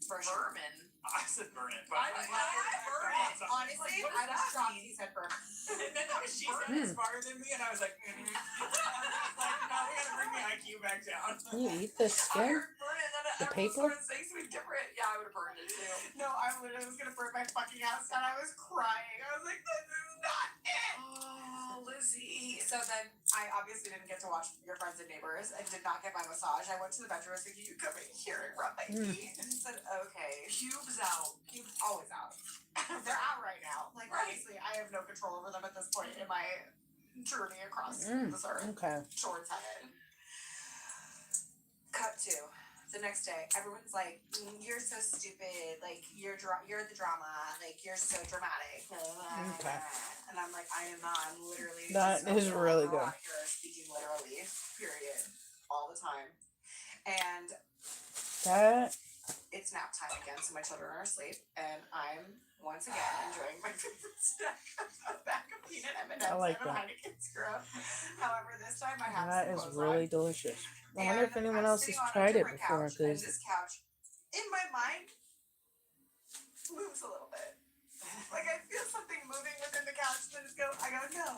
For sure. Vermin. I said burn it, but I burn it. Honestly, What I does was that shocked mean? he said vermin. And then she said it's smarter than me, and I was like, like, no, we gotta bring the IQ back down. You eat the I skin? heard burn it, and then The everyone paper? started saying something different. Yeah, I would have burned it too. No, I literally was gonna burn my fucking house down. I was crying. I was like, this is not it. Oh, Lizzie. So then I obviously didn't get to watch Your Friends and Neighbors and did not get my massage. I went to the bedroom and said, can you come in here and rub my feet? And he said, okay. Pubes out. He's always out. They're out right now. Like, honestly, I have no control over them at this point in my journey across this earth. Okay. Shorts headed. Cut to The next day, everyone's like, "You're so stupid. Like you're the drama. Like you're so dramatic." Okay. And I'm like, I am not. I'm literally. That just a is girl really out good. Here speaking literally, period, all the time. And That it's nap time again, so my children are asleep, and I'm once again enjoying my favorite snack, a bag of peanut M&Ms I like and a that. Heineken Scrub. However, this time I have that some is clothes really on. delicious. I wonder if And anyone I'm else has sitting on a tried it different before. couch, and Because this couch, in my mind, moves a little bit. Like I feel something moving within the couch, and I go, no,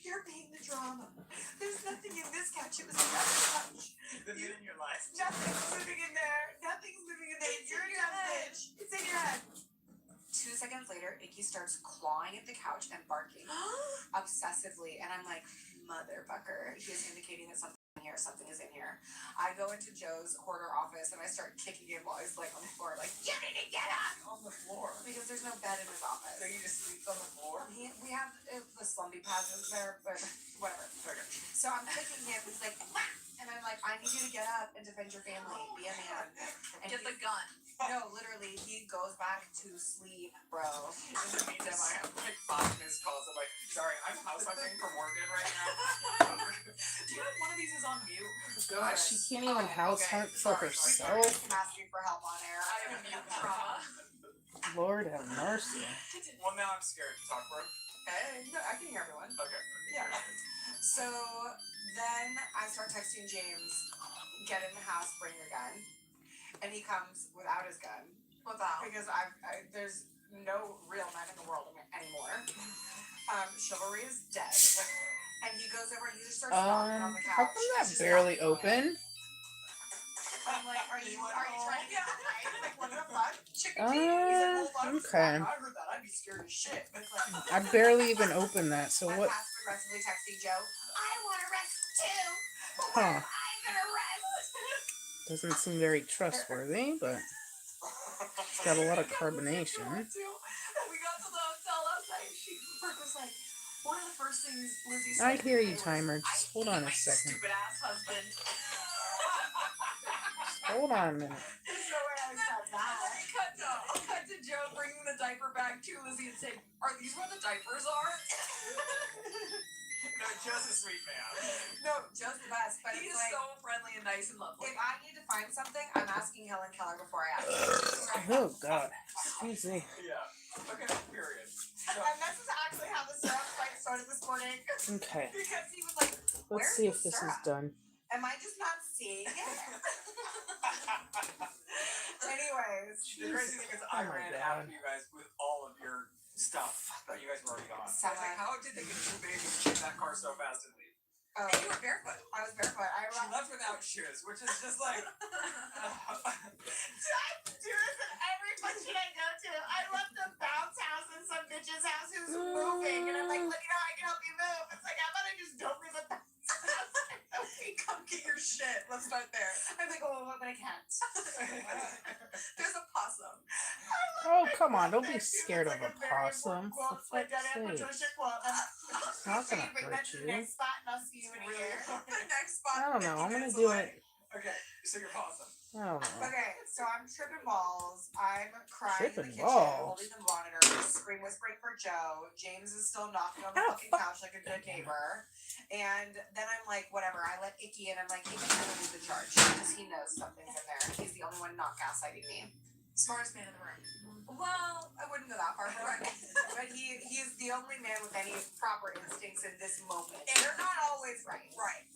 you're being the drama. There's nothing in this couch. It was another couch. The men in your life. Nothing's moving in there. Nothing's moving in there. You're a dumb bitch. It's in your head. 2 seconds later, Icky starts clawing at the couch and barking obsessively, and I'm like, motherfucker. He is indicating that something is in here. I go into Joe's hoarder office and I start kicking him while he's like on the floor, like, you need to get up On the floor. because there's no bed in his office. So he just sleeps on the floor? We have the slumpy pads in there, but whatever. Okay. So I'm kicking him. He's like, "Wah!" And I'm like, I need you to get up and defend your family. Be a man. And Get the gun. no, literally, he goes back to sleep, bro. In the meantime, I have like 5 missed calls. I'm like, sorry, I'm house hunting for Morgan right now. Do you have one of these is on mute? God, she can't even house okay. hunt for Sorry. herself. Asking for help on air. I have mute trauma. Lord have mercy. Well, now I'm scared to talk, bro. Hey, no, I can hear everyone. Okay. Yeah. So then I start texting James, get in the house, bring your gun. And he comes without his gun. Without. Because there's no real men in the world anymore. Chivalry is dead. And he goes over and he just starts knocking on the couch. How come that He's just barely knocking on it. open? I'm like, are you trying to get away? Like, what the fuck? Chicken Uh, feet. He's like, well, I was okay. I heard that. I'd be scared as shit. But it's like, I barely even opened that. So I'm what? passive aggressively texting Joe. I want to rest too. But Huh. when am I gonna rest? Doesn't seem very trustworthy, but it's got a lot of carbonation. And we got to the hotel last night. Brooke was like, one of the first things Lizzie said. I hear you, was, Timer. "I Just hold hate on a my second. Stupid ass husband. Hold on a minute. There's no way I said that. Cut to Joe bringing the diaper bag to Lizzie and saying, "Are these what the diapers are?" No, Joe's a sweet man. No, Joe's the best. But He it's is like, so friendly and nice and lovely. if I need to find something, I'm asking Helen Keller before I ask her. Oh God. Excuse me. Yeah. Okay, period. So, And this is actually how the syrup fight started this morning. Okay. Because he was like, Let's "Where's see the if this is syrup? done. Am I just not seeing it?" Anyways, the crazy thing is, I Oh my ran God. after you guys with all of your stuff that you guys were already on. I was Someone- like, how did they get 2 babies in that car so fast and leave? oh, And you were barefoot. I was barefoot. She left without shoes, which is just like. Do I do this in every function I go to? I left the bounce house in some bitch's house who's moving, and I'm like, "Look, I can help you move." It's like, how about I just don't leave the bounce house? Come get your shit. Let's start there. I'm like, "Oh, but I can't." There's a possum. Oh, come on. Don't be scared of a possum. For Like fuck's that Aunt sake. Patricia quote. It's not gonna Bring that hurt to the you. next spot, and I'll see you in a year. The next spot. I don't know. 50 I'm gonna minutes do away. it. Okay, so you're awesome. I don't know. Okay, so I'm tripping balls. I'm crying Tripping in the kitchen, balls? holding the monitor, scream whispering for Joe. James is still knocking on the Ah, fucking fuck. couch like a good neighbor. And then I'm like, whatever. I let Icky in. I'm like, Icky's gonna lead the charge because he knows something's in there. He's the only one not gaslighting me. Smartest man in the room. Well, I wouldn't go that far, but he is the only man with any proper instincts in this moment. And they're not always right. Right.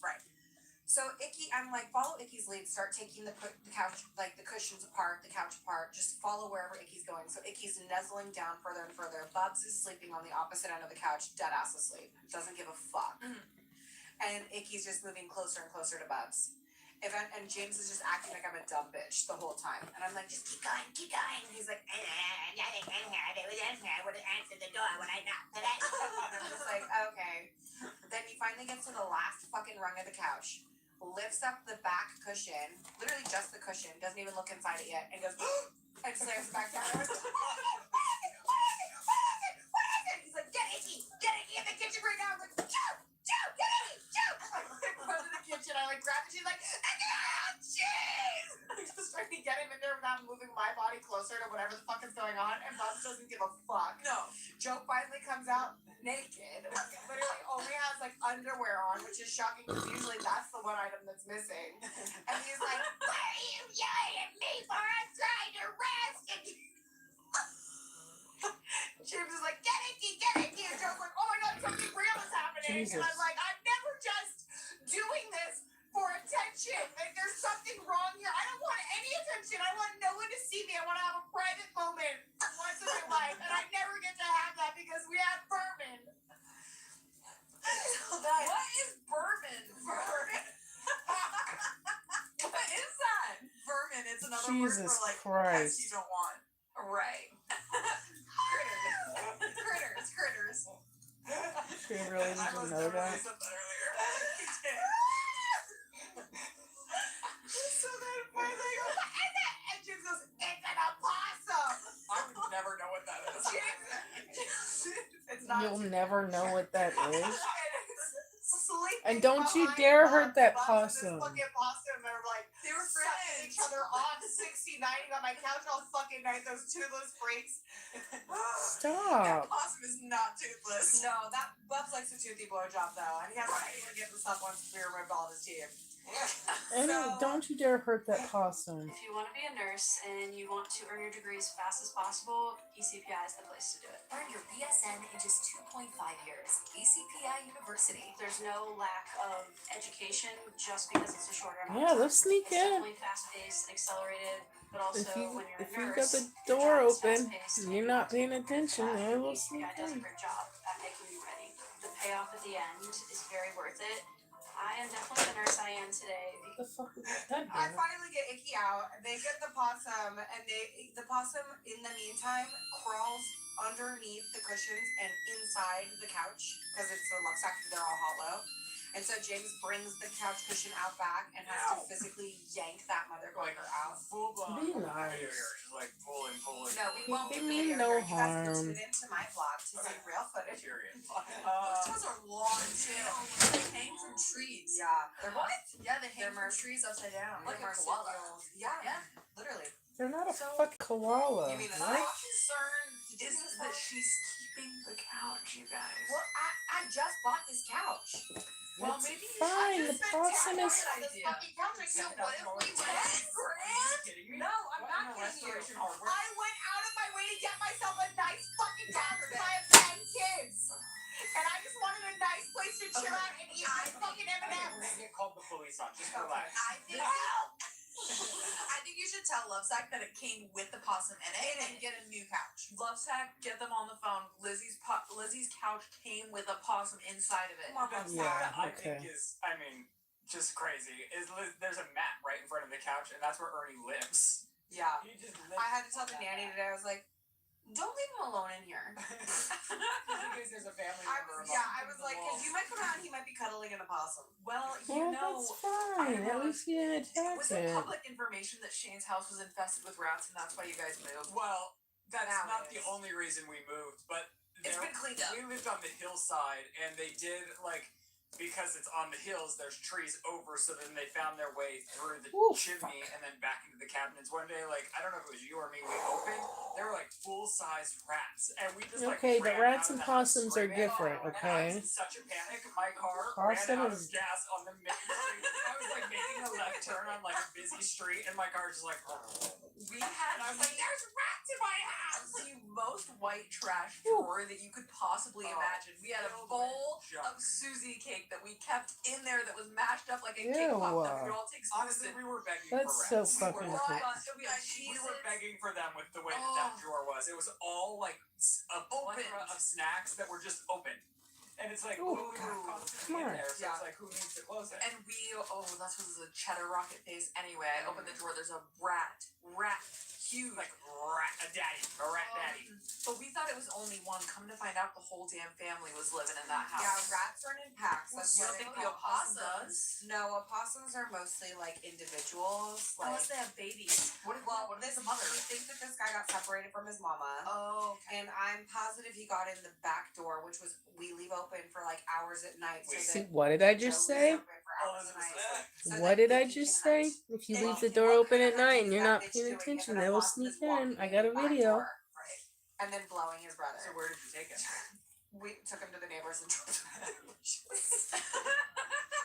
So Icky, I'm like, follow Icky's lead. Start taking the couch, like the cushions apart, the couch apart. Just follow wherever Icky's going. So Icky's nuzzling down further and further. Bubs is sleeping on the opposite end of the couch, dead ass asleep. Doesn't give a fuck. Mhm. And Icky's just moving closer and closer to Bubs. And James is just acting like I'm a dumb bitch the whole time. And I'm like, just keep going. And he's like, nothing in here. They was in here. I would have answered the door when I knocked today. And I'm just like, okay. Then he finally gets to the last fucking rung of the couch, lifts up the back cushion, literally just the cushion, doesn't even look inside it yet, and goes, and slams back down. I was like, what is it? He's like, get Icky in the kitchen right now. I'm like, Joe, get Icky, Joe. I run to the kitchen, I like grab it, she's like, cheese. closer to whatever the fuck is going on, and Bubs doesn't give a fuck. No. Joe finally comes out naked, literally only has like underwear on, which is shocking because usually that's the one item that's missing. And he's like, "What are you yelling at me for? I'm trying to rest." And James is like, "Get Icky, get Icky." And Joe's like, "Oh my god, something real is happening." Jesus. And I'm like, "I'm never just doing this for attention. Like, there's something wrong here. I don't want any attention. I want no one to see me. I want to have a private moment once in my life, and I never get to have that because we have vermin." So that What is bourbon? vermin. What is that? Vermin. It's another Jesus word for like Christ. pets you don't want. Right. Critters. Critters. She really I didn't must know have that. released something earlier. So then finally I go, "What is it?" And James goes, "It's an opossum." I would never know what that is. It's not. You'll never know what that is. Sleeping And don't you behind dare Bubs. hurt that Bubs and possum. This fucking possum are like They were sucking friends. each other off, 60-90 on my couch all fucking night. Those toothless freaks. Stop. Possum is not toothless. No, that Bubs likes a toothy blowjob though, and he hasn't been able to get this up once we removed all of his teeth. And don't you dare hurt that possum. If you want to be a nurse and you want to earn your degree as fast as possible, ECPI is the place to do it. Earn your BSN in just 2.5 years. ECPI University. There's no lack of education just because it's a shorter amount Yeah, of time. they'll sneak It's in. definitely fast-paced and accelerated, but also when you're a If you nurse, got the your door job is open, fast-paced and you're you not have to paying be attention, fast. they will sneak ECPI does a in. great job at making you ready. The payoff at the end is very worth it. I am definitely the nurse I am today. What the fuck is that? I finally get Icky out. They get the possum, and the possum in the meantime crawls underneath the cushions and inside the couch because it's a love sack. They're all hollow, and so James brings the couch cushion out back and has to physically yank that motherfucker out. Full blown. Be Video nice. here, just like pulling. No, we won't They do mean video no here. You guys can harm. tune into my vlog to see real footage. Period. Those toes are long too. They hang from trees. Yeah, they're What? Yeah, they They're hang from trees upside down. Like a koala. marsupials. Yeah, Yeah. literally. They're not a So- fucking koala, You mean a right? My concern is that she's keeping the couch, you guys. Well, I just bought this couch. Well, It's maybe fine. The possum is. idea. So what if we went $10,000? No, I'm not kidding you. Hardware. I went out of my way to get myself a nice fucking couch because I have 10 kids. And I just wanted a nice place to chill out and eat my fucking We're M&Ms. gonna get called the police on. Just relax. I think you should tell Lovesack that it came with the possum in it and get a new couch. Lovesack, get them on the phone. Lizzie's couch came with a possum inside of it. Come on, Lovesack. Yeah, I okay. think is, I mean, just crazy. There's a mat right in front of the couch, and that's where Ernie lives. Yeah. He just lives. I had to tell the nanny today, I was like, don't leave him alone in here. Because there's a family member. I was like, because you might come out and he might be cuddling an opossum. Well, you Well, know, that's fine. At least you didn't attack was it it. public information that Shane's house was infested with rats and that's why you guys moved? Well, that's Now not it the is. only reason we moved, but It's been cleaned up. we lived on the hillside, and they did like, because it's on the hills, there's trees over, so then they found their way through the Ooh, chimney and then back into the cabinets. One day, like, I don't know if it was you or me, we opened, they were like full-sized rats, and we just like Okay, but ran rats out and of the house possums are screaming. different, And I okay? was in such a panic, my car Possum ran out of is- gas on the main street. I was like making a left turn on like a busy street, and my car was just like, We had and I was like, there's rats in my house. The most white trash Ooh. drawer that you could possibly Oh, imagine. We had a filled bowl with junk. of Susie cake that we kept in there that was mashed up like a Ew. cake pop that we would all take honestly, spoons in. we were begging That's for so rats. fucking Well, cool. we had We were cheeses. begging for them with the way that Oh. drawer was. It was all like a plethora Opened. of snacks that were just open. And it's like, Ooh, well, we were constantly in smart. there, so Yeah. it's like, who needs to close it? And that was a cheddar rocket face. Anyway, I opened the drawer. There's a rat, huge. Like a rat daddy. But we thought it was only one. Come to find out, the whole damn family was living in that Yeah, house. rats are in packs. That's You what don't they think call the opossums? No, opossums are mostly like individuals. Like, Unless they have babies. What well, is this the mother? We think that this guy got separated from his mama. Oh, okay. And I'm positive he got in the back door, which was we leave open open for like hours at night. So See, that what did I just Joe say? was open for hours at night. So What that did I he just can- say? If you And leave he the can door walk open in at and night he's and you're that not bitch paying doing it, attention, and they then will Boston sneak is walking in. I got a the back video. door, right, and then blowing his brother. So where did you take him? We took him to the neighbors and dropped him.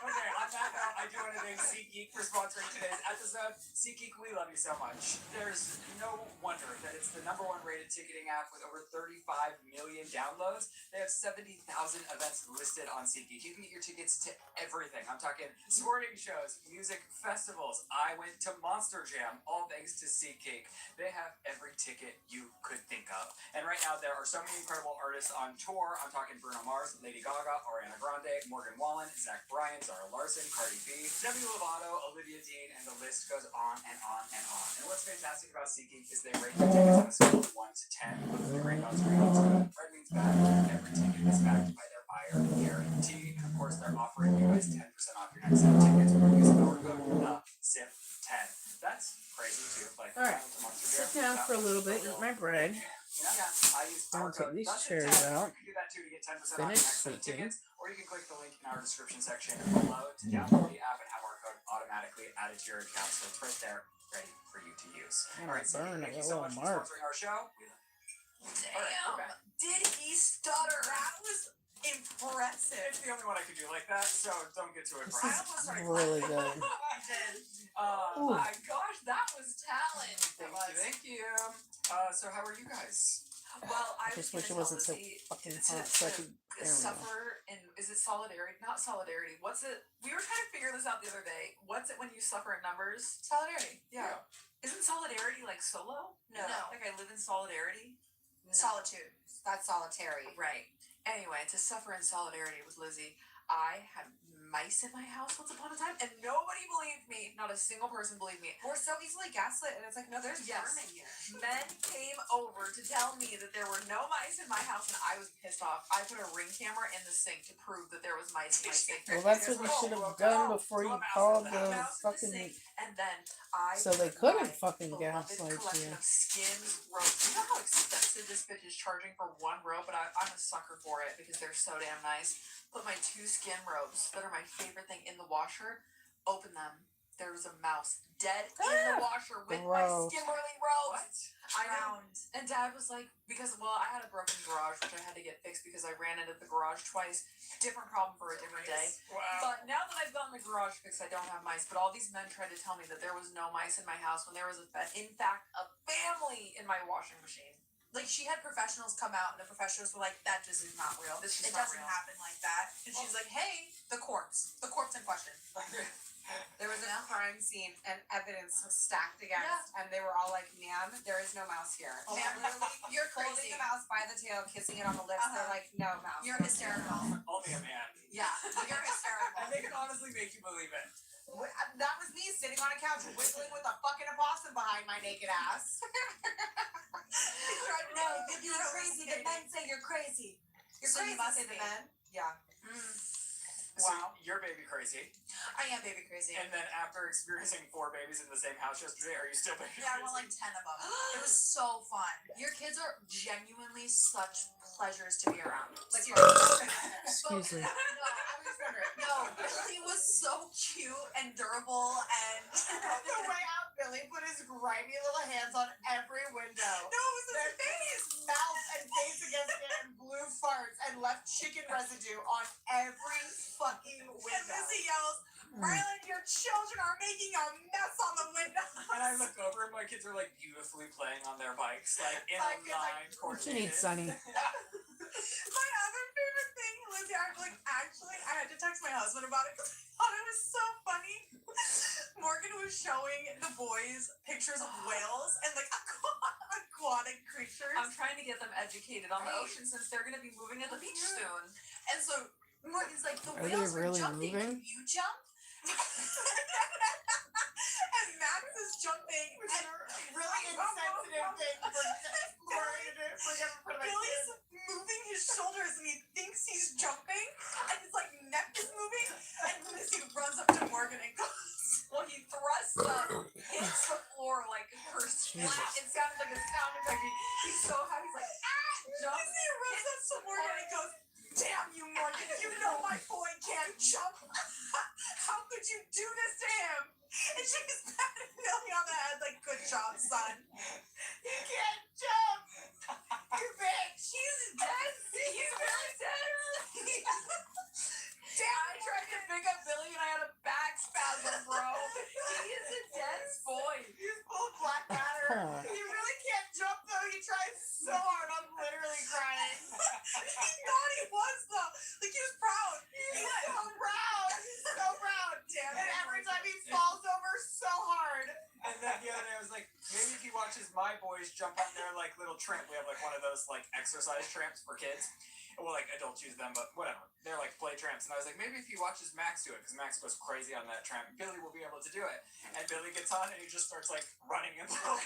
Okay, on that note, I do want to thank SeatGeek for sponsoring today's episode. SeatGeek, we love you so much. There's no wonder that it's the #1 rated ticketing app with over 35 million downloads. They have 70,000 events listed on SeatGeek. You can get your tickets to everything. I'm talking sporting shows, music festivals. I went to Monster Jam, all thanks to SeatGeek. They have every ticket you could think of. And right now, there are so many incredible artists on tour. I'm talking Bruno Mars, Lady Gaga, Ariana Grande, Morgan Wallen, Zach Bryan, Zara Larson, Cardi B, Demi Lovato, Olivia Dean, and the list goes on and on and on. And what's fantastic about SeatGeek is they rate the tickets on a scale of 1 to 10. The green means good, red means bad. Every ticket is backed by their buyer guarantee. And of course, they're offering you guys 10% off your next set of tickets when you use our code ZIP10. That's crazy too. Like, All right, Monster sit Jam, down for a little bit, eat my bread. You know, I use I'm our gonna take code these ZIP10. chairs out. You can do that too to get 10% off your Finish next set of sleeping. tickets, or you can click the link in our description section below to download the app and have our code automatically added to your account, so it's right there, ready for you to use. I'm All right, so burn, I thank got you a so little much for mark. sponsoring our show. Damn! Did he stutter? That was impressive. It's the only one I could do like that, so don't get too This I impressed. almost started really clapping. good. I did. Ooh. My gosh, that was talent. Thank you. So how are you guys? Well, I just was wish it gonna wasn't tell so Lizzie fucking to- hot so I to could. There we go. suffer in, is it solidarity? Not solidarity. What's it? We were trying to figure this out the other day. What's it when you suffer in numbers? Solidarity. Yeah. Isn't solidarity like solo? No. Like I live in solidarity. Solitude. That's solitary. Right. Anyway, to suffer in solidarity with Lizzie, I had mice in my house once upon a time, and nobody believed me. Not a single person believed me. We're so easily gaslit, and it's like, no, there's Yes. germ in here. Men came over to tell me that there were no mice in my house, and I was pissed off. I put a ring camera in the sink to prove that there was mice in my sink. Well, that's what you should have done before you called the fucking. And then I So they put couldn't my fucking beloved gaslight collection you. of skins ropes. You know how expensive this bitch is charging for one rope, but I'm a sucker for it because they're so damn nice. Put my 2 skin ropes that are my favorite thing in the washer. Open them. There was a mouse dead in the washer with my Gross. skin rolling ropes. I Drowned. know. And Dad was like, because I had a broken garage which I had to get fixed because I ran into the garage twice. Different problem for a different day. Wow. But now that I've gotten the garage fixed, I don't have mice. But all these men tried to tell me that there was no mice in my house when there was, in fact, a family in my washing machine. Like, she had professionals come out, and the professionals were like, that just is not real. This is It not doesn't real. happen like that. And she's like, hey, the corpse in question. There was a crime scene and evidence stacked against, and they were all like, ma'am, there is no mouse here. Oh. Ma'am, literally, You're holding crazy. the mouse by the tail, kissing it on the lips. They're like, no mouse. You're hysterical. Only a man. Yeah, you're hysterical. And they can honestly make you believe it. That was me sitting on a couch whistling with a fucking opossum behind my naked ass. No, you're crazy. The men say you're crazy. You're So crazy, you must say the be. men. Yeah. Wow. So you're baby crazy. I am baby crazy. And then after experiencing 4 babies in the same house yesterday, are you still baby Yeah, I crazy? want like 10 of them. It was so fun. Your kids are genuinely such pleasures to be around. Like, Excuse me. No, I was wondering. No, Billy was so cute and durable and The way out Billy put his grimy little hands on every window. No, it was his His mouth and face against it and blew farts and left chicken residue on every fucking And window. Missy yells, Rylan, your children are making a mess on the window. And I look over and my kids are like beautifully playing on their bikes, like in My a kids, like, line, What you need, coordinated. Sonny? My other favorite thing, Lizzie, actually, I had to text my husband about it because I thought it was so funny. Morgan was showing the boys pictures of whales and like aquatic creatures. I'm trying to get them educated on the ocean since they're going to be moving to the beach soon. And so Morgan's like, the Are they whales are really jumping. moving? Can you jump? And Max is jumping. And Really insensitive thing for Lori to do. Billy's moving his shoulders and he thinks he's jumping and his like neck is moving and Missy runs up to Morgan and goes, well, he thrusts up, hits the floor like her splat. It sounded like a sound effect. He's so happy. He's like, ah, jumps. Missy runs up to Morgan and goes, damn you, Morgan. You know my boy can't jump. How could you do this to him? And she just patted Millie on the head like, good job, son. He can't jump. You bitch. He's dead. He's really dead. Damn, I tried to pick up Billy and I had a back spasm, bro. He is a dead boy. He's full of black matter. He really can't jump though. He tried so hard. I'm literally crying. He thought he was though. Like he was proud. He's so proud. He's so proud. Damn it. And every time he falls over so hard. And then the other day I was like, maybe if he watches my boys jump on their like little tramp, we have like one of those like exercise tramps for kids. Well, like adults use them, but whatever. They're like play tramps. And I was like, maybe if he watches Max do it, because Max goes crazy on that tramp, Billy will be able to do it. And Billy gets on and he just starts like running and throwing.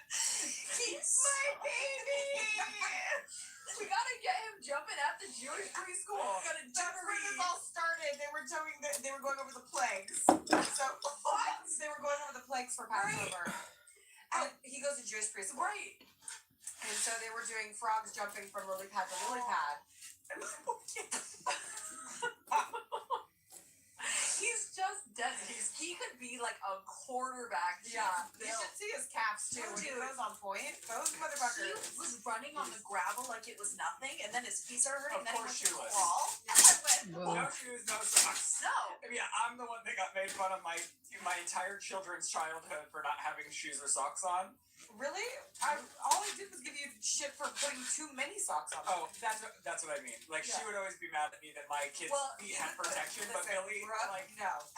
He's my baby. We gotta get him jumping at the Jewish preschool. That's where this all started. They were going over the plagues. So what? They were going over the plagues for Passover. And he goes to Jewish preschool. Right. And so they were doing frogs jumping from lily pad to lily pad. He's just dead. He could be like a quarterback. Yeah. You should see his calves too. When he goes on point, those motherfuckers. He was running on the gravel like it was nothing, and then his feet started hurting, and then he went to shoeless. crawl. No shoes, no socks. No. Yeah, I'm the one that got made fun of my entire children's childhood for not having shoes or socks on. Really? All I did was give you shit for putting too many socks on. Oh, that's what I mean. Like she would always be mad at me that my kids' feet had protection, but Billy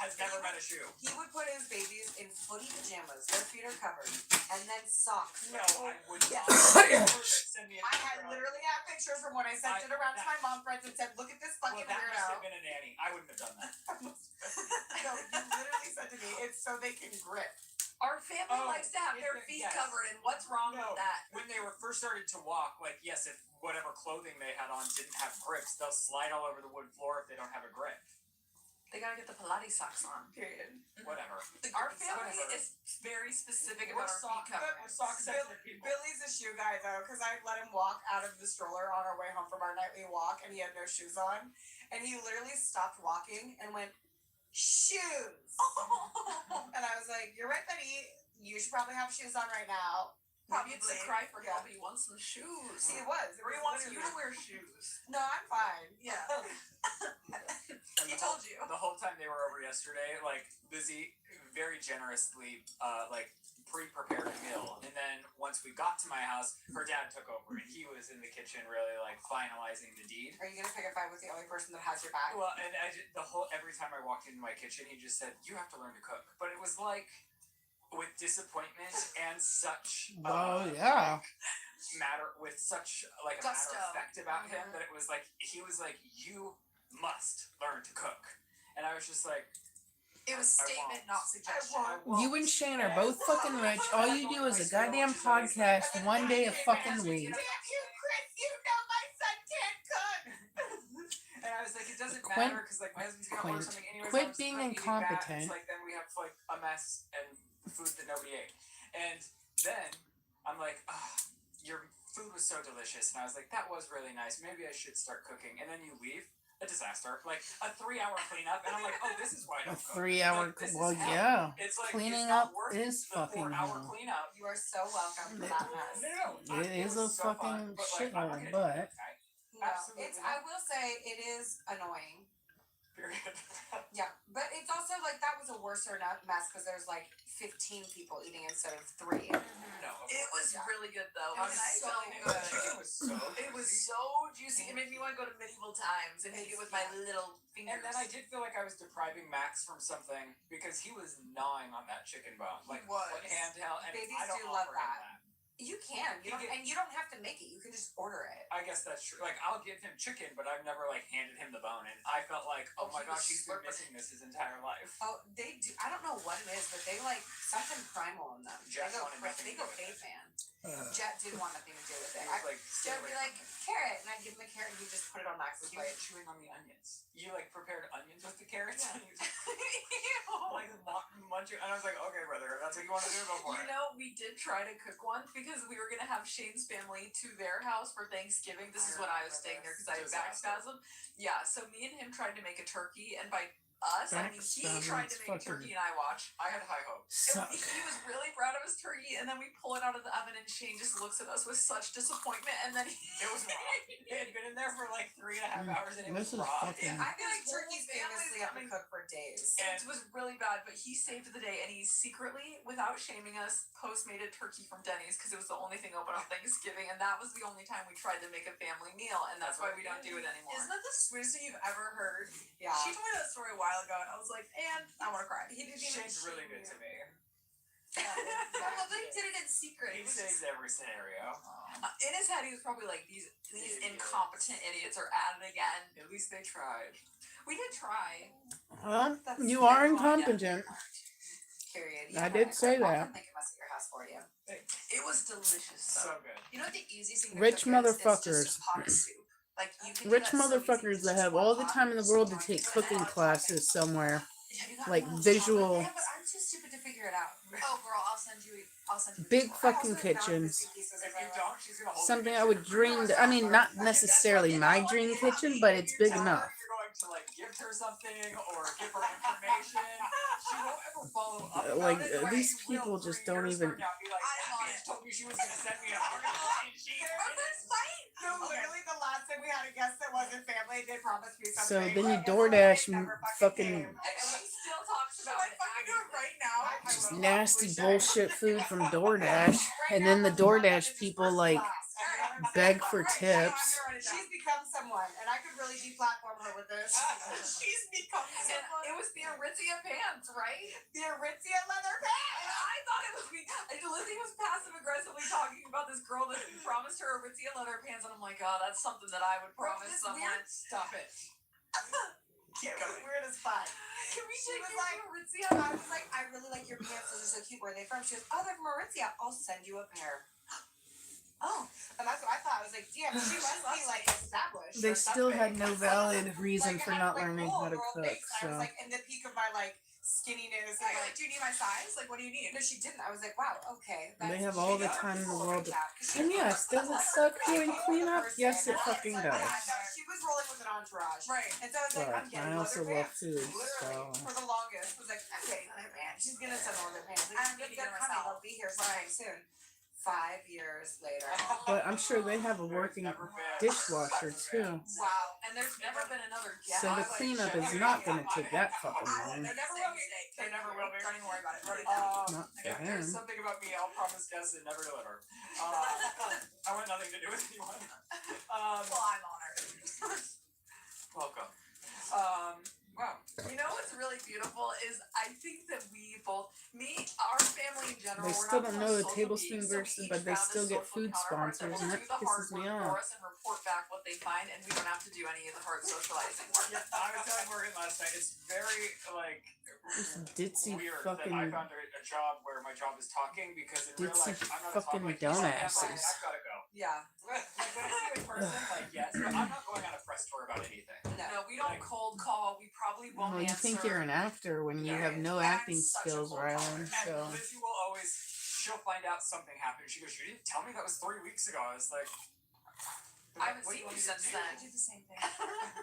has never met a shoe. He would put his babies in footy pajamas, their feet are covered, and then socks. No, I wouldn't. Yes. Send me a I picture of it. literally have pictures from when I sent it around to my mom friends and said, look at this fucking Well, that must have weirdo. been a nanny. I wouldn't have done that. No, you literally said to me, it's so they can grip. Our family likes to have their feet covered, and what's wrong with that? When they were first started to walk, like, yes, if whatever clothing they had on didn't have grips, they'll slide all over the wood floor if they don't have a grip. They gotta get the Pilates socks on. Period. Whatever. Our family is very specific about our feet coverings. We're sock sensitive people. Billy's a shoe guy though, because I let him walk out of the stroller on our way home from our nightly walk, and he had no shoes on, and he literally stopped walking and went, shoes. And I was like, you're right, buddy. You should probably have shoes on right now. Maybe it's a cry for help. He wants some shoes. It was. Or he wants you to wear shoes. No, I'm fine. Yeah. And He the whole- told you. The whole time they were over yesterday, like, Lizzie very generously, pre-prepared a meal. And then once we got to my house, her dad took over and he was in the kitchen really, like, finalizing the deed. Are you gonna pick a fight with the only person that has your back? Well, and every time I walked into my kitchen, he just said, you have to learn to cook. But it was like, with disappointment and such with such like a Gusto. matter of fact about him that it was like he was like, you must learn to cook. And I was just like, It was statement, not suggestion. You and Shane are both fucking rich. All you do is a goddamn podcast one day a fucking week. Damn you, Chris, you know my son can't cook. and I was like, it doesn't Quint- matter because like my husband's gonna order something anyways. quit I'm just being not eating that. incompetent. It's like then we have like a mess and food that nobody ate. And then I'm like, your food was so delicious, and I was like, that was really nice. Maybe I should start cooking. And then you leave. A disaster. Like a 3-hour cleanup, and I'm like, oh, this is why I A don't cook. 3-hour, Like, this is well, hell. yeah. It's like Cleaning it's not up worth is the fucking 4-hour hell. cleanup. You are so welcome for that mess. No, It is a was so fucking fun, but, like, I'm not shithole, gonna do but that, okay? No, Absolutely I not. will say it is annoying. Period. Yeah, but it's also like that was a worser mess because there's like 15 people eating instead of 3. No, It was really good though. It was so good. It was so. It was so juicy. It made me want to go to medieval times and eat it with my little fingers. And then I did feel like I was depriving Max from something because he was gnawing on that chicken bone, like handheld. And Babies I don't do love offer him that. You can. And you don't have to make it. You can just order it. I guess that's true. Like, I'll give him chicken, but I've never, like, handed him the bone. And I felt like, oh my gosh, he's been missing this his entire life. Oh, they do. I don't know what it is, but they like something primal in them. Jet they go, wanted nothing they to go do with it. caveman. Jet didn't want nothing to do with it. He was like, stay Jet would be away like, carrot, and I'd give him a carrot, and he'd just put it on Max's He was plate. chewing on the onions. You, like, prepared onions with the carrots? Yeah. And you just, like, want you, and I was like, okay, brother, if that's what you want to do, go for You it. know, we did try to cook one because we were gonna have Shane's family to their house for Thanksgiving. This is when I was staying there because I had back spasm. Yeah, so me and him tried to make a turkey, and by us, I mean he tried to make a turkey, and I watched. I had high hopes. Suck. He was really proud of his turkey, and then we pull it out of the oven, and Shane just looks at us with such disappointment, and then It was raw. It had been in there for like 3.5 hours, and it was This is raw. fucking. I feel like His whole turkeys family's famously have to coming- cook for days. It was really bad, but he saved the day, and he secretly, without shaming us, post-made a turkey from Denny's because it was the only thing open on Thanksgiving, and that was the only time we tried to make a family meal, and that's why we don't do it anymore. Isn't that the sweetest thing you've ever heard? Yeah. She told me that story a while ago, and I was like, and I want to cry. He didn't even Shane's really good to me. Well, they did it in secret. He It was saves every scenario. In his head, he was probably like, these Idiots. incompetent idiots are at it again. At least they tried. We did try. Well, That's you are very wrong, incompetent. period. I did say that. I'll make a mess at your house for you. It was delicious. So good. You know what the easiest thing to Rich cook is? It's motherfuckers. just a pot of soup. Like you can do Rich that so easy. motherfuckers It's that just have one all the pot, time in the just world to one take pot, cooking and then classes somewhere. Have you got Like one with visual- chocolate? Yeah, but I'm too stupid to figure it out. Oh, girl, I'll send you. the Big picture. fucking I also found kitchens. missing pieces If of my you life. don't, she's gonna hold Something the I would picture. dream to, I mean, not necessarily my dream kitchen, but it's big enough. You're going to like gift her something or give her information. She won't ever follow up. About Like, it, the way these she will people just 3 don't years even- from now be like, I'm on "Bitch it." told me she was gonna send me an article and she No, literally the last time we had a guest that wasn't family, they promised me So something. then you and DoorDash they never fucking came. And he still talks Should about I it. fucking do it right now? just nasty bullshit food from DoorDash. And then the DoorDash people like beg for tips. She's become someone, and I could really deplatform her with this. She's become And someone. it was the Aritzia pants, right? The Aritzia leather And pants. I thought it was me. Lizzie was passive aggressively talking about this girl that promised her Aritzia leather pants, and I'm like, oh, that's something that I would promise This someone. weird- Stop it. It was weird as fuck. Can we She take was you like- to Aritzia? I was like, I really like your pants. Those are so cute. Where are they from? She goes, oh, they're from Aritzia. I'll send you a pair. Oh, And that's what I thought. I was like, damn, she must be like established. They or still something. had no valid reason Like, for I not had, like, learning full how to girl cook. face, and I was So like in the peak of my like skinniness. I And, like, like, do you need my size? Like, what do you need? No, she didn't. I was like, wow, okay. they that's- have she all the does time in the roll world. like that, 'cause she And was yes, the does it first suck person. doing cleanup? Person. Yes, it And fucking I was does. like, she was rolling with an entourage. Right. And so I was like, I'm But getting I also leather love pants. food, Literally, so for the longest, was like, I'm getting leather pants. She's gonna send leather pants. Like, I'm they're getting them coming. myself. They'll be here sometime soon. 5 years later. but I'm sure they have a working dishwasher too. Wow. And there's never been another guest. So the cleanup is not gonna take that fucking long. They never will be. They never will be. Don't even worry about it. Wrote it If down. Not for there's them. something about me, I'll promise guests and never deliver. I want nothing to do with anyone. Well, I'm honored. Welcome. Wow. You know what's really beautiful is I think that we both, our family in general, They we're still not don't the know most the social tablespoon beings, so we versus, each but they found a still get social food counterpart that sponsors, will and do that the hard pisses me work off. for us and report back what they find, and we don't have to do any of the hard socializing work. Yeah, I was telling Morgan last night, it's very, like, This ditzy weird that I fucking found a job where my job is talking because in real ditzy life, I'm not fucking a talk like this. dumbasses. I've gotta go. Yeah. Like, when I see you in person, like, yes, but I'm not going on a press tour about anything. No, we don't cold call. We probably won't Well, you answer. think you're an actor when you have no I'm acting such a skills, cold Rylan. And So Lizzie will always, she'll find out something happened. She goes, you didn't tell me that was 3 weeks ago. I was like, I haven't what do seen want you me to since do? then. I do the same thing.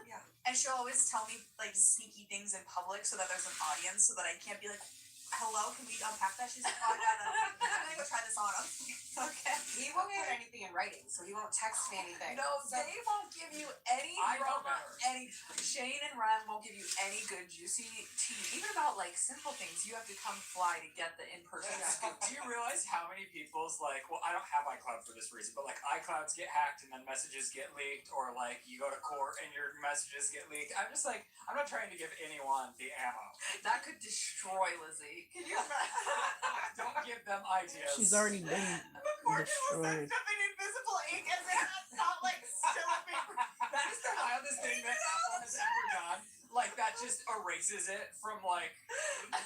Yeah. And she'll always tell me like sneaky things in public so that there's an audience so that I can't be like, hello, can we unpack that? She's like, oh, I gotta, I'm gonna go try this on. I'm like, okay. He won't put anything in writing, so he won't text me anything. No, they won't give you any I know drama, better. any. Shane and Ryan won't give you any good juicy tea, even about like simple things. You have to come fly to get the in-person scoop. Do you realize how many people's like, well, I don't have iCloud for this reason, but like iClouds get hacked and then messages get leaked, or like you go to court and your messages get leaked. I'm just like, I'm not trying to give anyone the ammo. That could destroy Lizzie. Can you imagine? Don't give them ideas. she's already been destroyed. Stuff in invisible ink and then that's not like still a paper. That is the wildest thing that Apple has ever done. Like that just erases it from like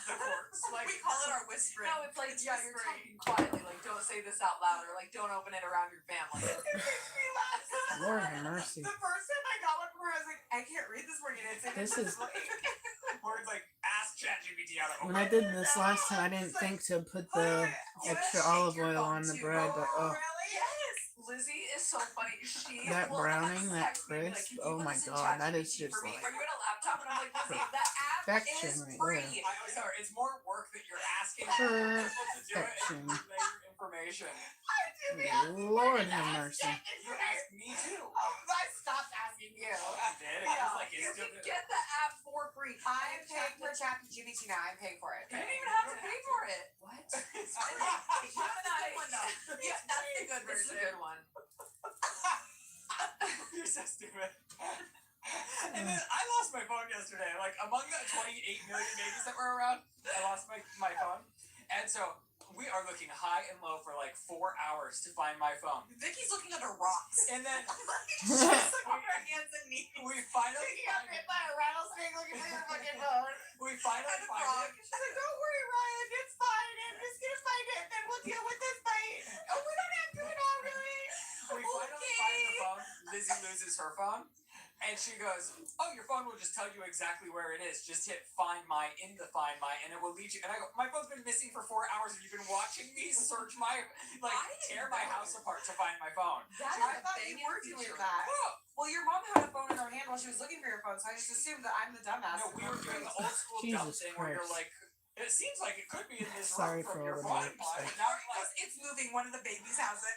the courts. Like we call it our whispering. No, it's like, yeah, you're whispering. talking quietly. Like, don't say this out loud, or like, don't open it around your family. It makes me laugh. Lord have mercy. The first time I got one from her, I was like, I can't read this word. And it's in This is- invisible ink. words like ask ChatGPT out of When I did this last time, I didn't think to put the extra olive oil on the bread, but oh, Yes, Lizzie is so funny. She that will browning, that text me, like, crisp, "Can you oh put my this in god, that is ChatGPT just for me? like Are you on a laptop?" And I'm like, Lizzie, the app perfection is right free. there. I'm sorry, it's more work that you're asking people to do it Perfection. and relay your information. Lord have mercy. You asked me too. I stopped asking you. You did? It was like You it's can still get the app for free. I am paying for ChatGPT now. I'm paying for it. You didn't even have to pay for it. What? Gemini. Yeah, that's the good version. This is a good one. You're so stupid. And then I lost my phone yesterday. Like among the 28 million babies that were around, I lost my phone. And so we are looking high and low for like 4 hours to find my phone. Vicky's looking under rocks. And then She's like on her hands and knees. we finally You got find hit it. by a rattlesnake looking for your fucking phone. We finally And a find frog. it. She's like, don't worry, Ryan. It's fine. I'm just gonna find it, and then we'll deal with this bite. Oh, we don't have to now, really. We finally find the phone. Lizzie loses her phone. And she goes, oh, your phone will just tell you exactly where it is. Just hit Find My in the Find My, and it will lead you. And I go, my phone's been missing for 4 hours, and you've been watching me search my, like, tear my house apart to find my phone. That I is a thought thing you were in doing future. that. Oh, Well, your mom had a phone in her hand while she was looking for your phone, so I just assumed that I'm the dumbass. no, we were doing the old school dumb Jesus thing where you're Christ. like, it seems like it could be in this Sorry room from for your all phone. the names. But now like, It's moving. One of the babies has it.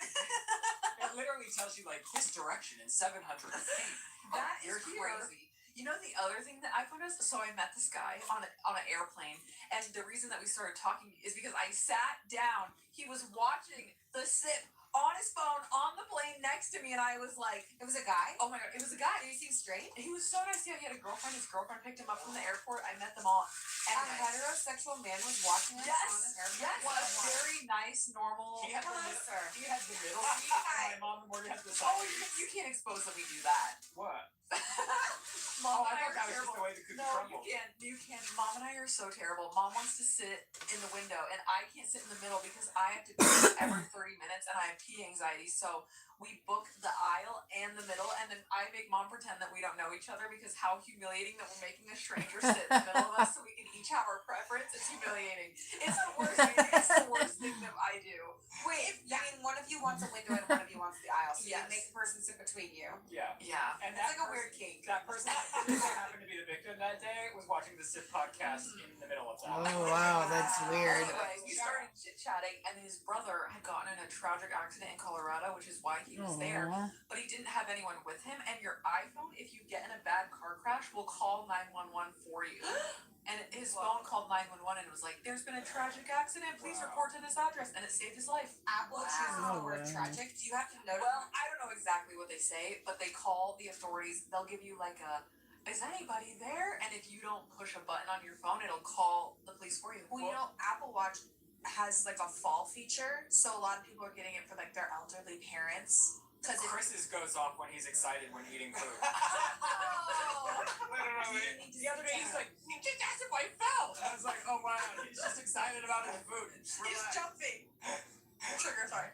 it literally tells you, like, this direction in 700 feet. That is You're here. crazy. You know the other thing that I found out? So I met this guy on an airplane, and the reason that we started talking is because I sat down. He was watching the sip on his phone on the plane next to me, and I was like, It was a guy. oh my god, it was a guy. Did he seem straight? He was so nice. Yeah, he had a girlfriend. His girlfriend picked him up from the airport. I met them all. A heterosexual man was watching us on Yes, an airplane. yes, a very nice, normal. He had the Hello, middle, sir. he had the middle seat, and my mom and Morgan had the side. Oh, you can't expose that we do that. What? Mom Oh, I and I thought that are was just terrible. the way the cookie No, crumbled. you can't. Mom and I are so terrible. Mom wants to sit in the window, and I can't sit in the middle because I have to pee every 30 minutes, and I have pee anxiety. So we book the aisle and the middle, and then I make Mom pretend that we don't know each other because how humiliating that we're making a stranger sit in the middle of us so we can each have our preference. It's humiliating. It's the worst. It's the worst thing that I do. Wait, you mean one of you wants a window and one of you wants the aisle, so Yes. you make the person sit between you. Yeah. Yeah. And It's that like a person- weird kink. That person who happened to be the victim that day was watching the SIP podcast in the middle of that. Oh wow, that's weird. Anyway, we started chit chatting, and his brother had gotten in a tragic accident in Colorado, which is why he was there. Aw. But he didn't have anyone with him. And your iPhone, if you get in a bad car crash, will call 911 for you. And his phone called 911 and was like, "There's been a tragic accident. Please Wow. report to this address." And it saved his life. Apple chooses Wow. the word tragic. Do you have to note? Well, I don't know exactly what they say, but they call the authorities. They'll give you like a, "Is anybody there?" And if you don't push a button on your phone, it'll call the police for you. Well, you know, Apple Watch has like a fall feature, so a lot of people are getting it for like their elderly parents. Because Chris's goes off when he's excited when eating food. Literally. The other day he's like, "You just asked if I fell." And I was like, oh wow, he's just excited about his food. He's Relax. jumping. Trigger, sorry.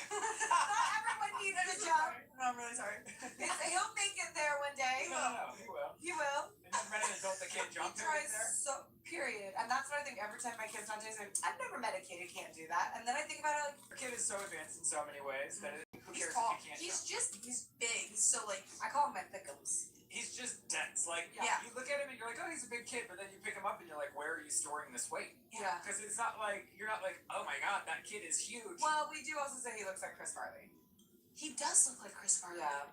Not everyone needs to jump. No, I'm really sorry. He'll make it there one day. No, he will. He will. And you've met an adult that can't He jump tries there. so, period. And that's what I think every time my kid's not doing it. I've never met a kid who can't do that. And then I think about it like, Our kid is so advanced in so many ways that who he's cares tall. if he can't He's jump? he's big, so like, I call him my thickums. He's just dense. Like, Yeah. you look at him and you're like, oh, he's a big kid, but then you pick him up and you're like, where are you storing this weight? Yeah. Because it's not like, you're not like, oh my god, that kid is huge. Well, we do also say he looks like Chris Farley. He does look like Chris Farley. Yeah.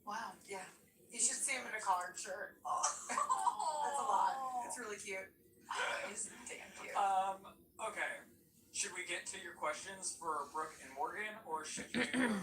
Wow. Yeah. You should see him in a collared shirt. That's a lot. It's really cute. He's damn cute. Okay. Should we get to your questions for Brooke and Morgan, or should you do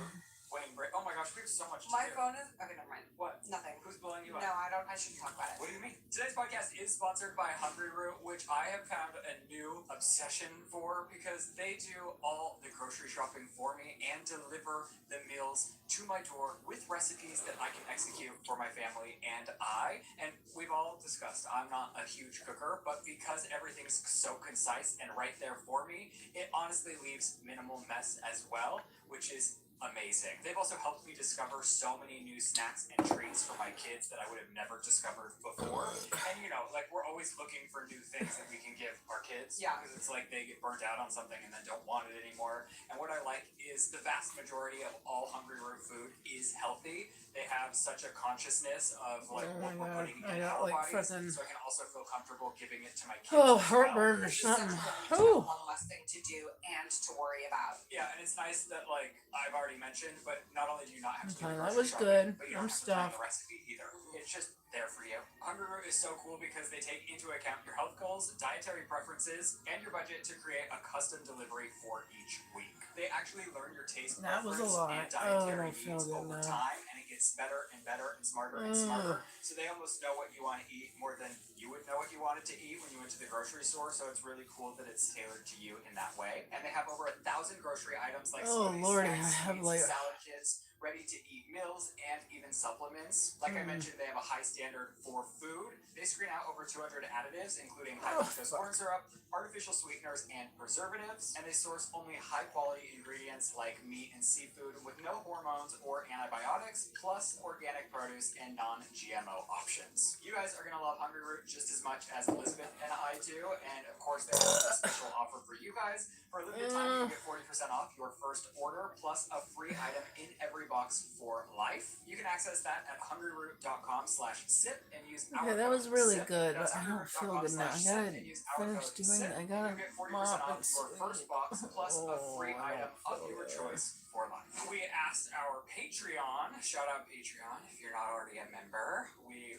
Wayne Bray? Oh my gosh, we have so much to My do. phone is okay. Never mind. What? Nothing. Who's blowing you No, up? I don't. I shouldn't talk about it. What do you mean? Today's podcast is sponsored by Hungry Root, which I have found a new obsession for because they do all the grocery shopping for me and deliver the meals to my door with recipes that I can execute for my family and I. And we've all discussed, I'm not a huge cooker, but because everything's so concise and right there for me, it honestly leaves minimal mess as well, which is amazing. They've also helped me discover so many new snacks and treats for my kids that I would have never discovered before. And you know, like we're always looking for new things that we can give our kids. Yeah. Because it's like they get burnt out on something and then don't want it anymore. And what I like is the vast majority of all Hungry Root food is healthy. They have such a consciousness of like Oh what my we're God, putting I in got, our like, bodies, fucking- so I can also feel comfortable giving it to my kids. Oh, as well. heartburn or It's something. essentially Ooh. one less thing to do and to worry about. Yeah, and it's nice that like I've already mentioned, but not only do you not have to do Okay, the that grocery was shopping, good. but you I'm don't have to find stuffed. the recipe either. It's just there for you. Hungry Root is so cool because they take into account your health goals, dietary preferences, and your budget to create a custom delivery for each week. They actually learn your taste That was a preference lot. and Oh, I dietary don't feel needs good over now. time, and it gets better and better and smarter and smarter. So they almost know what you want to eat more than you would know what you wanted to eat when you went to the grocery store. So it's really cool that it's tailored to you in that way. And they have over 1,000 grocery items like Oh, smoothies, Lordy, snacks, I have, sweets, like- salad kits, ready-to-eat meals, and even supplements. Like I mentioned, they have a high standard for food. They screen out over 200 additives, including high fructose corn syrup, artificial sweeteners, and preservatives. And they source only high-quality ingredients like meat and seafood with no hormones or antibiotics, plus organic produce and non-GMO options. You guys are gonna love Hungry Root just as much as Elizabeth and I do. And of course, they have a special offer for you guys. For a limited time, you can get 40% off your first order plus a free item in every box for life. You can access that at hungryroot.com/sip and use our Okay, that code was really SIP. good, That's but I don't feel good now. I hungryroot.com/sip gotta and use our finish code doing SIP, it. I and gotta you get 40% mop off and your first sweep. box plus a free Oh, I item don't of feel your good. choice for life. We asked our Patreon, shout out Patreon if you're not already a member.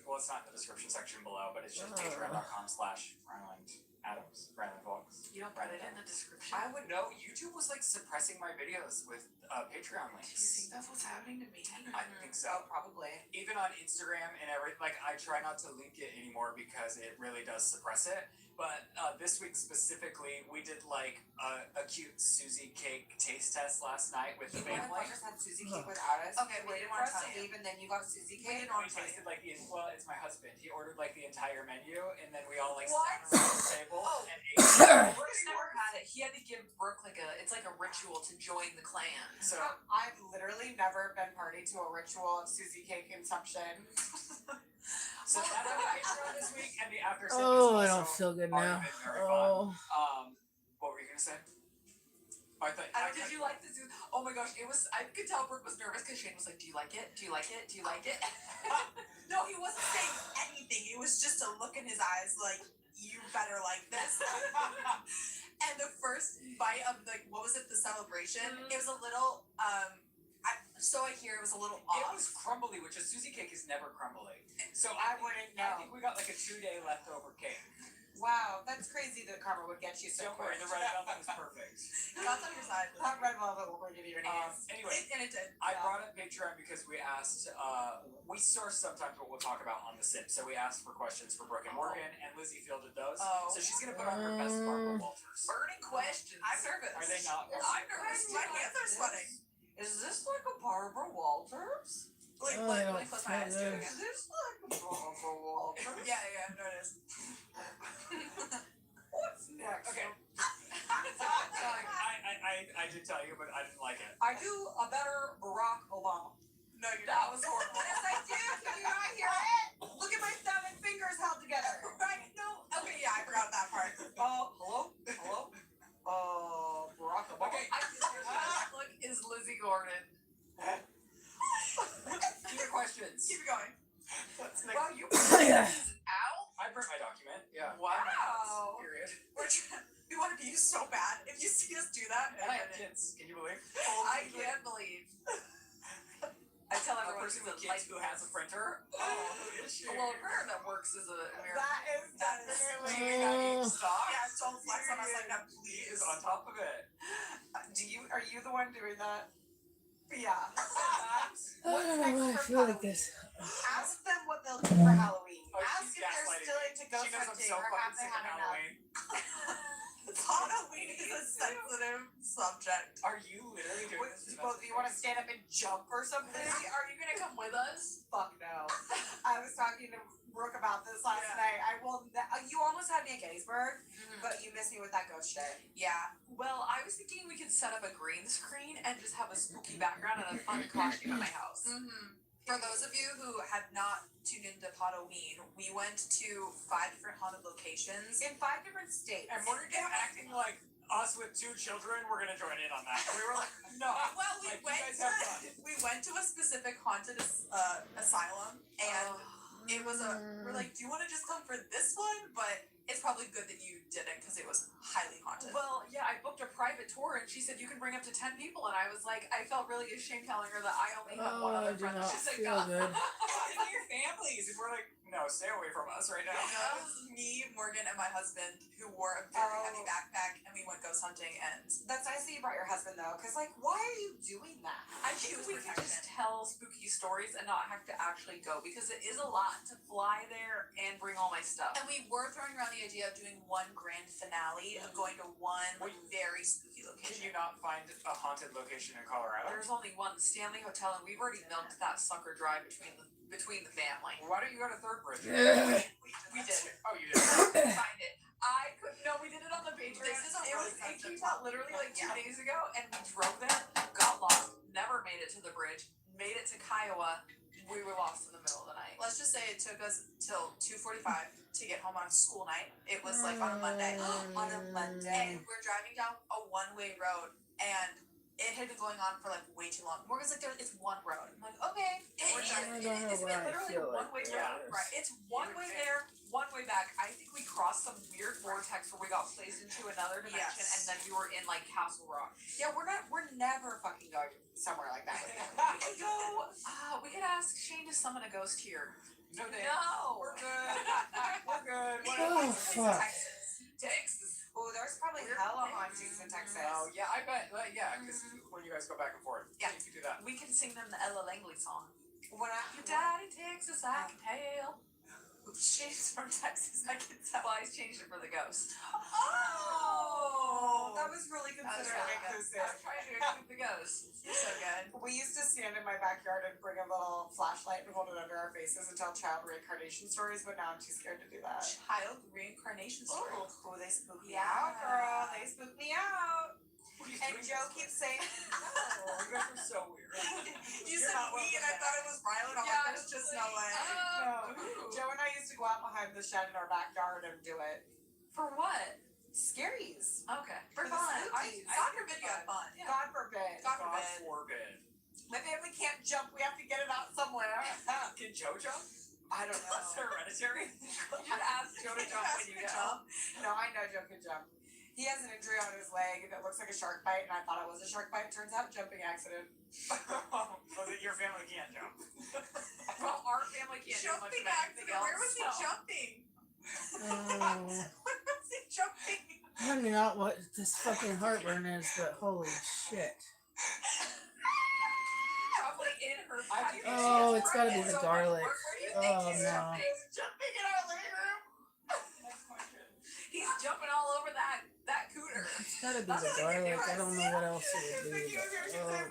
Well, it's not in the description section below, but it's just patreon.com/Ryland Adams, Ryland Vlogs. You don't put it in the description. I would know. YouTube was like suppressing my videos with Patreon Do you links. think that's what's happening to me? I think so. Probably. Even on Instagram and like I try not to link it anymore because it really does suppress it. But this week specifically, we did like a cute Susie cake taste test last night with the One of family. us had Susie cake without us. Okay, we we didn't want didn't to tell you. leave, and then you got Susie We cake. didn't We want to tasted like it's my husband. He ordered like the entire menu, and then we all like What? sat around the table Oh. and ate. Brooke's never had it. He had to give Brooke it's like a ritual to join the clan. So I've literally never been party to a ritual of Susie cake consumption. So that's our Patreon this week, and the after sip Oh, is I don't also feel good already now. been very fun. Oh. What were you gonna say? I thought. Did you like this? Oh my gosh, it was. I could tell Brooke was nervous because Shane was like, "Do you like it? Do you like it? Do you like it?" No, he wasn't saying anything. It was just a look in his eyes like, you better like this. And the first bite of what was it, the celebration, it was a little, so I hear it was a little It off. was crumbly, which a Susie cake is never crumbly. So I wouldn't I know. think we got like a 2-day leftover cake. Wow, that's crazy that karma would get you so Don't worry, quick. the red velvet was perfect. God's on your side. That red velvet will bring you to your knees. Anyway, And it did. I brought up Patreon because we asked, we source sometimes what we'll talk about on the SIP. So we asked for questions for Brooke and Morgan, and Lizzie fielded those. Oh. So she's gonna put on her best Barbara Walters. Burning questions. I'm nervous. Are they not? I'm nervous. My hands are sweating. Is this like a Barbara Walters? Like, Oh, I let me don't close my eyes. feel Do it good. again. Is this like a Barbara Walters? Yeah, no, it is. What's next? Okay. I did tell you, but I didn't like it. I do a better Barack Obama. No, you're That not. was horrible. Yes, I do. Can you not hear it? Look at my 7 fingers held together. Right? No. Okay, yeah, I forgot that part. Hello? Barack Obama. Okay. I think your best look is Lizzie Gordon. Keep your questions. Keep it going. What's next? Well, you Ow! I burnt my document. Yeah. Wow. Period. We want to be you so bad. If you see us do that, And I have kids. Can you believe? I can't believe. I tell A everyone person she's with a kids who has a printer. Oh, who is she? Well, a printer that works as a American. that is Do definitely. you not need stock? Yeah, don't flex on us like that, He please. is on top of it. Are you the one doing that? Yeah. I don't know why I feel like this. Ask them what they'll do for Halloween. Oh, Ask she's if they're gaslighting still me. into She ghost knows I'm hunting so or fucking have they sick of had enough. Halloween. Halloween is a sensitive subject. Are you literally doing this? Well, do you want to stand up and jump or something? Lizzie, are you gonna come with us? Fuck no. I was talking to Brooke about this last night. I will. You almost had me at Gettysburg, but you missed me with that ghost shit. Yeah. Well, I was thinking we could set up a green screen and just have a spooky background and a fun costume at my house. For those of you who have not tuned into Halloween, we went to 5 different haunted locations In 5 different states. And we're acting like us with 2 children. We're gonna join in on that. We were like, no. Well, we Like, you went guys have fun. we went to a specific haunted asylum, and it was we're like, do you want to just come for this one? But it's probably good that you didn't because it was highly haunted. Well, yeah, I booked a private tour and she said you can bring up to 10 people, and I was like, I felt really ashamed telling her that I only have one other friend. not She's like, feel good. Invite your families. And we're like, no, stay away from us right now. It was me, Morgan, and my husband who wore a very heavy backpack, and we went ghost hunting. And That's nice that you brought your husband though, because like, why are you doing that? I think we could just tell spooky stories and not have to actually go, because it is a lot to fly there and bring all my stuff. we were throwing around the idea of doing one grand finale of going to one very spooky Can location. you not find a haunted location in Colorado? There's only one Stanley Hotel, and we've already milked that sucker dry between the family. Why don't you go to Third Bridge? We did. Oh, you did. Find it. I could no, we did it on the Patreon. It came out literally like 2 days ago, and we drove there, got lost, never made it to the bridge, made it to Kiowa. We were lost in the middle of the night. Let's just say it took us till 2:45 to get home on a school night. It was like on a Monday. On a Monday. And we're driving down a one-way road, and it had been going on for like way too long. Morgan's like, it's one road. I'm like, okay. I don't know Isn't why it I literally feel like one-way this. road? Right. It's one way there, one way back. I think we crossed some weird vortex where we got placed into another dimension, Yes. and then we were in like Castle Rock. Yeah, we're never fucking going somewhere like that. We could go. We could ask Shane to summon a ghost here. No, they. No. We're good. We're good. Oh, fuck. Texas. Oh, there's probably hella hauntings in Texas. Oh, yeah, I bet. Yeah, because when you guys go back and forth, Yeah. you can do that. We can sing them the Ella Langley song. When I Your daddy Texas, I can tell. She's from Texas, I can tell. Well, I changed it for the ghost. Oh, that was really I was considerate trying inclusive. to include the ghost. You're so good. We used to stand in my backyard and bring a little flashlight and hold it under our faces and tell child reincarnation stories, but now I'm too scared to do that. Child reincarnation story. Oh, they spook me Yeah. out, girl. They spook me out. What are you And doing? Joe keeps saying, Oh, you guys are so weird. You You're said not we, welcome and I back. thought it was Rylan. I'm Yeah, like, there's just no way. no. Ooh. Joe and I used to go out behind the shed in our backyard and do it. For what? Scaries. Okay. For the fun. spookies. God forbid you have fun. Yeah. God forbid. God God forbid. forbid. My family can't jump. We have to get it out somewhere. Can Joe jump? I don't know. That's hereditary. You should ask Joe to jump when you go. No, I know Joe can jump. He has an injury on his leg that looks like a shark bite, and I thought it was a shark bite. Turns out, jumping accident. So that your family can't jump. Well, our family can't do much Jumping of accident. anything else. Where was he so. jumping? Oh, Where was he jumping? I don't know what this fucking heartburn is, but holy shit. Probably in her. I How do you think think Oh, she has it's gotta be pregnant the so much? garlic. Where do you think Oh, he's no. jumping? Jumping in our living room. He's jumping all over that cooter. It's gotta be the garlic. I don't know what else it would be. But, oh, no.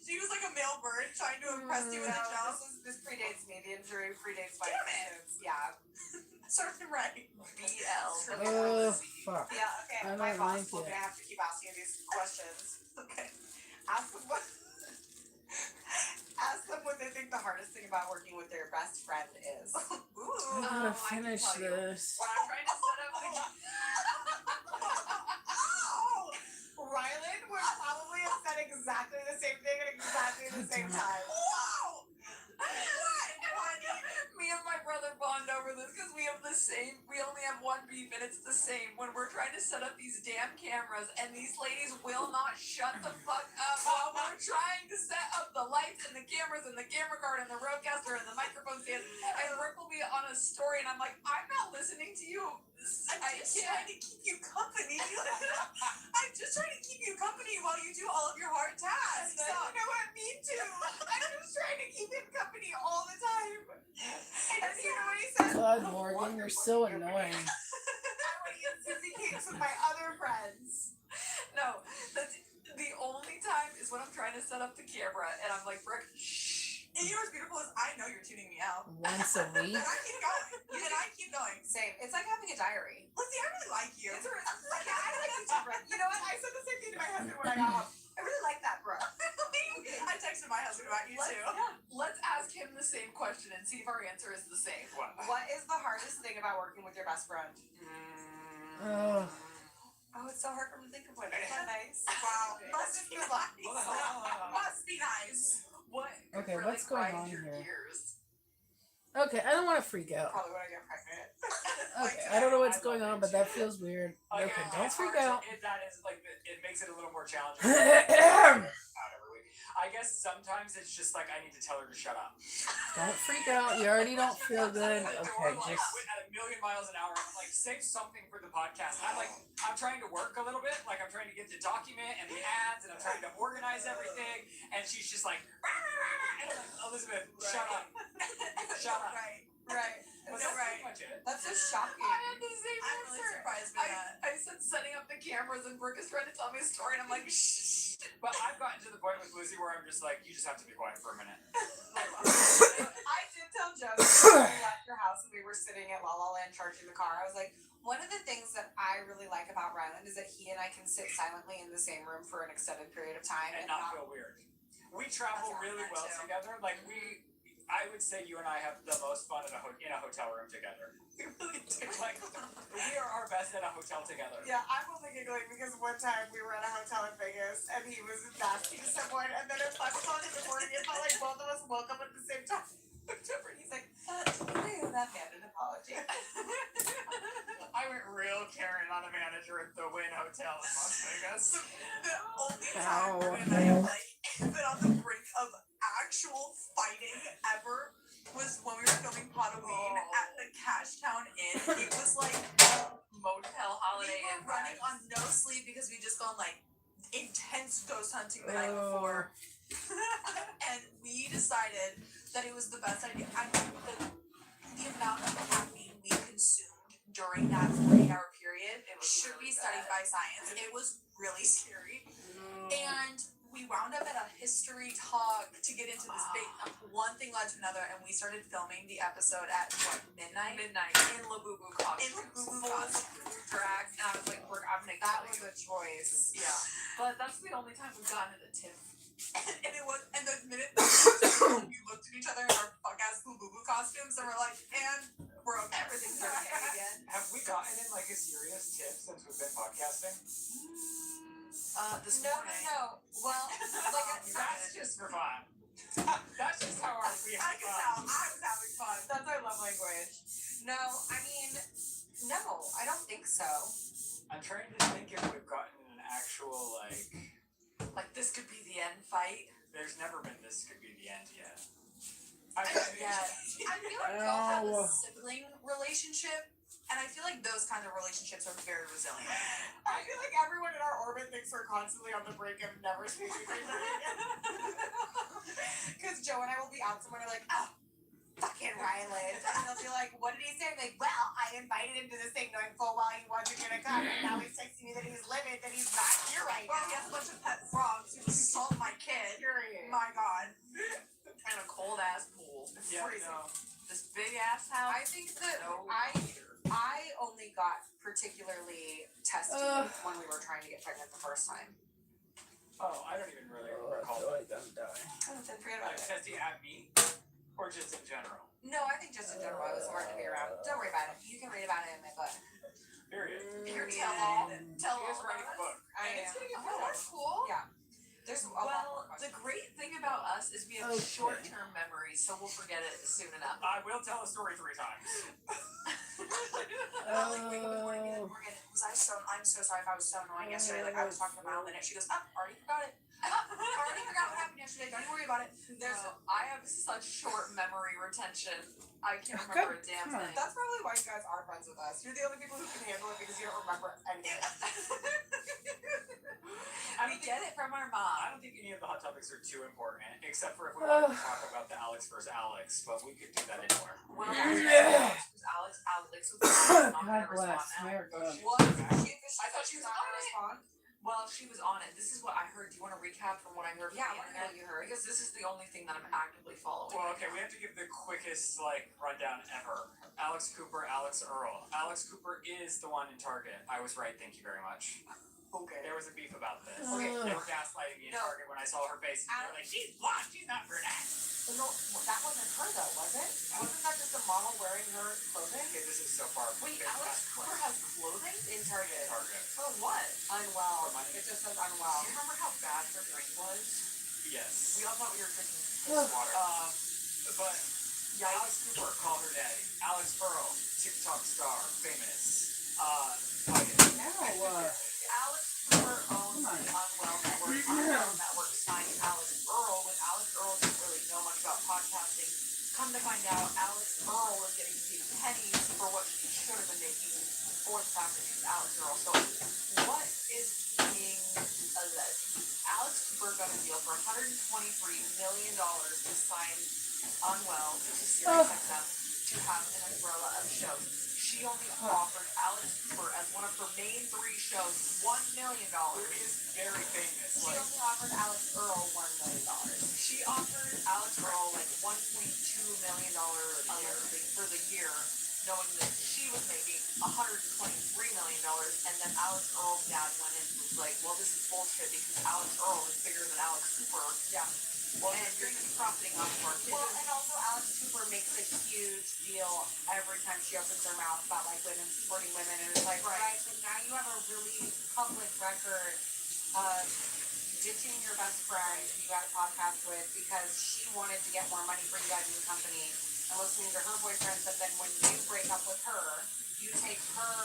He was like a male bird trying to impress you with a jump. This predates me. The injury predates my Damn it. kids. Yeah. Serves him right. BL. Oh, fuck. Yeah, okay. I My don't boss like told me it. I have to keep asking these questions. Okay. Ask them what they think the hardest thing about working with their best friend is. Ooh. I gotta finish this. When I'm trying to set up Rylan would probably have said exactly the same thing at exactly the same time. Wow. me and my brother bond over this because we have the same, we only have one beef and it's the same when we're trying to set up these damn cameras and these ladies will not shut the fuck up while we're trying to set up the lights and the cameras and the camera guard and the roadcaster and the microphone stand, and Rick will be on a story and I'm like, I'm not listening to you. I'm just trying to keep you company. I'm just trying to keep you company while you do all of your hard tasks. You know what? Me too. I'm just trying to keep him company all the time. And you know what he said? God, Morgan, you're so annoying. Susie came cupcakes with my other friends. No, that's the only time is when I'm trying to set up the camera and I'm like, Brooke, shh. And you know what's beautiful is I know you're tuning me out. Once a week. And I keep going. And I keep going. Same. It's like having a diary. Lizzie, I really like you. It's I like you too, Brooke. You know what? I said the same thing to my husband when I got home. I really like that, Brooke. I texted my husband about you too. Let's ask him the same question and see if our answer is the same. What is the hardest thing about working with your best friend? Oh, it's so hard for me to think of one. Isn't that nice? Wow. Must be nice. Must be nice. What? Okay, really what's going grinds on your here? gears? Okay, I don't want to freak out. Probably when I get pregnant. Okay, I don't know what's going on, but that feels weird. Okay, don't freak out. That is like it makes it a little more challenging. Out every week. I guess sometimes it's just like I need to tell her to shut up. Don't freak out. You already don't feel good. Or Okay, like just at a million miles an hour, I'm like save something for the podcast. I'm trying to work a little bit, like I'm trying to get the document and the ads, and I'm trying to organize everything, and she's just like, and I'm like, Elizabeth, shut up, shut up. Right. But that's pretty much it. That's so shocking. I had the same I'm really answer. surprised by that. I said setting up the cameras and Brooke is trying to tell me a story and I'm like, shh. But I've gotten to the point with Lucy where I'm just like, you just have to be quiet for a minute. I did tell Joe when we left your house and we were sitting at La La Land charging the car. I was like, one of the things that I really like about Ryland is that he and I can sit silently in the same room for an extended period of time And not feel weird. We travel really well together. Like I would say you and I have the most fun in a hotel room together. We really do. Like, we are our best at a hotel together. Yeah, I'm only giggling because one time we were at a hotel in Vegas and he was nasty to someone, and then at 5 o'clock in the morning it felt like both of us woke up at the same time. And he's like, I owe that man an apology. I went real Karen on a manager at the Wynn Hotel in Las Vegas. The only time when I have like been on the brink of actual fighting ever was when we were filming Halloween at the Cashtown Inn. It was like Motel Holiday we Inn were running vibes. on no sleep because we just gone like intense ghost hunting the night before. And we decided that it was the best idea. I mean, the amount of caffeine we consumed during that 48-hour period should be studied by science. It was really scary. And we wound up at a history talk to get into this big one thing led to another, and we started filming the episode at midnight in Labubu costumes. Drag, and I was like, I'm gonna That was a choice. Yeah. But that's the only time we've gotten a tip. And it was, and the minute we looked at each other in our fuck ass Labubu costumes, and we're like, and we're okay. Everything's okay again. Have we gotten in like a serious tip since we've been podcasting? This No. Well, That's just for fun. That's just how we I have can fun. tell. I was having fun. that's our love language. No, I mean, no, I don't think so. I'm trying to think if we've gotten an actual Like this could be the end fight. There's never been this could be the end yet. I feel like we all have a sibling relationship, and I feel like those kinds of relationships are very resilient. I feel like everyone in our orbit thinks we're constantly on the brink of never speaking to each other again. Because Joe and I will be out somewhere and like, oh, fucking Ryland. And they'll be like, what did he say? I'm like, well, I invited him to this thing knowing full well he wasn't going to come. And now he's texting me that he's livid, that he's not here right Well, now. he has a bunch of pet frogs who assault my kid. Period. My God. And a cold ass pool. Yeah, Freezing. no. This big ass house. I think that No I only got particularly tested when we were trying to get pregnant the first time. Oh, I don't even really recall. I'm dying. Oh, then forget about Like it. testing at me, or just in general. No, I think just in general it was hard to be around. Don't worry about it. You can read about it in my book. Period. Your tell all. Tell She is all. writing a book. I It's am. gonna get Oh, that's cool. Yeah. There's a lot Well, more the questions. great thing about us is we have Okay. short-term memories, so we'll forget it soon enough. I will tell a story 3 times. I like wake up in the morning and be like, Morgan, I'm so sorry if I was so annoying yesterday. Like I was talking about it, and she goes, already forgot it. Already forgot what happened yesterday. Don't even worry about it. I have such short memory retention. I can't Oh, remember a God, damn come on. thing. That's probably why you guys are friends with us. You're the only people who can handle it because you don't remember anything. We get it from our I mom. don't think any of the hot topics are too important, except for if we wanted to talk about the Alex versus Alex, but we could do that anymore. Well, Alex was not God gonna bless respond. America. I thought she was not gonna respond. Well, she was on it. This is what I heard. Do you want to recap from what I heard? Yeah, from the what internet? you heard? Because this is the only thing that I'm actively following. Well, okay, we have to give the quickest rundown ever. Alex Cooper, Alex Earl. Alex Cooper is the one in Target. I was right. Thank you very much. Okay. There was a beef about this. Okay. They were gaslighting me in No. Target when I saw her face. They were like, she's blonde. She's not brunette. No, that wasn't her though, was it? Wasn't that just a model wearing her clothing? Okay, this is so far. Wait, Alex Cooper has clothing in Target. Target. For what? Unwell. For money. It just says unwell. Do you remember how bad her drink was? Yes. We all thought we were drinking Water. But yeah, Alex Cooper called her daddy. Alex Earl, TikTok star, famous. Alex Cooper owns the Unwell Network. Unwell Network signed Alex Earl, when Alex Earl didn't really know much about podcasting. Come to find out, Alex Earl was getting paid pennies for what she should have been making for the fact that she's Alex Earl. So, what is being alleged? Alex Cooper got a deal for $123 million to sign Unwell to SiriusXM to have an umbrella of shows. She only offered Alex Cooper as one of her main 3 shows $1 million. Who is very famous. She only offered Alex Earl $1 million. She offered Alex Earl like $1.2 million allegedly for the year, knowing that she was making $123 million, and then Alex Earl's dad went in and was like, well, this is bullshit because Alex Earl is bigger than Alex Cooper. Yeah. Well, and you're just profiting off of our kids. Well, and also Alex Cooper makes a huge deal every time she opens her mouth about like women supporting women, and it's like, right, so now you have a really public record of ditching your best friend who you had a podcast with because she wanted to get more money for you guys in the company and listening to her boyfriend, but then when you break up with her, you take her,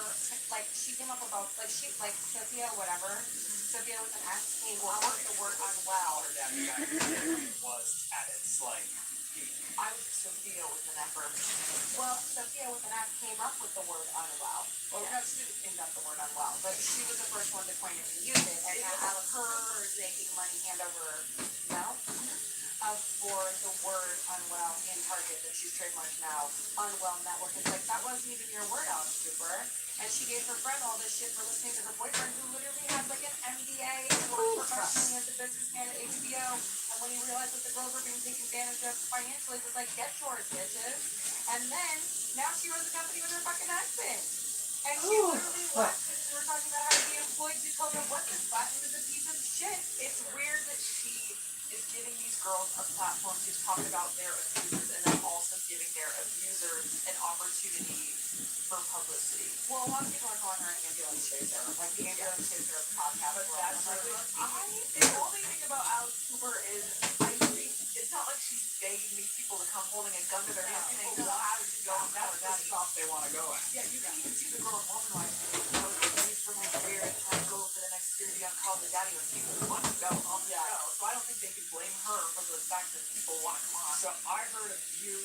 like, she came up about, like, she, like, Sophia, whatever, Sophia with an S came up with the word unwell. Her daddy was at its peak. I was Sophia with an F. Well, Sophia with an F came up with the word unwell. Well, no, she didn't end up the word unwell, but she was the first one to coin it and use it, and now Alex Cooper is making money hand over mouth for the word unwell in Target that she's trademarked now. Unwell Network. It's like, that wasn't even your word, Alex Cooper. And she gave her friend all this shit for listening to her boyfriend, who literally had like an MBA and worked professionally as a businessman at HBO. And when he realized that the girls were being taken advantage of financially, was like, get yours, bitches. And then, now she runs a company with her fucking husband. And she literally left because we were talking about how to be employed to tell her what this button is a piece of shit. It's weird that she is giving these girls a platform to talk about their abusers and then also giving their abusers an opportunity for publicity. Well, a lot of people are calling her an ambulance chaser, like the ambulance chaser of podcast. But that's the only thing about Alex Cooper is I think it's not like she's begging these people to come holding a gun to their head saying, well, how did you go on That's the stop they want to go at. yeah, you can even see the girl in Woman Life saying, I was raised for my career and trying to go for the next year to be on Call the Daddy when people want to go on the show. So I don't think they can blame her for the fact that people want to come on. So I heard a few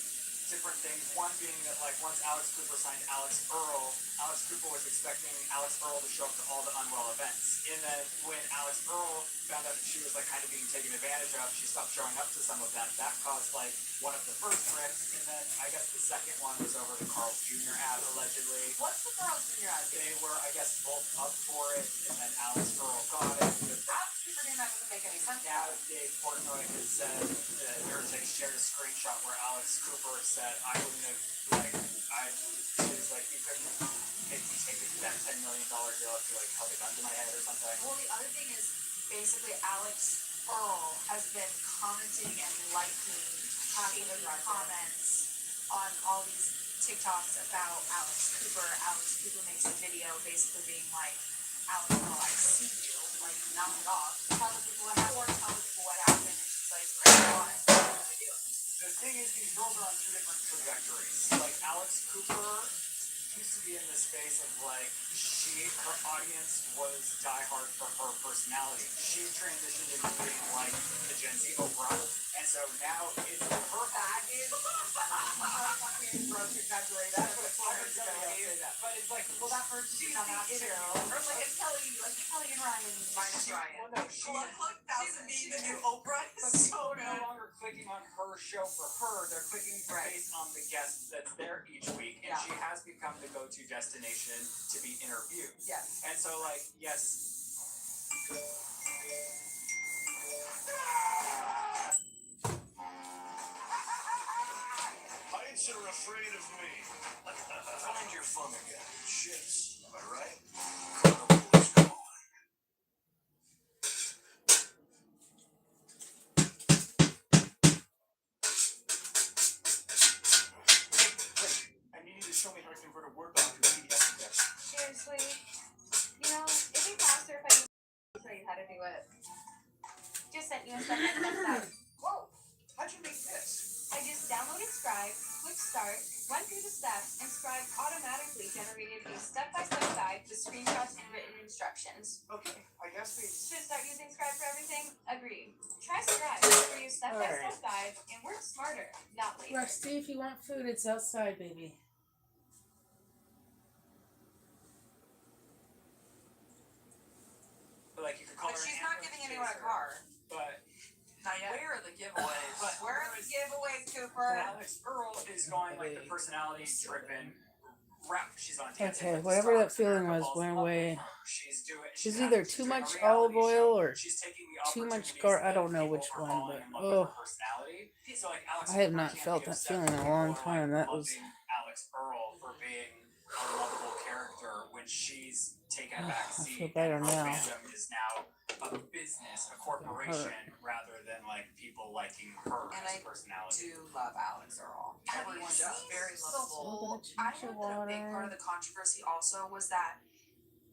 different things. One being that once Alex Cooper signed Alex Earl, Alex Cooper was expecting Alex Earl to show up to all the Unwell events. And then when Alex Earl found out that she was kind of being taken advantage of, she stopped showing up to some of them. That caused one of the first rifts. And then I guess the second one was over the Carl's Jr. ad allegedly. What's the Carl's Jr. ad? They were, I guess, both up for it, and then Alex Earl got it. Alex Cooper name that doesn't make any sense. Now Dave Portnoy has said shared a screenshot where Alex Cooper said, I wouldn't have, he was like, you couldn't make me take that $10 million deal if you held a gun to my head or something. Well, the other thing is basically Alex Earl has been commenting and liking positive comments on all these TikToks about Alex Cooper. Alex Cooper makes a video basically being like, Alex Earl, I see you, knock it off. Tell the people what happened, and she's like, bring it on. The thing is, these girls are on 2 different trajectories. Alex Cooper used to be in the space of her audience was diehard for her personality. She transitioned into being the Gen Z Oprah. And so now it's her That is fucking gross exaggerate that, but it's but it's like, well, that person she's done that the too. interview. Or like it's Kelly and Ryan minus Ryan. Well, no, she, Look, that would be the new Oprah. but It's people so are no good. longer clicking on her show for her. They're clicking Right. based on the guest that's there each week, and Yeah. she has become the go-to destination to be interviewed. Yes. And so, like, yes. Heights are afraid of me. Find your fun again. Shits. Am I right? Carnival is calling. And you need to show me how to convert a Word doc to a PDF text. Seriously, you know, it'd be faster if I knew show you how to do it. Just sent you a step by step guide. Whoa! How'd you make this? I just downloaded Scribe, clicked start, went through the steps, and Scribe automatically generated a step-by-step guide with screenshots and written instructions. Okay, I guess we. Should start using Scribe for everything? Agreed. Try Scribe for your step-by-step guide and work smarter, not later. Rusty, if you want food, it's outside, baby. But like, you could call But her she's an not ambulance giving anyone a chaser. car. But Not yet. Where are the giveaways? But Where are the giveaways, Cooper? Alex Earl is going like the personality-driven route. She's on tangent Okay, with whatever that Starbucks, feeling America was falls went in love away. with her. She's doing. She's has- either she's too doing a much reality olive oil show. or She's taking the too much opportunities gar- I that don't know people which are one, falling but in love with her oh, personality. So like Alex I have Cooper not can't felt be that upset feeling in a when long people are, time. like, That was loving Alex Earl for being a lovable character when she's taken a back I seat. feel better and her now. fandom is now a business, a corporation, rather than like people liking her And as I a personality. do love Alex Earl. Everyone He's does. very So lovable. gonna I change your heard that a big water. part of the controversy also was that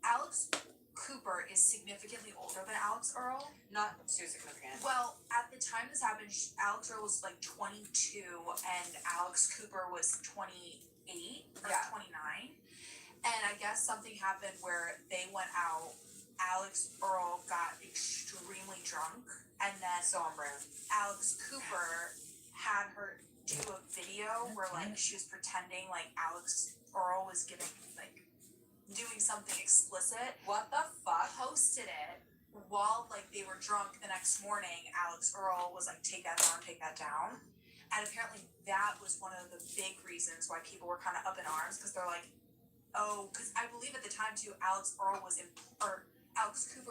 Alex Cooper is significantly older than Alex Earl. Not too significant. Well, at the time this happened, Alex Earl was like 22 and Alex Cooper was 28 or 29. And I guess something happened where they went out. Alex Earl got extremely drunk, and then so on brand. Alex Cooper had her do a video where like she was pretending like Alex Earl was giving like doing something explicit. What the fuck? Posted it while like they were drunk the next morning. Alex Earl was like, take that down, take that down. And apparently that was one of the big reasons why people were kind of up in arms, because they're like, oh, because I believe at the time too, Alex Cooper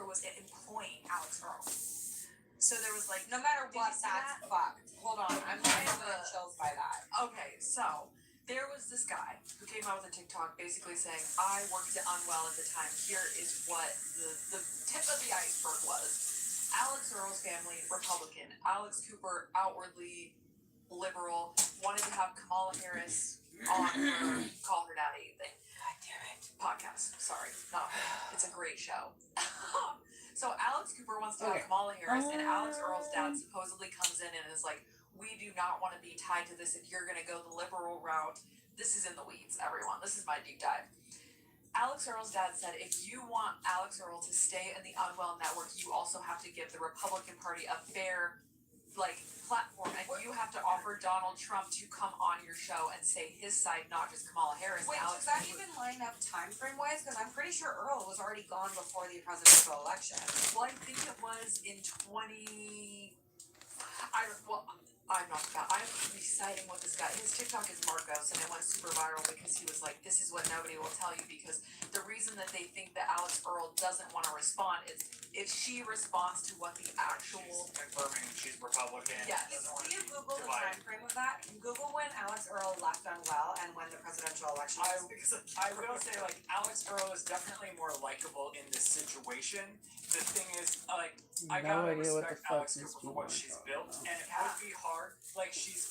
was employing Alex Earl. So there was like, no matter what, that's fucked. Hold on, I'm kind of chills by that. Okay, so there was this guy who came out with a TikTok basically saying, I worked at Unwell at the time. Here is what the tip of the iceberg was. Alex Earl's family, Republican. Alex Cooper, outwardly liberal, wanted to have Kamala Harris on her Call Her Daddy thing. God damn it. Podcast. Sorry, not her. It's a great show. So Alex Cooper wants to have Kamala Harris, and Alex Earl's dad supposedly comes in and is like, we do not want to be tied to this. If you're going to go the liberal route, this is in the weeds, everyone. This is my deep dive. Alex Earl's dad said, if you want Alex Earl to stay in the Unwell network, you also have to give the Republican Party a fair, like, platform, and you have to offer Donald Trump to come on your show and say his side, not just Kamala Harris. Wait, does that even line up time frame wise? Because I'm pretty sure Earl was already gone before the presidential election. Well, I think it was in 20. I'm not about. I'm reciting what this guy. His TikTok is Marcos, and it went super viral because he was like, "This is what nobody will tell you." Because the reason that they think that Alex Earl doesn't want to respond is if she responds to what the actual Confirming she's Republican. Yes. Can you Google the time frame of that? Google when Alex Earl left Unwell and when the presidential election was. Because I will say, like, Alex Earl is definitely more likable in this situation. The thing is, like, I No gotta idea what the respect fuck Alex these Cooper for people what are she's talking built, about. and it would be hard. Like, she's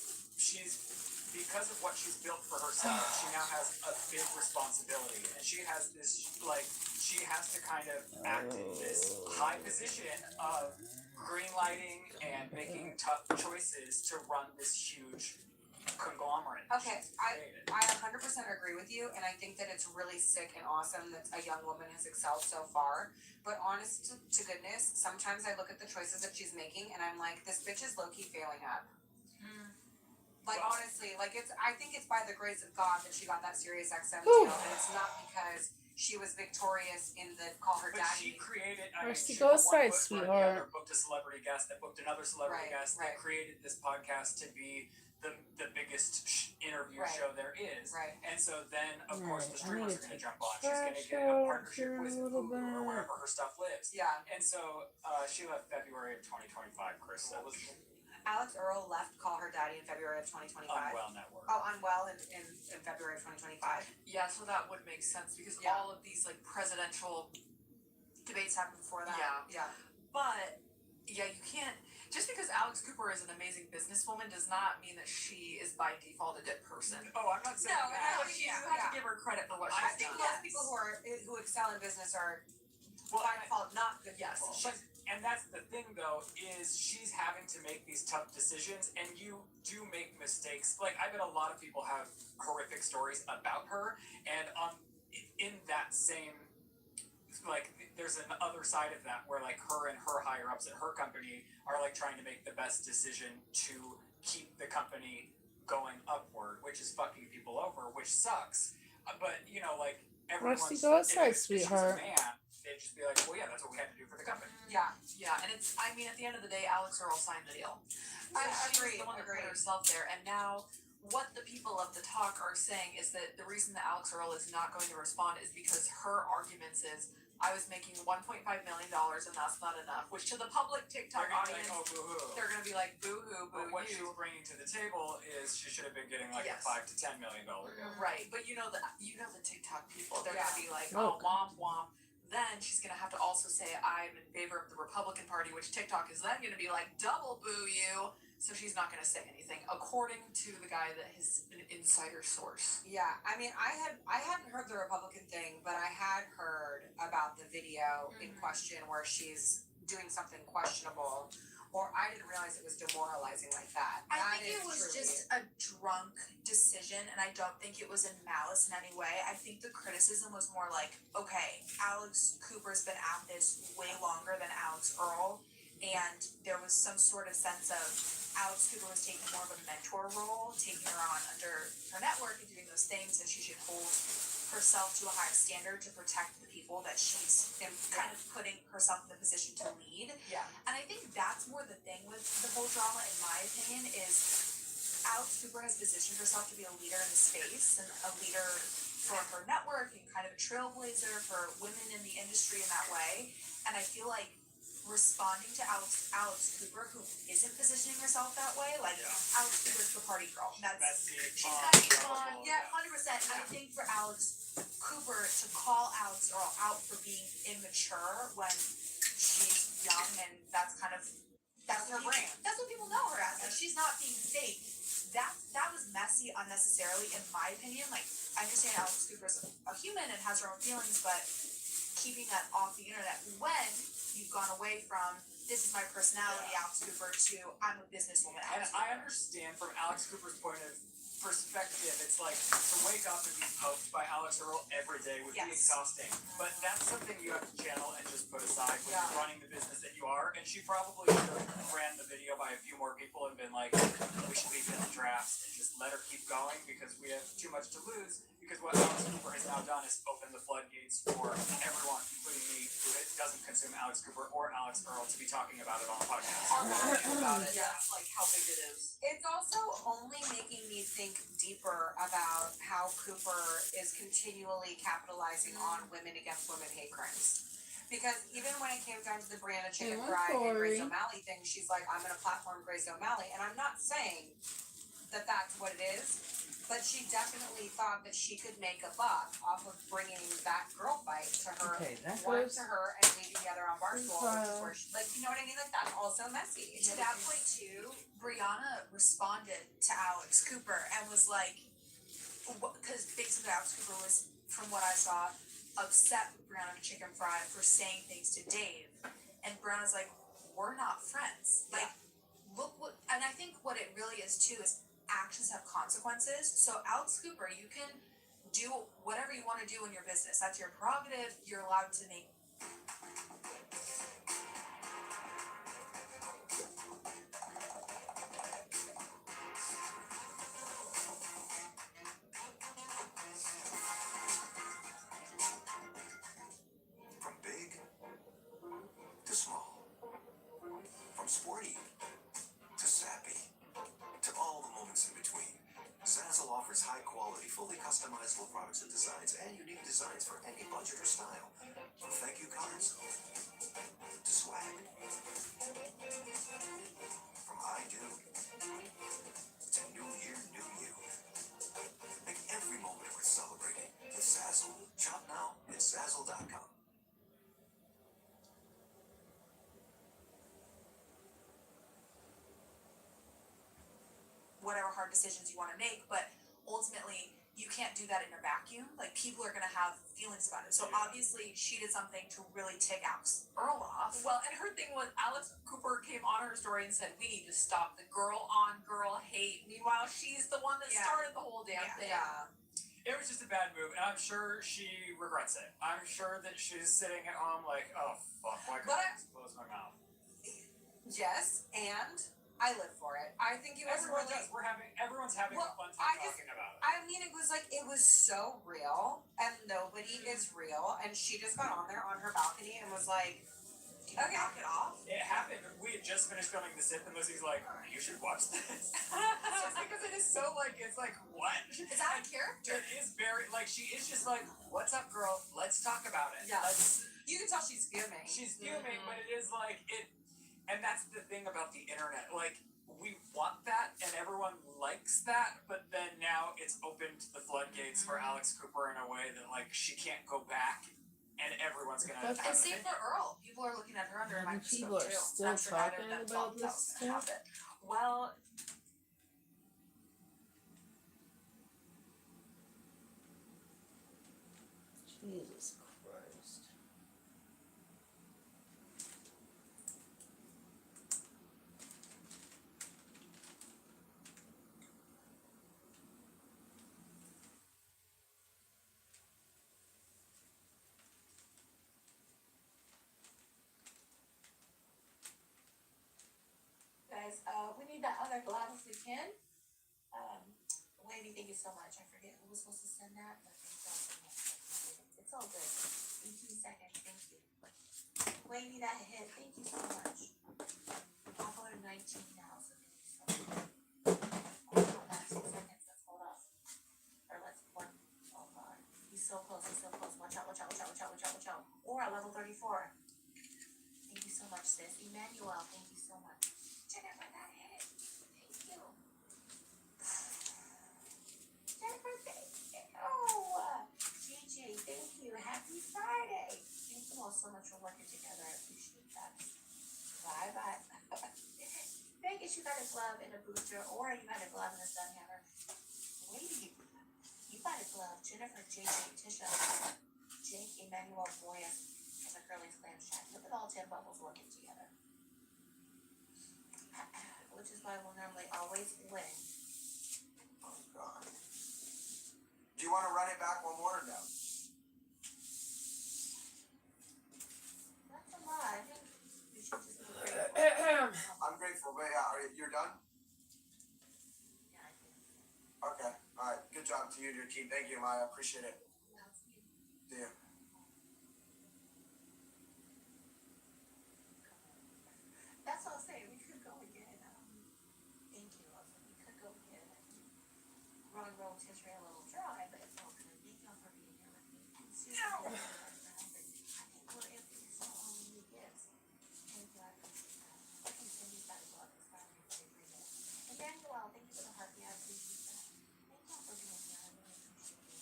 because of what she's built for herself, she now has a big responsibility, and she has this, like, she has to kind of act in this high position of green lighting and making tough choices to run this huge conglomerate. Okay, created. I 100% agree with you, and I think that it's really sick and awesome that a young woman has excelled so far. But honest to goodness, sometimes I look at the choices that she's making, and I'm like, this bitch is low-key failing at. Like, Well- honestly, like, I think it's by the grace of God that she got that Sirius XM Whew. deal, and it's not because she was victorious in the Call Her But she Daddy. created. Mercy, she go put one aside, foot in front of the sweetheart. other, booked a celebrity guest, that booked another celebrity Right, guest, right. that created this podcast to be the biggest interview Right. show there is. Right. And so then, of course, the Right, I streamers need are going to to jump on. She's going to trash get a out partnership here with a little Hulu or bit. wherever her stuff lives. Yeah. And so she left February of 2025, Chris. That was Alex Earl left Call Her Daddy in February of 2025. Unwell Network. Oh, Unwell in February of 2025. Yeah, so that would make sense because Yeah. all of these like presidential Debates happened before that. Yeah. But yeah, you can't just because Alex Cooper is an amazing businesswoman does not mean that she is by default a good person. Oh, I'm not saying No, that. no, You yeah, have yeah. to give her credit for what I she's think done. most people who excel in business are Well, by I- default not good Yes, people. But, and that's the thing, though, is she's having to make these tough decisions, and you do make mistakes. Like, I bet a lot of people have horrific stories about her, and in that same, like, there's an other side of that where, like, her and her higher-ups at her company are, like, trying to make the best decision to keep the company going upward, which is fucking people over, which sucks. But, you know, like, everyone's... Rusty, go outside, if she was a sweetheart. man, they'd just be like, well, yeah, that's what we had to do for the company. Yeah. Yeah, and it's I mean at the end of the day, Alex Earl signed the deal. I She agree, was the one that agree. put herself there, and now what the people of the talk are saying is that the reason that Alex Earl is not going to respond is because her arguments is I was making $1.5 million and that's not enough, which to the public TikTok They're gonna be audience, like, oh, boo-hoo. they're gonna be like, boo-hoo, But what boo-you. she's bringing to the table is she should have been getting like Yes. a $5 to $10 million deal. Right, but you know the TikTok people. They're Yeah. gonna be like, Oh. oh, womp womp. Then she's gonna have to also say I'm in favor of the Republican Party, which TikTok is then gonna be like double boo you. So she's not gonna say anything, according to the guy that is an insider source. Yeah, I mean, I hadn't heard the Republican thing, but I had heard about the video in question where she's doing something questionable, or I didn't realize it was demoralizing like that. I That think it is was truly- just a drunk decision, and I don't think it was in malice in any way. I think the criticism was more like, okay, Alex Cooper's been at this way longer than Alex Earl, and there was some sort of sense of Alex Cooper was taking more of a mentor role, taking her on under her network and doing those things, and she should hold herself to a higher standard to protect the people that she's kind of putting herself in the position to lead. Yeah. And I think that's more the thing with the whole drama, in my opinion, is Alex Cooper has positioned herself to be a leader in the space and a leader for her network and kind of a trailblazer for women in the industry in that way. And I feel like responding to Alex Cooper, who isn't positioning herself that way, like Alex Cooper's the party girl. That's Messy, she's fun, gotta be lovable, fun. Yeah, 100%. I think for Alex Cooper to call Alex Earl out for being immature when she's young, and that's kind of That's her brand. That's what people know her as. Like she's not being fake. That was messy unnecessarily, in my opinion. Like I understand Alex Cooper's a human and has her own feelings, but keeping that off the internet when you've gone away from this is my personality, Alex Cooper, to I'm a businesswoman. And Alex I Cooper. understand from Alex Cooper's point of perspective, it's like to wake up and be poked by Alex Earl every day would be Yes. exhausting. But that's something you have to channel and just put aside when Yeah. you're running the business that you are. And she probably should have ran the video by a few more people and been like, we should leave it in the drafts and just let her keep going because we have too much to lose. Because what Alex Cooper has now done is open the floodgates for everyone, including me, who doesn't consume Alex Cooper or Alex Earl, to be talking about it on the podcast. About it, yeah, like how big it is. It's also only making me think deeper about how Cooper is continually capitalizing on women against women hate crimes. Because even when it came down to the Brianna Chicken Hey, Fry and Grace Corey. O'Malley thing, she's like, I'm gonna platform Grace O'Malley, and I'm not saying that that's what it is, but she definitely thought that she could make a buck off of bringing that girl fight to her, Okay, that one goes- to her, and we together on Barstool, which is where she, like, you know what I mean? Like, that's also messy. To that point too, Brianna responded to Alex Cooper and was like, because basically Alex Cooper was, from what I saw, upset with Brianna Chicken Fry for saying things to Dave, and Brianna's like, we're not friends. Like, look what, and I think what it really is too is actions have consequences. So Alex Cooper, you can do whatever you want to do in your business. That's your prerogative. You're allowed to make. From big to small, from sporty to sappy, to all the moments in between, Zazzle offers high-quality, fully customizable products and designs, and unique designs for any budget or style. From thank you cards to swag, from I do to New Year, New You. Make every moment worth celebrating with Zazzle. Shop now at Zazzle.com. Whatever hard decisions you want to make, but ultimately you can't do that in a vacuum. Like, people are going to have feelings about it. So obviously she did something to really tick Alex Earl off. Well, and her thing was Alex Cooper came on her story and said, we need to stop the girl on girl hate. Meanwhile, she's the one that started the whole damn thing. Yeah. It was just a bad move, and I'm sure she regrets it. I'm sure that she's sitting at home like, oh fuck, why couldn't I just close my mouth? Yes, and I live for it. I think it was Everyone really. does. Everyone's having a fun time talking about it. I mean, it was so real, and nobody is real, and she just got on there on her balcony and was like, okay, knock it off. It happened. We had just finished filming The Sip, and Lizzie's like, you should watch this. Just because it is so like, it's like, what? It's out of character. It is very, like, she is just like, what's up, girl? Let's talk about it. Yeah. Let's, you can tell she's fuming. She's fuming, but it is like, it, and that's the thing about the internet. Like, we want that, and everyone likes that, but then now it's opened the floodgates for Alex Cooper in a way that, like, she can't go back, and everyone's gonna. And same for Earl. People are looking at her under a microscope People are too. still I'm sure neither talking of them about thought that this was gonna stuff. happen. Well, Jesus Christ. Guys, we need that other glove if we can. Lady, thank you so much. I forget who was supposed to send that, but it's all good. 18 seconds, thank you. Lady, that hit, thank you so much. I'll go to 19 now, so thank you so much. Hold on, that's 2 seconds, let's hold up. Or let's one. Oh god. He's so close, he's so close. Watch out, watch out, watch out, watch out, watch out, watch out. Or at level 34. Thank you so much, sis. Emmanuel, thank you so much. Jennifer, that hit. Thank you. Jennifer, thank you. Gigi, thank you. Happy Friday. Thank you all so much for working together. I appreciate that. Bye bye. Vegas, you got a glove and a booster, or you got a glove and a sun hammer. Lady, you got a glove. Jennifer, JJ, Tisha, Jake, Emmanuel, Boyas, and the Curly's Clam Shack. Look at all 10 bubbles working together. Which is why we'll normally always win. Oh god. Do you want to run it back one more or no? That's a lie. I think you should just be grateful. I'm grateful, but yeah, you're done? Yeah, I think. Okay, alright. Good job to you and your team. Thank you, Maya. Appreciate it. See ya. That's what I'll say. We could go again. Thank you. Also, we could go again. Road Road to Israel a little dry, but it's all good. Thank y'all for being here with me. Seriously, I think we're empty, so all we need gifts. Thank you. I appreciate that. Okay, Cindy's got a glove. It's finally for the agreement. Emmanuel, thank you for the heartbeat. I appreciate that. Thank y'all for being here. I really appreciate it.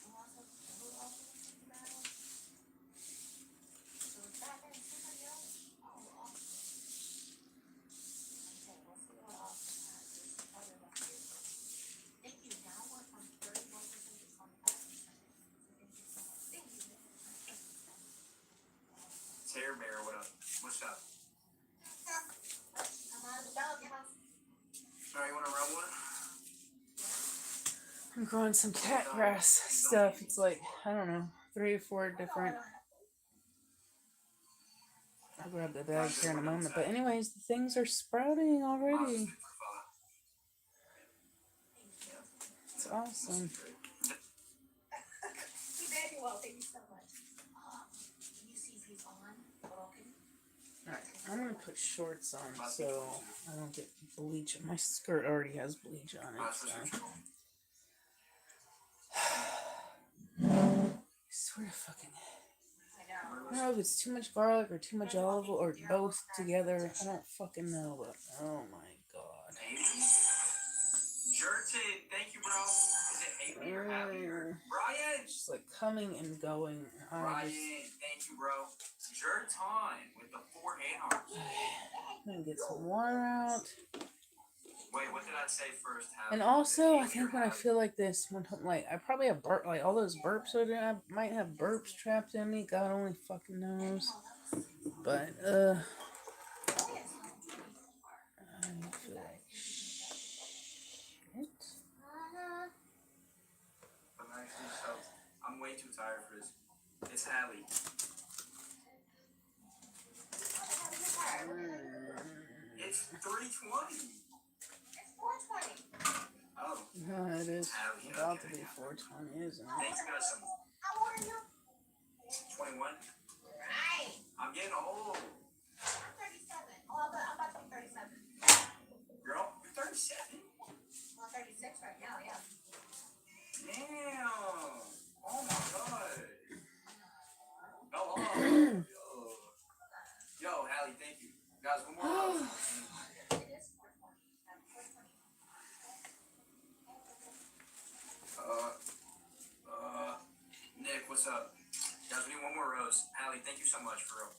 Who else was in the battle? So it's Batman and somebody else? Oh, awesome. Okay, we'll see what Austin has. There's probably enough here. I'm growing some cat grass stuff. It's like, I don't know, 3 or 4 different. I'll grab the bag here in a moment. But anyways, the things are sprouting already. It's awesome. Very well, thank you so much. Can you see if he's on? Broken? Alright, I'm gonna put shorts on so I don't get bleach. My skirt already has bleach on it, so. I swear to fucking. I don't know if it's too much garlic or too much olive oil or both together. I don't fucking know, but oh my god. Jerton, thank you, bro. Is it Haley or Abby or Brian? Just like coming and going. Brian, thank you, bro. Jerton with the 4 hand arms. I'm gonna get some water out. Wait, what did I say first? And also, I think when I feel like this, when like I probably have like all those burps are there. I might have burps trapped in me. God only fucking knows. But I feel like shit. I'm way too tired for this. It's Hallie. It's 3:20. It's 4:20. Oh. No, it is about to be 4:20, isn't it? Thanks, guys. How old are you? 21. Right. I'm getting old. I'm 37. Oh, I'm about to be 37. Girl, you're 37? Well, 36 right now, yeah. Damn. Oh my god. Oh. Yo, Hallie, thank you. Guys, one more. It is 4:20. Nick, what's up? Guys, we need one more rose. Hallie, thank you so much for real.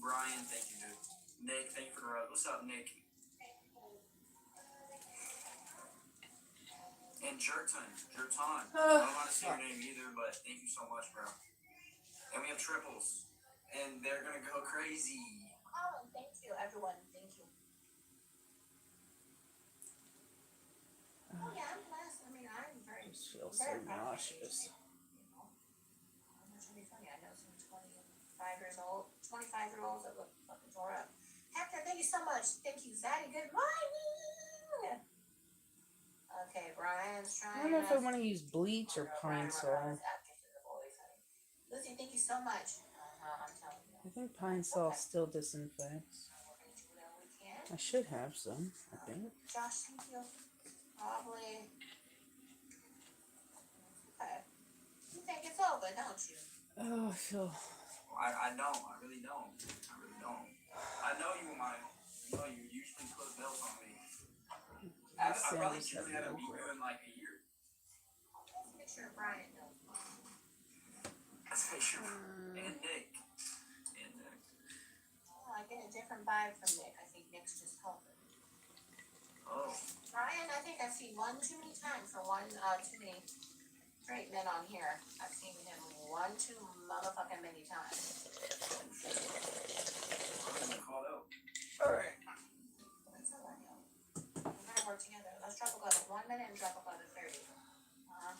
Brian, thank you, dude. Nick, thank you for the rose. What's up, Nick? And Jerton. I don't want to say your name either, but thank you so much, bro. And we have triples. And they're gonna go crazy. Oh, thank you, everyone. Thank you. Oh, yeah, I'm blessed. I mean, I'm very. I just feel so nauseous. I'm not trying to be funny. I know some 25-year-olds that look fucking tore up. Hector, thank you so much. Thank you, Zaddy. Good morning. Okay, Brian's I trying. don't know if I want to use bleach or Pine Sol. Lucy, thank you so much. I'm telling you. I think Pine Sol still disinfects. We can. I should have some, I think. Josh, thank you. Probably. Okay. You think it's over, don't you? Oh, I feel. I don't. I really don't. I know you usually put belts on me. I probably should have beat you in like a year. Let's make sure Brian knows. Let's make sure. And Nick. Oh, I get a different vibe from Nick. I think Nick's just helping. Oh. Brian, I think I've seen one too many times for one too many straight men on here. I've seen him one too motherfucking many times. Alright. That's all I know. We're gonna work together. Let's drop a glove at 1 minute and drop a glove at 30.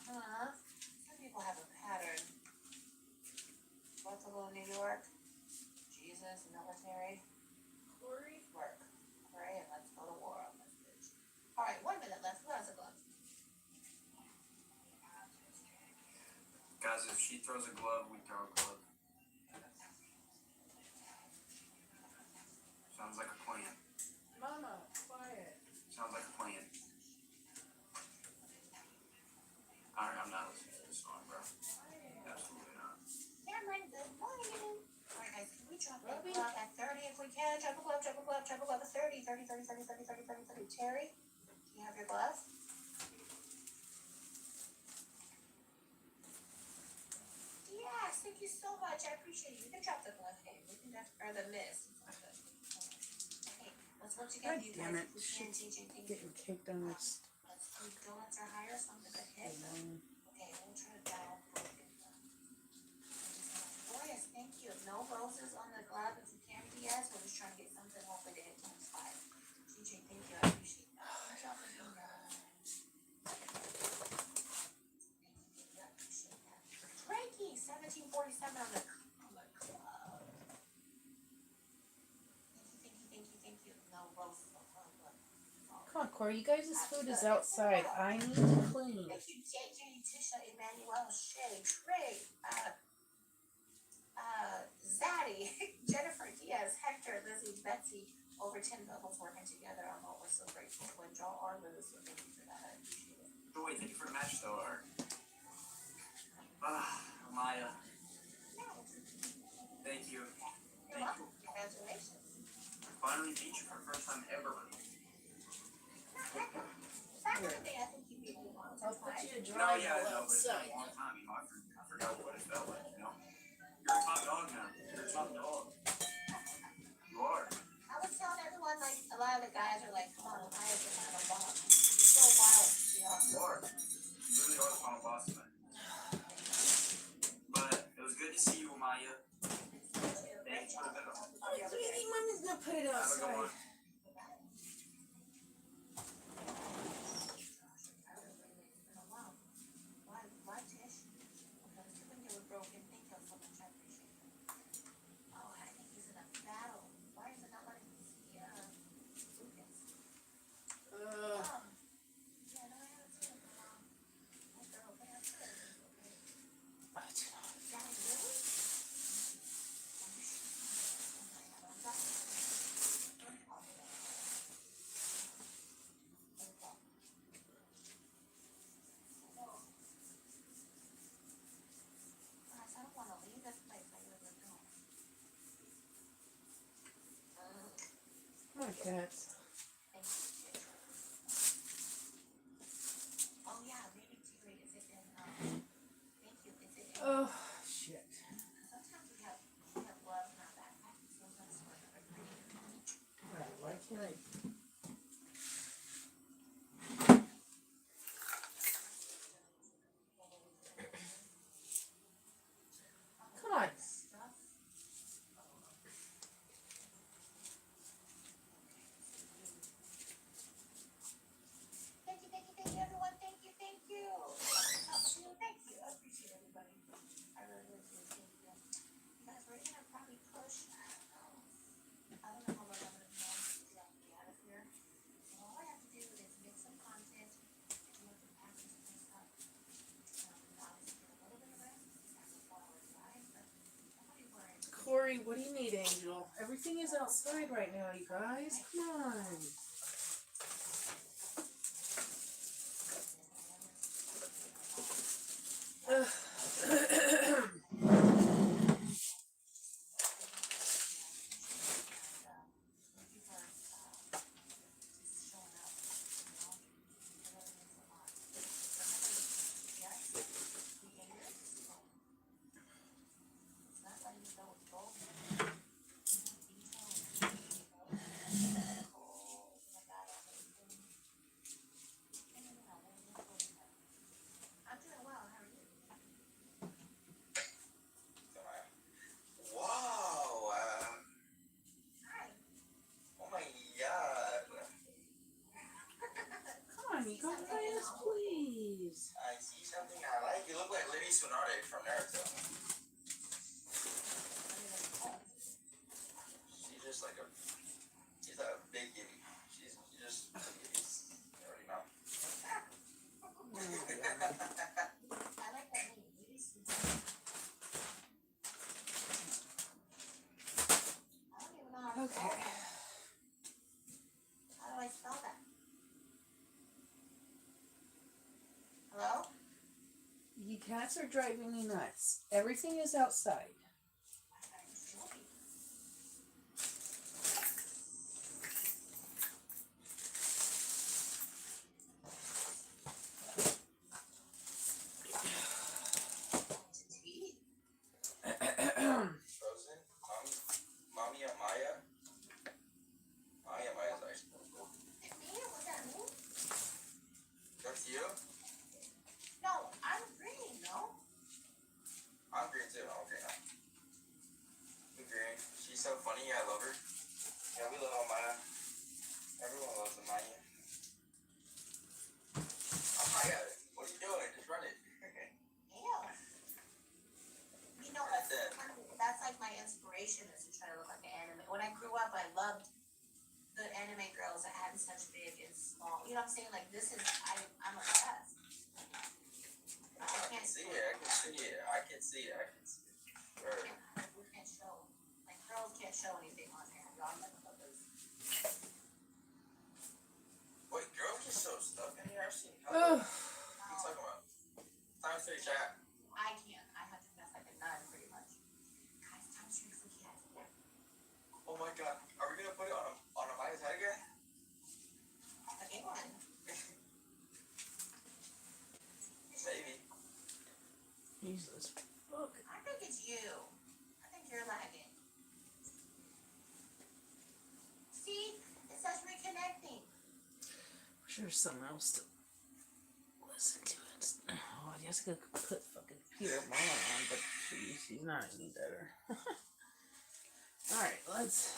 Some people have a pattern. Buffalo, New York. Jesus, military. Work. Pray and let's go to war on this bitch. Alright, 1 minute left. Who has a glove? Guys, if she throws a glove, we throw a glove. Sounds like a plan. Mama, quiet. Sounds like a plan. Alright, I'm not listening to this song, bro. Absolutely not. Cameron, good morning. Alright, guys, can we drop a glove at 30 if we can? Drop a glove at 30. 30. Terry, do you have your glove? Yes, thank you so much. I appreciate it. You can drop the glove, hey. We can or the miss. Okay, let's work together, you Damn guys. it. If we can, TJ, thank you. Getting kicked on this. Let's do donuts or higher, something to hit. Okay, we'll try to dial broken. Glorious, thank you. No roses on the glove if you can't be yes. We're just trying to get something hopefully to hit times 5. TJ, thank you. I appreciate that. Corey, you guys' food is outside. I need to clean. Thank you, JJ, Tisha, Emmanuel, Shay, Trey, Zaddy, Jennifer Diaz, Hector, Lizzie, Betsy. Over 10 couples working together on what we're so grateful to enjoy our lives. So thank you for that. I appreciate it. Joy, thank you for the match star. Maya. Thank you. You're welcome. Congratulations. Finally beat you for the first time ever. Back in the day, I think you beat me once or twice. No, yeah, I know, but it's been a long time. You know, I forgot what it felt like, you know? You're a top dog now. You're a top dog. You are. I was telling everyone, like, a lot of the guys are like, come on, I just have a boss. It's so wild, you know? You are. You really are the final boss tonight. But it was good to see you, Maya. Thanks for the bit of Mommy's gonna put it Have a good outside. one. Why, Tish? Because the window was broken. Thank you so much. I appreciate it. Oh, I think he's in a battle. Why is it not letting me see, Lucas? Yeah, no, I haven't seen him in a while. Okay, I'm sure everything's okay. What? Daddy, really? Gosh, I don't want to leave this place. I really don't. Come on, cats. Thank you, Tish. Oh yeah, maybe T-Rate is it in, thank you, is it in? Oh, shit. Sometimes we have gloves in our backpack, sometimes we're Alright, why can't I? Come on. stuff. Thank you, everyone. Thank you. Thank you. I appreciate everybody. I really do. Thank you. You guys, we're gonna probably push. I don't know how long I'm gonna be on to get out of here. So all I have to do is make some content, do some passes and stuff. Obviously get a little bit of rest. That's a 4-hour drive, but nobody worries. Corey, what do you need, Angel? Everything is outside right now, you guys. Come on. I'm doing well. How are you? Wow. Hi. Oh my god. Come on, you guys, please. I see something I like. You look like Lady Tsunade from Naruto. She's just like she's a big gibby. She's just a gibby. You already know. I like that name. Lady Tsunade. I don't even know how to spell Okay. that. How do I spell that? Hello? You cats are driving me nuts. Everything is outside. Frozen? Mommy and Maya? Maya's ice cream. Me? What's that mean? That's you? No, I'm green, no? I'm green too. I'm green now. I'm green. She's so funny. I love her. Yeah, we love Maya. Everyone loves Maya. Oh my god. What are you doing? Just run it. Yeah. You know, that's like my inspiration is to try to look like an anime. When I grew up, I loved the anime girls that had such big and small. You know I'm saying, like, this is, I'm obsessed. I can't see it. I can see it. I can see it. I can see it. Sure. We can't show, like, girls can't show anything on here. Y'all know about those. Wait, girls can show stuff in here. I've seen. Ugh. What are you talking about? Time to chat. I can't. I have to mess like a nun, pretty much. Guys, time to forget. Oh my god. Are we gonna put it on a Maya's head again? Again. Maybe. Jesus. Fuck. I think it's you. I think you're lagging. See? It says reconnecting. Wish there was something else to listen to. Oh, I guess I could put fucking Peter Mullen on, but jeez, he's not any better. Alright, let's.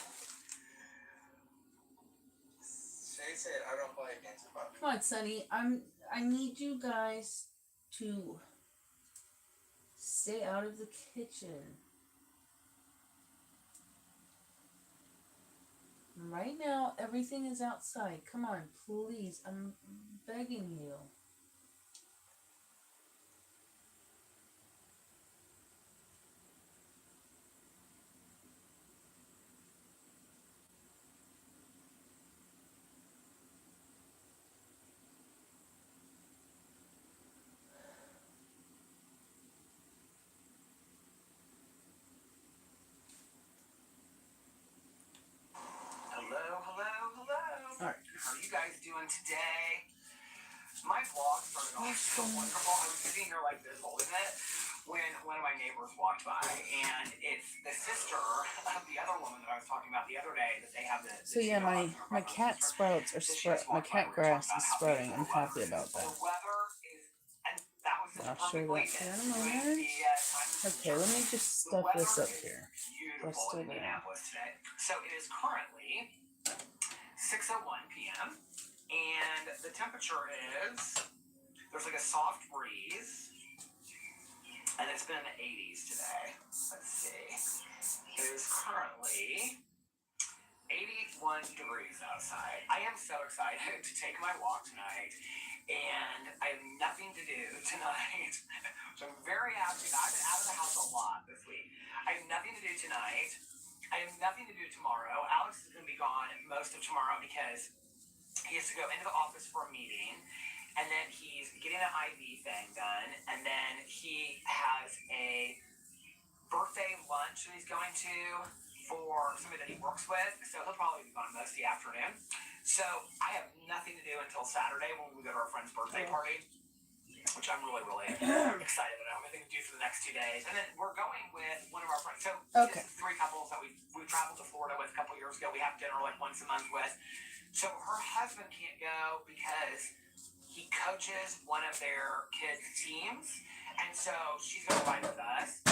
Shay said I don't play against it. Come on, Sonny. I need you guys to stay out of the kitchen. Right now, everything is outside. Come on, please. I'm begging you. Hello. Alright. How are you guys doing today? My vlog started off so wonderful. I was sitting here like this holding it when one of my neighbors walked by, and it's the sister of the other woman that I was talking about the other day that they have the So yeah, my cat sprouts are my cat grass is sprouting. I'm happy about that. The weather is, and that was such a I'll show perfect that weekend. in a moment. Okay, let me just stuff this up here. Let's Beautiful do in that. Minneapolis today. So it is currently 6:01 p.m. and the temperature is, there's like a soft breeze, and it's been in the 80s today. Let's see. It is currently 81 degrees outside. I am so excited to take my walk tonight, and I have nothing to do tonight. So I'm very happy. I've been out of the house a lot this week. I have nothing to do tonight. I have nothing to do tomorrow. Alex is going to be gone most of tomorrow because he has to go into the office for a meeting, and then he's getting an IV thing done, and then he has a birthday lunch that he's going to for somebody that he works with, so he'll probably be gone most of the afternoon. So I have nothing to do until Saturday when we go to our friend's birthday party, which I'm really, really excited about. I have nothing to do for the next 2 days. And then we're going with one of our friends. So Okay. this is 3 couples that we traveled to Florida with a couple years ago. We have dinner like once a month with. So her husband can't go because he coaches one of their kids' teams. And so she's going to ride with us.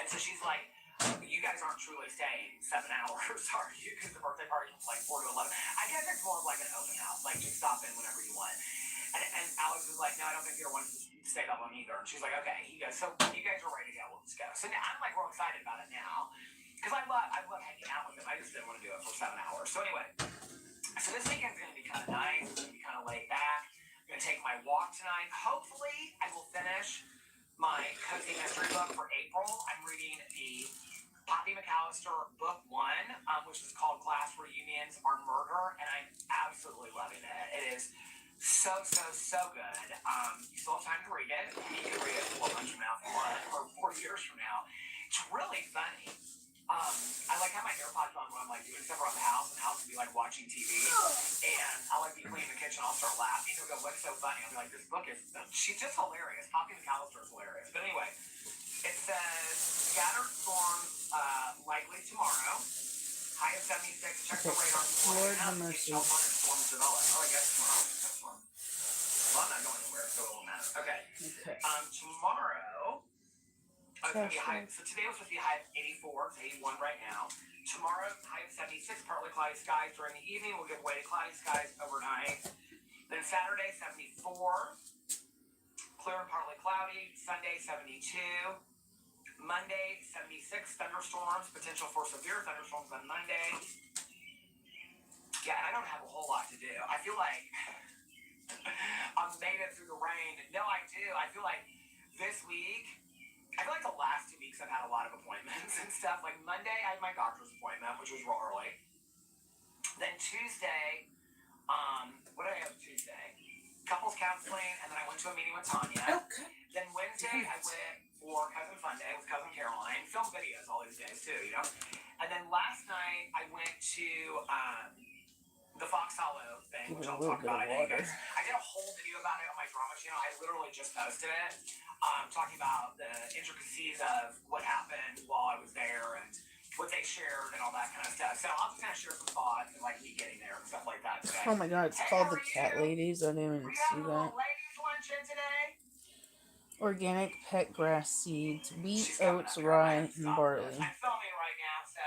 And so she's like, you guys aren't truly staying 7 hours, are you? Because the birthday party is like 4 to 11. I guess it's more of like an open house. Like, you stop in whenever you want. And Alex was like, no, I don't think Peter wants to stay that long either. And she's like, okay. He goes, so you guys are ready to go. We'll just go. So now I'm like real excited about it now. Because I love hanging out with him. I just didn't want to do it for 7 hours. So anyway, so this weekend's going to be kind of nice. It's going to be kind of laid back. I'm going to take my walk tonight. Hopefully, I will finish my cozy mystery book for April. I'm reading the Poppy McAllister book 1, which is called Class Reunions Are Murder, and I'm absolutely loving it. It is so good. You still have time to read it. You can read it 4 months from now if you want, or 4 years from now. It's really funny. I like have my AirPods on when I'm like doing stuff around the house, and Alex will be like watching TV, and I'll like be cleaning the kitchen. I'll start laughing. He'll go, "What's so funny?" I'll be like, "This book is." She's just hilarious. Poppy McAllister is hilarious. But anyway, it says scattered storms likely tomorrow. High of 76. Check the radar. Lord have mercy. Storms develop. Oh, I guess tomorrow. Well, I'm not going anywhere, so it won't matter. Okay. Tomorrow. It's gonna be high. So today was supposed to be high of 84. It's 81 right now. Tomorrow, high of 76. Partly cloudy skies during the evening. We'll give way to cloudy skies overnight. Then Saturday, 74. Clear and partly cloudy. Sunday, 72. Monday, 76. Thunderstorms. Potential for severe thunderstorms on Monday. Yeah, and I don't have a whole lot to do. I feel like I made it through the rain. No, I do. I feel like this week, I feel like the last 2 weeks I've had a lot of appointments and stuff. Like Monday, I had my doctor's appointment, which was real early. Then Tuesday, what did I have Tuesday? Couples counseling, and then I went to a meeting with Tanya. Okay. Then Wednesday, I went for Cousin Fun Day with Cousin Caroline. Film videos all these days, too, you know? And then last night, I went to the Fox Hollow thing, which I'll talk about. I did a whole video about it on my drama channel. I literally just posted it, talking about the intricacies of what happened while I was there and what they shared and all that kind of stuff. So I'm just gonna share some thoughts and like me getting there and stuff like that today. Oh my god, it's called the Cat Ladies. I didn't even see that. Ladies luncheon today. Organic pet grass seeds, wheat, oats, rye, and barley. I'm filming right now, so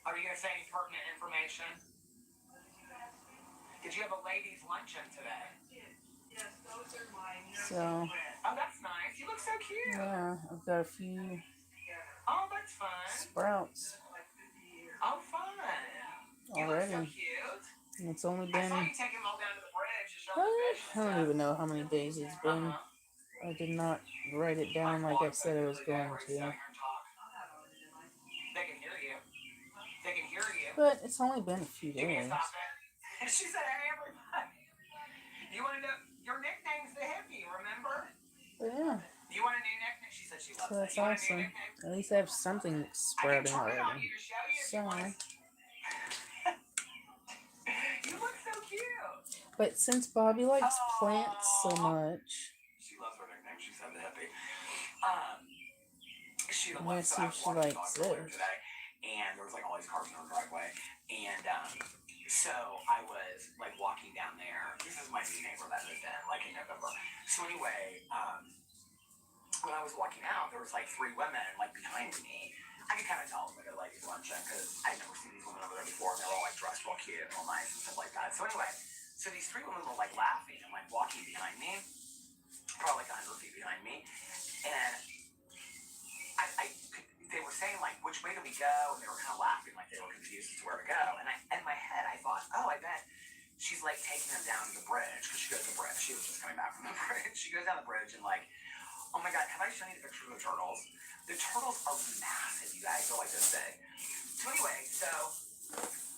are you gonna say any pertinent information? Did you have a ladies luncheon today? Yes, those are mine. So, Oh, that's nice. You look so cute. yeah, I've got a few Oh, that's fun. sprouts Oh, fun. You look so already. cute. And it's only I saw been, you take them all down to the bridge to show I the fish and don't stuff. even know how many days it's been. I did not write it down like I said I was going to. They can hear you. They can hear you. But it's only been a few You can't days. stop it. She said, hey, everybody. You want to know, your nickname's the hippie, remember? But yeah, You want a new nickname? She said she loves so it. that's You want a new awesome. nickname? At least I have something I can sprouting turn it on already. you to show you if you So, want. You look so cute. but since Bobby likes plants so much, She loves her nickname. She said the hippie. She the I'm one gonna see if she likes this. today, and there was like all these cars in her driveway, and so I was like walking down there. This is my new neighbor that moved in like in November. So anyway, when I was walking out, there was like 3 women like behind me. I could kind of tell them like a ladies luncheon because I'd never seen these women over there before, and they were all like dressed real cute and all nice and stuff like that. So anyway, so these 3 women were like laughing and like walking behind me, probably like 100 feet behind me, and they were saying like, which way do we go? And they were kind of laughing like they were confused as to where to go. And in my head, I thought, oh, I bet she's like taking them down to the bridge because she goes to the bridge. She was just coming back from the bridge. She goes down the bridge and like, oh my God, have I shown you the picture of the turtles? The turtles are massive, you guys. They're like this big. So anyway, so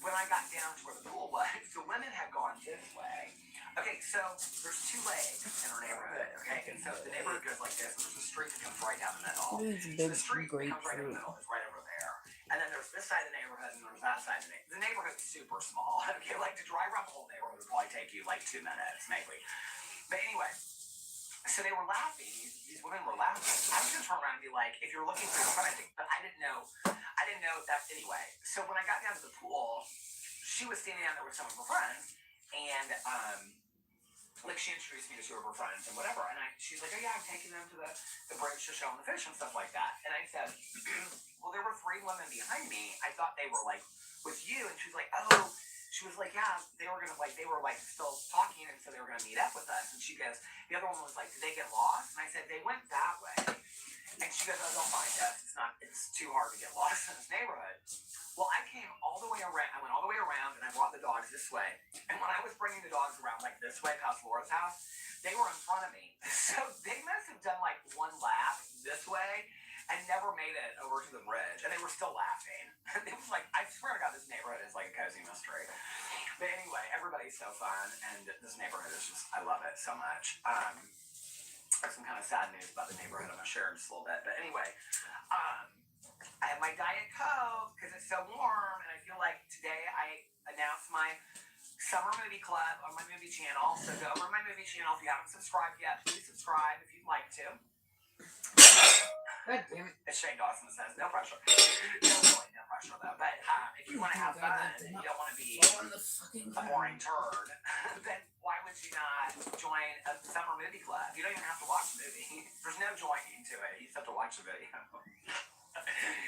when I got down to where the pool was, the women had gone this way. Okay, so there's 2 legs in our neighborhood, okay? And so the neighborhood goes like this, and there's a street that comes right down the middle. these So big the street that comes right in the grapefruit. middle is right over there. And then there's this side of the neighborhood, and there's that side of the neighborhood. The neighborhood's super small, okay? Like, to drive around the whole neighborhood would probably take you, like, 2 minutes, maybe. But anyway, so they were laughing. These women were laughing. I was going to turn around and be like, if you're looking for your friend, but I didn't know that anyway. So when I got down to the pool, she was standing down there with some of her friends, and, like she introduced me to 2 of her friends and whatever, and she's like, oh yeah, I'm taking them to the bridge to show them the fish and stuff like that. And I said, well, there were 3 women behind me. I thought they were like with you, and she was like, oh, she was like, yeah, they were still talking, and so they were gonna meet up with us. And she goes, the other one was like, did they get lost? And I said, they went that way. And she goes, oh, don't mind us. It's too hard to get lost in this neighborhood. Well, I came all the way around. I went all the way around, and I brought the dogs this way. And when I was bringing the dogs around, like this way, past Laura's house, they were in front of me. So they must have done like 1 lap this way and never made it over to the bridge. And they were still laughing. It was like, I swear to God, this neighborhood is like a cozy mystery. But anyway, everybody's so fun, and this neighborhood is just, I love it so much. I have some kind of sad news about the neighborhood I'm going to share in just a little bit. But anyway, I have my Diet Coke because it's so warm, and I feel like today I announced my Summer Movie Club on my movie channel. So go over to my movie channel. If you haven't subscribed yet, please subscribe if you'd like to. God damn it. As Shane Dawson says, no pressure. No pressure though. But if you want to have fun and you don't want to be a boring turd, then why would you not join a Summer Movie Club? You don't even have to watch the movie. There's no joining to it. You just have to watch the video.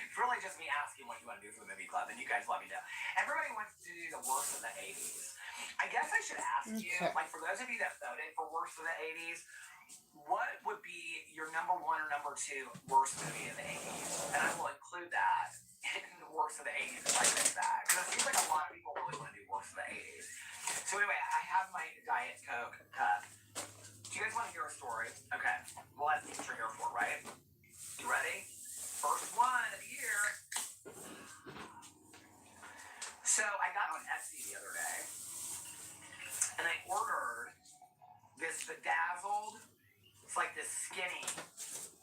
It's really just me asking what you want to do for the movie club, and you guys let me know. Everybody wants to do the worst of the 80s. I guess I should ask you, like for those of you that voted for worst of the 80s, what would be your number 1 or number 2 worst movie of the 80s? And I will include that in the worst of the 80s if I pick that. Because it seems like a lot of people really want to do worst of the 80s. So So anyway, I have my Diet Coke cup. Do you guys want to hear a story? Okay. Well, that's what you're here for, right? You ready? First one of the year. So I got on Etsy the other day, and I ordered this Bedazzled. It's like this skinny.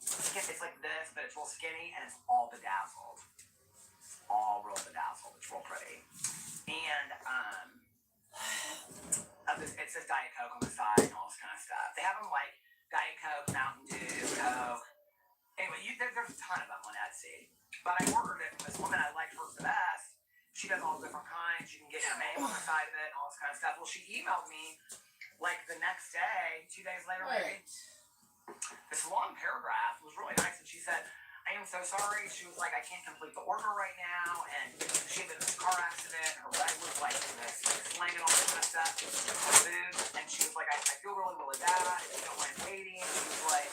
It's like this, but it's real skinny, and it's all bedazzled. All real bedazzled. It's real pretty. And it says Diet Coke on the side and all this kind of stuff. They have them like Diet Coke, Mountain Dew, Coke. Anyway, there's a ton of them on Etsy. But I ordered it from this woman I liked her the best. She does all different kinds. You can get your name on the side of it and all this kind of stuff. Well, she emailed me like the next day, 2 days later, maybe. This long paragraph was really nice, and she said, I am so sorry. She was like, I can't complete the order right now, and she had been in a car accident. Her leg was like slang and all that kind of stuff. And she was like, I feel really, really bad. If you don't mind waiting, she was like,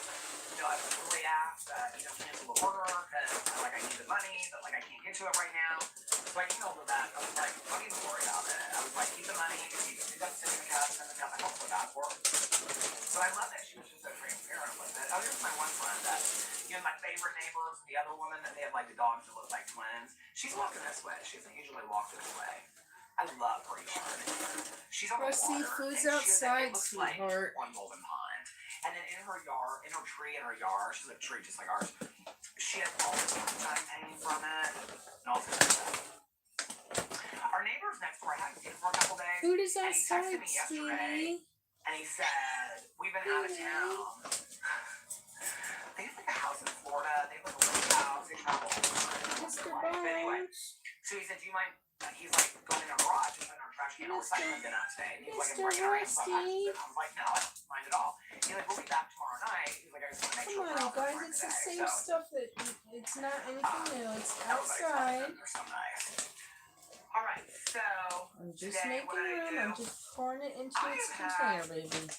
I would really ask that you don't cancel the order because I need the money, but I can't get to it right now. So I emailed her back. I was like, don't even worry about it. I was like, keep the money. If you end up sending the cash, send the cash. I don't feel bad for her. So I love that she was just so transparent with it. Oh, here's my one friend that, my favorite neighbors, the other woman that they have like the dogs that look like twins. She's walking this way. She doesn't usually walk this way. I love her yard. She's on the water. Food's and outside, it looks sweetheart. Like one golden pond. And then in her yard, in her tree, she's a tree just like ours. She has all the sunshine hanging from it and all this stuff. Our neighbors next door, I haven't seen him for a couple days. Food is and he texted outside, me yesterday, sweetie. and he said, we've been out of town. They have like a house in Florida. They have like a little house. They travel all the time. Mr. But anyway, Bones. so he said, do you mind? He's like going in our garage and putting our trash can or recycling bin out today. And he's like, I'm Mr. bringing our hands up. Rusty. I was like, no, I don't mind at all. He's like, we'll be back tomorrow night. He's like, I just want to make sure Come we're on, out guys. for It's the today. same stuff that it's not anything new. It's outside. They're so nice. All right, so I'm just today, making what did I room. do? I'm just pouring it into I its have container, baby.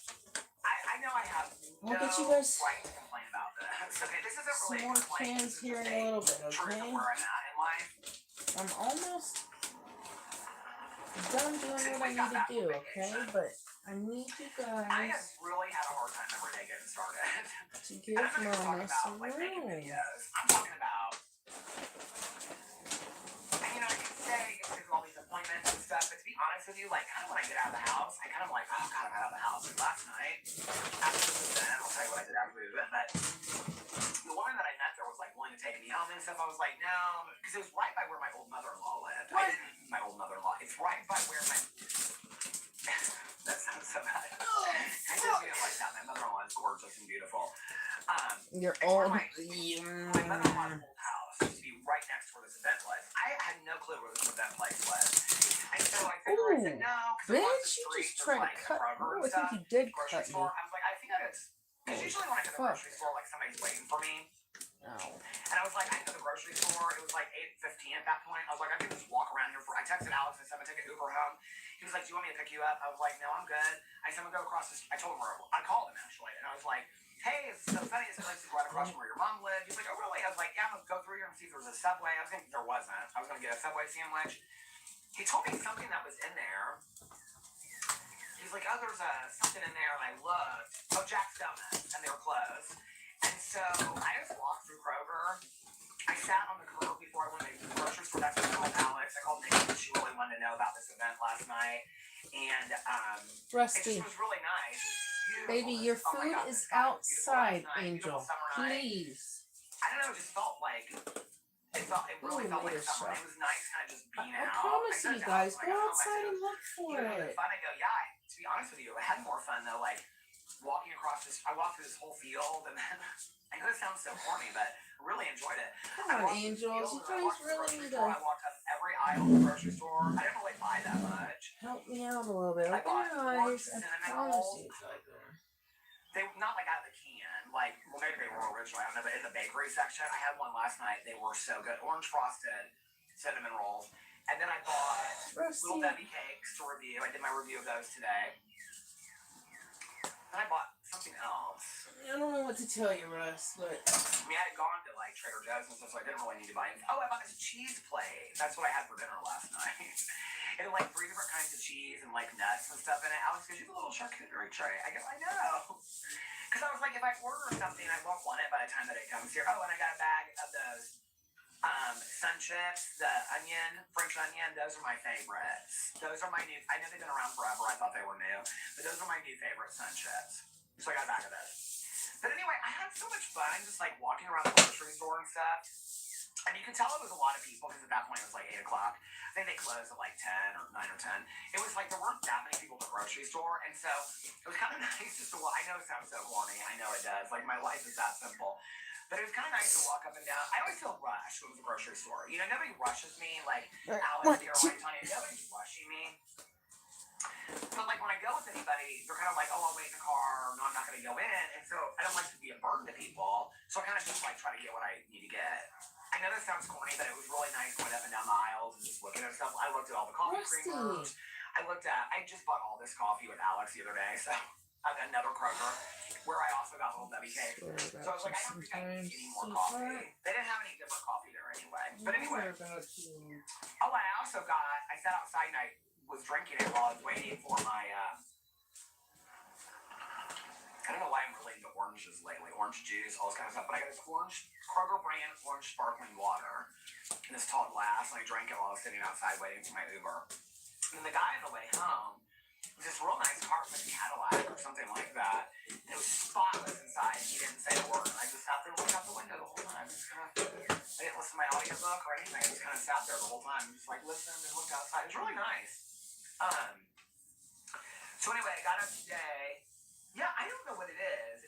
I know I have I'll no get you guys right to complain about this. Okay, this isn't some really a more complaint. cans This is here just in a little bit, truth okay? of where I'm at in life. I'm almost done doing Since what I we got need to back do, from okay? vacation, But I need you I guys have really had a hard time every day getting started. to And give I'm not even talking Mama about some like making room. videos. I'm talking about, and I can say there's all these appointments and stuff, but to be honest with you, like kind of when I get out of the house, I kind of like, oh god, I'm out of the house. Like last night, after the event, I'll tell you what I did after the event, but the woman that I met there was like willing to take me home and stuff. I was like, no, because it was right by where my old mother-in-law lived. My old mother-in-law. It's right by where my that sounds so bad. I didn't mean it like that. My mother-in-law is gorgeous and beautiful. You're it's old. where my mother-in-law's old house used to be right next to where this event was. I had no clue where this event place was. And so I figured, I said no, because across the Bitch, you street just there's tried to like a cut. Kroger Oh, and I think stuff. you did Grocery cut me. store. I was like, I think I just, because usually when I go to the grocery store, like somebody's waiting for me. No. And I was like, I go to the grocery store. It was like 8:15 at that point. I was like, I can just walk around here I texted Alex and said, I'm gonna take an Uber home. He was like, do you want me to pick you up? I was like, no, I'm good. I said, I'm gonna go across the street. I told him I called him actually, and I was like, hey, it's so funny. This place is right across from where your mom lived. He's like, oh really? I was like, yeah, I'm gonna go through here and see if there's a Subway. I was thinking there wasn't. I was gonna get a Subway sandwich. He told me something that was in there. He's like, oh, there's something in there, and I looked. Oh, Jack's Donuts, and they were closed. And so I just walked through Kroger. I sat on the curb before I went to the grocery store. That's when I called Alex. I called Nikki because she really wanted to know about this event last night. And Rusty. it just was really nice. Beautiful. Baby, your Oh my food God, is the sky was beautiful outside, last night. Angel. Beautiful summer night. Please. I don't know, it just felt like it really Ooh, felt like later summer. shot. It was nice kind of just being I out. promise said you to guys, Alex, go when I got home, I outside said, and look for you know, it. the fun, I go, yeah, to be honest with you, I had more fun though, like walking across this, I walked through this whole field and then, I know it sounds so corny, but I really enjoyed it. Come on, Angels, you guys really need to I walked up every aisle of the grocery store. I didn't really buy that much. help me out a little bit. I Open bought your eyes. I cinnamon promise rolls. you. They not like out of the can, like well maybe they were original, I don't know, but in the bakery section, I had one last night. They were so good, orange frosted cinnamon rolls, and then I bought Little Debbie cakes to review. I did my review of those today. Then I bought something else. I don't know what to tell you, Russ, but I mean, I had gone to like Trader Joe's and stuff, so I didn't really need to buy anything. Oh, I bought this cheese plate. That's what I had for dinner last night. It had like 3 different kinds of cheese and like nuts and stuff in it. Alex goes, "You have a little charcuterie tray." I go, "I know." Because I was like, if I order something, I won't want it by the time that it comes here. Oh, and I got a bag of those sun chips, the onion, French onion. Those are my favorites. Those are my new. I know they've been around forever. I thought they were new, but those are my new favorite sun chips. So I got a bag of those. But anyway, I had so much fun just like walking around the grocery store and stuff. And you could tell it was a lot of people because at that point it was like 8 o'clock. I think they closed at like 10 or 9 or 10. It was like there weren't that many people at the grocery store. And so it was kind of nice just to walk. I know it sounds so corny. I know it does. Like my life is that simple. But it was kind of nice to walk up and down. I always feel rushed when I'm at the grocery store. You know, nobody rushes me like Alex here, right, Tanya? Nobody's rushing me. But like when I go with anybody, they're kind of like, "Oh, I'll wait in the car," or, "No, I'm not going to go in." And so I don't like to be a burden to people. So I kind of just like try to get what I need to get. I know that sounds corny, but it was really nice going up and down the aisles and just looking at stuff. I looked at all the coffee creamers. I just bought all this coffee with Alex the other day. So at another Kroger where I also got little Debbie cakes. So I was like, I don't think I need any more coffee. They didn't have any different coffee there anyway. But anyway. Oh, I sat outside and I was drinking it while I was waiting for my, I don't know why I'm really into oranges lately. Orange juice, all this kind of stuff. But I got this Kroger brand orange sparkling water in this tall glass. And I drank it while I was sitting outside waiting for my Uber. And the guy on the way home was this real nice car, like a Cadillac or something like that. And it was spotless inside. He didn't say a word. And I just sat there and looked out the window the whole time. I didn't listen to my audiobook or anything. I just kind of sat there the whole time, just like listened and looked outside. It was really nice. So anyway, I got up today. Yeah, I don't know what it is.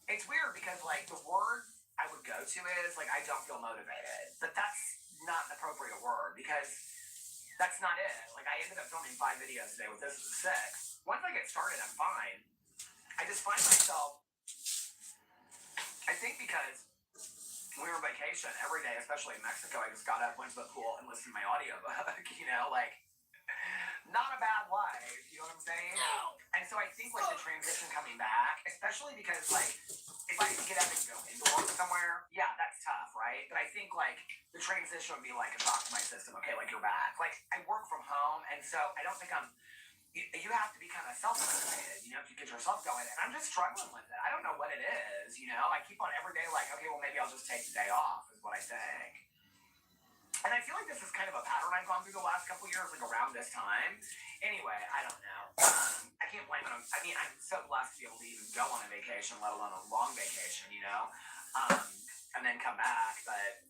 It's weird because like the word I would go to is like I don't feel motivated, but that's not an appropriate word because that's not it. Like I ended up filming 5 videos today with this is the 6th. Once I get started, I'm fine. I just find myself. I think because we were on vacation every day, especially in Mexico, I just got up, went to the pool, and listened to my audiobook. You know, like. Not a bad life, you know what I'm saying? No. And so I think like the transition coming back, especially because like if I get up and go into work somewhere, yeah, that's tough, right? But I think like the transition would be like a shock to my system. Okay, like you're back. Like I work from home, and so I don't think you have to be kind of self-motivated, you know, to get yourself going. And I'm just struggling with it. I don't know what it is, you know? I keep on every day like, okay, well maybe I'll just take the day off is what I think. And I feel like this is kind of a pattern I've gone through the last couple years, like around this time. Anyway, I don't know. I can't blame it on. I mean, I'm so blessed to be able to even go on a vacation, let alone a long vacation, you know, and then come back. But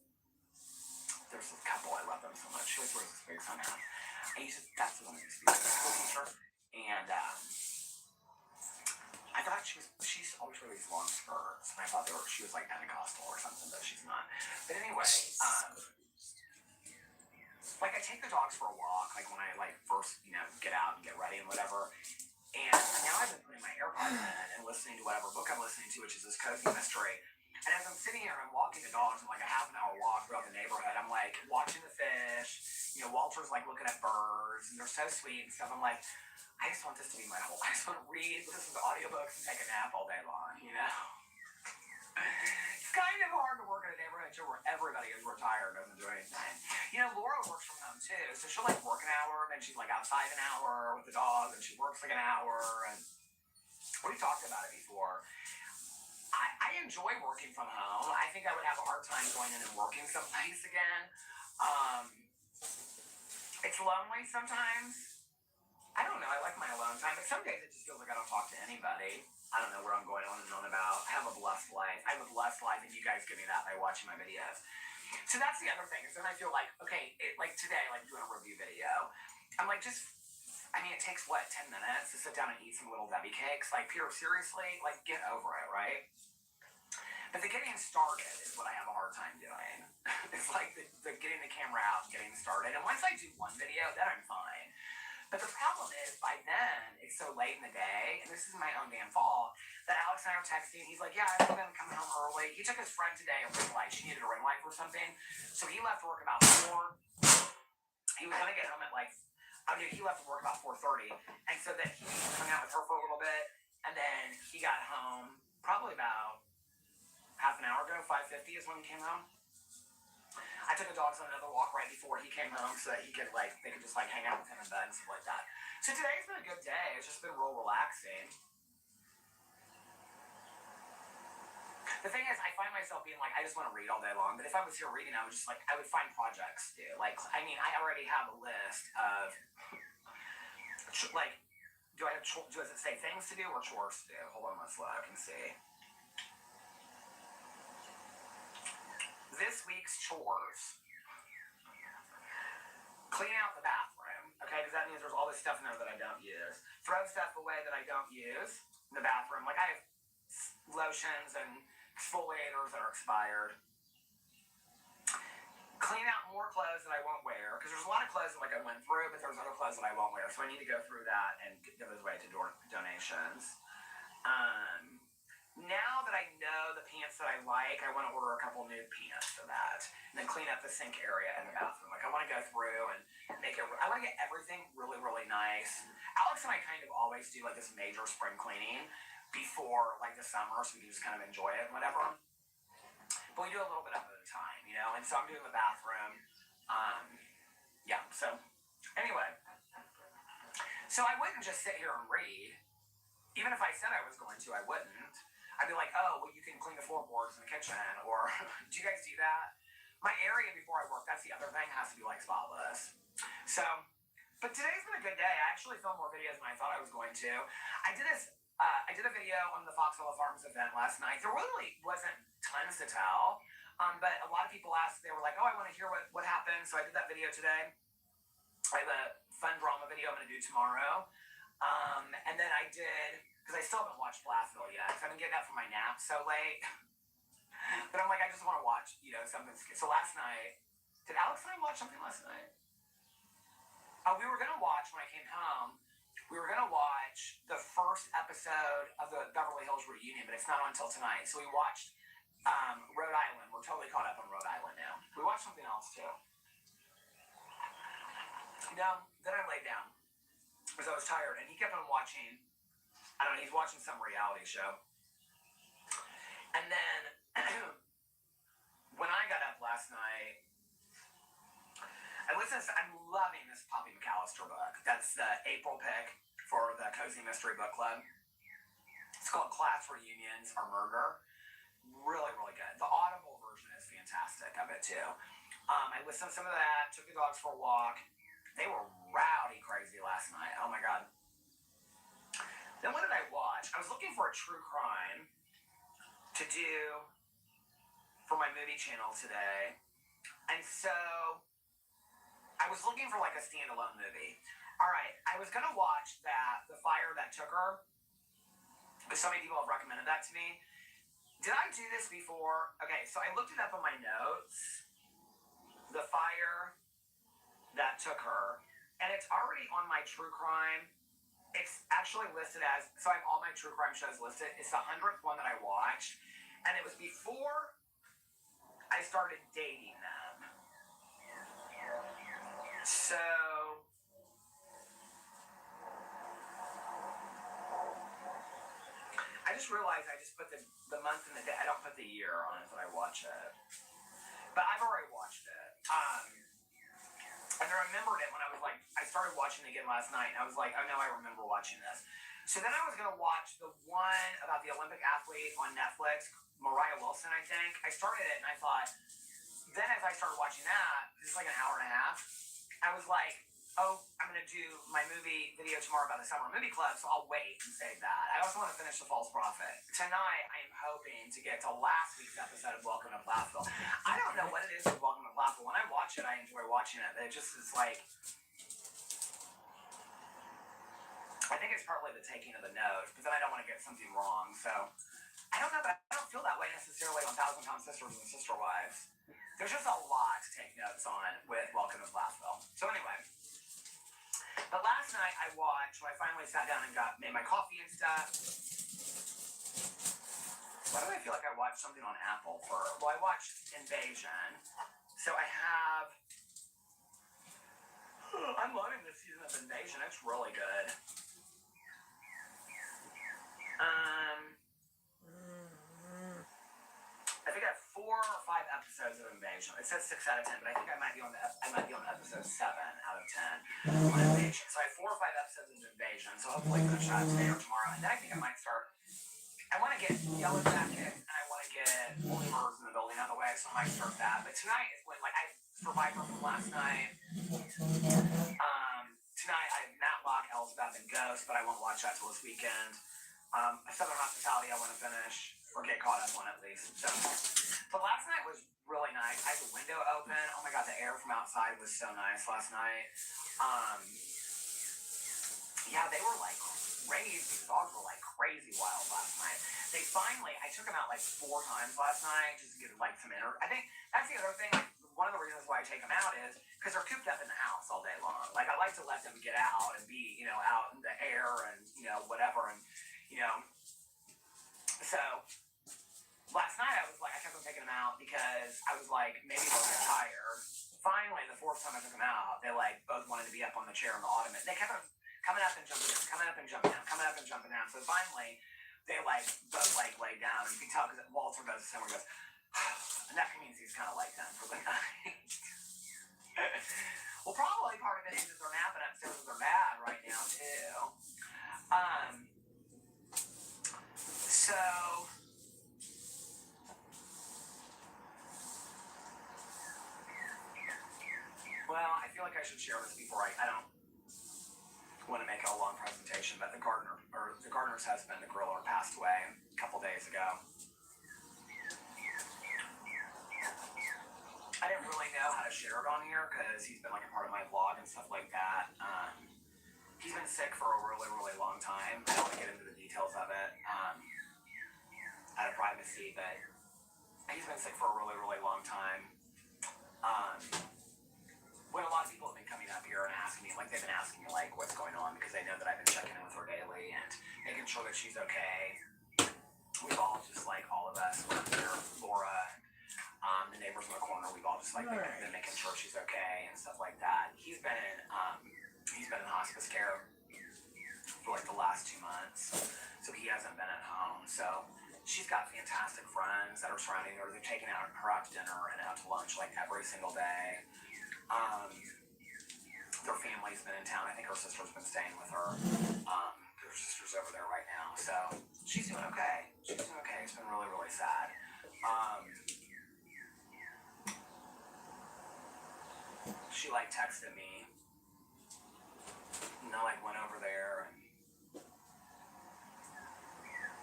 there's this couple, I love them so much. She always wears this big sun hat. That's the one I used to be a school teacher. And I thought she's always wear these long skirts. And I thought she was like Pentecostal or something, but she's not. But anyway, like I take the dogs for a walk, like when I like first, you know, get out and get ready and whatever. And now I've been putting my AirPods in and listening to whatever book I'm listening to, which is this cozy mystery. And as I'm sitting here and I'm walking the dogs, I'm like a half an hour walk throughout the neighborhood. I'm like watching the fish. You know, Walter's like looking at birds, and they're so sweet and stuff. I'm like, I just want this to be my whole. I just want to read, listen to audiobooks, and take a nap all day long. You know. It's kind of hard to work in a neighborhood where everybody is retired and doesn't do anything. You know, Laura works from home too, so she'll like work an hour, then she's like outside an hour with the dog, and she works like an hour. And we talked about it before. I enjoy working from home. I think I would have a hard time going in and working someplace again. It's lonely sometimes. I don't know. I like my alone time, but some days it just feels like I don't talk to anybody. I don't know where I'm going on and on about. I have a blessed life. I have a blessed life, and you guys give me that by watching my videos. So that's the other thing. Is then I feel like, okay, like today, like doing a review video, I'm like I mean, it takes, 10 minutes to sit down and eat some little Debbie cakes? Like, Peter, seriously? Like, get over it, right? But the getting started is what I have a hard time doing. It's like the getting the camera out and getting started. And once I do one video, then I'm fine. But the problem is, by then, it's so late in the day, and this is my own damn fault, that Alex and I are texting. He's like, yeah, I'm going to come home early. He took his friend today a ring light. She needed a ring light for something. So he left work about 4. He was going to get home at he left work about 4:30. And so then he hung out with her for a little bit, and then he got home probably about half an hour ago. 5:50 is when he came home. I took the dogs on another walk right before he came home so that they could just hang out with him in bed and stuff like that. So today's been a good day. It's just been real relaxing. The thing is, I find myself being I just want to read all day long. But if I was here reading, I would just I would find projects to do. I already have a list of does it say things to do or chores to do? Hold on, let's look and see. This week's chores. Clean out the bathroom, okay? Because that means there's all this stuff in there that I don't use. Throw stuff away that I don't use in the bathroom. I have lotions and exfoliators that are expired. Clean out more clothes that I won't wear. Because there's a lot of clothes that I went through, but there's other clothes that I won't wear. So I need to go through that and give those away to donations. Now that I know the pants that I like, I want to order a couple new pants for that. And then clean up the sink area in the bathroom. I want to go through and I want to get everything really, really nice. Alex and I kind of always do this major spring cleaning before the summer so we can just kind of enjoy it and whatever. But we do a little bit of it at a time, And so I'm doing the bathroom. Yeah, so anyway. So I wouldn't just sit here and read. Even if I said I was going to, I wouldn't. I'd be like, oh, well, you can clean the floorboards in the kitchen, or do you guys do that? My area before I work, that's the other thing, has to be spotless. So, but today's been a good day. I actually filmed more videos than I thought I was going to. I did a video on the Foxwell Farms event last night. There really wasn't tons to tell, but a lot of people asked, they were like, oh, I want to hear what happened. So I did that video today. I have a fun drama video I'm going to do tomorrow. And then I did, because I still haven't watched Blastville yet, because I've been getting up from my nap so late. But I'm I just want to watch, something. So last night, did Alex and I watch something last night? We were going to watch, when I came home, we were going to watch the first episode of the Beverly Hills reunion, but it's not on until tonight. So we watched Rhode Island. We're totally caught up on Rhode Island now. We watched something else, too. No, then I laid down because I was tired, and he kept on watching. I don't know, he's watching some reality show. And then when I got up last night, I'm loving this Poppy McAllister book. That's the April pick for the Cozy Mystery Book Club. It's called Class Reunions or Murder. Really, really good. The Audible version is fantastic of it, too. I listened to some of that, took the dogs for a walk. They were rowdy crazy last night. Oh, my God. Then what did I watch? I was looking for a true crime to do for my movie channel today. And so I was looking for a standalone movie. All right, I was going to watch The Fire That Took Her. But so many people have recommended that to me. Did I do this before? Okay, so I looked it up on my notes. The Fire That Took Her. And it's already on my true crime. It's actually listed as, so I have all my true crime shows listed. It's the 100th one that I watched. And it was before I started dating them. So I just realized I just put the month and the day. I don't put the year on it when I watch it. But I've already watched it. And I remembered it when I started watching it again last night. And I was like, oh no, I remember watching this. So then I was going to watch the one about the Olympic athlete on Netflix, Mariah Wilson, I think. I started it and I thought, then as I started watching that, it's an hour and a half. I was like, oh, I'm going to do my movie video tomorrow about the Summer Movie Club, so I'll wait and save that. I also want to finish The False Prophet. Tonight, I am hoping to get to last week's episode of Welcome to Blastville. I don't know what it is with Welcome to Blastville. When I watch it, I enjoy watching it, but it just is I think it's partly the taking of the notes, but then I don't want to get something wrong, so I don't know, but I don't feel that way necessarily on Thousand Pound Sisters and Sister Wives. There's just a lot to take notes on with Welcome to Blastville. So anyway, but last night I watched, when I finally sat down and made my coffee and stuff. Why do I feel like I watched something on Apple I watched Invasion. So I have, I'm loving this season of Invasion. It's really good. or 5 episodes of Invasion. It says 6 out of 10, but I think I might be on episode 7 out of 10 on Invasion. So I have 4 or 5 episodes of Invasion. So hopefully finish that today or tomorrow. And then I think I might start. I want to get Yellow Jacket and I want to get Only Murders in the Building out of the way, so I might start that. But tonight is when, like, I Survivor from last night. Tonight I have Matlock, Elsbeth, and Ghost, but I won't watch that till this weekend. Southern Hospitality I want to finish or get caught up on at least. So last night was really nice. I had the window open. Oh my god, the air from outside was so nice last night. Yeah, they were like crazy. The dogs were like crazy wild last night. They finally, I took them out like 4 times last night just to get like some energy. I think that's the other thing. Like, one of the reasons why I take them out is because they're cooped up in the house all day long. Like, I like to let them get out and be, you know, out in the air and, you know, whatever. And, you know, so last night I was like, I kept on taking them out because I was like, maybe they'll get tired. Finally, the 4th time I took them out, they like both wanted to be up on the chair in the ottoman. They kept on coming up and jumping down, coming up and jumping down, coming up and jumping down. So finally, they like both like lay down. And you can tell because Walter does the same where he goes, and that means he's kind of like them for the night. Well, probably part of it is that they're napping upstairs with their dad right now too. So well, I feel like I should share this before I don't want to make a long presentation, but the gardener's husband, the griller, passed away a couple days ago. I didn't really know how to share it on here because he's been like a part of my vlog and stuff like that. He's been sick for a really, really long time. I don't want to get into the details of it out of privacy, but he's been sick for a really, really long time. When a lot of people have been coming up here and asking me, like they've been asking me like what's going on because they know that I've been checking in with her daily and making sure that she's okay. We've all just like all of us, here, Laura, the neighbors in the corner, we've all just like been making sure she's okay and stuff like that. He's been in hospice care for like the last 2 months, so he hasn't been at home. So she's got fantastic friends that are surrounding her. They've taken her out to dinner and out to lunch like every single day. Their family's been in town. I think her sister's been staying with her. Her sister's over there right now. So she's doing okay. She's doing okay. It's been really, really sad. She like texted me. And I like went over there and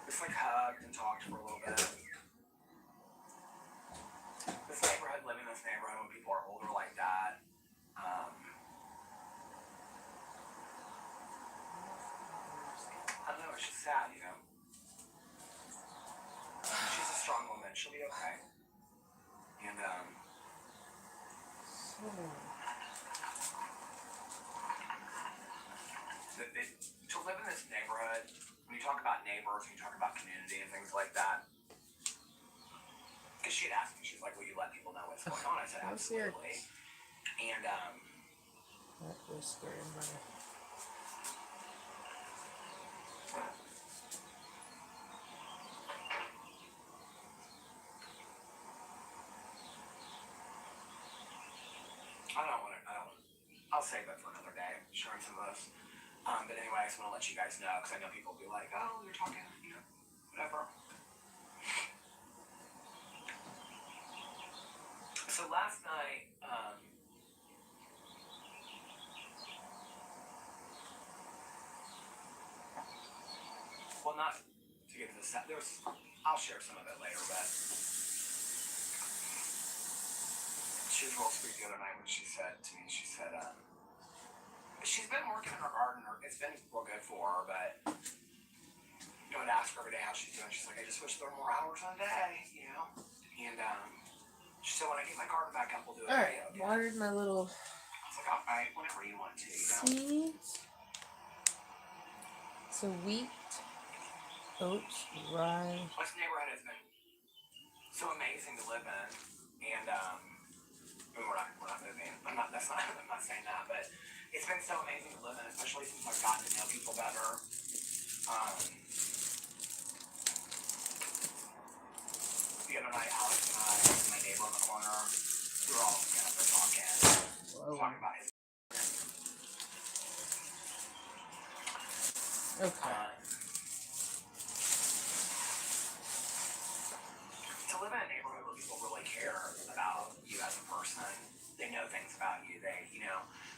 just like hugged and talked for a little bit. This neighborhood, living in this neighborhood when people are older like that, I don't know, it's just sad, you know. She's a strong woman, she'll be okay. And, to live in this neighborhood, when you talk about neighbors, when you talk about community and things like that, because she had asked me, she's like, will you let people know what's going on? I said, absolutely. And, that was scary. I'll save it for another day, sharing some of this. But anyway, I just want to let you guys know, because I know people will be like, oh, you're talking, you know, whatever. So last night, well, not to get to the set, I'll share some of it later, but she was real sweet the other night when she said to me, she said, she's been working in her garden, it's been real good for her, but you know, I'd ask her every day how she's doing. She's like, I just wish there were more hours on a day, you know? And she said, when I get my garden back up, we'll do a video again. Watered my little I was like, all right, whenever you want to, you know? seeds. So wheat, oats, rye. This neighborhood has been so amazing to live in, and we're not moving. I'm not saying that, but it's been so amazing to live in, especially since I've gotten to know people better. The other night, Alex and I neighbor in the corner. We were all looking up there talking about his. Okay. To live in a neighborhood where people really care about you as a person, they know things about you. They,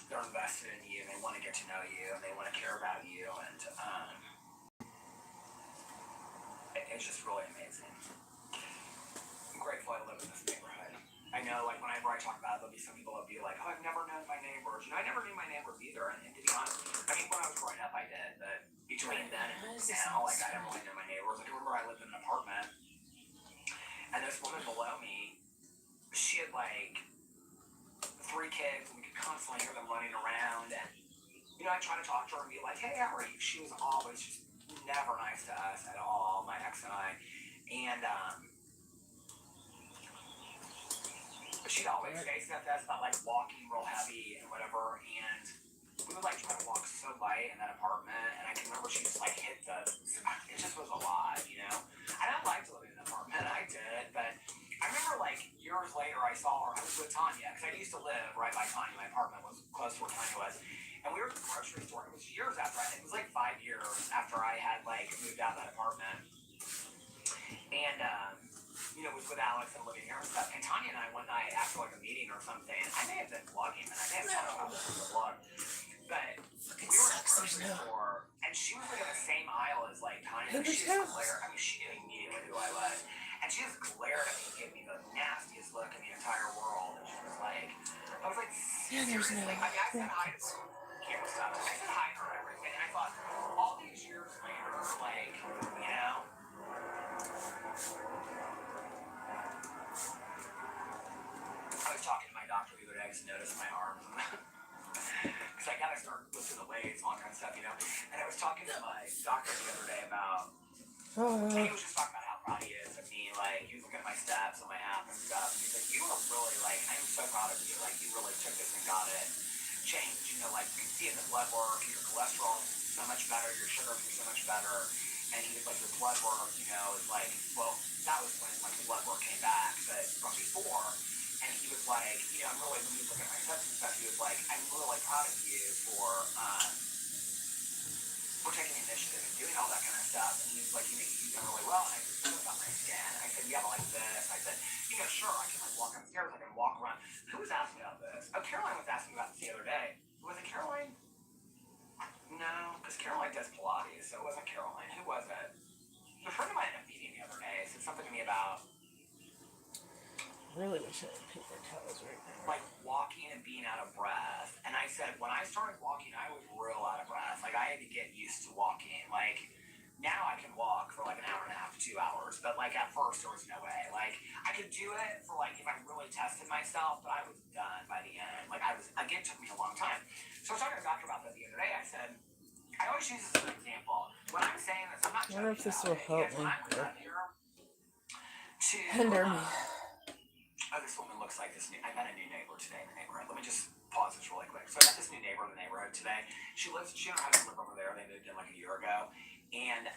they're invested in you. And they want to get to know you, and they want to care about you, and it's just really amazing. I'm grateful I live in this neighborhood. I know, like, whenever I talk about it, there'll be some people that'll be like, oh, I've never known my neighbors. I never knew my neighbors either. And to be honest, I mean, when I was growing up, I did, but between then and now, like, I don't really know my neighbors. Like, I remember I lived in an apartment, and this woman below me, she had, like, 3 kids, and we could constantly hear them running around, and, I tried to talk to her and be like, hey, how are you? She was always just never nice to us at all, my ex and I, and, she'd always say stuff to us about, like, walking real heavy and whatever, and we would, like, try to walk so light in that apartment, and I can remember she just, like, hit it just was a lot, I don't like living in an apartment, I did, but I remember, like, years later I saw her, I was with Tanya, because I used to live right by Tanya, my apartment was close to where Tanya was, and we were at the grocery store, it was years after, it was like 5 years after I had, like, moved out of that apartment, and, was with Alex and living here and stuff. And Tanya and I, one night after like a meeting or something, I may have been vlogging, and I may have talked about this in the vlog, but we were in the grocery store, and she was like in the same aisle as like Tanya. She just glared. I mean, she knew immediately who I was, and she just glared at me and gave me the nastiest look in the entire world. And she was like, I was like, seriously? I mean, I said hi to her. Camera stuff. I said hi to her and everything, and I thought, all these years later, like, I was talking to my doctor the other day because I noticed my arms. Because I gotta start lifting the weights, all kind of stuff, And I was talking to my doctor the other day about, and he was just talking about how proud he is of me. Like, he was looking at my steps and my app and stuff. And he's like, you are really, like, I am so proud of you. Like, you really took this and got it changed. Like, you can see in the blood work, your cholesterol is so much better, your sugars are so much better. And he was like, your blood work, is like, well, that was when, like, the blood work came back, but from before. And he was like, I'm really, when he was looking at my steps and stuff, he was like, I'm really proud of you for taking the initiative and doing all that kind of stuff. And he was like, you've done really well. And I said, what about my skin? And I said, yeah, but like this. I said, sure, I can like walk upstairs, I can walk around. Who was asking about this? Oh, Caroline was asking about this the other day. Was it Caroline? No, because Caroline does Pilates, so it wasn't Caroline. Who was it? A friend of mine at a meeting the other day said something to me about, really wish I had paper towels right now. Like walking and being out of breath. And I said, when I started walking, I was real out of breath. Like, I had to get used to walking. Like, now I can walk for like an hour and a half to 2 hours. But, like, at first, there was no way. Like, I could do it for, like, if I really tested myself, but I was done by the end. Like, again, it took me a long time. So I was talking to a doctor about that the other day. I said, I always use this as an example. When I'm saying this, I'm not joking. I wonder if this will help me. Hinder me. Oh, this woman looks like this. I met a new neighbor today in the neighborhood. Let me just pause this really quick. So I met this new neighbor in the neighborhood today. She and her husband live over there. They moved in like a year ago. And,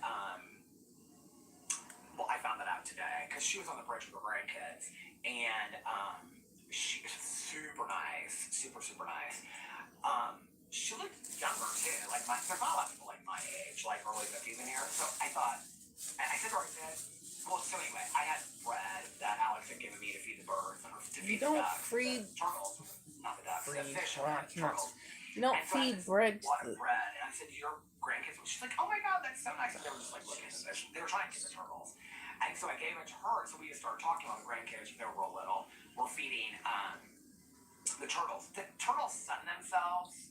well, I found that out today because she was on the bridge with her grandkids. And, she was super nice. Super, super nice. She looked younger too. Like, there's not a lot of people like my age, like early 50s in here. So I thought, I said to her, I said, well, so anyway, I had bread that Alex had given me to feed the birds, and to feed the ducks, the turtles, not the ducks, the fish, and the turtles. You don't feed bread to the bread, and I said, your grandkids, she's like, oh my god, that's so nice. And they were just like looking at the fish. They were trying to get the turtles. And so I gave it to her, so we just started talking about the grandkids. They were real little. We're feeding the turtles. The turtles sun themselves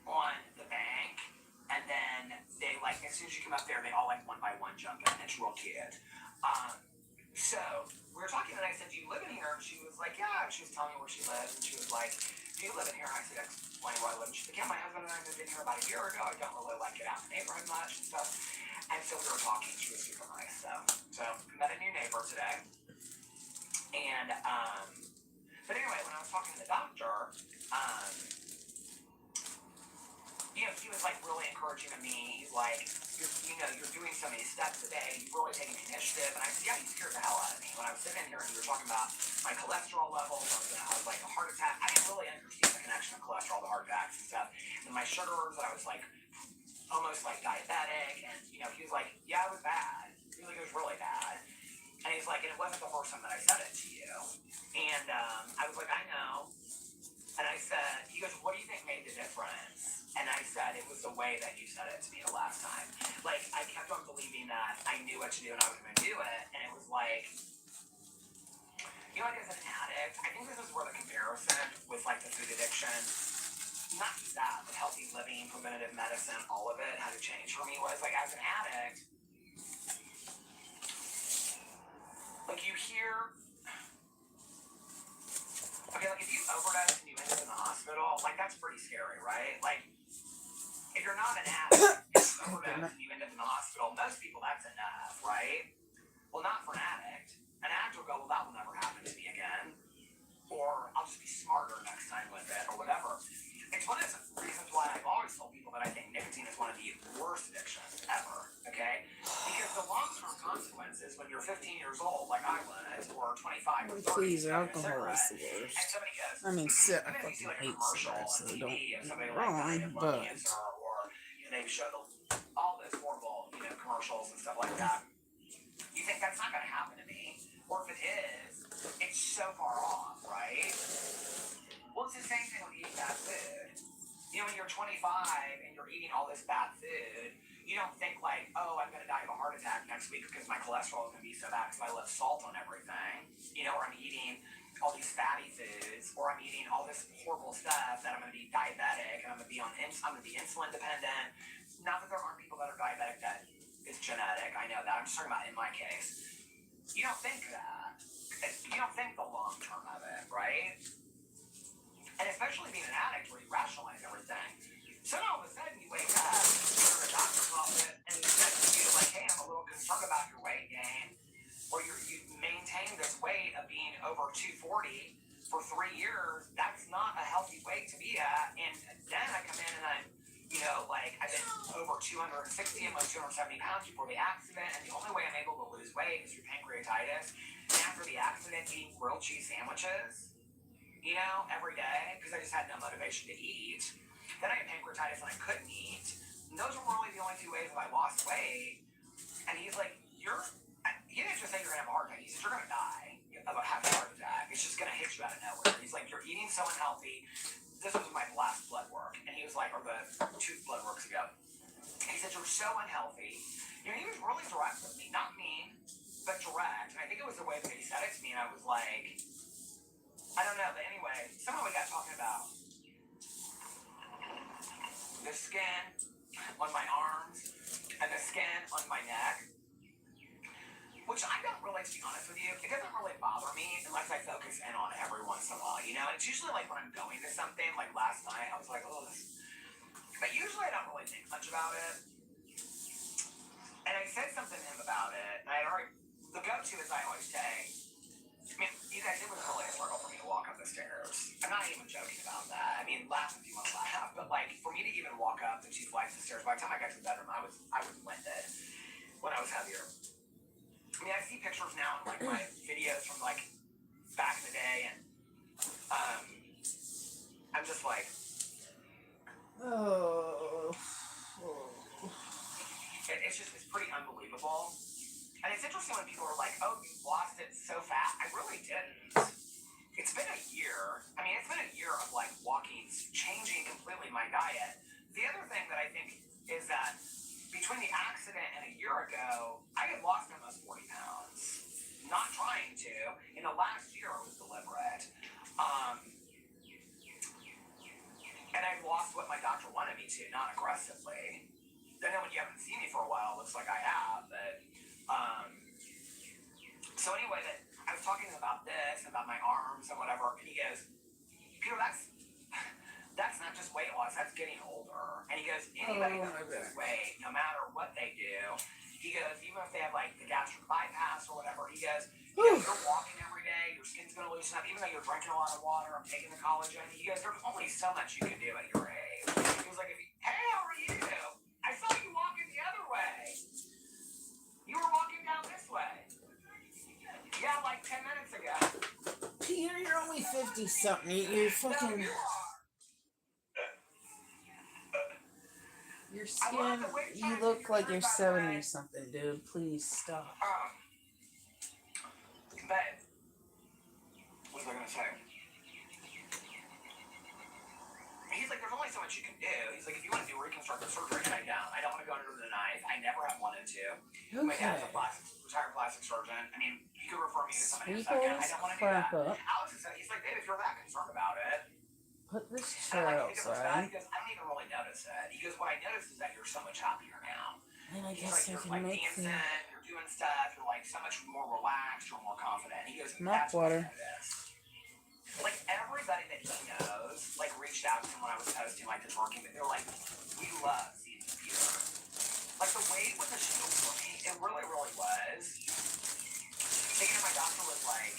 on the bank, and then they, like, as soon as you come up there, they all, like, one by one jump in. It's real cute. So we were talking, and I said, do you live in here? And she was like, yeah. And she was telling me where she lives, and she was like, do you live in here? And I said, explain where I live. And she's like, yeah, my husband and I moved in here about a year ago. I don't really like it out in the neighborhood much and stuff. And so we were talking. She was super nice. So met a new neighbor today. And, but anyway, when I was talking to the doctor, you know, he was like really encouraging to me. He's like, you're doing so many steps a day. You've really taken the initiative. And I said, yeah, you scared the hell out of me. When I was sitting here and you were talking about my cholesterol levels, I was gonna have like a heart attack. I didn't really understand the connection of cholesterol to heart attacks and stuff. And my sugars, I was like almost like diabetic. And, you know, he was like, yeah, it was bad. He was like, it was really bad. And he's like, and it wasn't the first time that I said it to you. And I was like, I know. And I said, he goes, what do you think made the difference? And I said, it was the way that you said it to me the last time. Like, I kept on believing that I knew what to do and I was going to do it. And it was like, you know, like as an addict, I think this is where the comparison with like the food addiction, not just that, but healthy living, preventative medicine, all of it had to change for me was like as an addict, like you hear, okay, like if you overdose and you end up in the hospital, like that's pretty scary, right? Like if you're not an addict and you overdose and you end up in the hospital, most people that's enough, right? Well, not for an addict. An addict will go, well, that will never happen to me again. Or I'll just be smarter next time with it, or whatever. It's one of the reasons why I've always told people that I think nicotine is one of the worst addictions ever, okay? Because the long-term consequences when you're 15 years old, like I was, or 25 or 30, Please, smoking a alcohol is cigarette, the worst. and somebody goes, I mean, I even if you see fucking like a hate commercial cigarettes, on so TV don't of get somebody me like wrong, dying of lung but cancer, or they show all those horrible, commercials and stuff like that. You think that's not going to happen to me, or if it is, it's so far off, right? Well, it's the same thing with eating bad food. You know, when you're 25 and you're eating all this bad food, you don't think like, oh, I'm going to die of a heart attack next week because my cholesterol is going to be so bad because I left salt on everything. You know, or I'm eating all these fatty foods, or I'm eating all this horrible stuff that I'm going to be diabetic and I'm going to be insulin dependent. Not that there aren't people that are diabetic that it's genetic. I know that. I'm just talking about in my case. You don't think that. You don't think the long term of it, right? And especially being an addict where you rationalize everything. So all of a sudden you wake up, you're in a doctor's office, and he says to you, like, hey, I'm a little concerned about your weight gain. Or you maintain this weight of being over 240 for 3 years. That's not a healthy weight to be at. And then I come in and I'm, I've been over 260, almost 270 pounds before the accident. And the only way I'm able to lose weight is through pancreatitis. And after the accident, eating grilled cheese sandwiches, every day, because I just had no motivation to eat. Then I had pancreatitis and I couldn't eat. And those were really the only 2 ways that I lost weight. And he's like, he didn't just say you're going to have a heart attack. He said, you're going to die of having a heart attack. It's just going to hit you out of nowhere. He's like, you're eating so unhealthy. This was my last blood work. And he was like, or the 2 blood works ago. He said, you're so unhealthy. He was really direct with me. Not mean, but direct. And I think it was the way that he said it to me. And I was like, I don't know, but anyway, somehow we got talking about the skin on my arms and the skin on my neck, which I don't really, to be honest with you, it doesn't really bother me unless I focus in on it every once in a while, And it's usually like when I'm going to something, like last night, I was like, oh, this. But usually I don't really think much about it. And I said something to him about it, and the go-to is I always say, you guys, it was really a struggle for me to walk up the stairs. I'm not even joking about that. I mean, laugh if you want to laugh, but like for me to even walk up the 2 flights of stairs, by the time I got to the bedroom, I was winded when I was heavier. I mean, I see pictures now in like my videos from like back in the day, and I'm just like, it's pretty unbelievable. And it's interesting when people are like, oh, you lost it so fast. I really didn't. It's been a year. I mean, it's been a year of like walking, changing completely my diet. The other thing that I think is that between the accident and a year ago, I had lost almost 40 pounds. Not trying to. In the last year, it was deliberate. And I lost what my doctor wanted me to, not aggressively. I know when you haven't seen me for a while, it looks like I have, but so anyway, I was talking about this, about my arms and whatever, and he goes, Peter, that's not just weight loss, that's getting older. And he goes, anybody that loses weight, no matter what they do, he goes, even if they have like the gastric bypass or whatever, he goes, you're walking every day, your skin's gonna loosen up, even though you're drinking a lot of water, I'm taking the collagen. He goes, there's only so much you can do at your age. He was like, hey, Yeah, like 10 minutes ago. Peter, you're only 50 something. You're fucking. Your skin, you look like you're 70 something, dude. Please stop. Babe, what was I gonna say? He's like, there's only so much you can do. He's like, if you want to do reconstructive surgery, and I don't want to go under the knife. I never have wanted to. My dad's a retired plastic surgeon. I mean, he could refer me to somebody who's like, I don't want to do that. Alex is, he's like, babe, if you're that concerned about it, put this chair outside. He goes, I don't even really notice it. He goes, what I notice is that you're so much happier now. And I He's guess like, I you're can like make dancing, the you're doing stuff, you're like so much more relaxed, you're more confident. He goes, mop that's what water. I noticed. Like everybody that he knows, like reached out to him when I was posting like the twerking, but they're like, we love seeing Peter. Like the weight was a shield for me. It really, really was. Thinking my doctor was like,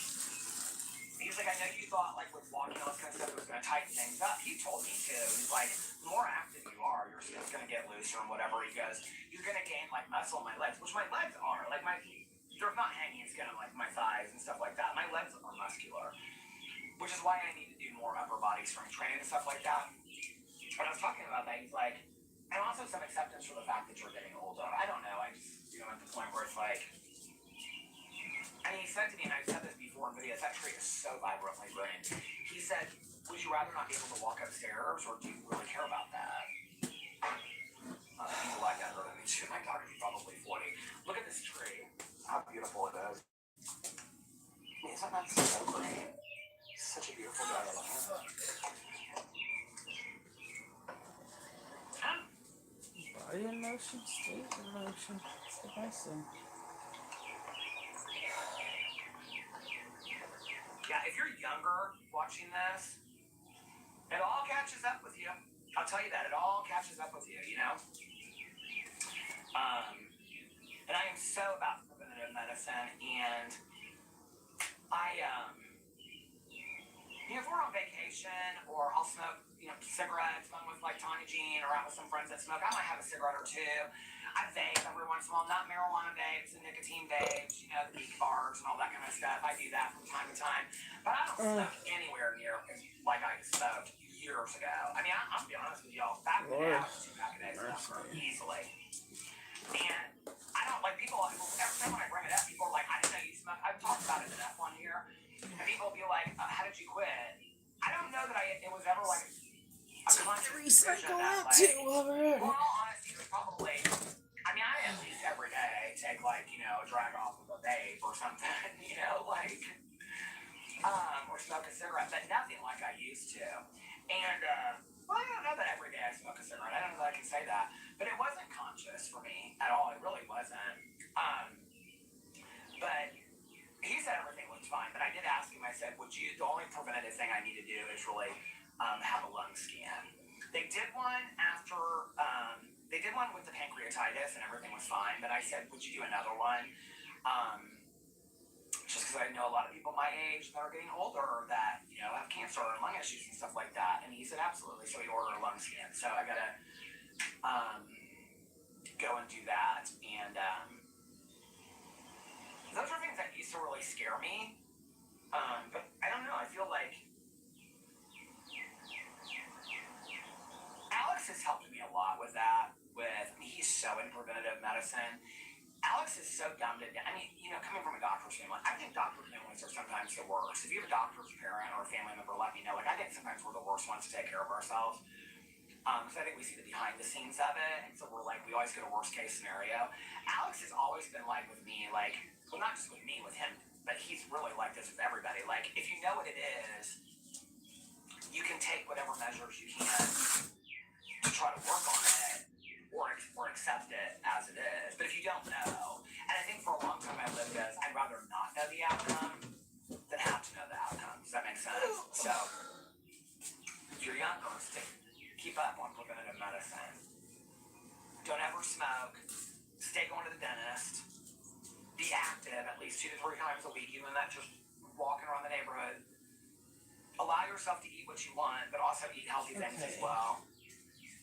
he's like, I know you thought like with walking all this kind of stuff it was gonna tighten things up. He told me too. He's like, the more active you are, your skin's gonna get looser and whatever. He goes, you're gonna gain like muscle in my legs, which my legs are. Like they're not hanging skin on like my thighs and stuff like that. My legs are muscular. Which is why I need to do more upper body strength training and stuff like that. When I was talking about that, he's like, and also some acceptance for the fact that you're getting older. I don't know, I just, at the point where it's like, and he said to me, and I've said this before in videos, that trait is so vibrantly green. He said, would you rather not be able to walk upstairs, or do you really care about that? He's a lot younger than me too. My daughter's probably 40. Look at this tree. How beautiful it is. I mean, isn't that so great? Such a beautiful day. Body in motion, state in motion. That's what I say. Yeah, if you're younger watching this, it all catches up with you. I'll tell you that. It all catches up with you, And I am so about preventative medicine, and if we're on vacation, or I'll smoke, cigarettes, I'm with like Tanya Jean, or out with some friends that smoke, I might have a cigarette or two. I vape every once in a while, not marijuana vapes and nicotine vapes, the geek bars and all that kind of stuff. I do that from time to time, but I don't smoke anywhere near like I smoked years ago. I mean, I'll be honest with y'all, back then I was 2 pack a day smoker easily. And I don't like people, every time when I bring it up, people are like, I didn't know you smoked. I've talked about it enough on here. And people will be like, how did you quit? I don't know that it was ever like a conscious decision that like, well, honestly, there's probably, I mean, I at least every day take like, a drag off of a vape or something, or smoke a cigarette, but nothing like I used to. And, well, I don't know that every day I smoke a cigarette. I don't know that I can say that, but it wasn't conscious for me at all. It really wasn't. But he said everything was fine, but I did ask him, I said, the only preventative thing I need to do is really have a lung scan. They did one with the pancreatitis and everything was fine, but I said, would you do another one? Just because I know a lot of people my age that are getting older that, have cancer and lung issues and stuff like that. And he said, absolutely. So he ordered a lung scan. So I got to go and do that. And those are things that used to really scare me. But I don't know. I feel like Alex has helped me a lot with that. He's so in preventative medicine. Alex is so dumbed it down. I mean, coming from a doctor's family, I think doctor's families are sometimes the worst. If you have a doctor's parent or a family member, let me know. Like, I think sometimes we're the worst ones to take care of ourselves. Because I think we see the behind the scenes of it. And so we're like, we always get a worst case scenario. Alex has always been like with me, like, well, not just with me, with him, but he's really like this with everybody. Like, if you know what it is, you can take whatever measures you can to try to work on it or accept it as it is. But if you don't know, and I think for a long time I lived as, I'd rather not know the outcome than have to know the outcome. Does that make sense? So, if you're younger, keep up on preventative medicine. Don't ever smoke. Stay going to the dentist. Be active at least 2 to 3 times a week, even that just walking around the neighborhood. Allow yourself to eat what you want, but also eat healthy things as well.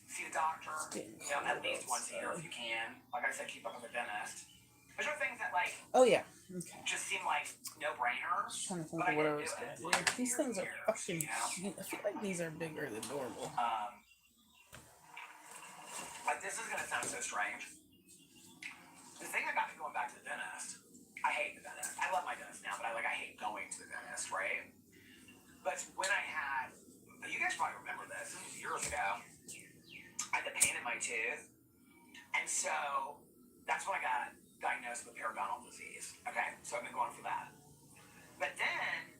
See the doctor, at least once a year if you can. Like I said, keep up with the dentist. There's are things that, like, oh yeah, Okay. just seemed like no-brainers. Trying to think But of what I didn't was do gonna it do. for These things are years, fucking. you know? Huge. I feel like these are bigger than normal. Like, this is gonna sound so strange. The thing that got me going back to the dentist, I hate the dentist. I love my dentist now, but I hate going to the dentist, right? But when I had, you guys probably remember this was years ago, I had the pain in my tooth, and so that's when I got diagnosed with periodontal disease. Okay, so I've been going for that. But then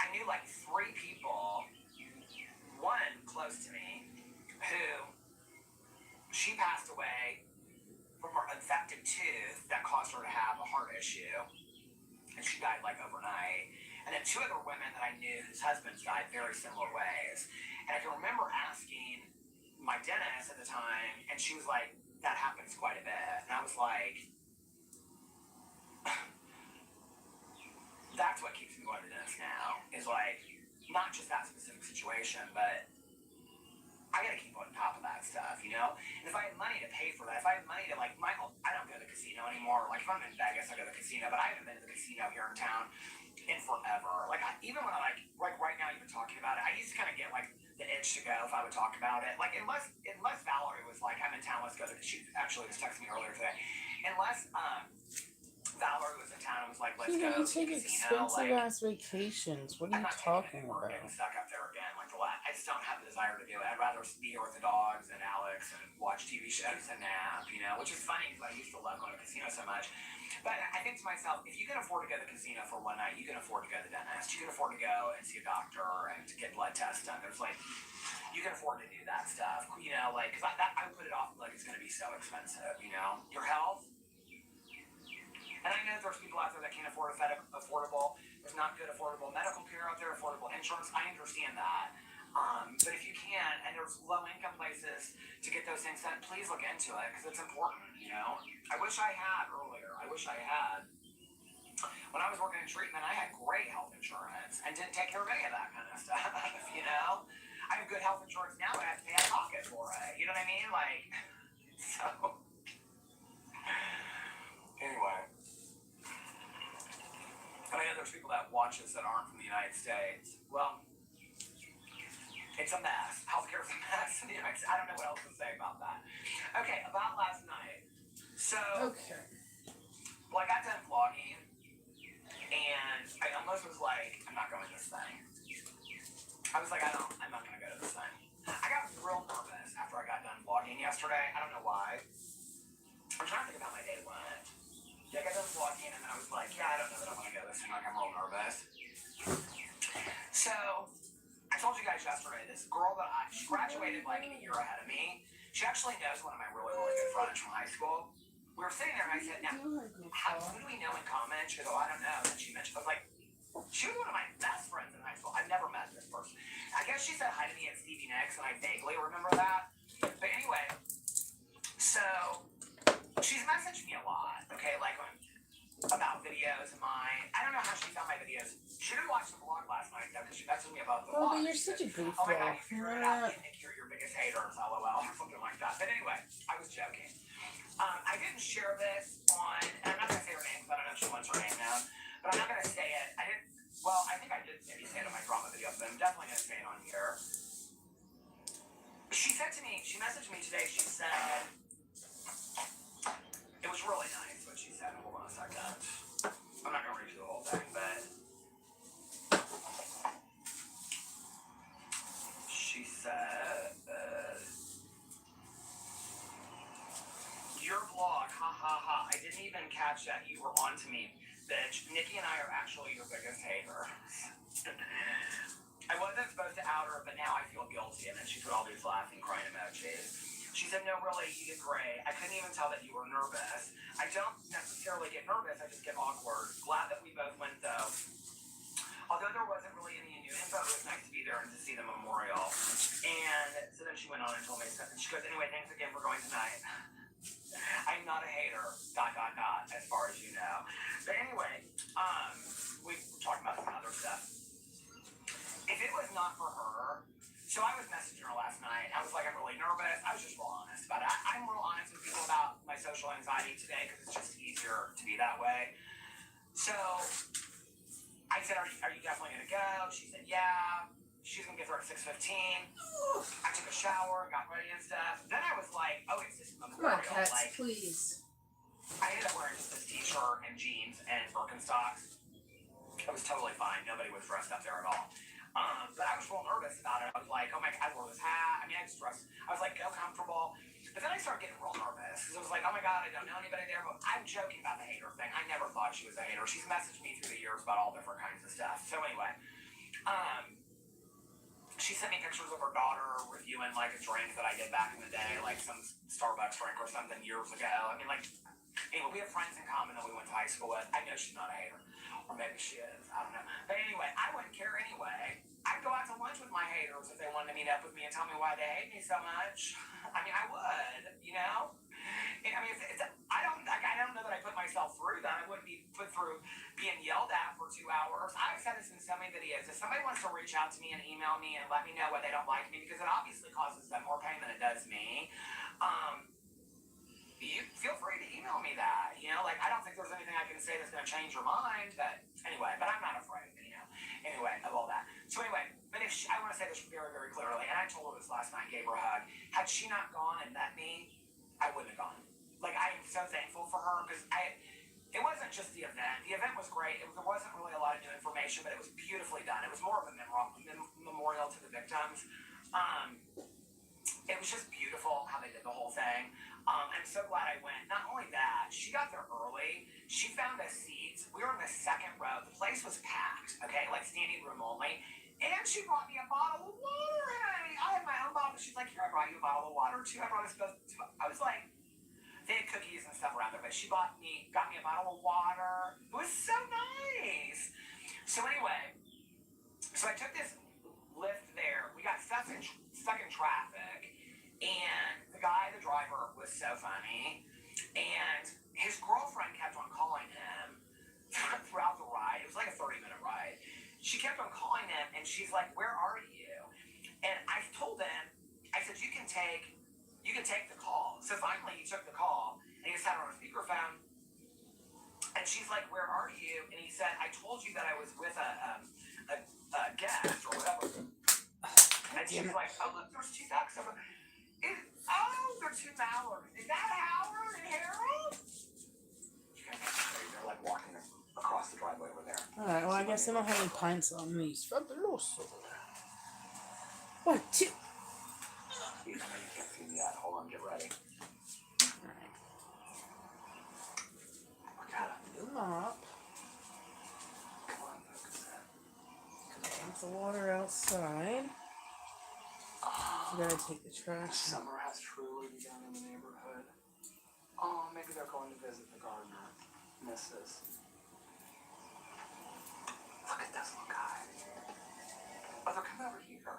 I knew like 3 people, one close to me, who she passed away from her infected tooth that caused her to have a heart issue, and she died like overnight. And then 2 other women that I knew whose husbands died very similar ways. And I can remember asking my dentist at the time, and she was like, that happens quite a bit. And I was like, that's what keeps me going to the dentist now, is like, not just that specific situation, but I gotta keep on top of that stuff, you know? And if I had money to pay for that, if I had money to, like, I don't go to the casino anymore. Like, if I'm in Vegas, I go to the casino, but I haven't been to the casino here in town in forever. Like, even when I, like right now, you've been talking about it, I used to kind of get, like, the itch to go if I would talk about it. Like, unless Valerie was like, I'm in town, let's go to the, she actually was texting me earlier today. Unless, Valerie was in town and was like, let's You go to the take casino. expensive Like, ass vacations. What are I'm you not talking taking about? getting stuck up there again. Like I just don't have the desire to do it. I'd rather be here with the dogs and Alex and watch TV shows and nap, you know, which is funny because I used to love going to the casino so much. But I think to myself, if you can afford to go to the casino for one night, you can afford to go to the dentist. You can afford to go and see a doctor and to get blood tests done. There's like, you can afford to do that stuff, you know, like, because I put it off like it's going to be so expensive, you know, your health. And I know there's people out there that can't afford affordable. There's not good affordable medical care out there, affordable insurance. I understand that. But if you can, and there's low-income places to get those things done, please look into it because it's important, you know? I wish I had earlier. I wish I had. When I was working in treatment, I had great health insurance and didn't take care of any of that kind of stuff, you know? I have good health insurance now, but I have to pay out of pocket for it. You know what I mean? Like, so... Anyway. And I know there's people that watch us that aren't from the United States. Well, it's a mess. Healthcare's a mess in the United States. I don't know what else to say about that. Okay, about last night. So, Okay. well, I got done vlogging, and I almost was like, I'm not going to this thing. I was like, I'm not going to go to this thing. I got real nervous after I got done vlogging yesterday. I don't know why. I'm trying to think about my day went. Yeah, I got done vlogging, and then I was like, yeah, I don't know that I want to go this thing. Like, I'm real nervous. So, I told you guys yesterday, this girl that she graduated like a year ahead of me. She actually knows one of my really, really good friends from high school. We were sitting there, and I said, now, who do we know in common? She goes, oh, I don't know. And she mentioned, I was like, she was one of my best friends in high school. I've never met this person. I guess she said hi to me at Stevie Nicks, and I vaguely remember that. But anyway, so she's messaged me a lot, okay, like about videos of mine. I don't know how she found my videos. She didn't watch the vlog last night, though, because she messaged me about the Oh, vlog. but you're such a Oh my god, goofball. you figured it out. You think you're your biggest haters, lol, or something like that. But anyway, I was joking. I didn't share this on, and I'm not going to say her name because I don't know if she wants her name known, but I'm not going to say it. I think I did maybe say it in my drama video, but I'm definitely going to say it on here. She said to me, she messaged me today, she said, it was really nice what she said. Hold on a second. I'm not going to read you the whole thing, but she said, your vlog, ha ha ha. I didn't even catch that you were on to me, bitch. Nikki and I are actually your biggest haters. I wasn't supposed to out her, but now I feel guilty. And then she put all these laughing, crying emojis. She said, no, really, you did great. I couldn't even tell that you were nervous. I don't necessarily get nervous, I just get awkward. Glad that we both went, though. Although there wasn't really any new info, it was nice to be there and to see the memorial. And so then she went on and told me, and she goes, anyway, thanks again for going tonight. I'm not a hater, ... as far as you know. But anyway, we talked about some other stuff. If it was not for her, so I was messaging her last night. I was like, I'm really nervous. I was just real honest about it. I'm real honest with people about my social anxiety today because it's just easier to be that way. So I said, are you definitely gonna go? She said, yeah. She's gonna get there at 6:15. I took a shower, got ready and stuff. Then I was like, oh, it's this Memorial. Like, please. I ended up wearing just this t-shirt and jeans and Birkenstocks. It was totally fine. Nobody was dressed up there at all. But I was real nervous about it. I was like, oh my God, I wore this hat. I mean, I just dressed. I was like, go comfortable. But then I started getting real nervous because I was like, oh my God, I don't know anybody there. But I'm joking about the hater thing. I never thought she was a hater. She's messaged me through the years about all different kinds of stuff. So anyway, she sent me pictures of her daughter reviewing like a drink that I did back in the day, like some Starbucks drink or something years ago. I mean, like, anyway, we have friends in common that we went to high school with. I know she's not a hater. Or maybe she is. I don't know. But anyway, I wouldn't care anyway. I'd go out to lunch with my haters if they wanted to meet up with me and tell me why they hate me so much. I mean, I would, you know? And, I mean, I don't know that I put myself through that. I wouldn't be put through being yelled at for 2 hours. I've said this in so many videos. If somebody wants to reach out to me and email me and let me know why they don't like me, because it obviously causes them more pain than it does me, you feel free to email me that. You know, like, I don't think there's anything I can say that's going to change your mind. But anyway, but I'm not afraid, you know, anyway, of all that. So anyway, but if I want to say this very, very clearly, and I told her this last night, gave her a hug. Had she not gone and met me, I wouldn't have gone. Like, I am so thankful for her because it wasn't just the event. The event was great. There wasn't really a lot of new information, but it was beautifully done. It was more of a memorial to the victims. It was just beautiful how they did the whole thing. I'm so glad I went. Not only that, she got there early. She found us seats. We were in the second row. The place was packed, okay, like standing room only. And she brought me a bottle of water, honey. I had my own bottle. She's like, here, I brought you a bottle of water, too. I brought us both. I was like, they had cookies and stuff around there, but she got me a bottle of water. It was so nice. So anyway, so I took this lift there. We got stuck in traffic, and the driver was so funny, and his girlfriend kept on calling him throughout the ride. It was like a 30-minute ride. She kept on calling him, and she's like, where are you? And I told him, I said, you can take the call. So finally he took the call, and he just had her on a speakerphone. And she's like, where are you? And he said, I told you that I was with a guest or whatever. And she's like, oh, look, there's 2 ducks over there. They're 2 mallards. Is that Howard and Harold? They're like walking across the driveway over there. Alright, well, I guess I don't have any pints on me. Fabuloso. 1, 2. You can't see me yet. Hold on, get ready. Alright. New mop. Come on, focus in. Dump the water outside. You gotta take the trash. Summer has truly begun in the neighborhood. Oh, maybe they're going to visit the gardener. Mrs. Look at this little guy. Oh, they're coming over here.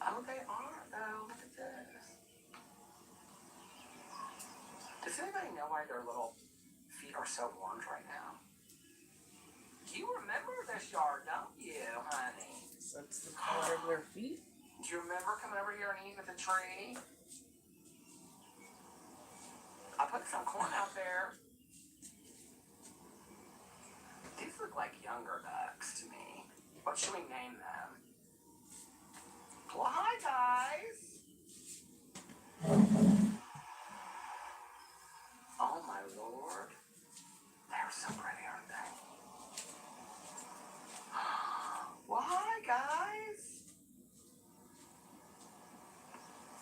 Oh, they are, though. Look at this. Does anybody know why their little feet are so orange right now? You remember this yard, don't you, honey? So that's the color of their feet? Do you remember coming over here and eating at the tree? I put some corn out there. These look like younger ducks to me. What should we name them? Well, hi, guys. Oh, my Lord. They're so pretty, aren't they? Well, hi, guys.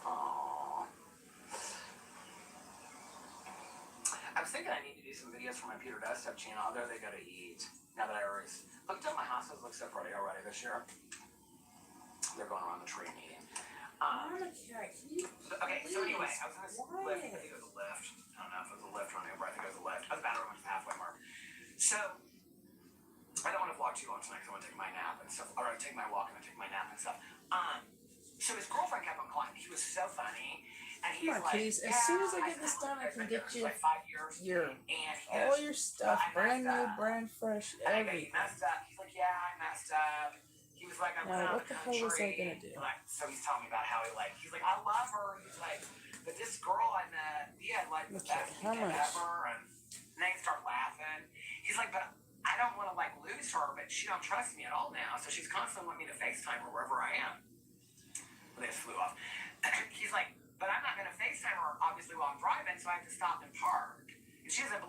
Aww. I was thinking I need to do some videos for my Peter Desktop channel. There they go to eat. Now that I already looked at my houses, look so pretty already this year. They're going around the tree and eating. Okay, so anyway, I was in this lift. I think it was a lift. I don't know if it was a lift or an Uber. I think it was a lift. I was about to run the halfway mark. So I don't want to vlog too long tonight because I want to take my nap and stuff. Or I take my walk and I take my nap and stuff. So his girlfriend kept on calling. He was so funny. And he's Come on, like, Keys. As soon as I get this done, I can get you like 5 years. all your stuff, brand new, brand fresh, And I go, you everything. messed up. He's like, yeah, I messed up. He was like, I went Now, out what of the hell was I country. gonna do? So he's telling me about how he's like, I love her. He's like, but this girl I met, we had like the Okay, best how weekend much? ever. And then he started laughing. He's like, but I don't want to like lose her, but she don't trust me at all now. So she's constantly wanting me to FaceTime her wherever I am. Well, they just flew off. He's like, but I'm not going to FaceTime her obviously while I'm driving, so I have to stop and park. And she doesn't believe